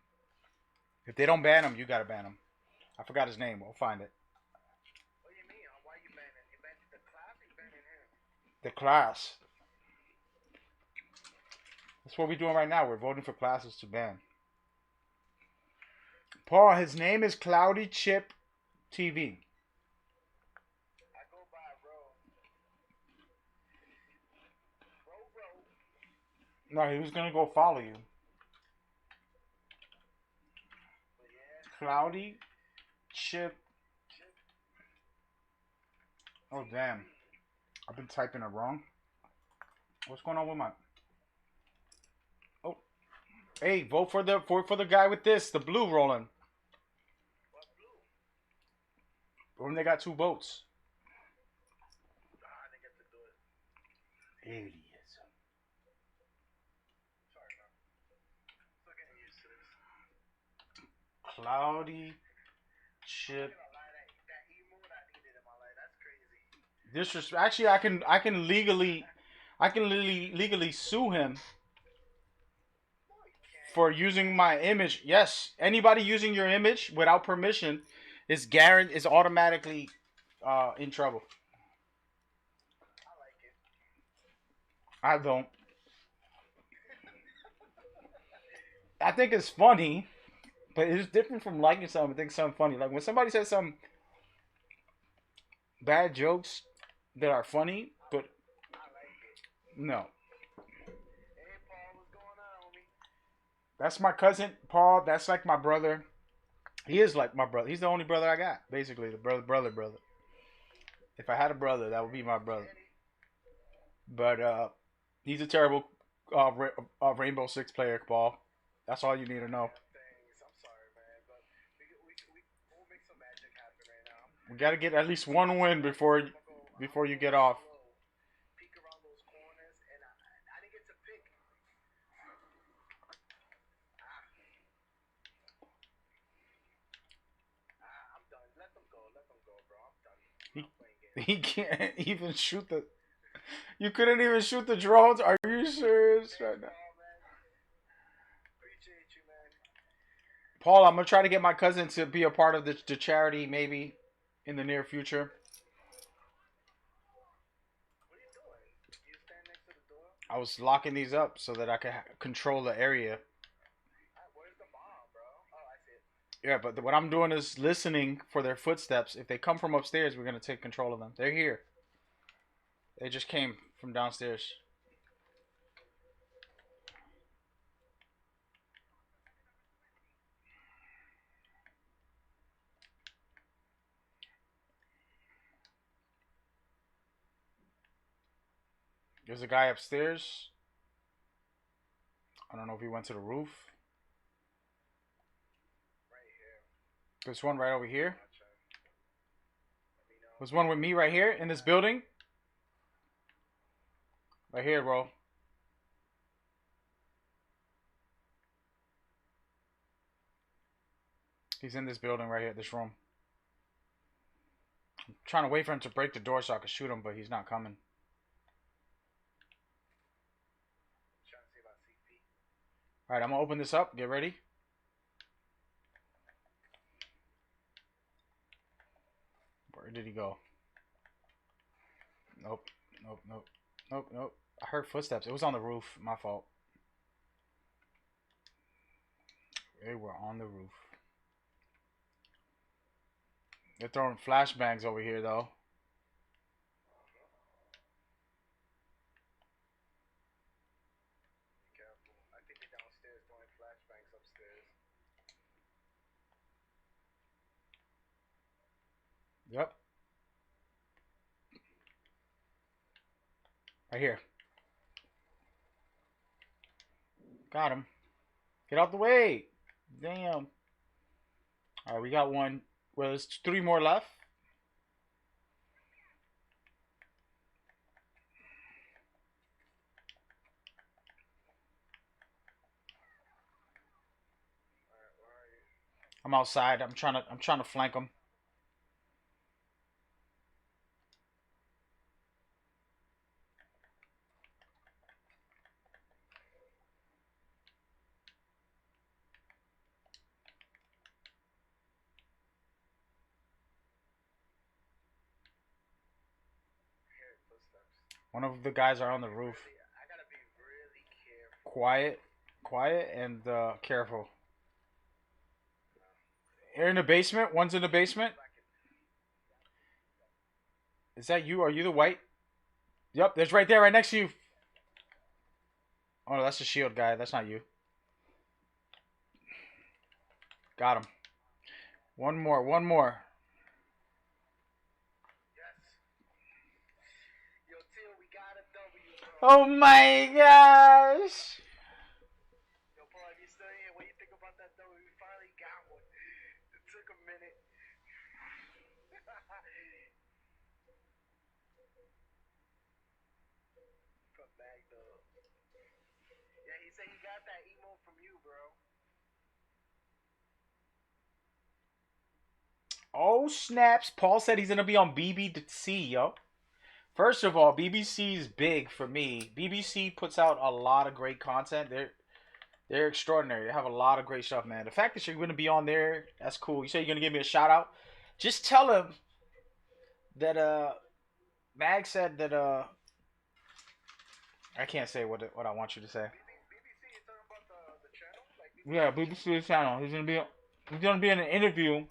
If they don't ban him, you gotta ban him. I forgot his name. We'll find it. What do you mean? Why you banning? You banning the class or you banning him? The class. That's what we're doing right now. We're voting for classes to ban. Paul, his name is Cloudy Chip TV. I go by Bro. No, he was gonna go follow you. Cloudy Chip. Oh damn! I've been typing it wrong. What's going on with my? Oh, hey, vote for the guy with this, the blue rolling. Or when they got two boats. I didn't get to do it. Idiots. Sorry, bro. Still getting used to this. Cloudy chip. I'm not gonna lie, that emote I needed in my life. That's crazy. Actually, I can legally sue him for using my image. Yes, anybody using your image without permission is automatically in trouble. I like it. I don't. I think it's funny, but it's different from liking something. I think something funny. Like when somebody says some bad jokes that are funny, but I like it. no. Hey, Paul, what's going on, homie? That's my cousin Paul. That's like my brother. He is like my brother. He's the only brother I got, basically. The brother. If I had a brother, that would be my brother. But he's a terrible Rainbow Six player, Paul. That's all you need to know. Thanks. I'm sorry, man, but we'll make some magic happen right now. We got to get at least one win before you get off. Peek around those corners, and I didn't get to pick. I'm done. Let them go, bro. I'm done. I'm playing games. He can't even shoot the. You couldn't even shoot the drones. Are you serious right now? Appreciate you, man. Paul, I'm gonna try to get my cousin to be a part of the charity maybe in the near future. What are you doing? You stand next to the door? I was locking these up so that I could control the area. Where's the bomb, bro? Oh, I see it. Yeah, but what I'm doing is listening for their footsteps. If they come from upstairs, we're gonna take control of them. They're here. They just came from downstairs. There's a guy upstairs. I don't know if he went to the roof. Right here. There's one right over here. Let me know. There's one with me right here in this building. Right here, bro. He's in this building right here, this room. I'm trying to wait for him to break the door so I can shoot him, but he's not coming. Trying to see about CP. Alright, I'm gonna open this up. Get ready. Where did he go? Nope. I heard footsteps. It was on the roof. My fault. They were on the roof. They're throwing flashbangs over here, though. Be careful. I think they're downstairs throwing flashbangs upstairs. Yep. Right here. Got him. Get out the way. Damn. Alright, we got one. Well, there's 3 more left. Alright, where are you? I'm outside. I'm trying to flank them. Here, footsteps. One of the guys are on the roof. I gotta be really careful. Quiet and careful. They're in the basement. One's in the basement. Is that you? Are you the white? Yep, there's right there, right next to you. Oh, no, that's the shield guy. That's not you. Got him. One more. Yes. Yo, Teal, we got a W, bro. Oh my gosh. Yo, Paul, if you still here, what do you think about that W? We finally got one. It took a minute. From Magdo. Yeah, he said he got that emo from you, bro. Oh snaps! Paul said he's gonna be on BBC, yo. First of all, BBC is big for me. BBC puts out a lot of great content. They're extraordinary. They have a lot of great stuff, man. The fact that you're gonna be on there, that's cool. You say you're gonna give me a shout out. Just tell him that Mag said that I can't say what I want you to say. BBC, you talking about the channel? Like Yeah, BBC channel. He's gonna be in an interview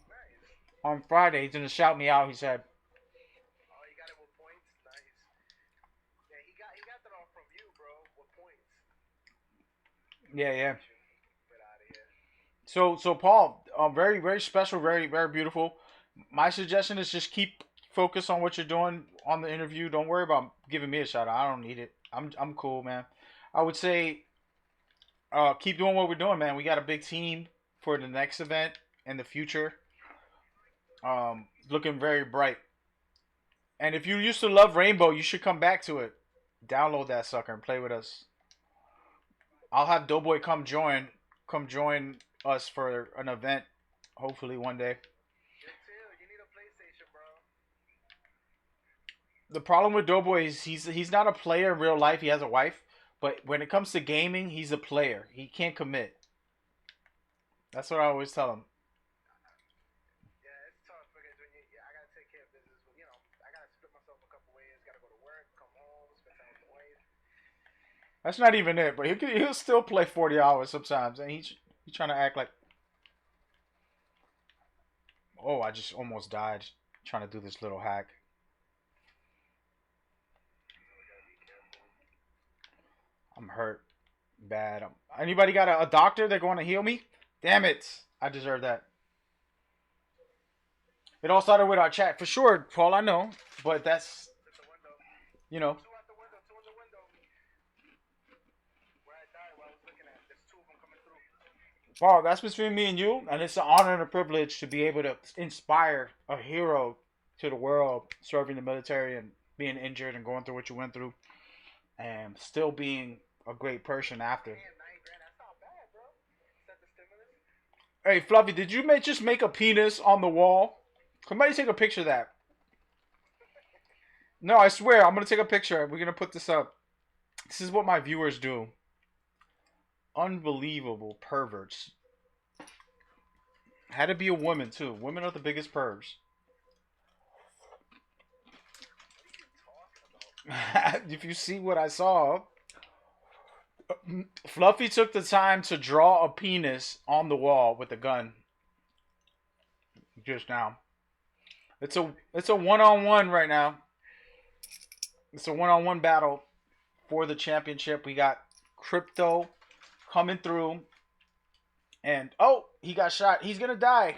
on Friday. He's gonna shout me out. He said. Oh, you got it with points? Nice. Yeah, he got that all from you, bro. With points. Yeah. Get out of here. So Paul, very very special, very very beautiful. My suggestion is just keep focus on what you're doing on the interview. Don't worry about giving me a shout out. I don't need it. I'm cool, man. I would say keep doing what we're doing, man. We got a big team for the next event in the future. Looking very bright. And if you used to love Rainbow, you should come back to it. Download that sucker and play with us. I'll have Doughboy come join us for an event, hopefully one day. You need a PlayStation, bro. The problem with Doughboy is he's not a player in real life. He has a wife, but when it comes to gaming, he's a player. He can't commit. That's what I always tell him. Yeah, it's tough because when I gotta take care of business. I gotta split myself a couple ways. Gotta go to work, come home, spend time with the wife. That's not even it, but he'll still play 40 hours sometimes, and he's trying to act like. Oh, I just almost died trying to do this little hack. I'm hurt bad. Anybody got a doctor that going to heal me? Damn it. I deserve that. It all started with our chat. For sure, Paul, I know. But that's, you know. Two out the window. Where I died, what I was looking at. There's two of them coming through. Paul, that's between me and you. And it's an honor and a privilege to be able to inspire a hero to the world, serving the military and being injured and going through what you went through. And still being a great person after. Damn, $9 grand. That's not bad, bro. Is that the stimulus? Hey, Fluffy, did you just make a penis on the wall? Somebody take a picture of that. No, I swear, I'm going to take a picture. We're going to put this up. This is what my viewers do. Unbelievable perverts. Had to be a woman, too. Women are the biggest pervs. If you see what I saw, Fluffy took the time to draw a penis on the wall with a gun. Just now. It's a one-on-one right now. It's a one-on-one battle for the championship. We got Crypto coming through. And, oh, he got shot. He's going to die.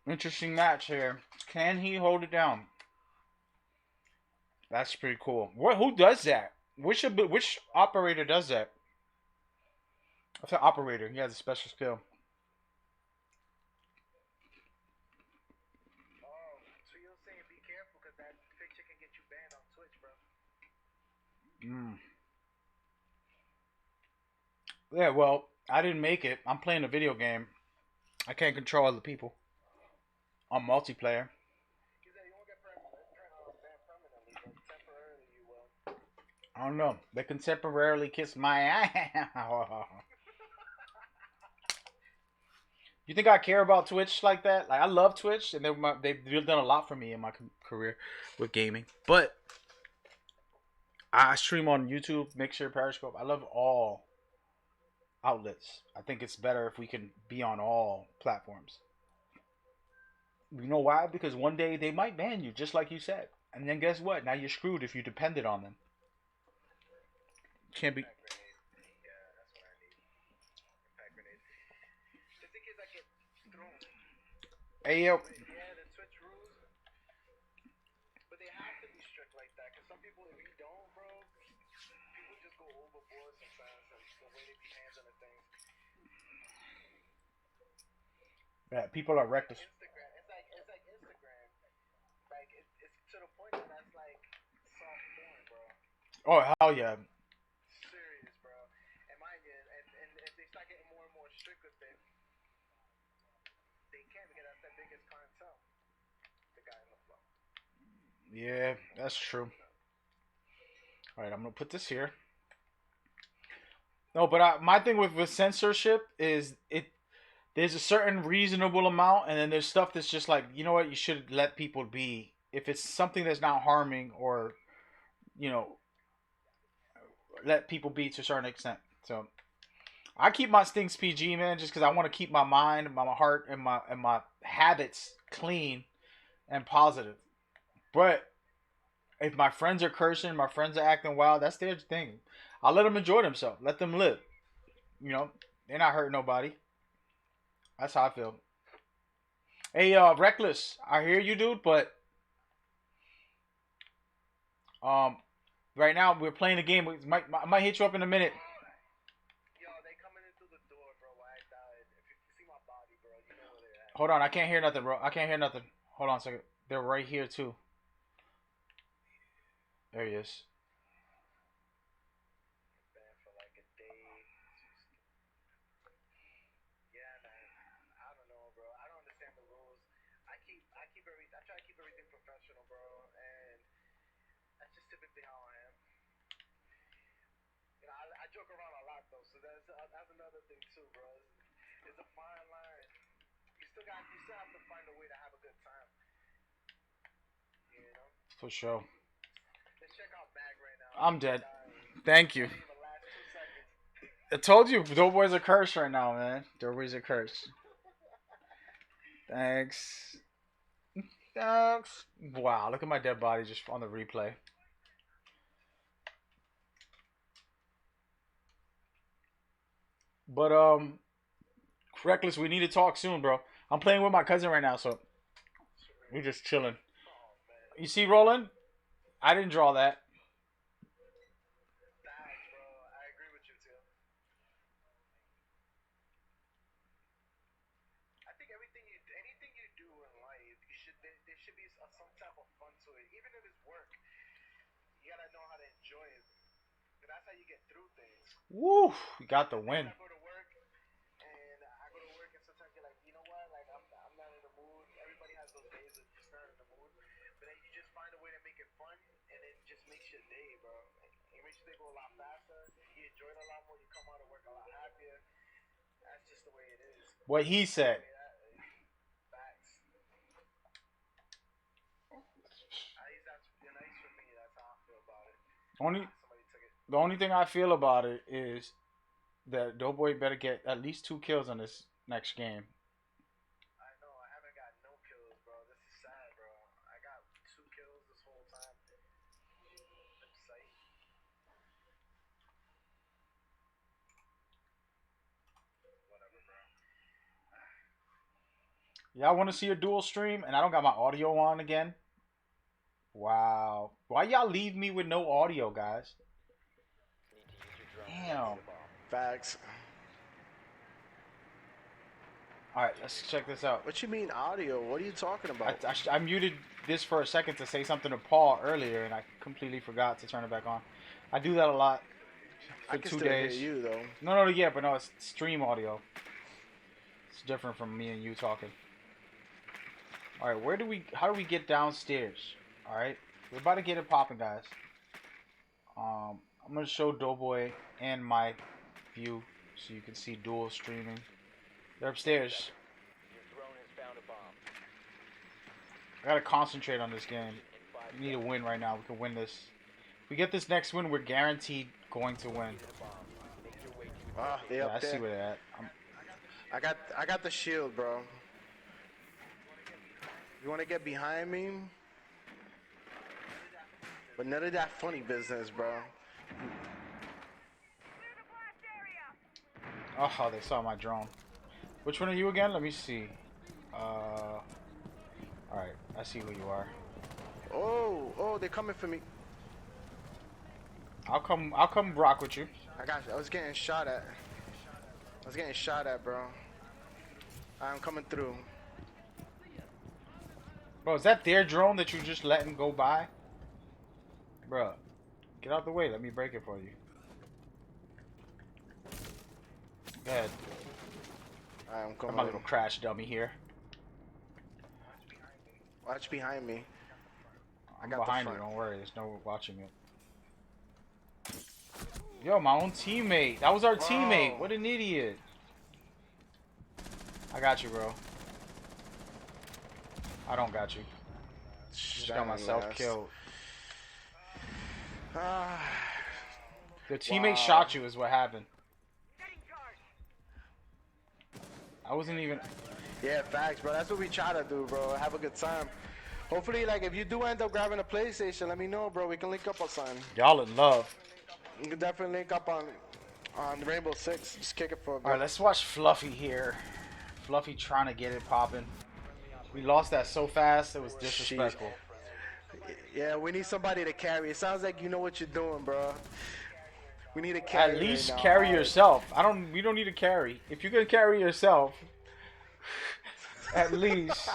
Interesting match here. Can he hold it down? That's pretty cool. Who does that? Which operator does that? I said operator. He has a special skill. Oh, so you're saying be careful because that picture can get you banned on Twitch, bro. Yeah, well, I didn't make it. I'm playing a video game. I can't control other people. On multiplayer. You said you won't get banned permanently, but temporarily you will. I don't know. They can temporarily kiss my ass. You think I care about Twitch like that? Like, I love Twitch, and they've done a lot for me in my career with gaming. But I stream on YouTube, Mixer, Periscope. I love all outlets. I think it's better if we can be on all platforms. You know why? Because one day they might ban you, just like you said. And then guess what? Now you're screwed if you depended on them. Can't be... Yeah, that's what I need. Impact grenade. Just in case I get thrown. Hey, yo. Yeah, the Twitch rules. But they have to be strict like that. Because some people, if you don't, bro, people just go overboard sometimes. And the way they be handling things. Yeah, people are reckless. Instagram. It's like Instagram. Like it's to the point that that's like soft porn, bro. Oh hell yeah. Serious, bro. And mind you, and if they start getting more and more strict with it, they can because that's their biggest clientele. The guy in the flow. Yeah, that's true. All right, I'm gonna put this here. No, but my thing with censorship is it. There's a certain reasonable amount, and then there's stuff that's just like, you know what, you should let people be. If it's something that's not harming, or you know, let people be to a certain extent. So I keep my stings PG, man, just because I want to keep my mind, my heart, and my habits clean and positive. But if my friends are cursing, my friends are acting wild, that's their thing. I'll let them enjoy themselves. Let them live. You know, they're not hurting nobody. That's how I feel. Hey, Reckless, I hear you, dude, but right now we're playing a game. I might hit you up in a minute. Yo, they coming in through the door, bro. Why I died. If you see my body, bro, you know where they're at. Hold on, I can't hear nothing, bro. I can't hear nothing. Hold on a second. They're right here too. There he is. Banned for like a day. Yeah, man. I don't know, bro. I don't understand the rules. I try to keep everything professional, bro, and that's just typically how I am. You know, I joke around a lot though, so that's another thing too, bro. It's a fine line. You still have to find a way to have a good time. You know. For sure. Let's check out Bag right now. I'm dead. Thank you. I told you, Doughboy's a curse right now, man. Doughboy's a curse. Thanks. Thanks. Wow, look at my dead body just on the replay. But Reckless, we need to talk soon, bro. I'm playing with my cousin right now, so we're just chilling. You see, Roland? I didn't draw that. Facts, bro. I agree with you too. I think anything you do in life, there should be some type of fun to it. Even if it's work, you gotta know how to enjoy it. And that's how you get through things. Woo! We got the win. I go to work, and sometimes you're like, you know what? Like I'm not in the mood. Everybody has those days that you're just not in the mood. But then you just find a way to make it fun, and it just makes your day, bro. It makes your day go a lot faster. You enjoy it a lot more. You come out of work a lot happier. That's just the way it is. What he said. Facts. At least for me, that's how I feel about it. The only thing I feel about it is that Doughboy better get at least 2 kills on this next game. I know, I haven't got no kills, bro. This is sad, bro. I got 2 kills this whole time. I'm psyched. Whatever, bro. Y'all want to see a dual stream and I don't got my audio on again? Wow. Why y'all leave me with no audio, guys? Damn. Facts. Alright, let's check this out. What you mean audio? What are you talking about? I muted this for a second to say something to Paul earlier, and I completely forgot to turn it back on. I do that a lot for I can 2 still days. hear you though. No, yeah, but no, it's stream audio. It's different from me and you talking. Alright, how do we get downstairs? Alright, we're about to get it popping, guys. I'm going to show Doughboy and my view so you can see dual streaming. They're upstairs. Your drone has found a bomb. I gotta concentrate on this game. We need a win right now. We can win this. If we get this next win, we're guaranteed going to win. They Yeah, up I there. see where they're at. I got the shield, bro. You want to get behind me? But none of that funny business, bro. Oh, they saw my drone. Which one are you again? Let me see. Alright, I see who you are. Oh, they're coming for me. I'll come rock with you. I was getting shot at. Bro. I'm coming through. Bro, is that their drone that you just letting go by? Bro, get out the way. Let me break it for you. Go ahead. I'm I'm coming. my little crash dummy here. Watch behind me. I'm got the behind you. front. Don't worry. There's no watching it. Yo, my own teammate. That was our teammate. What an idiot. I got you, bro. I don't got you. Just got myself killed. The teammate shot you is what happened. I wasn't even... Yeah, facts, bro. That's what we try to do, bro. Have a good time. Hopefully, like, if you do end up grabbing a PlayStation, let me know, bro. We can link up on something. Y'all in love. We can definitely link up on Rainbow Six. Just kick it for a bit. Alright, let's watch Fluffy here. Fluffy trying to get it popping. We lost that so fast, it was disrespectful. Yeah, we need somebody to carry. It sounds like you know what you're doing, bro. We need a carry. At least right now. carry yourself. We don't need to carry. If you're gonna carry yourself, at least.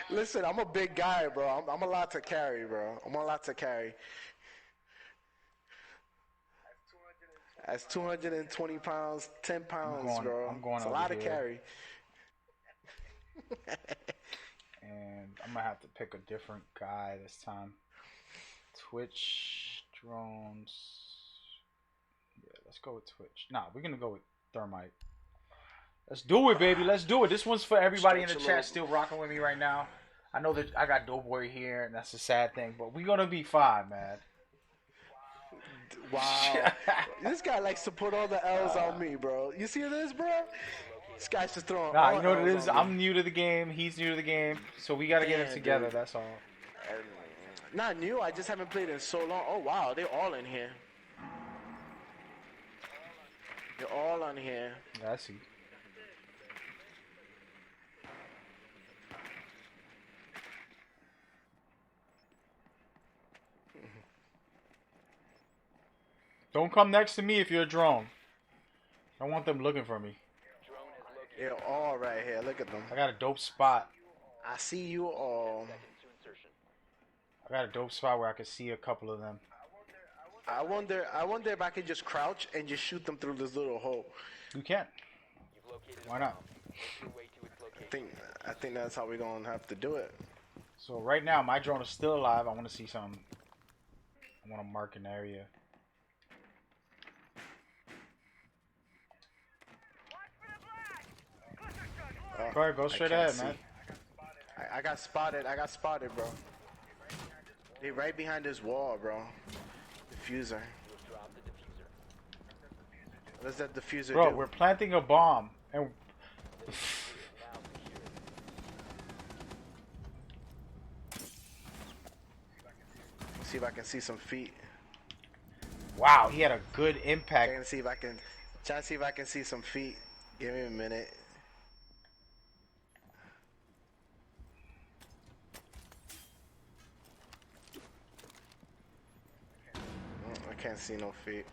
Listen, I'm a big guy, bro. I'm allowed to carry, bro. I'm allowed to carry. That's 220 pounds, 10 pounds, bro. I'm going it's a over lot to here. carry. And I'm gonna have to pick a different guy this time. Twitch drones. Yeah, let's go with Twitch. Nah, we're gonna go with Thermite. Let's do it, baby. Let's do it. This one's for everybody in the chat still rocking with me right now. I know that I got Doughboy here, and that's a sad thing, but we're gonna be fine, man. Wow. This guy likes to put all the L's on me, bro. You see this, bro? This guy's just throwing Nah, all you know what it L's is? on me. I'm new to the game. He's new to the game. So we gotta get it together, dude. that's all. Not new. I just haven't played in so long. Oh, wow. They're all in here. They're all on here. Yeah, I see. Don't come next to me if you're a drone. I don't want them looking for me. They're all right here. Look at them. I got a dope spot. I see you all. I got a dope spot where I can see a couple of them. I wonder if I can just crouch and just shoot them through this little hole. You can. Why not? I think that's how we're gonna have to do it. So right now, my drone is still alive. I want to see some. I want to mark an area. Go ahead, go straight ahead, man. I got spotted. I got spotted, bro. They right behind this wall, bro. Diffuser. What does that diffuser Bro, do? we're planting a bomb, and Let's see if I can see some feet. wow, he had a good impact. Trying to see if I can. Try to see if I can see some feet. Give me a minute. I can't see no feet.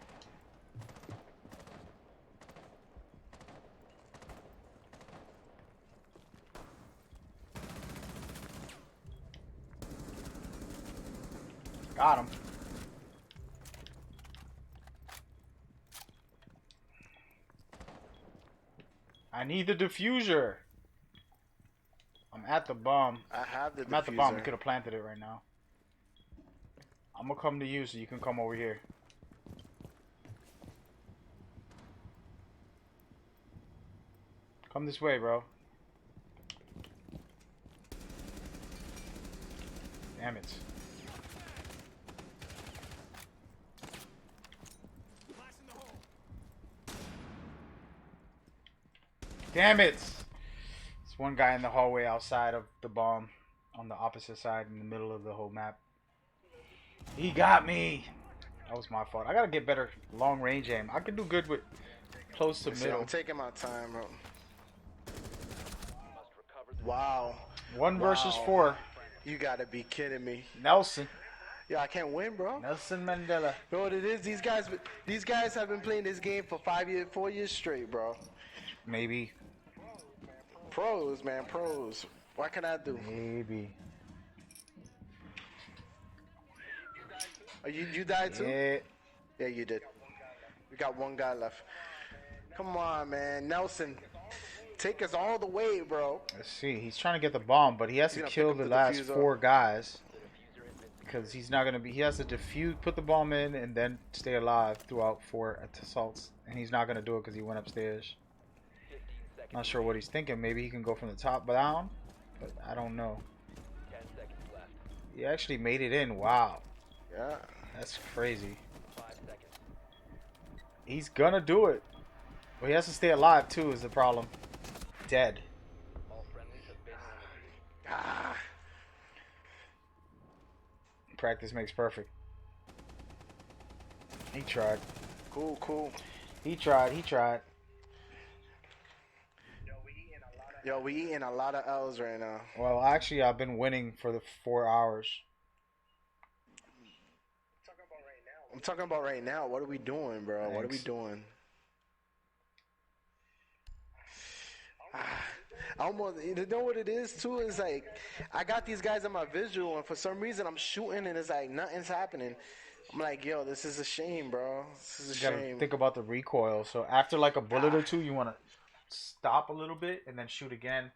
Got him. I need the diffuser. I'm at the bomb. I have the I'm at the bomb. We diffuser. could have planted it right now. I'm gonna come to you so you can come over here. Come this way, bro. Damn it. Damn it! There's one guy in the hallway outside of the bomb on the opposite side in the middle of the whole map. He got me! That was my fault. I gotta get better long range aim. I could do good with close to See, middle. I'm taking my time, bro. Wow. 1 versus Wow. 4. You gotta be kidding me. Nelson. Yo, I can't win, bro. Nelson Mandela. You know what it is? These guys have been playing this game for 4 years straight, bro. Maybe. Pros, man, pros. What can I do? Maybe. Oh, you died too? Yeah. Yeah, you did. We got one guy left. Come on, man. Nelson, take us all the way, bro. Let's see. He's trying to get the bomb, but he has He's to gonna kill pick the up the last diffuser. 4 guys. Because he's not going to be... He has to defuse, put the bomb in, and then stay alive throughout 4 assaults. And he's not going to do it because he went upstairs. Not sure what he's thinking. Maybe he can go from the top down. But I don't know. 10 seconds left. He actually made it in. Wow. Yeah. That's crazy. 5 seconds. He's going to do it. Well, he has to stay alive, too, is the problem. Dead. All friendlies have been eliminated. Ah. Practice makes perfect. He tried. Cool, cool. He tried. He tried. Yo, we eating a lot of L's right now. Well, actually, I've been winning for the 4 hours. I'm talking about right now. What are we doing, bro? What are we Thanks. doing? I almost, you know what it is too? Is like I got these guys on my visual, and for some reason I'm shooting, and it's like nothing's happening. I'm like, yo, this is a shame, bro. This is a You gotta shame. think about the recoil. So after like a bullet or 2, you want to stop a little bit and then shoot again.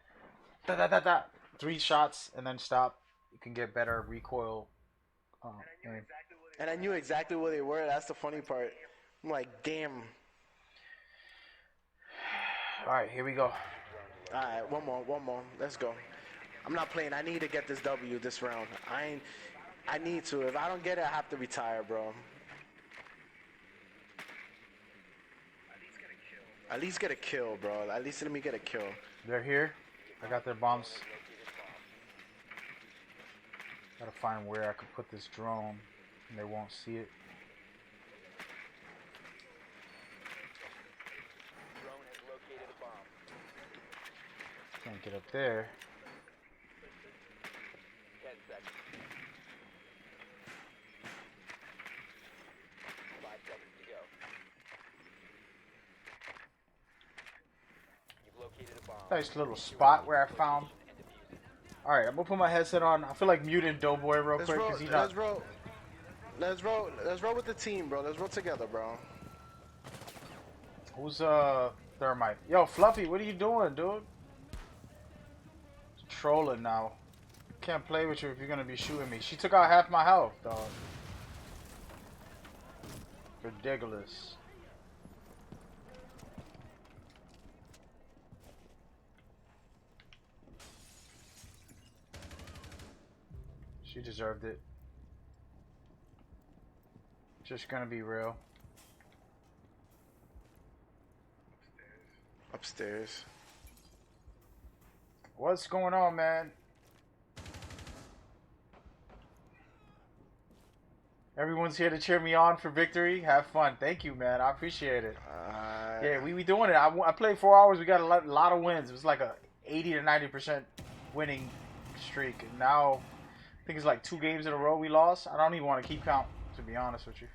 Da, da, da, da. 3 shots and then stop. You can get better recoil. Aim. And I knew exactly where they were. That's the funny part. I'm like, damn. All right, here we go. All right, one more. Let's go. I'm not playing. I need to get this W this round. I need to. If I don't get it, I have to retire, bro. At least get a kill, bro. At least let me get a kill. They're here. I got their bombs. Gotta find where I could put this drone and they won't see it. Drone has located a bomb. Can't get up there. 10 seconds. 5 seconds to go. You've located a bomb. Nice little spot where I found. All right, I'm gonna put my headset on. I feel like muting Doughboy real Let's quick roll. because he's not. Let's roll with the team, bro. Let's roll together, bro. Who's Thermite? Yo, Fluffy, what are you doing, dude? Trolling now. Can't play with you if you're gonna be shooting me. She took out half my health, dog. Ridiculous. She deserved it. Just gonna be real. Upstairs. What's going on, man? Everyone's here to cheer me on for victory. Have fun. Thank you, man. I appreciate it. Yeah, we doing it. I played 4 hours. We got a lot of wins. It was like a 80 to 90% winning streak. And now, I think it's like 2 games in a row we lost. I don't even want to keep count, to be honest with you.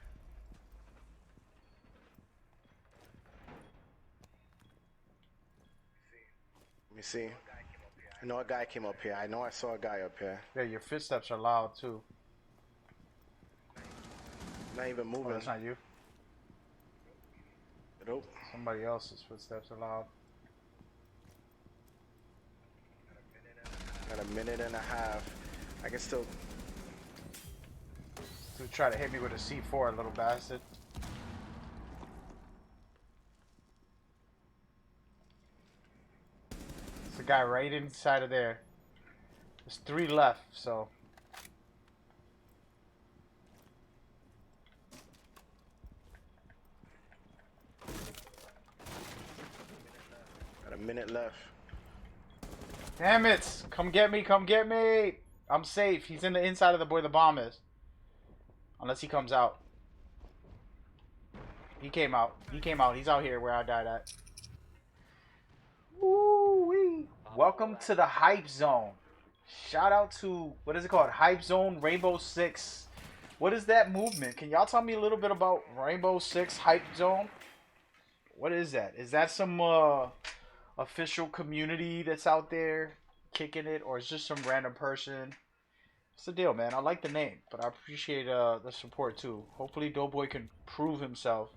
Let me see. I know a guy came up here. I know I saw a guy up here. Yeah, your footsteps are loud, too. Not even Oh, moving. that's not you. Nope. Somebody else's footsteps are loud. Got a minute and a half. I can still. To try to hit me with a C4, little bastard. It's the guy right inside of there. There's 3 left, so. Got a minute left. Damn it! Come get me, come get me! I'm safe. He's in the inside of the where the bomb is. Unless he comes out. He came out. He came out. He's out here where I died at. Woo-wee. Welcome to the Hype Zone. Shout out to, what is it called? Hype Zone Rainbow Six. What is that movement? Can y'all tell me a little bit about Rainbow Six Hype Zone? What is that? Is that some official community that's out there kicking it, or it's just some random person. It's the deal, man. I like the name, but I appreciate the support too. Hopefully, Doughboy can prove himself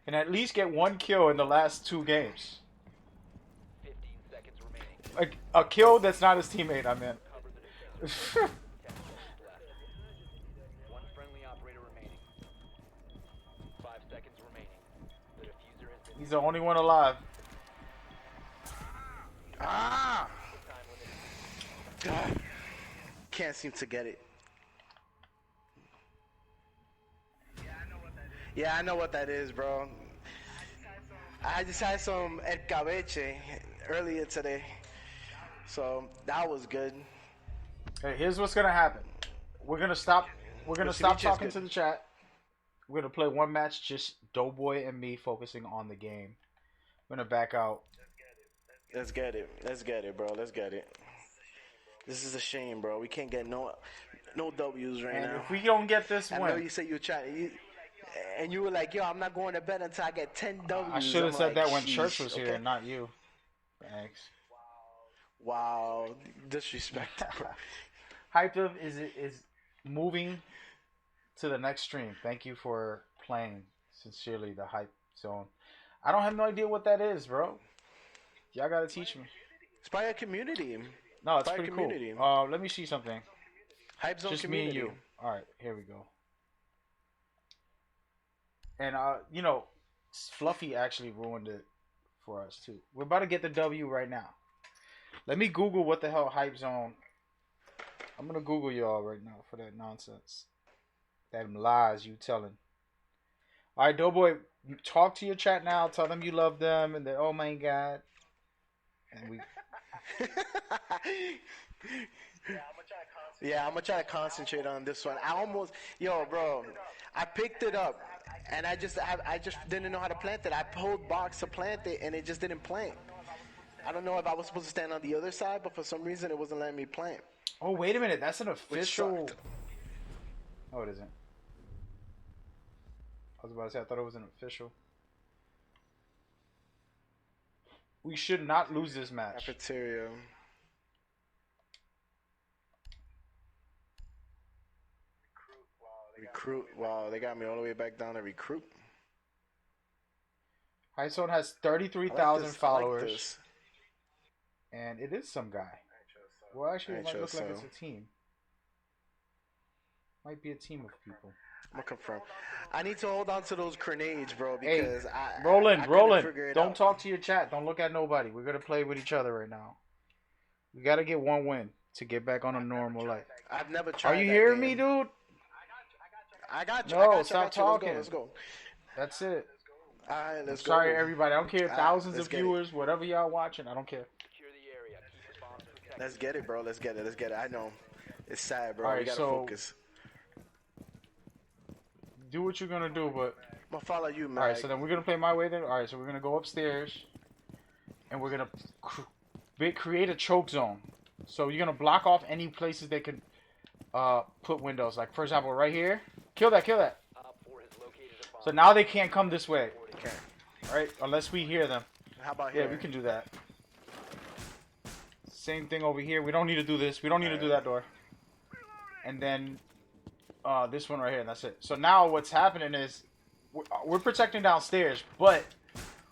and at least get 1 kill in the last 2 games. 15 seconds remaining. A kill that's not his teammate, I meant. Cover the diffuser. 10 seconds left. One friendly operator remaining. 5 seconds remaining. The diffuser has been. He's the only one alive. Ah! Time limited. God. Can't seem to get it. Yeah, I know what that is, bro. I just had some escabeche earlier today, so that was good. Hey, here's what's gonna happen. We're gonna stop. We're gonna What's stop ceviche is talking good. to the chat. We're gonna play one match, just Doughboy and me focusing on the game. We're gonna back out. Let's get it. Let's get it, bro. Let's get it. This is a shame, bro. We can't get no W's right And now. if we don't get this I know win, you said you were trying, and you were like, "Yo, I'm not going to bed until I get 10 W's." I should have I'm said like, that when "Sheesh, Church was here, okay." and not you. Thanks. Wow, disrespect, bro. Hyped Up is moving to the next stream. Thank you for playing. Sincerely, the Hype Zone. I don't have no idea what that is, bro. Y'all gotta teach me. It's probably a community. No, it's By pretty community. cool. Let me see something. Hype Zone Just community. me and you. All right, here we go. And you know, Fluffy actually ruined it for us too. We're about to get the W right now. Let me Google what the hell Hype Zone. I'm gonna Google y'all right now for that nonsense. Them lies you telling. All right, Doughboy, talk to your chat now. Tell them you love them and that. Oh my God. And we. Yeah, I'm gonna try to concentrate on this one. Yo, bro, I picked it up, and I just didn't know how to plant it. I pulled box to plant it, and it just didn't plant. I don't know if I was supposed to stand on the other side, but for some reason it wasn't letting me plant. Oh wait a minute, that's an official. sucked. Oh, it isn't. I was about to say I thought it was an official. We should not lose this match. Cafeteria. Recruit. Wow, they got me all the way back down to recruit. Hype Zone has 33,000 I like followers, this. and it is some guy. Well, actually, it might look like it's a team. Might be a team of people. I'm gonna confirm. I need to hold on to those grenades, bro, Hey, because I Roland, couldn't figure it don't out. talk to your chat. Don't look at nobody. We're gonna play with each other right now. We gotta get one win to get back on a normal life. I've never tried. Are you that hearing game. me, dude? I got you. No, I got you. stop I got you. talking. Let's go. That's it. All right, I'm let's go. sorry, everybody. I don't care. All right, Thousands let's of get it. viewers, whatever y'all watching. I don't care. Secure the area. Keep the bombs protected. Let's get it, bro. Let's get it. Let's get it. I know. It's sad, bro. All We right, gotta so- focus. Do what you're gonna do, but I'm gonna follow you, man. all right. So then we're gonna play my way. Then all right. So we're gonna go upstairs, and we're gonna create a choke zone. So you're gonna block off any places they could put windows. Like for example, right here. Kill that. Kill that. Op 4 has located a bomb. So now they can't come this way, Okay. right? Unless we hear them. How about here? Yeah, we can do that. Same thing over here. We don't need to do this. We don't need to do that door. And then this one right here, and that's it. So now what's happening is we're protecting downstairs, but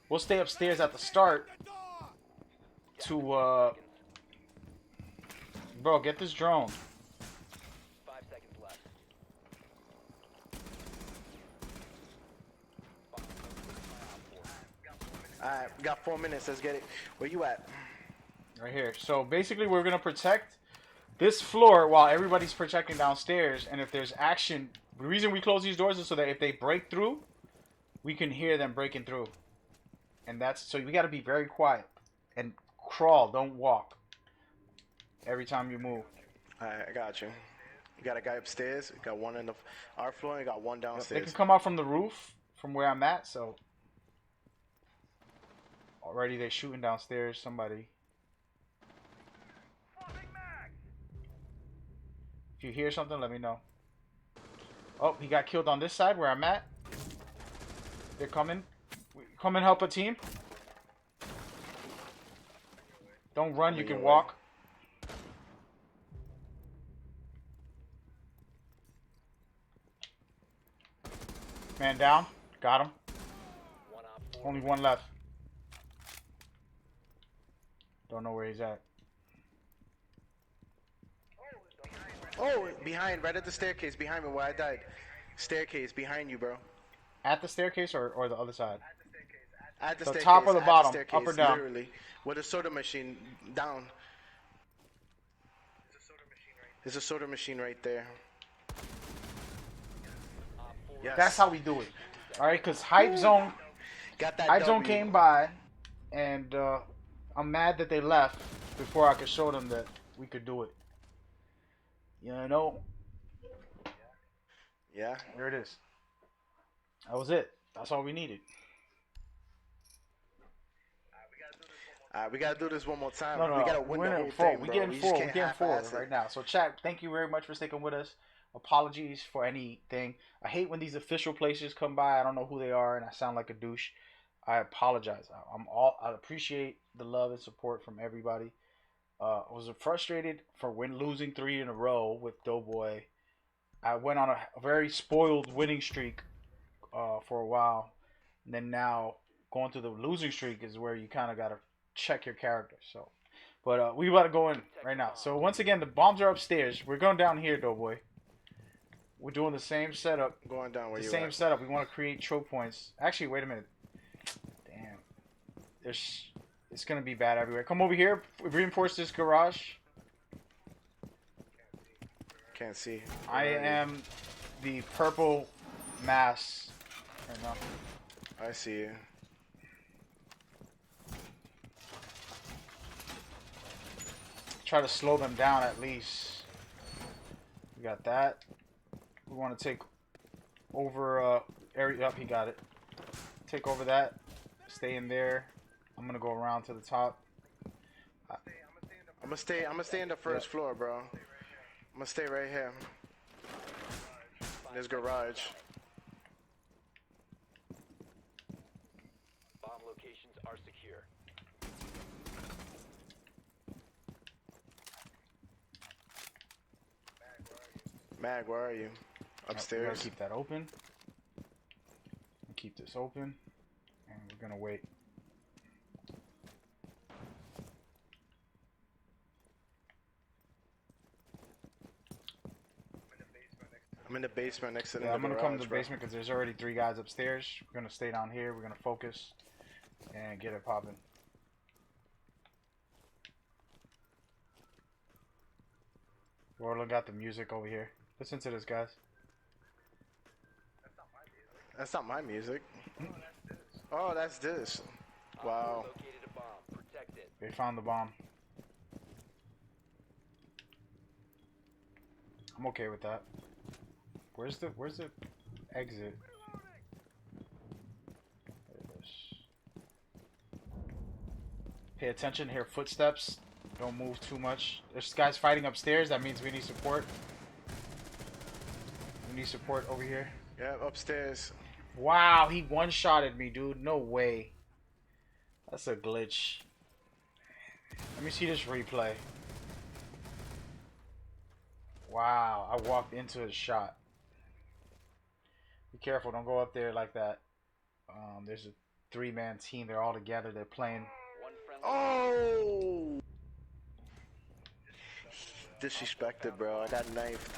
we'll stay upstairs at the start to bro, get this drone. 5 seconds left. All right, we got 4 minutes. Let's get it. Where you at? Right here. So basically we're gonna protect this floor while everybody's protecting downstairs, and if there's action, the reason we close these doors is so that if they break through, we can hear them breaking through. And that's so we gotta be very quiet and crawl, don't walk. Every time you move. All right, I got you. You got a guy upstairs. You got one on our floor. And you got one They downstairs. can come out from the roof from where I'm at, so already they're shooting downstairs, somebody. If you hear something, let me know. Oh, he got killed on this side where I'm at. They're coming. Come and help a team. Don't run, you Coming can your walk. Man down. Got him. One op 4 Only one left. Don't know where he's at. Oh, behind, right at the staircase, behind me where I died. Staircase, behind you, bro. At the staircase or the other side? At the The staircase. top or the at bottom? staircase, Up or down? Literally. With a soda machine down. There's a soda machine right there. Op 4 Yes. That's how we do it. Alright, because Hype Zone Got that Hype Zone W. came by, and I'm mad that they left before I could show them that we could do it. You know? Yeah. There it is. That was it. That's all we needed. We gotta do this one more time. No, We gotta win we're the in whole full. thing, We bro. getting We just full. We can't getting full half-ass it. right now. So, chat, thank you very much for sticking with us. Apologies for anything. I hate when these official places come by. I don't know who they are, and I sound like a douche. I apologize. I appreciate the love and support from everybody. I was frustrated for losing 3 in a row with Doughboy. I went on a very spoiled winning streak for a while, and then now going through the losing streak is where you kind of gotta check your character. So, but we about to go in right now. So once again, the bombs are upstairs. We're going down here, Doughboy. We're doing the same setup. Going down where The you same at. setup. We want to create choke points. Actually, wait a minute. Damn. It's gonna be bad everywhere. Come over here. Reinforce this garage. Can't see. I am the purple mass right now. I see you. Try to slow them down at least. We got that. We want to take over area up. He got it. Take over that. Stay in there. I'm gonna go around to the top. I'm gonna stay in the first floor, bro. I'm gonna stay right here. There's garage. Bomb locations are secure. Mag, where are you? We Upstairs. gotta keep that open. Keep this open, and we're gonna wait. I'm in the basement next to the Yeah, I'm gonna garage, come to the bro. basement because there's already 3 guys upstairs. We're gonna stay down here. We're gonna focus and get it popping. Orla got the music over here. Listen to this, guys. That's not my music. Oh, that's this. Wow. Located a bomb. Protect it. They found the bomb. I'm okay with that. Where's the exit? There it is. Pay attention, hear footsteps. Don't move too much. There's guys fighting upstairs. That means we need support. We need support over here. Yeah, upstairs. Wow, he one-shotted me, dude. No way. That's a glitch. Let me see this replay. Wow, I walked into his shot. Be careful, don't go up there like that. There's a 3-man team. They're all together. They're playing. One friendly. Oh! Disrespected, bro. I got knifed.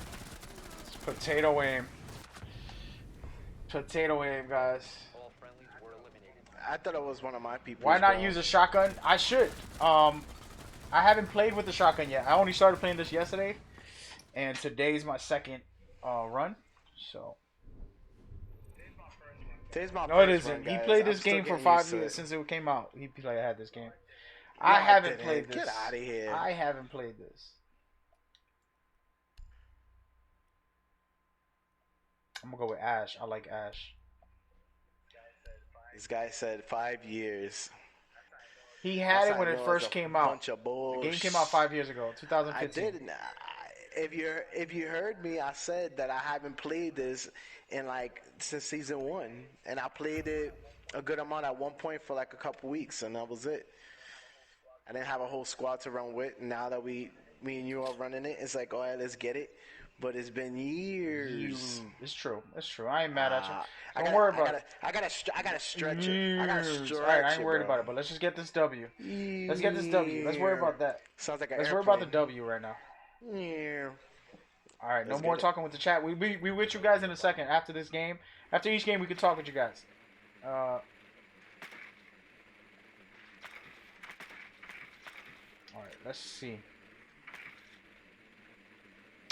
It's potato aim. Potato aim, guys. All friendlies were eliminated. I thought it was one of my people. Why not use a shotgun? I should. I haven't played with the shotgun yet. I only started playing this yesterday, and today's my second run. So Today's my no, it first isn't. one, He guys. played I'm this still game for getting 5 used to years it. since it came out. He had this game. No, I I haven't didn't. played this. Get outta here. I haven't played this. I'm gonna go with Ash. I like Ash. This guy said 5 years. He had That's it when how I it know first it's a came out. bunch of The bullshit. game came out 5 years ago, I 2015. did. If you heard me, I said that I haven't played this in since season 1, and I played it a good amount at one point for like a couple weeks, and that was it. I didn't have a whole squad to run with. Now that me and you are running it, it's like, all right, let's get it. But it's been years. It's true. It's true. I ain't mad at you. I Don't worry about it. I gotta stretch it. I gotta Years. stretch All right, I ain't worried bro. about it. But let's just get this W. Let's get this W. Let's worry about that. Sounds like an Let's worry airplane. about the W right now. Yeah. All right, no Let's more get it. talking with the chat. We with you guys in a second after this game. After each game, we can talk with you guys. All right, let's see.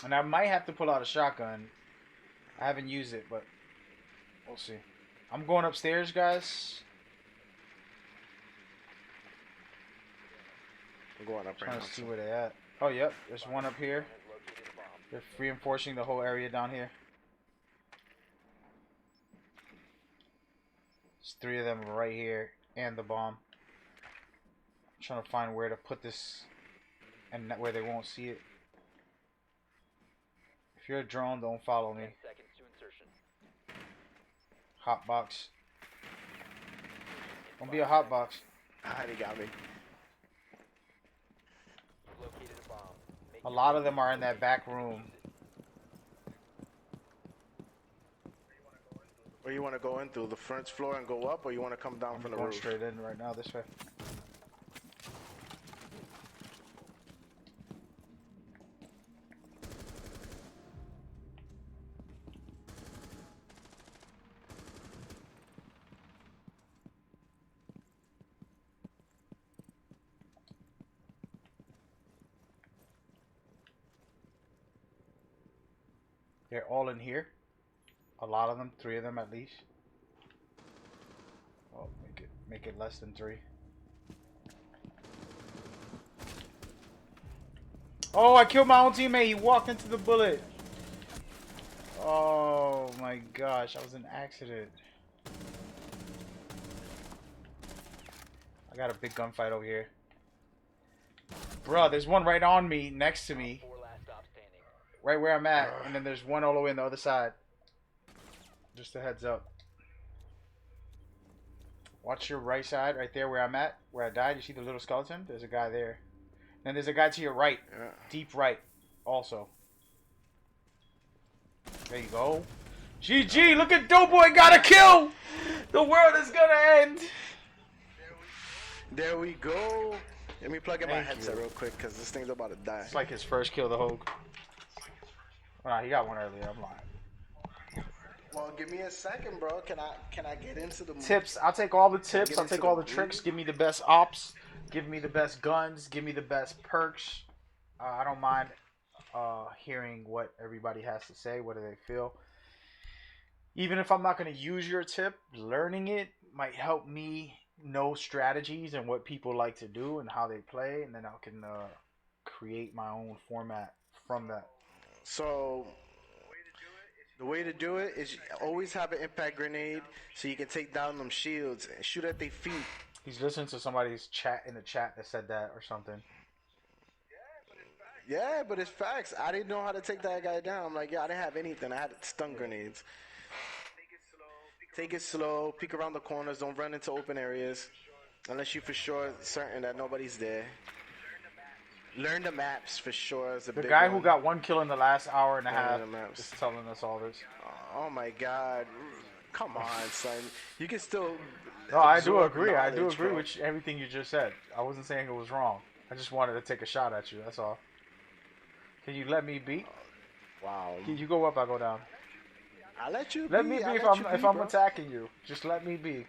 And I might have to pull out a shotgun. I haven't used it, but we'll see. I'm going upstairs, guys. I'm going up right Trying now. to see where they at. Oh, yep. There's one up here. They're reinforcing the whole area down here. There's 3 of them right here and the bomb. I'm trying to find where to put this and where they won't see it. If you're a drone, don't follow me. 10 seconds to insertion. Hotbox. Don't be a hotbox. Ah, they got me. You've located a bomb. Make A your lot of them are in that back room. Where you want to go in through the front floor and go up, or you want to come down I'm from the going roof? straight in right now this way. They're all in here. A lot of them, 3 of them at least. Oh, make it less than 3. Oh, I killed my own teammate. He walked into the bullet. Oh my gosh, that was an accident. I got a big gunfight over here. Bruh, there's one right on me, next to me. 4 last stop standing. Right where I'm at, and then there's one all the way on the other side. Just a heads up. Watch your right side, right there where I'm at, where I died. You see the little skeleton? There's a guy there. And there's a guy to your right, Yeah. deep right, also. There you go. GG, look at Doughboy got a kill! The world is gonna end! There we go. Let me plug in my Thank headset you. real quick, because this thing's about to die. It's like his first kill of the whole... Nah, he got one earlier, I'm lying. Well, give me a second, bro. Can I get into the Tips, I'll take all the tips, Get I'll into take the all the blue. tricks, give me the best ops, give me the best guns, give me the best perks. I don't mind hearing what everybody has to say, what do they feel. Even if I'm not going to use your tip, learning it might help me know strategies and what people like to do and how they play, and then I can create my own format from that. So the way to do it is always have an impact grenade so you can take down them shields and shoot at their feet. He's listening to somebody's chat in the chat that said that or something. Yeah, but it's facts. I didn't know how to take that guy down. I'm like, yeah, I didn't have anything. I had stun grenades. Take it slow. Peek around the corners. Don't run into open areas unless you for sure certain that nobody's there. Learn the maps for sure. Is a The big guy one. who got 1 kill in the last hour and a Learn half the maps. is telling us all this. Oh my God! Come on, son. You can still. No, I do absorb agree. I do knowledge, agree bro. with everything you just said. I wasn't saying it was wrong. I just wanted to take a shot at you. That's all. Can you let me be? Wow. Can you go up? I go down. I let you. Let me be I if let I'm you if be, I'm bro. attacking you. Just let me be.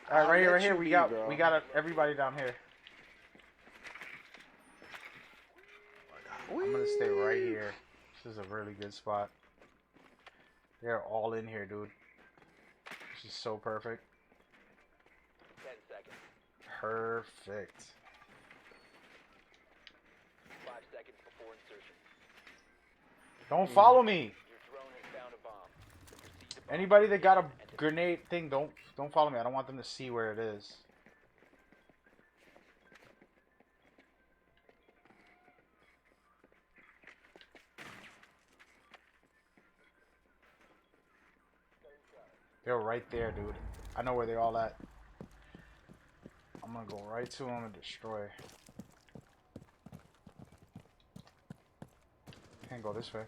All right, I'll right here, let right here. you We be, got bro. everybody down here. I'm gonna stay right here. This is a really good spot. They're all in here, dude. This is so perfect. 10 seconds. Perfect. 5 seconds before insertion. Don't follow me. Your drone has found a bomb. Proceed to bomb. Anybody that got a grenade thing, don't follow me. I don't want them to see where it is. They're right there, dude. I know where they're all at. I'm gonna go right to him and destroy. Can't go this way.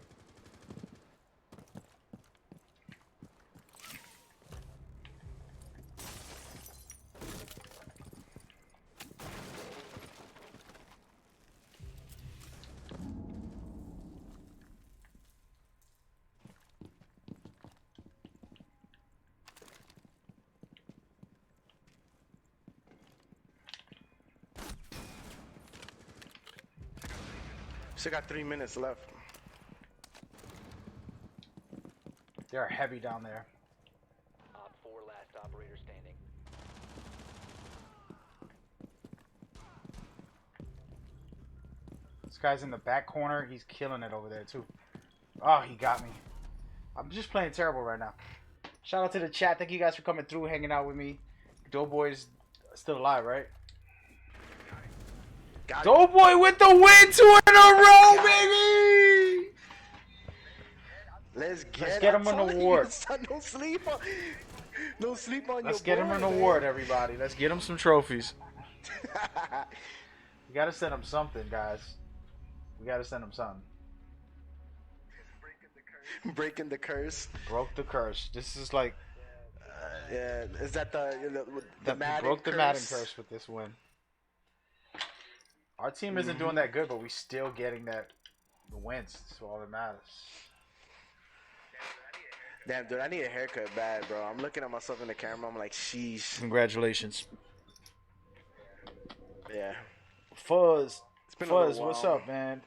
Still got 3 minutes left. They're heavy down there. Op 4, last operator standing. This guy's in the back corner. He's killing it over there too. Oh, he got me. I'm just playing terrible right now. Shout out to the chat. Thank you guys for coming through, hanging out with me. Doughboy's still alive, right? Got it. Doughboy with the win, 2 in a row, baby! Let's Let's get him an award. Son, no sleep on Let's your get him boy, an man. award, everybody. Let's get him some trophies. We gotta send him something, guys. We gotta send him something. Breaking the curse. Broke the curse. This is like Yeah, is that the that Madden broke the curse? Madden curse with this win. Our team isn't doing that good, but we still getting the wins. That's all that matters. Damn, dude, I need a haircut bad, bro. I'm looking at myself in the camera. I'm like, sheesh. Congratulations, Yeah. Fuzz. It's been a Fuzz, little what's while. up, man?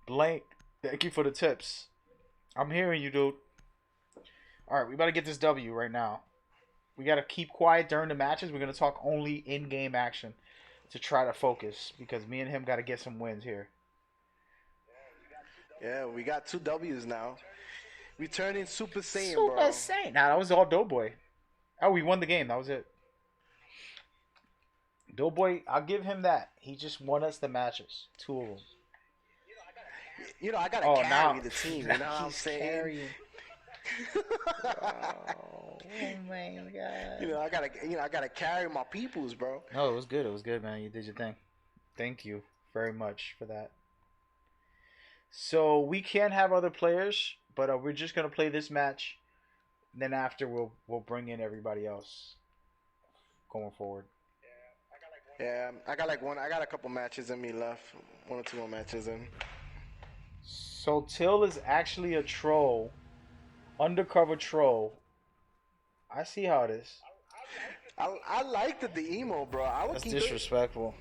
Blank. Thank you for the tips. I'm hearing you, dude. All right, we better get this W right now. We got to keep quiet during the matches. We're going to talk only in-game action to try to focus because me and him got to get some wins here. Yeah, we got 2 W's now. We turning Super Saiyan, Super bro. Saiyan. Nah, that was all Doughboy. Oh, we won the game. That was it. Doughboy, I'll give him that. He just won us the matches. 2 of them. You know, I gotta Oh, carry now the team. You know what I'm he's saying? carrying. Oh my god. You know, I gotta carry my peoples, bro. No, it was good. It was good, man. You did your thing. Thank you very much for that. So we can have other players, but we're just gonna play this match. Then after we'll bring in everybody else going forward. Yeah, I got a couple matches in me left. 1 or 2 more matches in. So Till is actually a troll, undercover troll. I see how it is. I liked the emo, bro. I would That's keep disrespectful.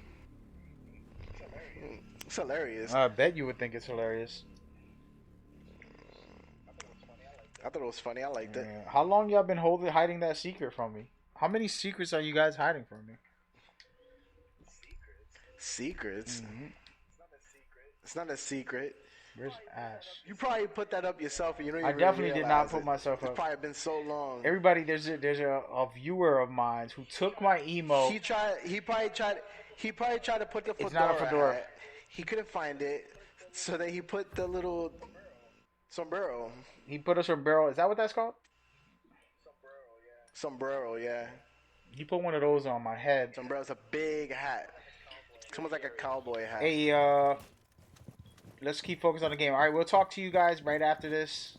it. It's hilarious. I bet you would think it's hilarious. I thought it was funny. I liked it. Yeah. How long y'all been hiding that secret from me? How many secrets are you guys hiding from me? Secrets? Mm-hmm. It's not a secret. Where's Ash? You probably put that up yourself, and you don't even I definitely did not realize put it. myself It's up. probably been so long. Everybody, there's a viewer of mine who took my emote. He probably tried to put the fedora. It's not a fedora. hat. He couldn't find it, so then he put the little sombrero. He put a sombrero. Is that what that's called? Sombrero, yeah. He put one of those on my head. Sombrero's a big hat. It's almost like a cowboy hat. Hey, let's keep focused on the game. All right, we'll talk to you guys right after this.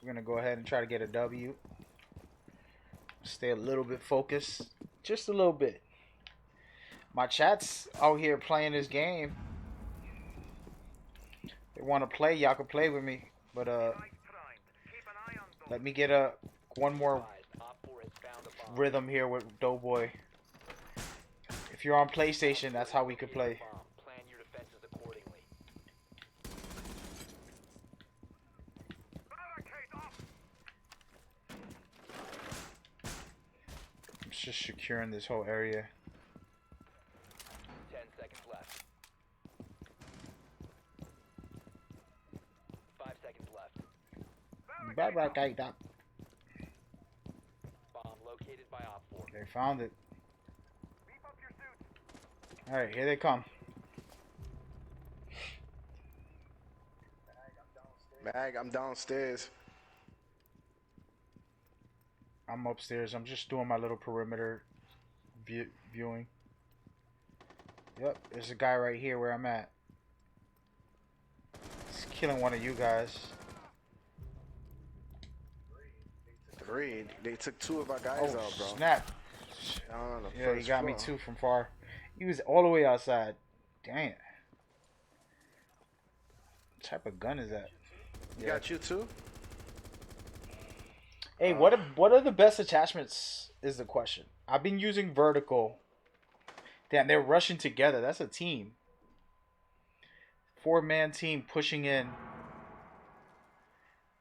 We're gonna go ahead and try to get a W. Stay a little bit focused, just a little bit. My chat's out here playing this game. They want to play, y'all can play with me, but let me get one more rhythm here with Doughboy. If you're on PlayStation, that's how we could play. Plan your defenses accordingly. I'm just securing this whole area. 10 seconds left. 5 seconds left. Bye-bye, Kaita. Bomb located by Op 4. They found it. Alright, here they come. Mag, I'm downstairs. I'm upstairs. I'm just doing my little perimeter viewing. Yep, there's a guy right here where I'm at. He's killing one of you guys. Agreed. They took 2 of our guys Oh out, bro. snap! On the Yeah, he first got me floor. too from far. He was all the way outside. Dang. What type of gun is that? He got you too? Hey, what are the best attachments is the question. I've been using vertical. Damn, they're rushing together. That's a team. 4-man team pushing in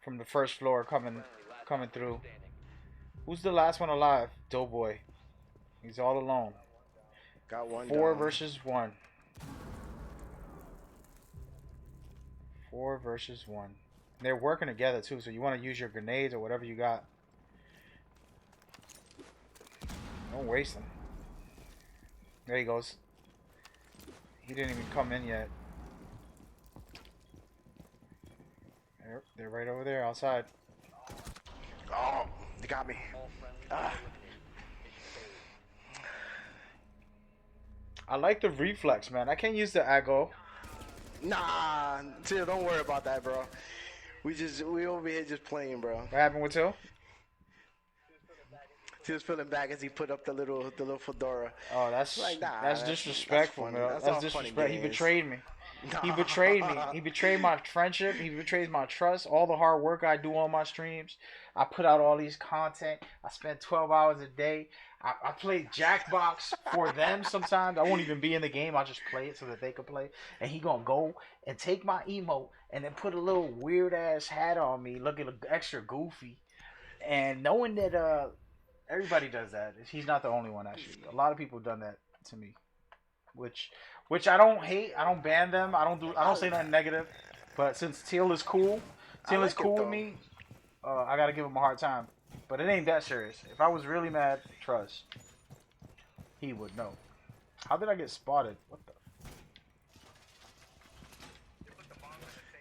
from the first floor coming through. Who's the last one alive? Doughboy. He's all alone. Got one 4 down. versus 1. 4 versus 1. They're working together too, so you want to use your grenades or whatever you got. Don't waste them. There he goes. He didn't even come in yet. They're right over there outside. Oh, they got me. Ah. I like the reflex, man. I can't use the Aggo. Nah, Till, don't worry about that, bro. We over here just playing, bro. What happened with Till? He was feeling back as he put up the little fedora. Oh, that's Like, nah, that's that's disrespectful, funny. man. That's That's all funny disrespect. He games. betrayed me. He Nah. betrayed me. He betrayed my friendship. He betrays my trust. All the hard work I do on my streams. I put out all these content. I spend 12 hours a day. I play Jackbox for them sometimes. I won't even be in the game. I'll just play it so that they can play. And he gonna go and take my emote and then put a little weird ass hat on me, looking extra goofy. And knowing that everybody does that. He's not the only one actually. A lot of people done that to me. Which I don't hate. I don't ban them. I don't say nothing negative. But since Teal is cool, Teal is like it, cool with though. me. I gotta give him a hard time. But it ain't that serious. If I was really mad, trust, he would know. How did I get spotted? What the?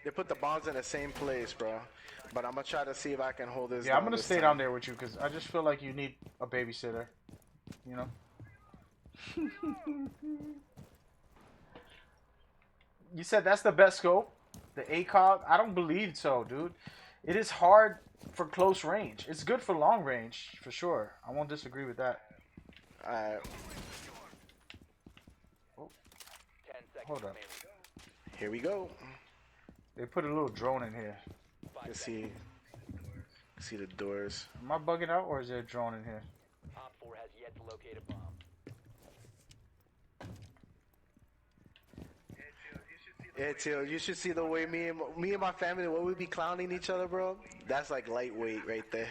They put the bombs in the same place, bro. But I'm gonna try to see if I can hold this. Yeah, I'm gonna this stay time. down there with you because I just feel like you need a babysitter. You know. You said that's the best scope, the ACOG. I don't believe so, dude. It is hard for close range. It's good for long range, for sure. I won't disagree with that. Alright, 10 seconds Hold up. remaining. here we go. They put a little drone in here. You see the doors. Am I bugging out or is there a drone in here? Op 4 has yet to locate a bomb. Yeah, Till, you should see the way me and my family, what we be clowning each other, bro. That's like lightweight right there.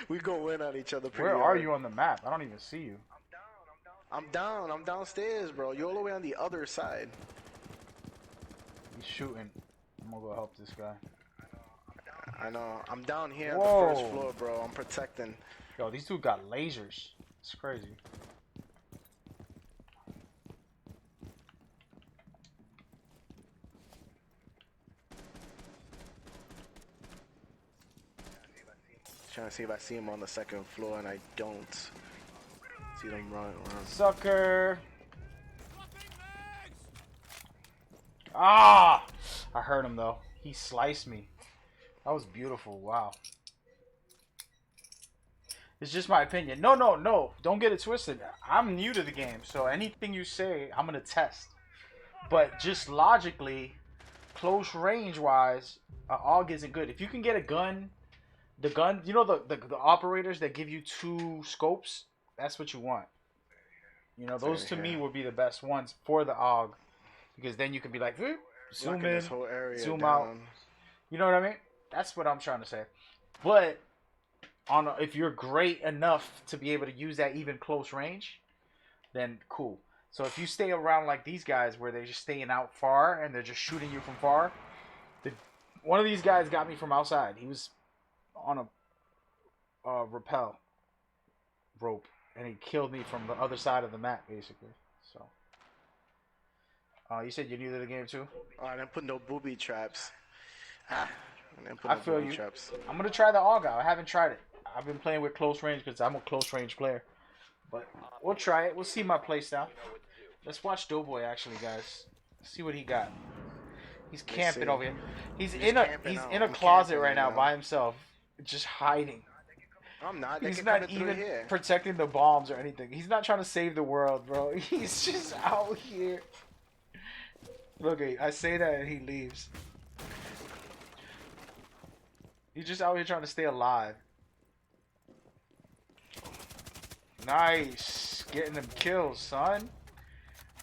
We go in on each other. Pretty Where are hard. you on the map? I don't even see you. I'm downstairs, bro. You're all the way on the other side. He's shooting. I'm gonna go help this guy. I know. I'm down here on Whoa. the first floor, bro. I'm protecting. Yo, these two got lasers. It's crazy. Trying to see if I see him on the second floor, and I don't. See them run. Sucker. Ah! I heard him though. He sliced me. That was beautiful. Wow. It's just my opinion. No. Don't get it twisted. I'm new to the game, so anything you say, I'm gonna test. But just logically, close range wise, AUG isn't good. If you can get a gun, the gun, you know the operators that give you 2 scopes, that's what you want. You know, those to me would be the best ones for the AUG, because then you can be like, zoom Locking in, this whole area zoom down. out. You know what I mean? That's what I'm trying to say. But if you're great enough to be able to use that even close range, then cool. So if you stay around like these guys where they're just staying out far and they're just shooting you from far, one of these guys got me from outside. He was on a rappel rope and he killed me from the other side of the map basically. So you said you're new to the game too? I didn't put no booby traps. I feel you. I'm gonna try the AUG out. I haven't tried it. I've been playing with close range because I'm a close range player. But we'll try it. We'll see my playstyle. Let's watch Doughboy actually, guys. See what he got. He's camping over here. He's in a closet right now by himself, just hiding. I'm not. He's not even protecting the bombs or anything. He's not trying to save the world, bro. He's just out here. Look, I say that and he leaves. He's just out here trying to stay alive. Nice. Getting them kills, son.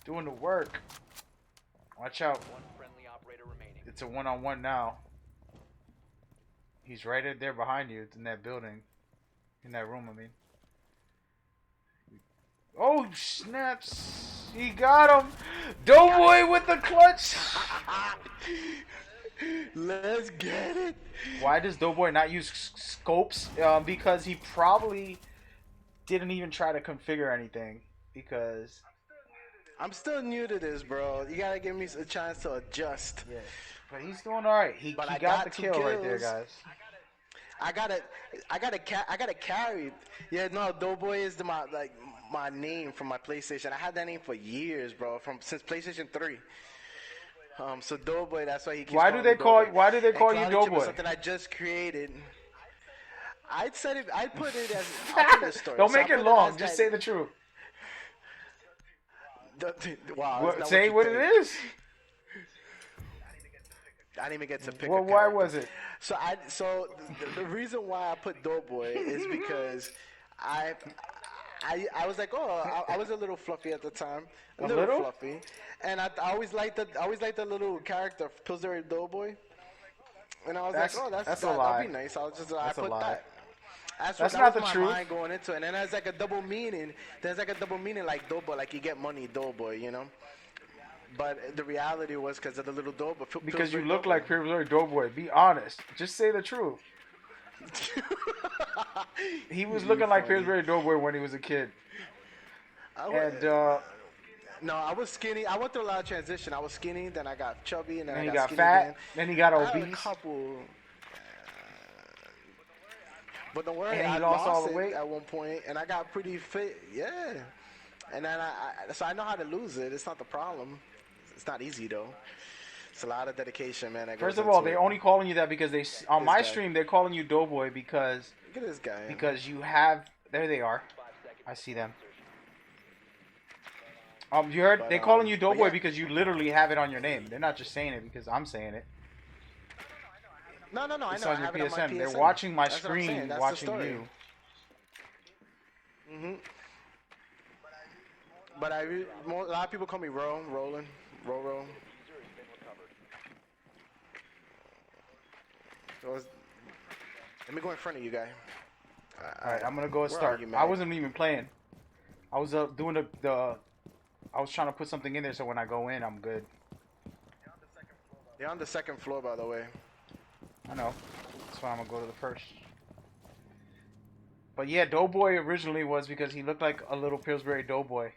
Doing the work. Watch out. One friendly operator remaining. It's a one-on-one now. He's right there behind you in that building. In that room, I mean. Oh, snaps. He got him. Doughboy with the clutch. Let's get it. Why does Doughboy not use scopes? Because he probably didn't even try to configure anything. Because I'm still new to this, bro. You gotta give me a chance to adjust. yeah, but he's doing all right. He got the kill right there, guys. I gotta carry. Yeah, no, Doughboy is my name from my PlayStation. I had that name for years, bro, since PlayStation 3. So Doughboy, that's why he keeps. Why do they call you Doughboy? Something I just created. I'd put it as. I'll tell the story. Don't So make I it put long. as Just that- say the truth. Wow. Say what it is. I didn't even get to pick. Well, why was it? So the reason why I put Doughboy is because I was like, I was a little fluffy at the time, a little fluffy, and I always liked the little character Pillsbury Doughboy, and I was that'd be nice. I put that. That's not the my truth. mind going into it, and then there's like a double meaning. There's like a double meaning, like Doughboy, like you get money, Doughboy, you know. But the reality was because of the little Doughboy. Because you look like Pillsbury Doughboy. Be honest. Just say the truth. He was looking like Pillsbury Doughboy when he was a kid. No, I was skinny. I went through a lot of transition. I was skinny, then I got chubby, and then I got skinny fat, again. then he got I had a obese. couple. But don't worry, And he I lost all the it weight? at one point, and I got pretty fit. Yeah, and then so I know how to lose it. It's not the problem. It's not easy though. It's a lot of dedication, man. First of all, they're only calling you that because on my stream they're calling you Doughboy because look at this guy. Because you have there they are. I see them. You heard? They're calling you Doughboy because you literally have it on your name. They're not just saying it because I'm saying it. No, I know. It's I on your have it on my PSN. They're PSN. watching my That's what I'm saying. screen, That's the watching story. you. But a lot of people call me Roland. Roll. Let me go in front of you, guy. Alright, I'm gonna go and start. you, I Mag? wasn't even playing. I was doing the. I was trying to put something in there so when I go in, I'm good. They're on the second floor, by the way. I know. That's why I'm gonna go to the first. But yeah, Doughboy originally was because he looked like a little Pillsbury Doughboy.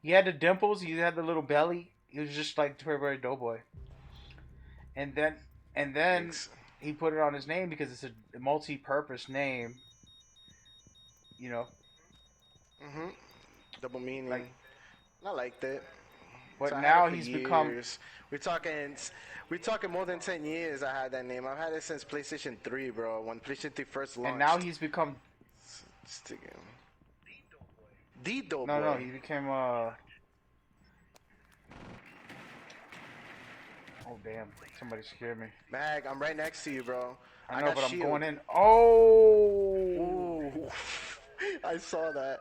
He had the dimples. He had the little belly. He was just like Pillsbury Doughboy. And then Thanks. he put it on his name because it's a multi-purpose name. You know. Double meaning. Like- I liked it. But So I had now it for he's years. become. We're talking more than 10 years. I had that name. I've had it since PlayStation 3, bro. When PlayStation 3 first launched. And now he's become. The Doughboy. No, he became Oh damn! Somebody scared me. Mag, I'm right next to you, bro. I know, got but I'm shield. going in. Oh! Ooh. I saw that.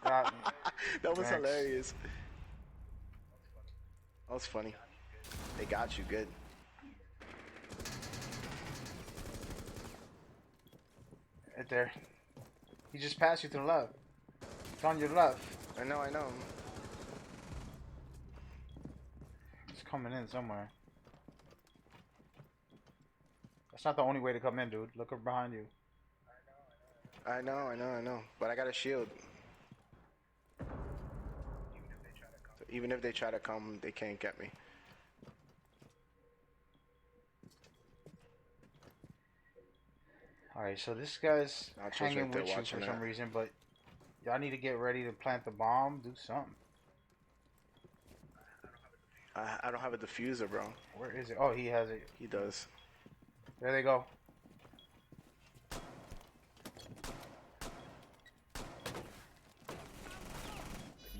Got me. That was Thanks. hilarious. That was funny. They got you good. Right there. He just passed you to the left. It's on your left. I know. It's coming in somewhere. That's not the only way to come in, dude. Look up behind you. I know. But I got a shield. So even if they try to come, they can't get me. Alright, so this guy's Nacho's hanging right there with you watching for some that. reason, but Y'all need to get ready to plant the bomb. Do something. I don't have a diffuser, bro. Where is it? Oh, he has it. He does. There they go.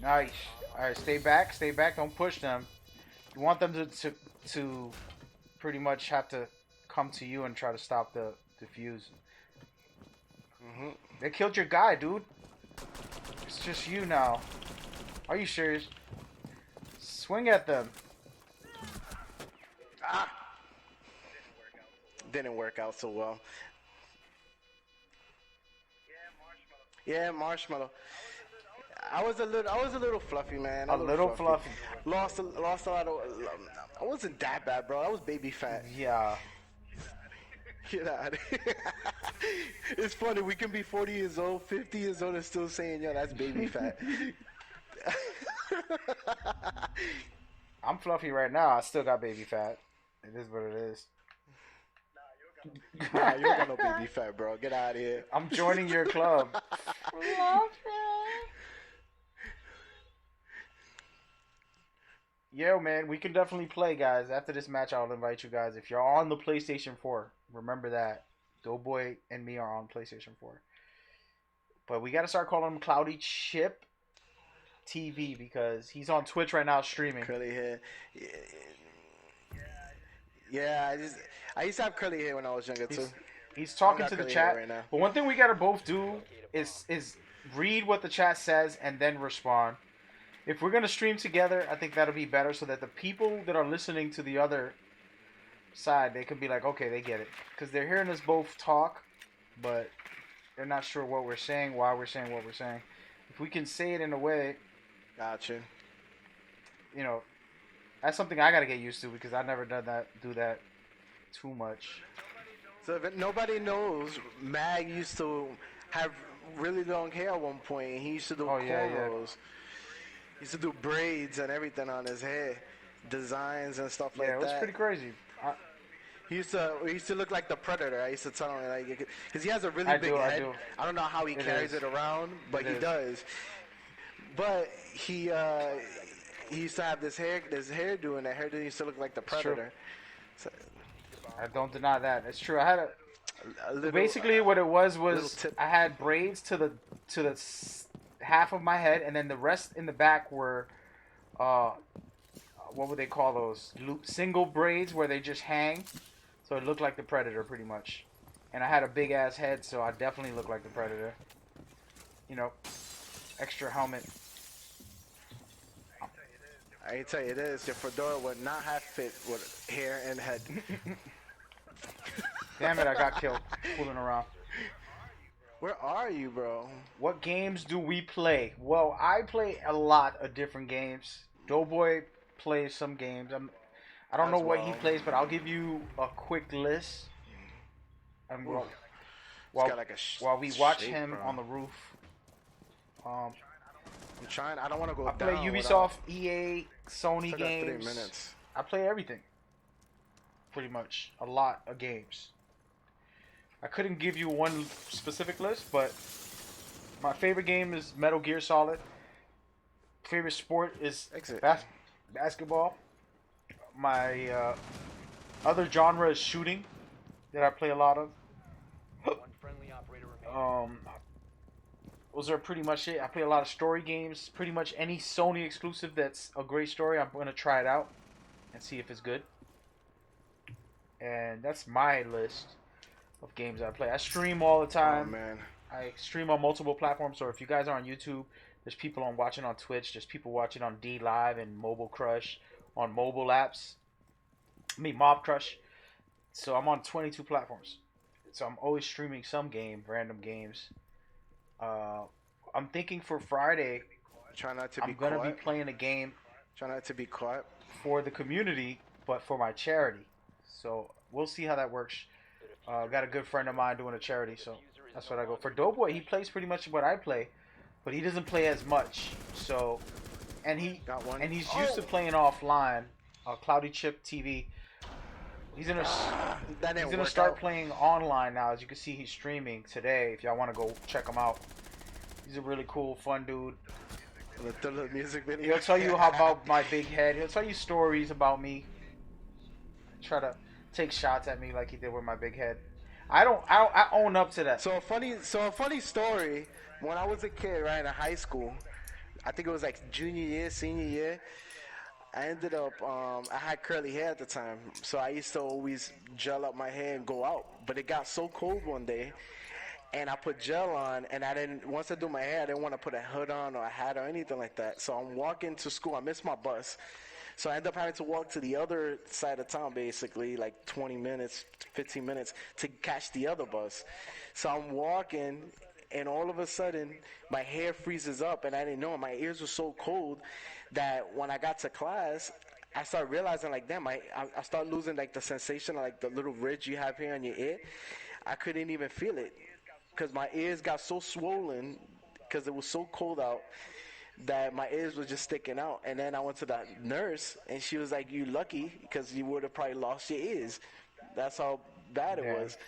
Nice. All right, stay back. Stay back. Don't push them. You want them to pretty much have to come to you and try to stop the defuse. They killed your guy, dude. It's just you now. Are you serious? Swing at them. Ah! Didn't work out so well. Yeah, Marshmallow. I was a little fluffy, man. A little fluffy. Lost a lot of. I wasn't that bad, bro. I was baby fat. Yeah. Get out of here. It's funny. We can be 40 years old, 50 years old, and still saying, "Yo, that's baby fat." I'm fluffy right now. I still got baby fat. It is what it is. Nah, you don't got no baby fat, bro. Get out of here. I'm joining your club. Yo, man, we can definitely play, guys. After this match, I'll invite you guys. If you're on the PlayStation 4, remember that. Doughboy and me are on PlayStation 4. But we got to start calling him Cloudy Chip TV because he's on Twitch right now streaming. Curly hair. Yeah, I used to have curly hair when I was younger, too. He's talking to the chat. right now. But one thing we got to both do is read what the chat says and then respond. If we're going to stream together, I think that'll be better so that the people that are listening to the other side, they can be like, okay, they get it. Because they're hearing us both talk, but they're not sure what we're saying, why we're saying what we're saying. If we can say it in a way, Gotcha. you know, that's something I got to get used to because I've never do that too much. So if nobody knows, Mag used to have really long hair at one point. And he used to do cornrows. He used to do braids and everything on his hair, designs and stuff like that. Yeah, it was pretty crazy. He used to look like the Predator. I used to tell him, like, because he has a really big head. I don't know how he carries it around, but he does. But he used to have this hairdo, and that hairdo used to look like the Predator. So, I don't deny that. It's true. I had basically what it was I had braids to the half of my head, and then the rest in the back were what would they call those? Single braids where they just hang. So it looked like the Predator pretty much. And I had a big ass head, so I definitely looked like the Predator. You know, extra helmet. I can tell you this, your fedora would not have fit with hair and head. Damn it, I got killed fooling around. Where are you, bro? What games do we play? Well, I play a lot of different games. Doughboy plays some games. I don't know what he plays, but I'll give you a quick list. And while we watch him on the roof. I'm trying. I don't want to go I play Ubisoft, EA, Sony games. 3 minutes. I play everything. Pretty much. A lot of games. I couldn't give you one specific list, but my favorite game is Metal Gear Solid. Favorite sport is basketball. My other genre is shooting, that I play a lot of. One friendly operator remaining. Those are pretty much it. I play a lot of story games. Pretty much any Sony exclusive that's a great story, I'm going to try it out and see if it's good. And that's my list of games I play. I stream all the time. Oh, man. I stream on multiple platforms. So if you guys are on YouTube, there's people watching on Twitch. There's people watching on D Live and Mobile Crush on mobile apps. Mob Crush. So I'm on 22 platforms. So I'm always streaming some game, random games. I'm thinking for Friday, I'm going to be playing a game. Try not to be caught. For the community, but for my charity. So we'll see how that works. Got a good friend of mine doing a charity, so that's what I go for. Doughboy, he plays pretty much what I play, but he doesn't play as much. So, and he's used to playing offline. Cloudy Chip TV. He's gonna start playing online now. As you can see, he's streaming today. If y'all want to go check him out, He's a really cool, fun dude. The little music video. He'll tell you how about my big head. He'll tell you stories about me. Try to take shots at me like he did with my big head. I own up to that. So a funny story. When I was a kid, right, in high school, I think it was like junior year, senior year. I ended up, I had curly hair at the time, so I used to always gel up my hair and go out. But it got so cold one day, and I put gel on, and once I do my hair, I didn't want to put a hood on or a hat or anything like that. So I'm walking to school. I missed my bus. So I ended up having to walk to the other side of town, basically, like 20 minutes, 15 minutes, to catch the other bus. So I'm walking, and all of a sudden, my hair freezes up, and I didn't know. My ears were so cold that when I got to class, I started realizing, like, damn, I started losing, like, the sensation of, like, the little ridge you have here on your ear. I couldn't even feel it because my ears got so swollen because it was so cold out that my ears were just sticking out. And then I went to the nurse, and she was like, "You lucky, because you would have probably lost your ears." That's how bad it was.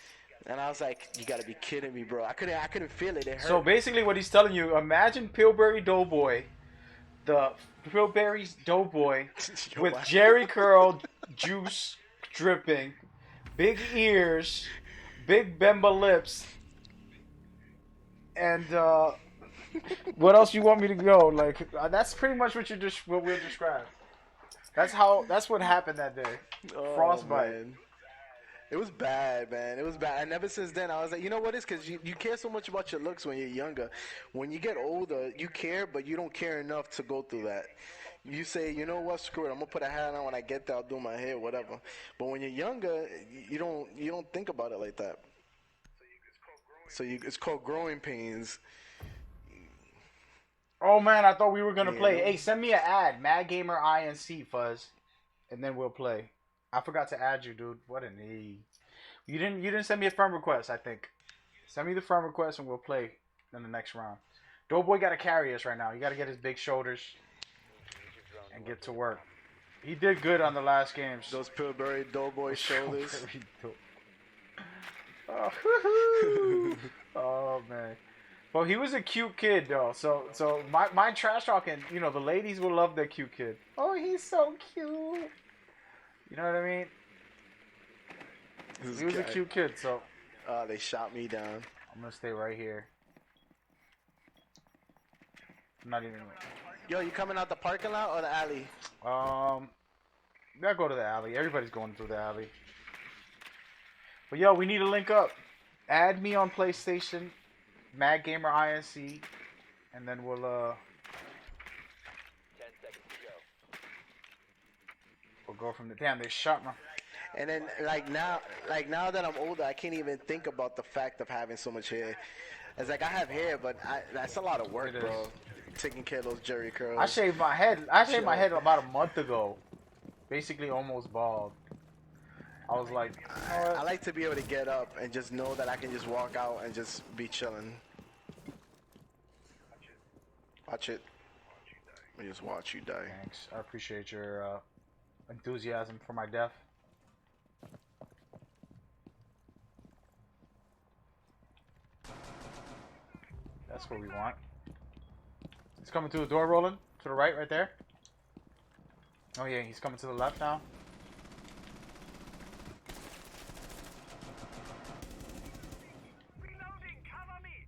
And I was like, "You gotta be kidding me, bro." I couldn't feel it. It hurt. So basically, what he's telling you: imagine Pillsbury Doughboy, the Pillsbury Doughboy with Jerry curl juice dripping, big ears, big Bemba lips, and what else you want me to go? Like, that's pretty much what we'll describe. That's what happened that day. Oh, Frostbite. man. It was bad, man. It was bad. And ever since then, I was like, you know what? It's because you care so much about your looks when you're younger. When you get older, you care, but you don't care enough to go through that. You say, you know what? Screw it. I'm gonna put a hat on when I get there. I'll do my hair, whatever. But when you're younger, you don't think about it like that. It's called growing pains. Oh man, I thought we were gonna play. Yeah. Hey, send me an ad, Mad Gamer INC Fuzz, and then we'll play. I forgot to add you, dude. What an E. You didn't send me a friend request, I think. Send me the friend request and we'll play in the next round. Doughboy got to carry us right now. You got to get his big shoulders and get to work. He did good on the last games. Those Pillsbury Doughboy shoulders. Oh, oh man. Well, he was a cute kid though. So my trash talking, you know, the ladies will love that cute kid. Oh, he's so cute. You know what I mean? He was a cute kid, so. They shot me down. I'm gonna stay right here. I'm not even. Yo, you coming out the parking lot or the alley? Gotta go to the alley. Everybody's going through the alley. But yo, we need to link up. Add me on PlayStation, Mad Gamer INC, and then we'll 10 seconds to go. we'll go from the. Damn, they shot me. And then now that I'm older, I can't even think about the fact of having so much hair. It's like I have hair, but that's a lot of work, bro. Taking care of those Jerry curls. I shaved my head. I shaved my head about a month ago. Basically, almost bald. I was like, you know what? I like to be able to get up and just know that I can just walk out and just be chilling. Watch it. I just watch you die. Thanks. I appreciate your enthusiasm for my death. That's what we want. He's coming through the door, Roland. To the right, right there. Oh yeah, he's coming to the left now. Reloading, cover me!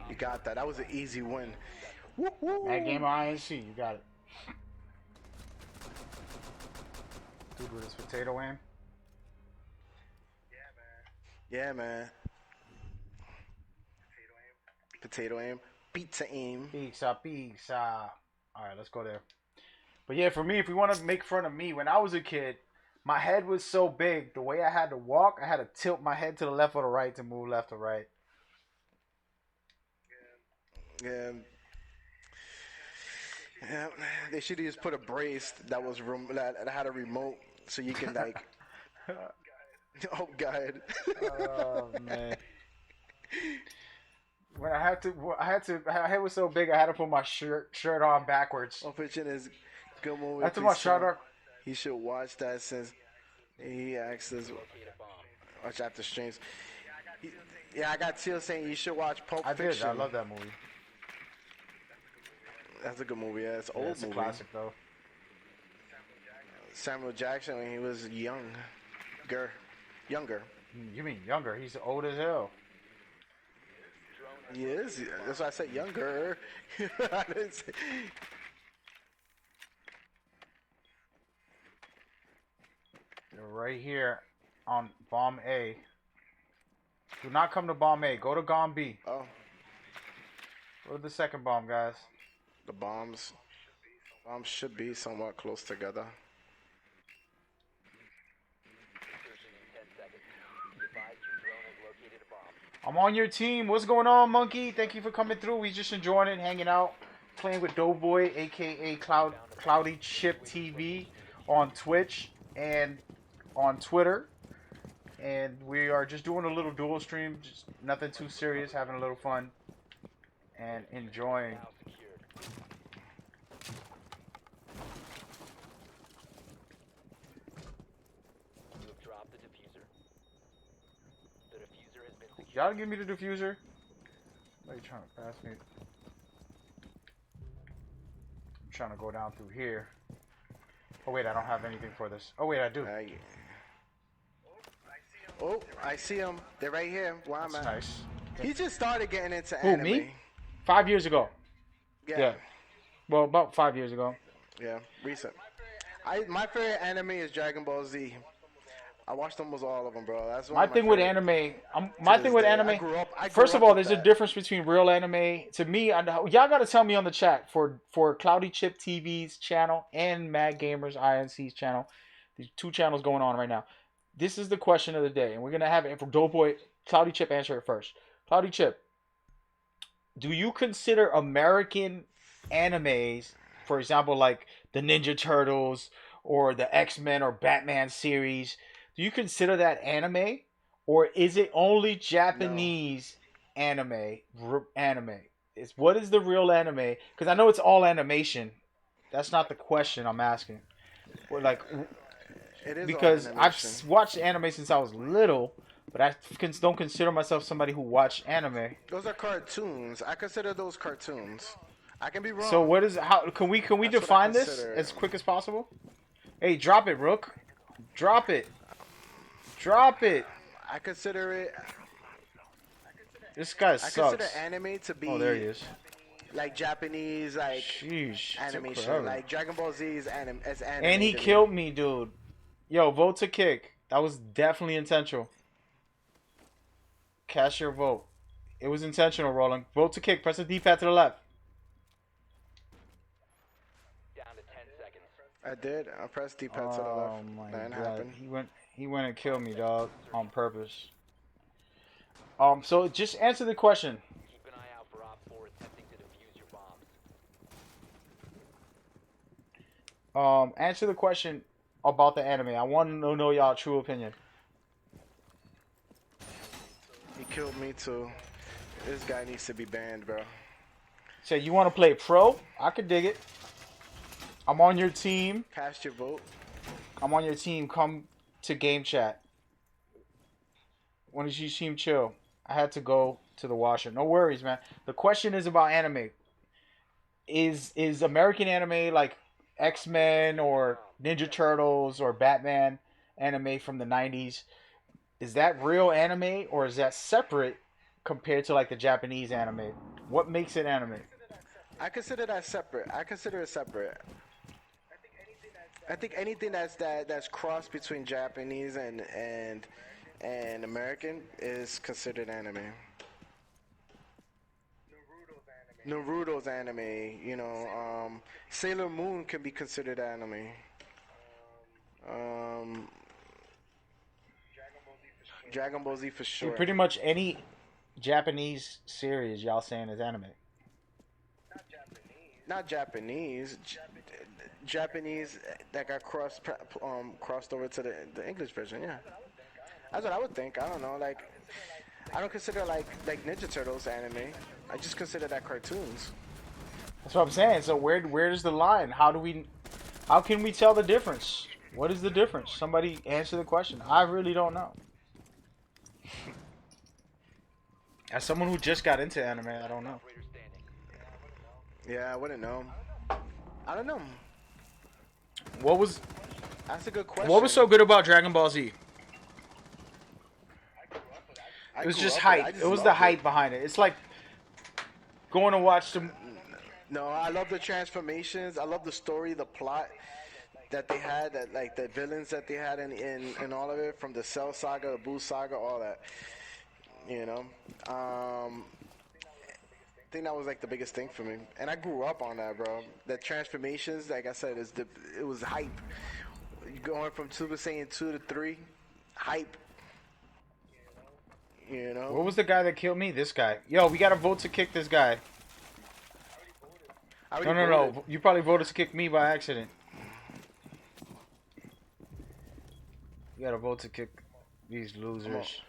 You got that. That was an easy win. Woo-hoo. That game on INC, you got it. Dude with his potato aim. Yeah, man. Potato aim. Pizza aim. Pizza, pizza. Alright, let's go there. But yeah, for me, if we want to make fun of me, when I was a kid, my head was so big, the way I had to walk, I had to tilt my head to the left or the right to move left or right. Yeah. Yeah, they should have just put a brace that was that had a remote so you can like. Oh God. Oh man. When I had to, my head was so big, I had to put my shirt on backwards. One Pitching is good movie. That's my shirt on. He should watch that since he acts as watch after streams. Yeah, I got Teal saying you should watch Pulp Fiction. I love that movie. That's a good movie. Yeah, it's an old It's a movie. classic though. Samuel Jackson when he was younger. You mean younger? He's old as hell. He is. That's why I said younger. I didn't say. They're right here on bomb A. Do not come to bomb A. Go to bomb B. Oh, Go to the second bomb, guys. the bombs should be somewhat close together. I'm on your team. What's going on, Monkey? Thank you for coming through. We just enjoying it, hanging out, playing with Doughboy, aka Cloudy Chip TV, on Twitch and on Twitter. And we are just doing a little dual stream, just nothing too serious, having a little fun and enjoying. You have dropped the diffuser. The diffuser has been secured. Y'all give me the diffuser. Why are you trying to pass me? I'm trying to go down through here. Oh wait, I don't have anything for this. Oh wait, I do. Yeah. Oh, I see him. They're right here. Where I'm That's at. nice. He just started getting into Who, anime. me? 5 years ago. Yeah. Yeah. Well, about 5 years ago. Yeah, recent. My favorite anime is Dragon Ball Z. I watched almost all of them, bro. That's one My of thing with favorite. anime, my this thing with day. I anime. grew up First of all, with there's a that. difference between real anime. To me, y'all gotta tell me on the chat for Cloudy Chip TV's channel and Mad Gamers INC's channel. These two channels going on right now. This is the question of the day, and we're gonna have it for Doughboy. Cloudy Chip, answer it first. Cloudy Chip, do you consider American animes, for example, like the Ninja Turtles or the X-Men or Batman series, do you consider that anime, or is it only Japanese anime? What is the real anime? Because I know it's all animation. That's not the question I'm asking. But like, It is because all I've animation. watched anime since I was little, but I don't consider myself somebody who watched anime. Those are cartoons. I consider those cartoons. I can be wrong. So what is how can we That's what I define this consider it. as quick as possible? Hey, drop it, Rook. Drop it. Drop it. I consider it. This guy I sucks. consider anime to be Oh, there he is. like Japanese, like Sheesh. Took animation. forever. Like Dragon Ball Z is anime. And he killed me, dude. Yo, vote to kick. That was definitely intentional. Cast your vote. It was intentional, Roland. Vote to kick. Press the D-pad to the left. Down to 10 seconds. I did. I pressed D-pad to the Oh left. my That god. happened. He went and killed me, dog, on purpose. So just answer the question. Keep an eye out for Op 4 attempting to defuse your bombs. Answer the question about the anime. I want to know y'all true opinion. He killed me too. This guy needs to be banned, bro. So you want to play pro? I could dig it. I'm on your team. Cast your vote. I'm on your team. Come to game chat. When did you team chill? I had to go to the washer. No worries, man. The question is about anime. Is American anime like X-Men or Ninja Turtles or Batman anime from the 90s? Is that real anime or is that separate compared to like the Japanese anime? What makes it anime? I consider that separate. I consider it separate. I think anything that's crossed between Japanese and American is considered anime. Naruto's anime, you know, Sailor Moon can be considered anime. Dragon Ball Z for So sure. pretty much any Japanese series y'all saying is anime. Not Japanese. Japanese that got crossed over to the English version. Yeah, that's what I would think. I don't know. Like, I don't consider like Ninja Turtles anime. I just consider that cartoons. That's what I'm saying. So where's the line? How can we tell the difference? What is the difference? Somebody answer the question. I really don't know. As someone who just got into anime, I don't know. Operator standing. Yeah, I wouldn't know. I don't know. That's a good question. What was so good about Dragon Ball Z? I It was grew just up with hype. I It was the loved hype behind it. It's like going to watch the. No, I love the transformations. I love the story, the plot that they had, that like the villains that they had in all of it, from the Cell Saga, the Boo Saga, all that. You know, I think that was like the biggest thing for me, and I grew up on that, bro. The transformations, like I said, it was hype. Going from Super Saiyan 2 to 3, hype. You know. What was the guy that killed me? This guy. Yo, we gotta vote to kick this guy. I No, already no, voted. no. You probably voted to kick me by accident. You gotta vote to kick these losers.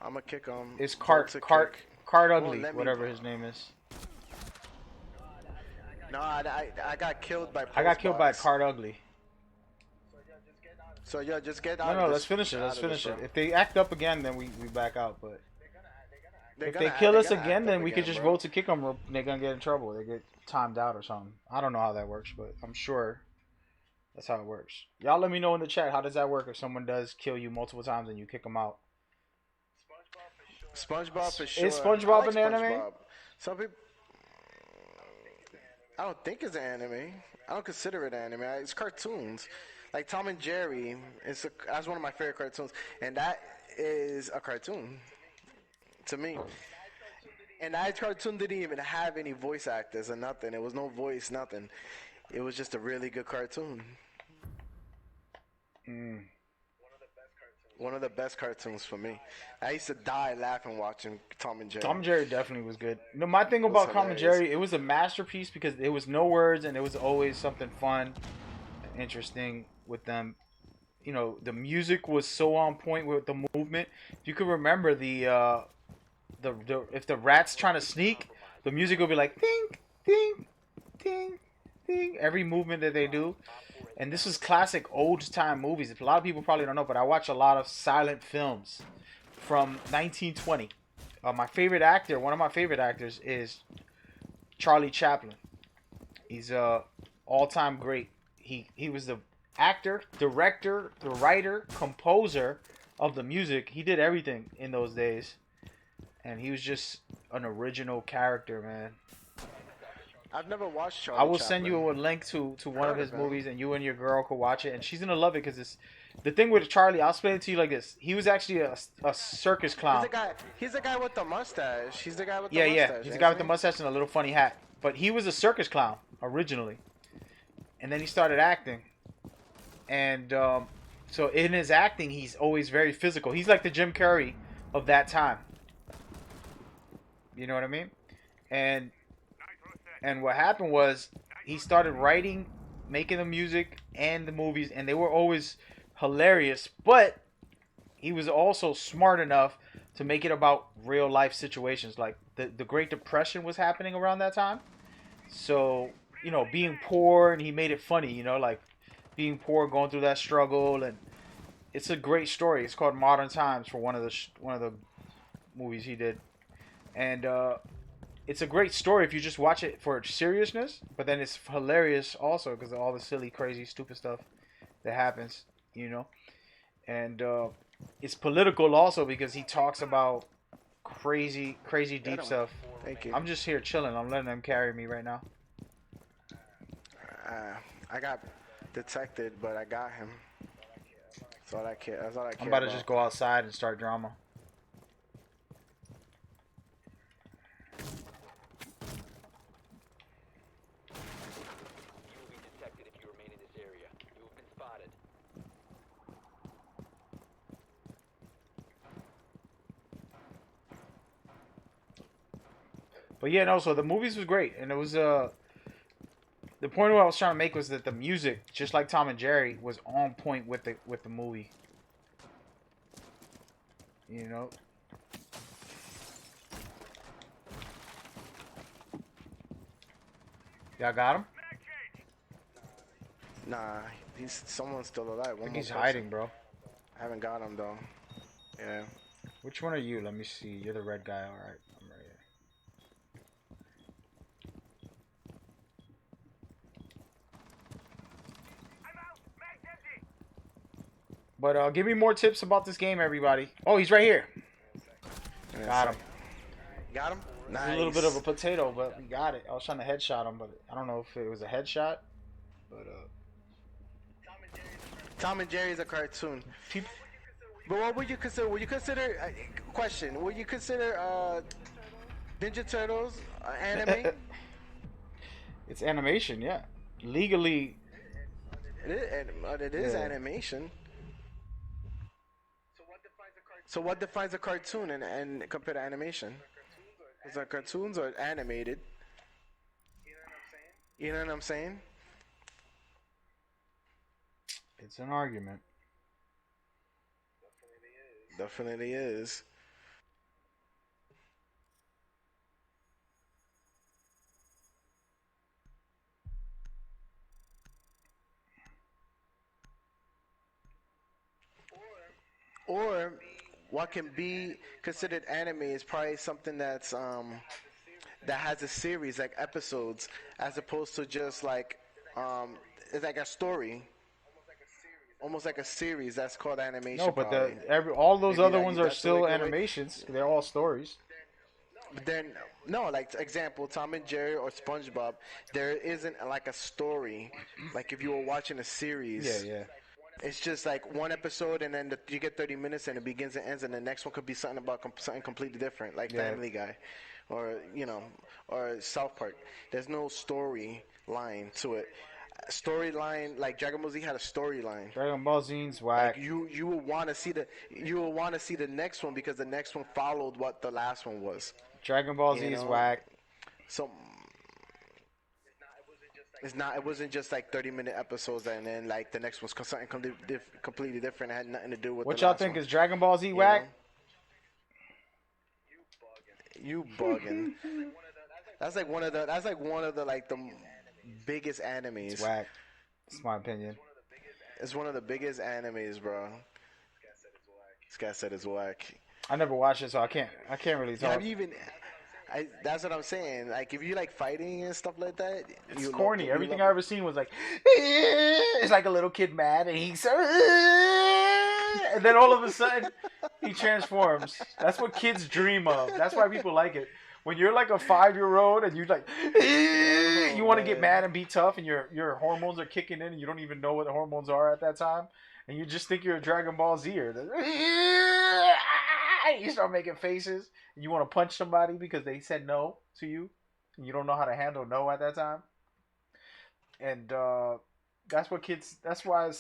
I'm gonna kick him. It's Cart Ugly, let me- whatever his name is. No, I got killed by. I got killed by Postbox. Cart Ugly. So yeah, just get out. No, of no, this- let's finish it. out Let's of this, finish it. bro. If they act up again, then we back out. But They're if gonna- they kill they're us gonna again, act then up we could again, just bro. vote to kick them. Or they're gonna get in trouble. They get timed out or something. I don't know how that works, but I'm sure that's how it works. Y'all let me know in the chat, how does that work if someone does kill you multiple times and you kick them out? SpongeBob for sure. Is SpongeBob I like an anime? SpongeBob. Some people. I don't think it's an anime. I don't consider it anime. It's cartoons, like Tom and Jerry. That's one of my favorite cartoons, and that is a cartoon to me. And that cartoon didn't even have any voice actors or nothing. It was no voice, nothing. It was just a really good cartoon. One of the best cartoons for me. I used to die laughing watching Tom and Jerry. Tom and Jerry definitely was good. No, my thing It was about Tom and hilarious. Jerry, it was a masterpiece because there was no words and it was always something fun and interesting with them. You know, the music was so on point with the movement. If you could remember the if the rat's trying to sneak, the music would be like ding, ding, ding, ding. Every movement that they do. And this is classic old time movies. A lot of people probably don't know, but I watch a lot of silent films from 1920. My favorite actor, one of my favorite actors, is Charlie Chaplin. He's a all-time great. He was the actor, director, the writer, composer of the music. He did everything in those days, and he was just an original character, man. I've never watched Charlie I will Chaplin. send you a link to one of his Heard of him. movies, and you and your girl could watch it, and she's gonna love it because it's the thing with Charlie. I'll explain it to you like this: he was actually a circus clown. He's the guy with the mustache. He's the guy with the Yeah, mustache. yeah, he's the ain't guy with the he? mustache and a little funny hat. But he was a circus clown originally, and then he started acting, and so in his acting, he's always very physical. He's like the Jim Carrey of that time. You know what I mean? And what happened was he started writing, making the music and the movies, and they were always hilarious. But he was also smart enough to make it about real life situations. Like the Great Depression was happening around that time. So, you know, being poor, and he made it funny, you know, like being poor, going through that struggle. And it's a great story. It's called Modern Times for one of the movies he did. And it's a great story if you just watch it for its seriousness, but then it's hilarious also because of all the silly, crazy, stupid stuff that happens, you know. And it's political also because he talks about crazy, deep stuff. Thank you. I'm just here chilling. I'm letting them carry me right now. I got detected, but I got him. That's all I care. That's all I care I'm about to just go outside and start drama. You will be detected if you remain in this area. You have been spotted. But yeah, no. So the movies was great, and it was the point of what I was trying to make was that the music, just like Tom and Jerry, was on point with the movie. You know. Y'all got him? Nah, someone's still alive. I One think more he's person. hiding, bro. I haven't got him though. Yeah. Which one are you? Let me see. You're the red guy. All right, I'm right here. But give me more tips about this game, everybody. Oh, he's right here. Got him. Got him? Nice. A little bit of a potato, but we got it. I was trying to headshot him, but I don't know if it was a headshot. But Tom and Jerry's a cartoon. people, But what would you consider? Would you consider? Question. Would you consider Ninja Turtles anime? it's animation, yeah. Legally, It is Yeah. animation. So what defines a cartoon and compared to animation? Is it cartoons or animated? You know what I'm saying? it's an argument. Definitely is. Or what can be considered anime is probably something that's that has a series, like episodes, as opposed to just like it's like a story, almost like a series. That's called animation. No, but probably. all those Maybe other that- ones are that's the still way- animations. They're all stories. Then no, like example, Tom and Jerry or SpongeBob, there isn't like a story. Like if you were watching a series, Yeah. it's just like one episode, and then you get 30 minutes, and it begins and ends, and the next one could be something about something completely different, like Yeah. Family Guy, or or South Park. There's no story line to it. Storyline, like Dragon Ball Z had a storyline. Dragon Ball Z's whack. Like you will want to see the next one because the next one followed what the last one was. Dragon Ball You Z's know? whack. So it wasn't just like 30-minute episodes and then like the next one's something completely different. It had nothing to do with What the y'all last think one, is Dragon Ball Z you whack? know? You bugging. That's like one of the like the biggest animes. It's whack. It's my opinion. It's one of the biggest animes, bro. This guy said it's whack. I never watched it, so I can't really talk. Have you even? That's what I'm saying. Like if you like fighting and stuff like that, It's corny. Everything I ever seen was like, it's like a little kid mad, and he's, and then all of a sudden he transforms. That's what kids dream of. That's why people like it. When you're like a 5-year-old and you're like, you want to get mad and be tough, and your hormones are kicking in, and you don't even know what the hormones are at that time, and you just think you're a Dragon Ball Zer. You start making faces, and you want to punch somebody because they said no to you, and you don't know how to handle no at that time. And that's what kids. That's why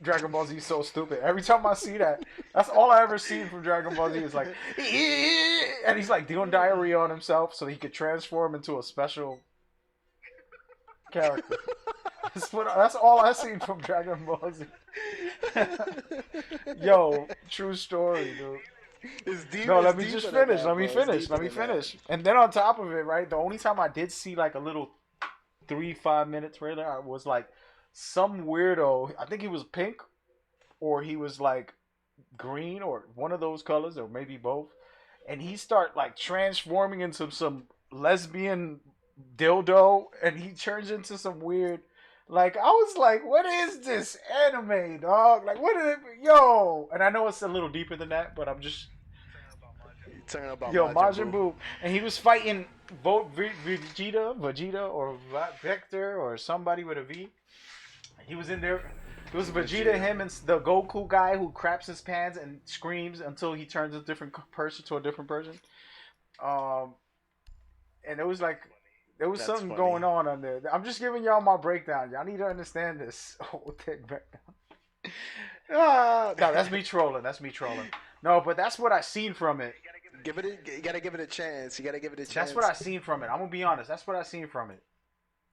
Dragon Ball Z is so stupid. Every time I see that, that's all I ever seen from Dragon Ball Z is like, and he's like doing diarrhea on himself so he could transform into a special character. That's all I seen from Dragon Ball Z. Yo, true story, dude. It's deep, No, it's let me deeper just than finish. that, Let me bro. It's finish. deeper Let me than that. finish. And then on top of it, right, the only time I did see like a little 3-5 minute trailer was like some weirdo. I think he was pink, or he was like green, or one of those colors, or maybe both. And he start like transforming into some lesbian dildo, and he turns into some weird. Like, I was like, what is this anime, dog? Like, what is it? Yo! And I know it's a little deeper than that, but I'm just... Talking about Yo, Majin Buu. And he was fighting Vegeta, or Vector, or somebody with a V. He was in there. It was Vegeta, him, and the Goku guy who craps his pants and screams until he turns a different person to a different person. And it was like... There was That's something funny. going on there. I'm just giving y'all my breakdown. Y'all need to understand this whole thing breakdown. No, that's me trolling. That's me trolling. No, but that's what I seen from it. You gotta give it a chance. You gotta give it a chance. That's what I seen from it. I'm gonna be honest. That's what I seen from it.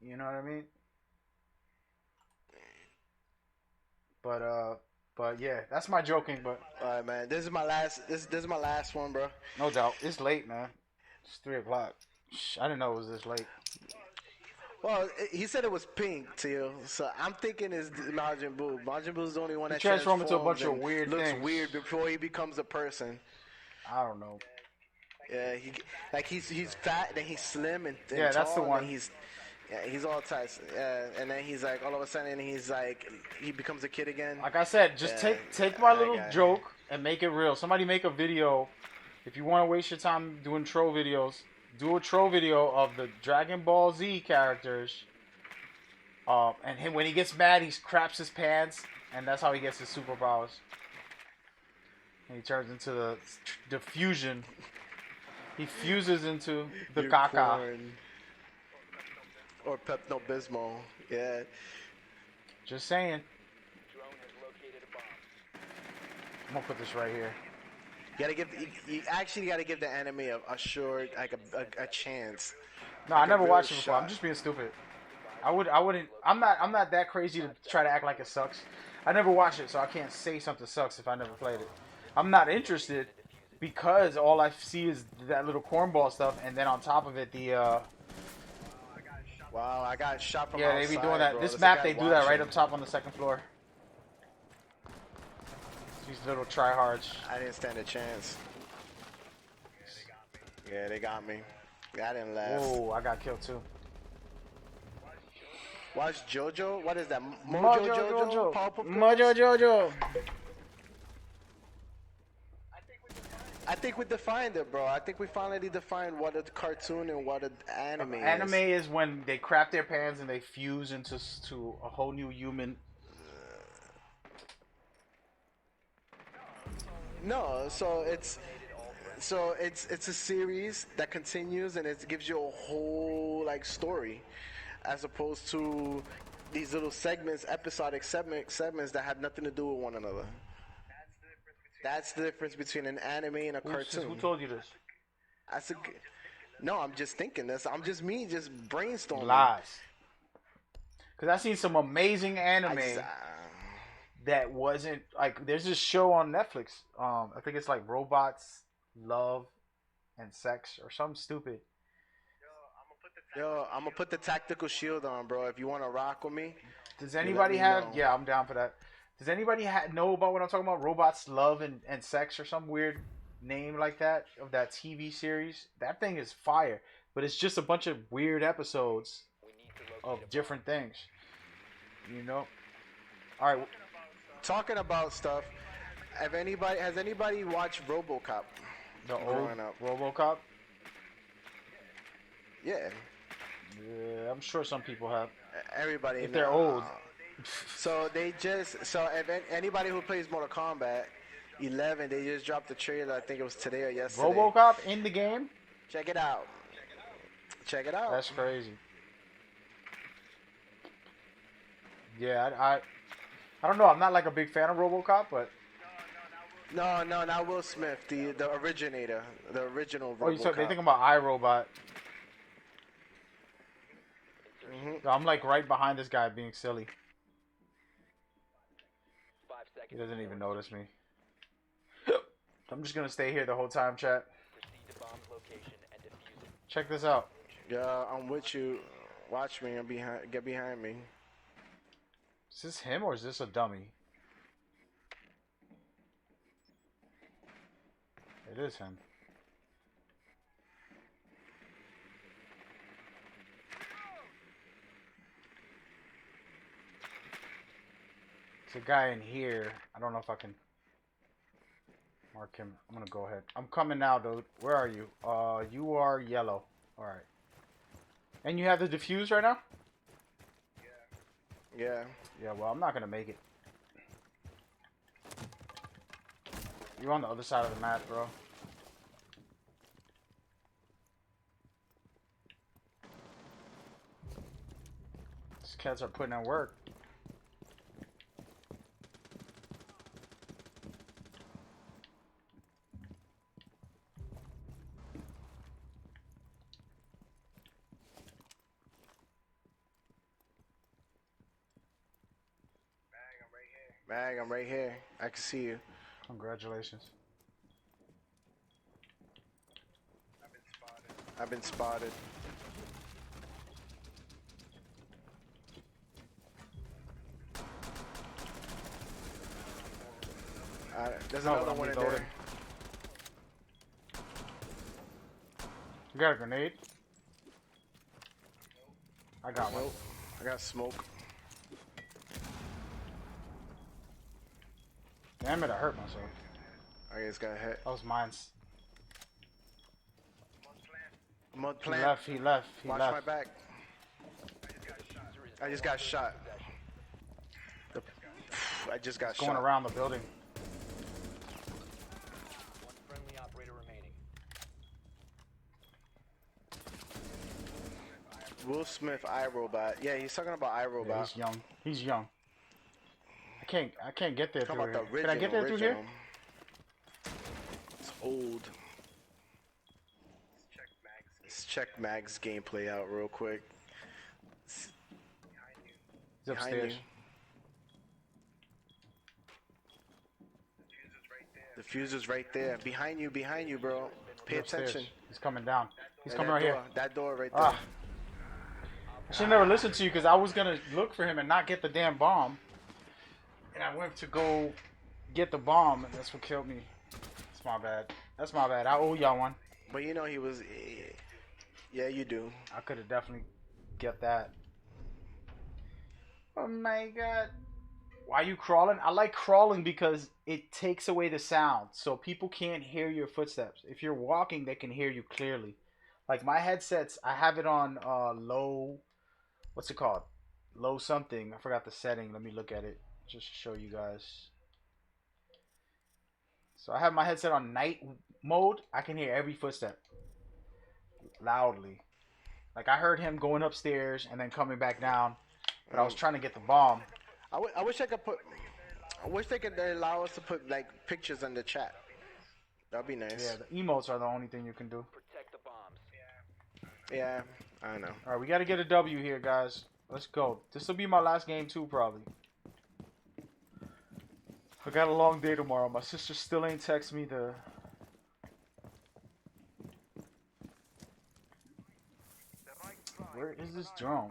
You know what I mean? But yeah, that's my joking. But All right, man. This is my last. This is my last one, bro. no doubt, it's late, man. It's 3:00. I didn't know it was this late. Well, he said it was pink, Teal. So I'm thinking it's Majin Buu. Majin Buu's the only one He that transforms into a transforms bunch of and weird looks things. weird before he becomes a person. I don't know. Yeah, he's fat, then he's slim and Yeah, tall, that's the and one. then he's all tight. And then he's like all of a sudden he's like he becomes a kid again. Like I said, just Yeah, take my that little guy. joke and make it real. Somebody make a video. If you want to waste your time doing troll videos, do a troll video of the Dragon Ball Z characters. And him, when he gets mad, he craps his pants, and that's how he gets his superpowers. And he turns into the fusion. He fuses into the caca. Unicorn. Or Pepto Bismol. Yeah. Just saying. Drone has located a bomb. I'm gonna put this right here. You actually gotta give the anime a short, like a chance. No, Like I a never real watched it before. shot. I'm just being stupid. I wouldn't. I'm not that crazy to try to act like it sucks. I never watched it, so I can't say something sucks if I never played it. I'm not interested because all I see is that little cornball stuff, and then on top of it, the Wow, I got shot from yeah, outside, they be doing that. bro. This There's a map, guy they do that right watching. up top on the second floor. These little tryhards. I didn't stand a chance. Yeah, they got me. I didn't last. Whoa, I got killed too. Watch JoJo. What is that? Mojo JoJo? Powerpuff Girls? Mojo Jojo. I think we defined it, bro. I think we finally defined what a cartoon and what an anime is. Anime is when they crap their pants and they fuse into a whole new human. No, so it's a series that continues and it gives you a whole like story, as opposed to these little episodic segments that have nothing to do with one another. That's the difference between an anime and a cartoon. Who told you this? No, I'm just thinking this. I'm just brainstorming. Lies. Because I've seen some amazing I anime just, that wasn't like. There's this show on Netflix. I think it's like Robots, Love, and Sex or something stupid. Yo, I'm gonna put the tactical shield on, bro. If you wanna rock with me. Does anybody me have? know. Yeah, I'm down for that. Does anybody know about what I'm talking about? Robots, Love, and Sex or some weird name like that of that TV series? That thing is fire, but it's just a bunch of weird episodes of different things. You know. All right. Talking about stuff. Has anybody watched RoboCop? The old growing up? RoboCop. Yeah, Yeah, I'm sure some people have. everybody. If they're know. old. So if anybody who plays Mortal Kombat 11, they just dropped the trailer. I think it was today or yesterday. RoboCop in the game? Check it out. Check it out. That's crazy. Yeah, I don't know. I'm not like a big fan of RoboCop, but No, not Will Smith, the originator, the original oh, you said RoboCop. they think about iRobot. Mhm. So I'm like right behind this guy being silly. 5 He seconds. doesn't even notice me. I'm just gonna stay here the whole time, chat. Proceed to bomb's location and defuse it. Check this out. Yeah, I'm with you. Watch me. Get behind me. Is this him or is this a dummy? It is him. There's a guy in here. I don't know if I can mark him. I'm gonna go ahead. I'm coming now, dude. Where are you? You are yellow. Alright. And you have the diffuse right now? Yeah. Yeah, well, I'm not gonna make it. You're on the other side of the map, bro. These cats are putting in work. Mag, I'm right here. I can see you. Congratulations. I've been spotted. There's No, another I'm one in reloading. there. You got a grenade? I got one. Nope. I got smoke. Damn it, I hurt myself. I just got hit. That was mine's. Mud He plant. left, he left, he Watch left. my back. I just got shot. I just got Going shot. around the building. One friendly operator remaining. Will Smith, iRobot. Yeah, he's talking about Yeah, iRobot. he's young. He's young. I can't get there Talking through about here. the Can I get there through here? It's old. Let's check Mag's gameplay out real quick. He's Behind upstairs. you. The fuse is right there. Behind you, bro. Pay He's upstairs. attention. He's coming down. He's Yeah, coming that right here. door, That door right there. Ah. I should never listen to you because I was gonna look for him and not get the damn bomb. And I went to go get the bomb and that's what killed me. That's my bad. That's my bad. I owe y'all one. But you know he was. Yeah, you do. I could have definitely get that. Oh my god. Why are you crawling? I like crawling because it takes away the sound. So people can't hear your footsteps. If you're walking, they can hear you clearly. Like my headsets, I have it on low. What's it called? Low something. I forgot the setting. Let me look at it just to show you guys. So I have my headset on night mode. I can hear every footstep loudly. Like I heard him going upstairs and then coming back down, but I was trying to get the bomb. I wish I could put. I wish they could allow us to put like pictures in the chat. That'd be nice. Yeah, the emotes are the only thing you can do. Protect the bombs. Yeah, I know. All right, we got to get a W here, guys. Let's go. This will be my last game too, probably. I got a long day tomorrow. My sister still ain't text me the. Where is this drone?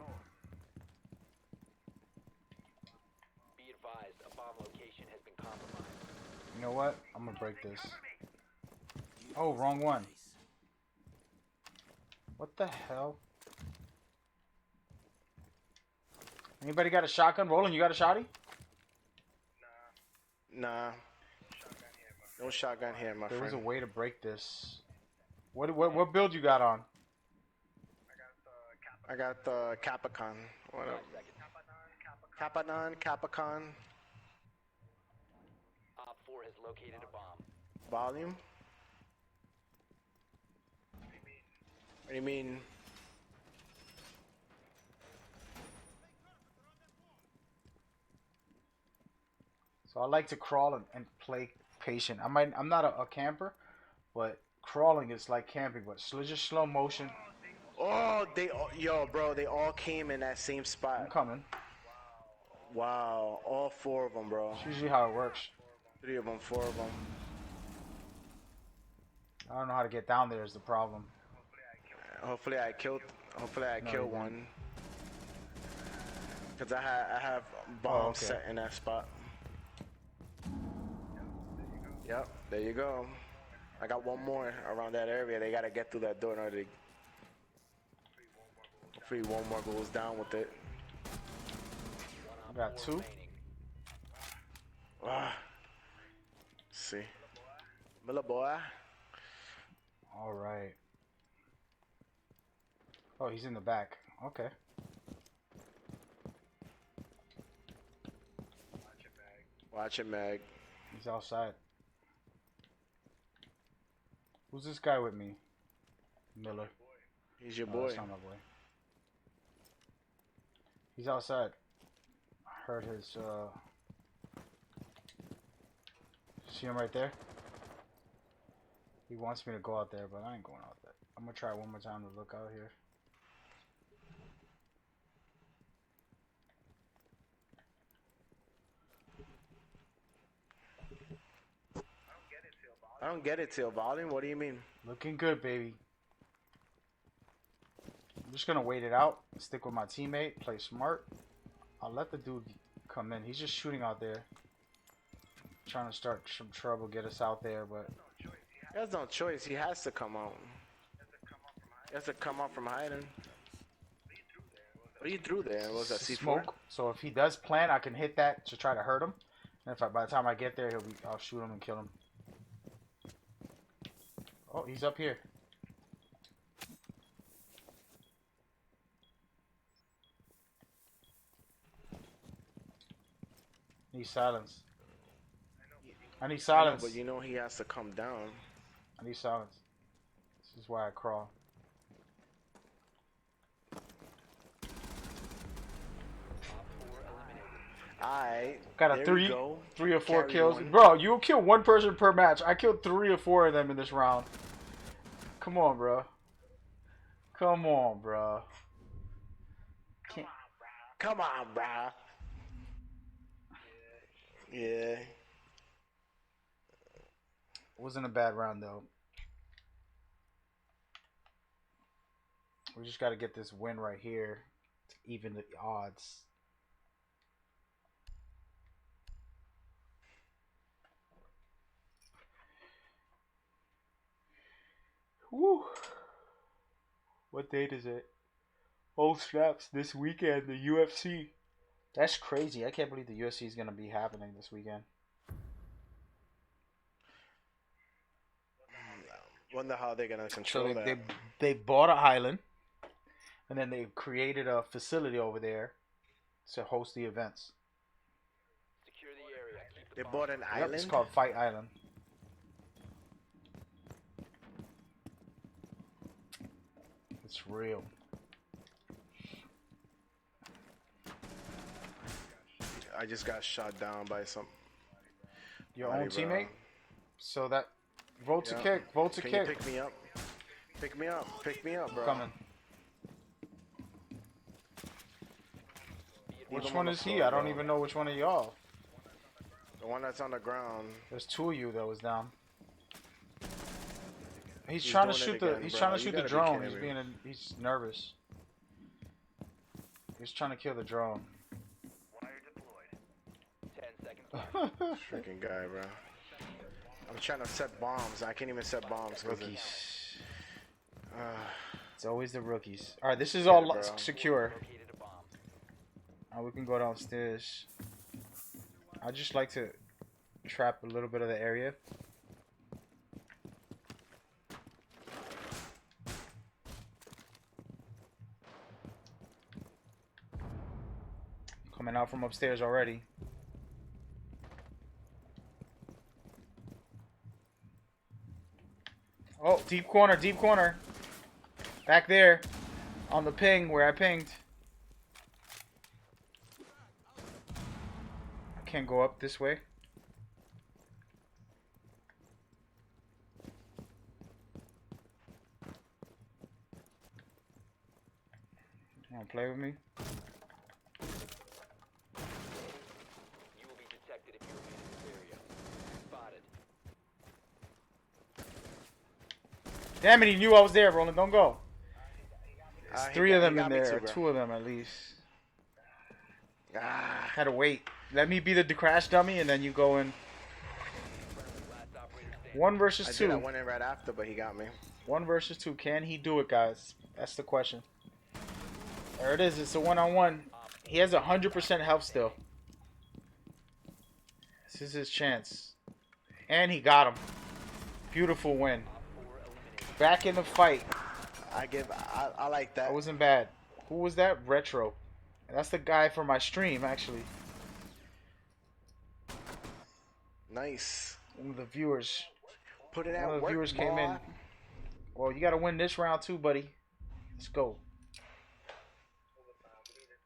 Be advised, a bomb location has been compromised. You know what? I'm gonna break this. Oh, wrong one. What the hell? Anybody got a shotgun? Roland, you got a shotty? Nah. No shotgun here, my There was a friend. way to break this. What build you got on? I got the Capicon. What up? Capicon. Op 4 has located a bomb. Volume? What do you mean? So I like to crawl and play patient. I'm not a camper, but crawling is like camping, but just slow motion. Oh, yo, bro, they all came in that same I'm spot. coming. Wow, all four of them, bro. It's usually how it works. 3 of them, 4 of them. I don't know how to get down there is the problem. Hopefully I killed No, killed you one. Cause I have bombs okay. set in that spot. Yep, there you go. I got one more around that area. They gotta get through that door in order to. Hopefully one more goes down with it. I got 2. Ah. See. Miller boy. All right. Oh, he's in the back. Okay. Watch it, Mag. He's outside. Who's this guy with me? Miller. He's your No, boy. that's not my boy. He's outside. I heard his, see him right there? He wants me to go out there, but I ain't going out there. I'm gonna try one more time to look out here. I don't get it, Till Volume. What do you mean? Looking good, baby. I'm just gonna wait it out, stick with my teammate, play smart. I'll let the dude come in. He's just shooting out there. Trying to start some trouble, get us out there, but He has no choice. He has to come out. He has to come out from hiding. What you threw there? Was that C4? smoke. So if he does plant, I can hit that to try to hurt him. And if by the time I get there, I'll shoot him and kill him. Oh, he's up here. Need silence. I need silence. But you know he has to come down. I need silence. This is why I crawl. Alright. Got a there three we go. or four Carry kills. one. Bro, you kill one person per match. I killed 3 or 4 of them in this round. Come on, bro. Come on, bro. Can't. Come on, bruh. Yeah. Wasn't a bad round though. We just got to get this win right here to even the odds. Woo. What date is it? Oh snaps, this weekend, the UFC. That's crazy. I can't believe the UFC is going to be happening this weekend. Wonder how they're gonna control So that. they bought an island, and then they created a facility over there to host the events. Secure the area. Keep the They bomb. bought an Yep, island. it's called Fight Island. It's real. I just got shot down by some. Your Buddy, own bro. teammate. So that vote to Yeah. kick. Vote to Can kick. you pick me up? Pick me up. Pick me up, bro. Coming. Be Which him one on the is he? floor, I don't bro. even know which one of y'all. The one that's on the ground. There's 2 of you that was down. He's He's trying to doing it shoot the. again, He's bro. trying to You shoot the gotta be drone. kidding He's me. being. He's nervous. He's trying to kill the drone. wire deployed. 10 seconds left. Freaking guy, bro. I'm trying to set bombs. I can't even set bombs. 'Cause Rookies. it- It's always the rookies. All right, this is all Yeah, bro. secure. Located a bomb. We can go downstairs. I just like to trap a little bit of the area. Coming out from upstairs already. Oh, deep corner, deep corner. Back there on the ping where I pinged. I can't go up this way. You wanna play with me? You will be detected if you remain in this area. Spotted. Damn it, he knew I was there, Roland. Don't go. There's he 3 got- of he them got in me there. too, bro. 2 of them at least. Ah, Had to wait. Let me be the crash dummy, and then you go in. Last operator standing. 1 I versus did. I 2. went in right after, but he got me. 1 versus 2. Can he do it, guys? That's the question. There it is. It's a 1-on-1. He has 100% health still. This is his chance. And he got him. Beautiful win. Back in the fight. I like that. That wasn't bad. Who was that? Retro. That's the guy for my stream, actually. Nice. One of the viewers. Put it One at of the work, viewers came boy. in. Well, you got to win this round too, buddy. Let's go.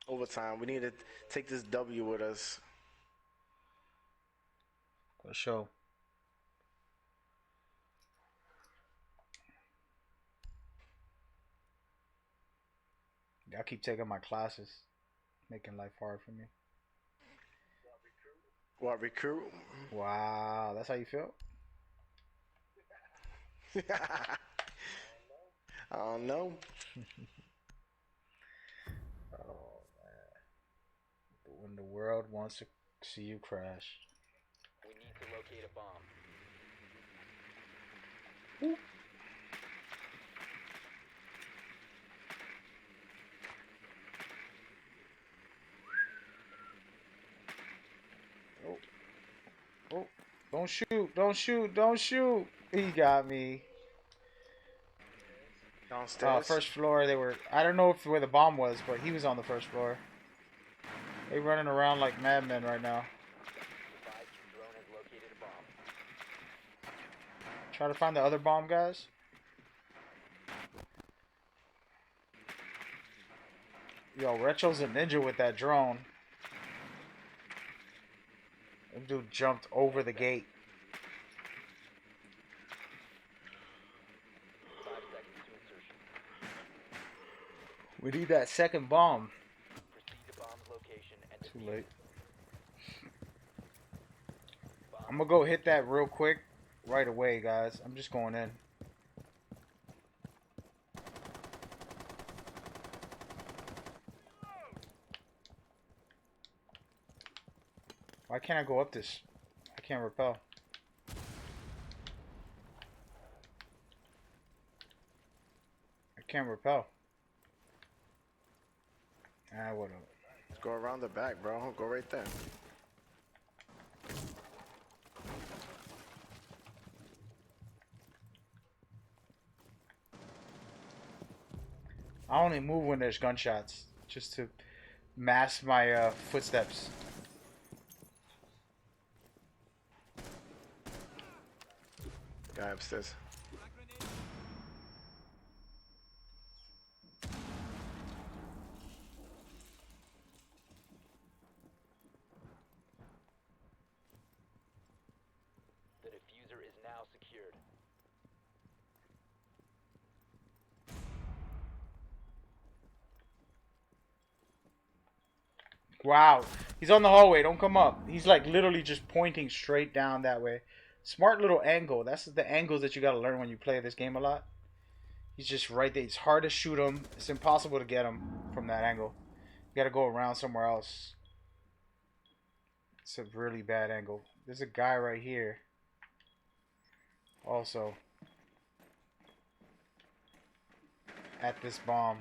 Overtime. We need to take this W with us. For sure. I keep taking my classes, making life hard for me. What, recruit? Wow, that's how you feel? I don't know. Oh man. But when the world wants to see you crash. We need to locate a bomb. Oh, don't shoot, don't shoot, don't shoot. He got me. Downstairs. First floor, they were. I don't know if where the bomb was, but he was on the first floor. They running around like madmen right now. Advised your drone has located a bomb. Try to find the other bomb, guys. Yo, Retro's a ninja with that drone. That dude jumped over the gate. 5 seconds to insertion. We need that second bomb. Proceed to bomb's location and Too defuse late. Bomb I'm gonna go hit that real quick right away, guys. I'm just going in. Why can't I go up this? I can't rappel. I can't rappel. Ah, whatever. Go around the back, bro. Go right there. I only move when there's gunshots, just to mask my footsteps. Guy upstairs. The diffuser is now secured. Wow, he's on the hallway. Don't come up. He's like literally just pointing straight down that way. Smart little angle. That's the angles that you gotta learn when you play this game a lot. He's just right there. It's hard to shoot him. It's impossible to get him from that angle. You gotta go around somewhere else. It's a really bad angle. There's a guy right here. Also. At this bomb.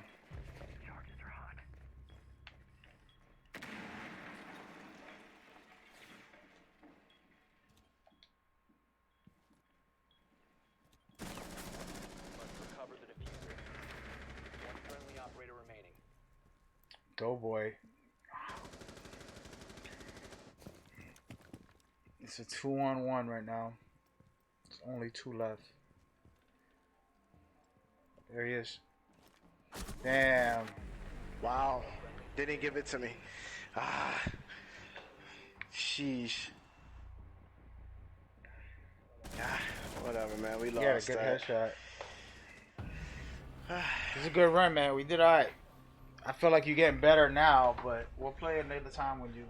Must recover the diffuser. One friendly operator remaining. Doughboy. It's a 2-on-1 right now. There's only 2 left. There he is. Damn. Wow. Didn't give it to me. Ah. Sheesh. Ah, whatever, man. We He had a lost good that. headshot. It's a good run, man. We did alright. I feel like you're getting better now, but we'll play another time when we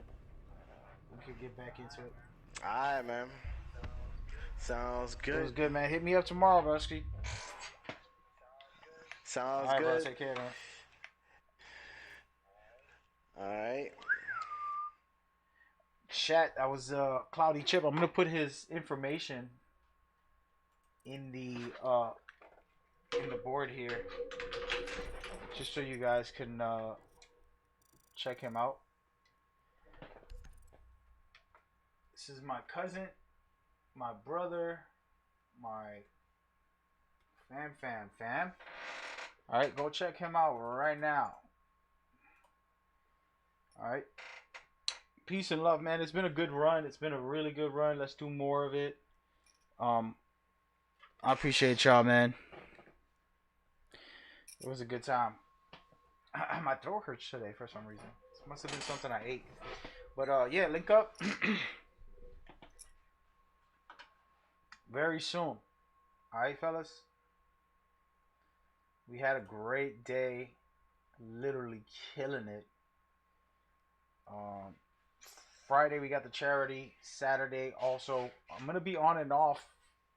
can get back into it. Alright, man. Sounds It was good. good, man. Hit me up tomorrow, Brusky. Sounds Alright, bro. good. Take care, man. Alright. Chat, that was Cloudy Chip. I'm gonna put his information in the board here, just so you guys can check him out. This is my cousin, my brother, my fam. All right, go check him out right now. All right. Peace and love, man. It's been a good run. It's been a really good run. Let's do more of it. I appreciate y'all, man. It was a good time. My throat hurts today for some reason. This must have been something I ate. But yeah, link up very soon. All right, fellas. We had a great day. Literally killing it. Friday we got the charity. Saturday also. I'm gonna be on and off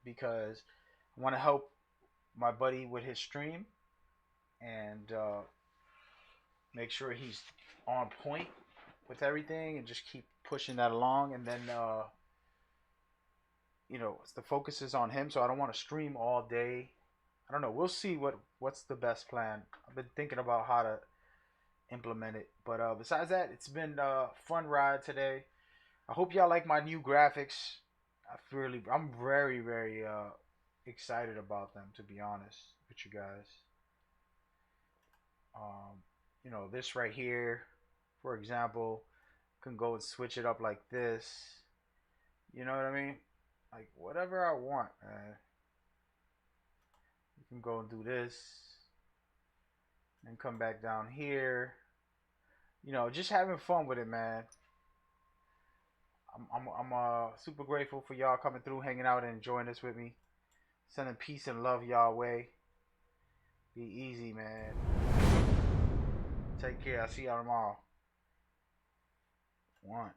because I want to help my buddy with his stream and make sure he's on point with everything and just keep pushing that along. And then you know, the focus is on him, so I don't want to stream all day. I don't know. We'll see what's the best plan. I've been thinking about how to implement it, but besides that, it's been a fun ride today. I hope y'all like my new graphics. I'm very, very excited about them, to be honest with you guys. You know, this right here, for example, can go and switch it up like this. You know what I mean? Like whatever I want, man. You can go and do this, and come back down here. You know, just having fun with it, man. I'm super grateful for y'all coming through, hanging out, and enjoying this with me. Sending peace and love y'all way. Be easy, man. Take care. I'll see y'all tomorrow. One.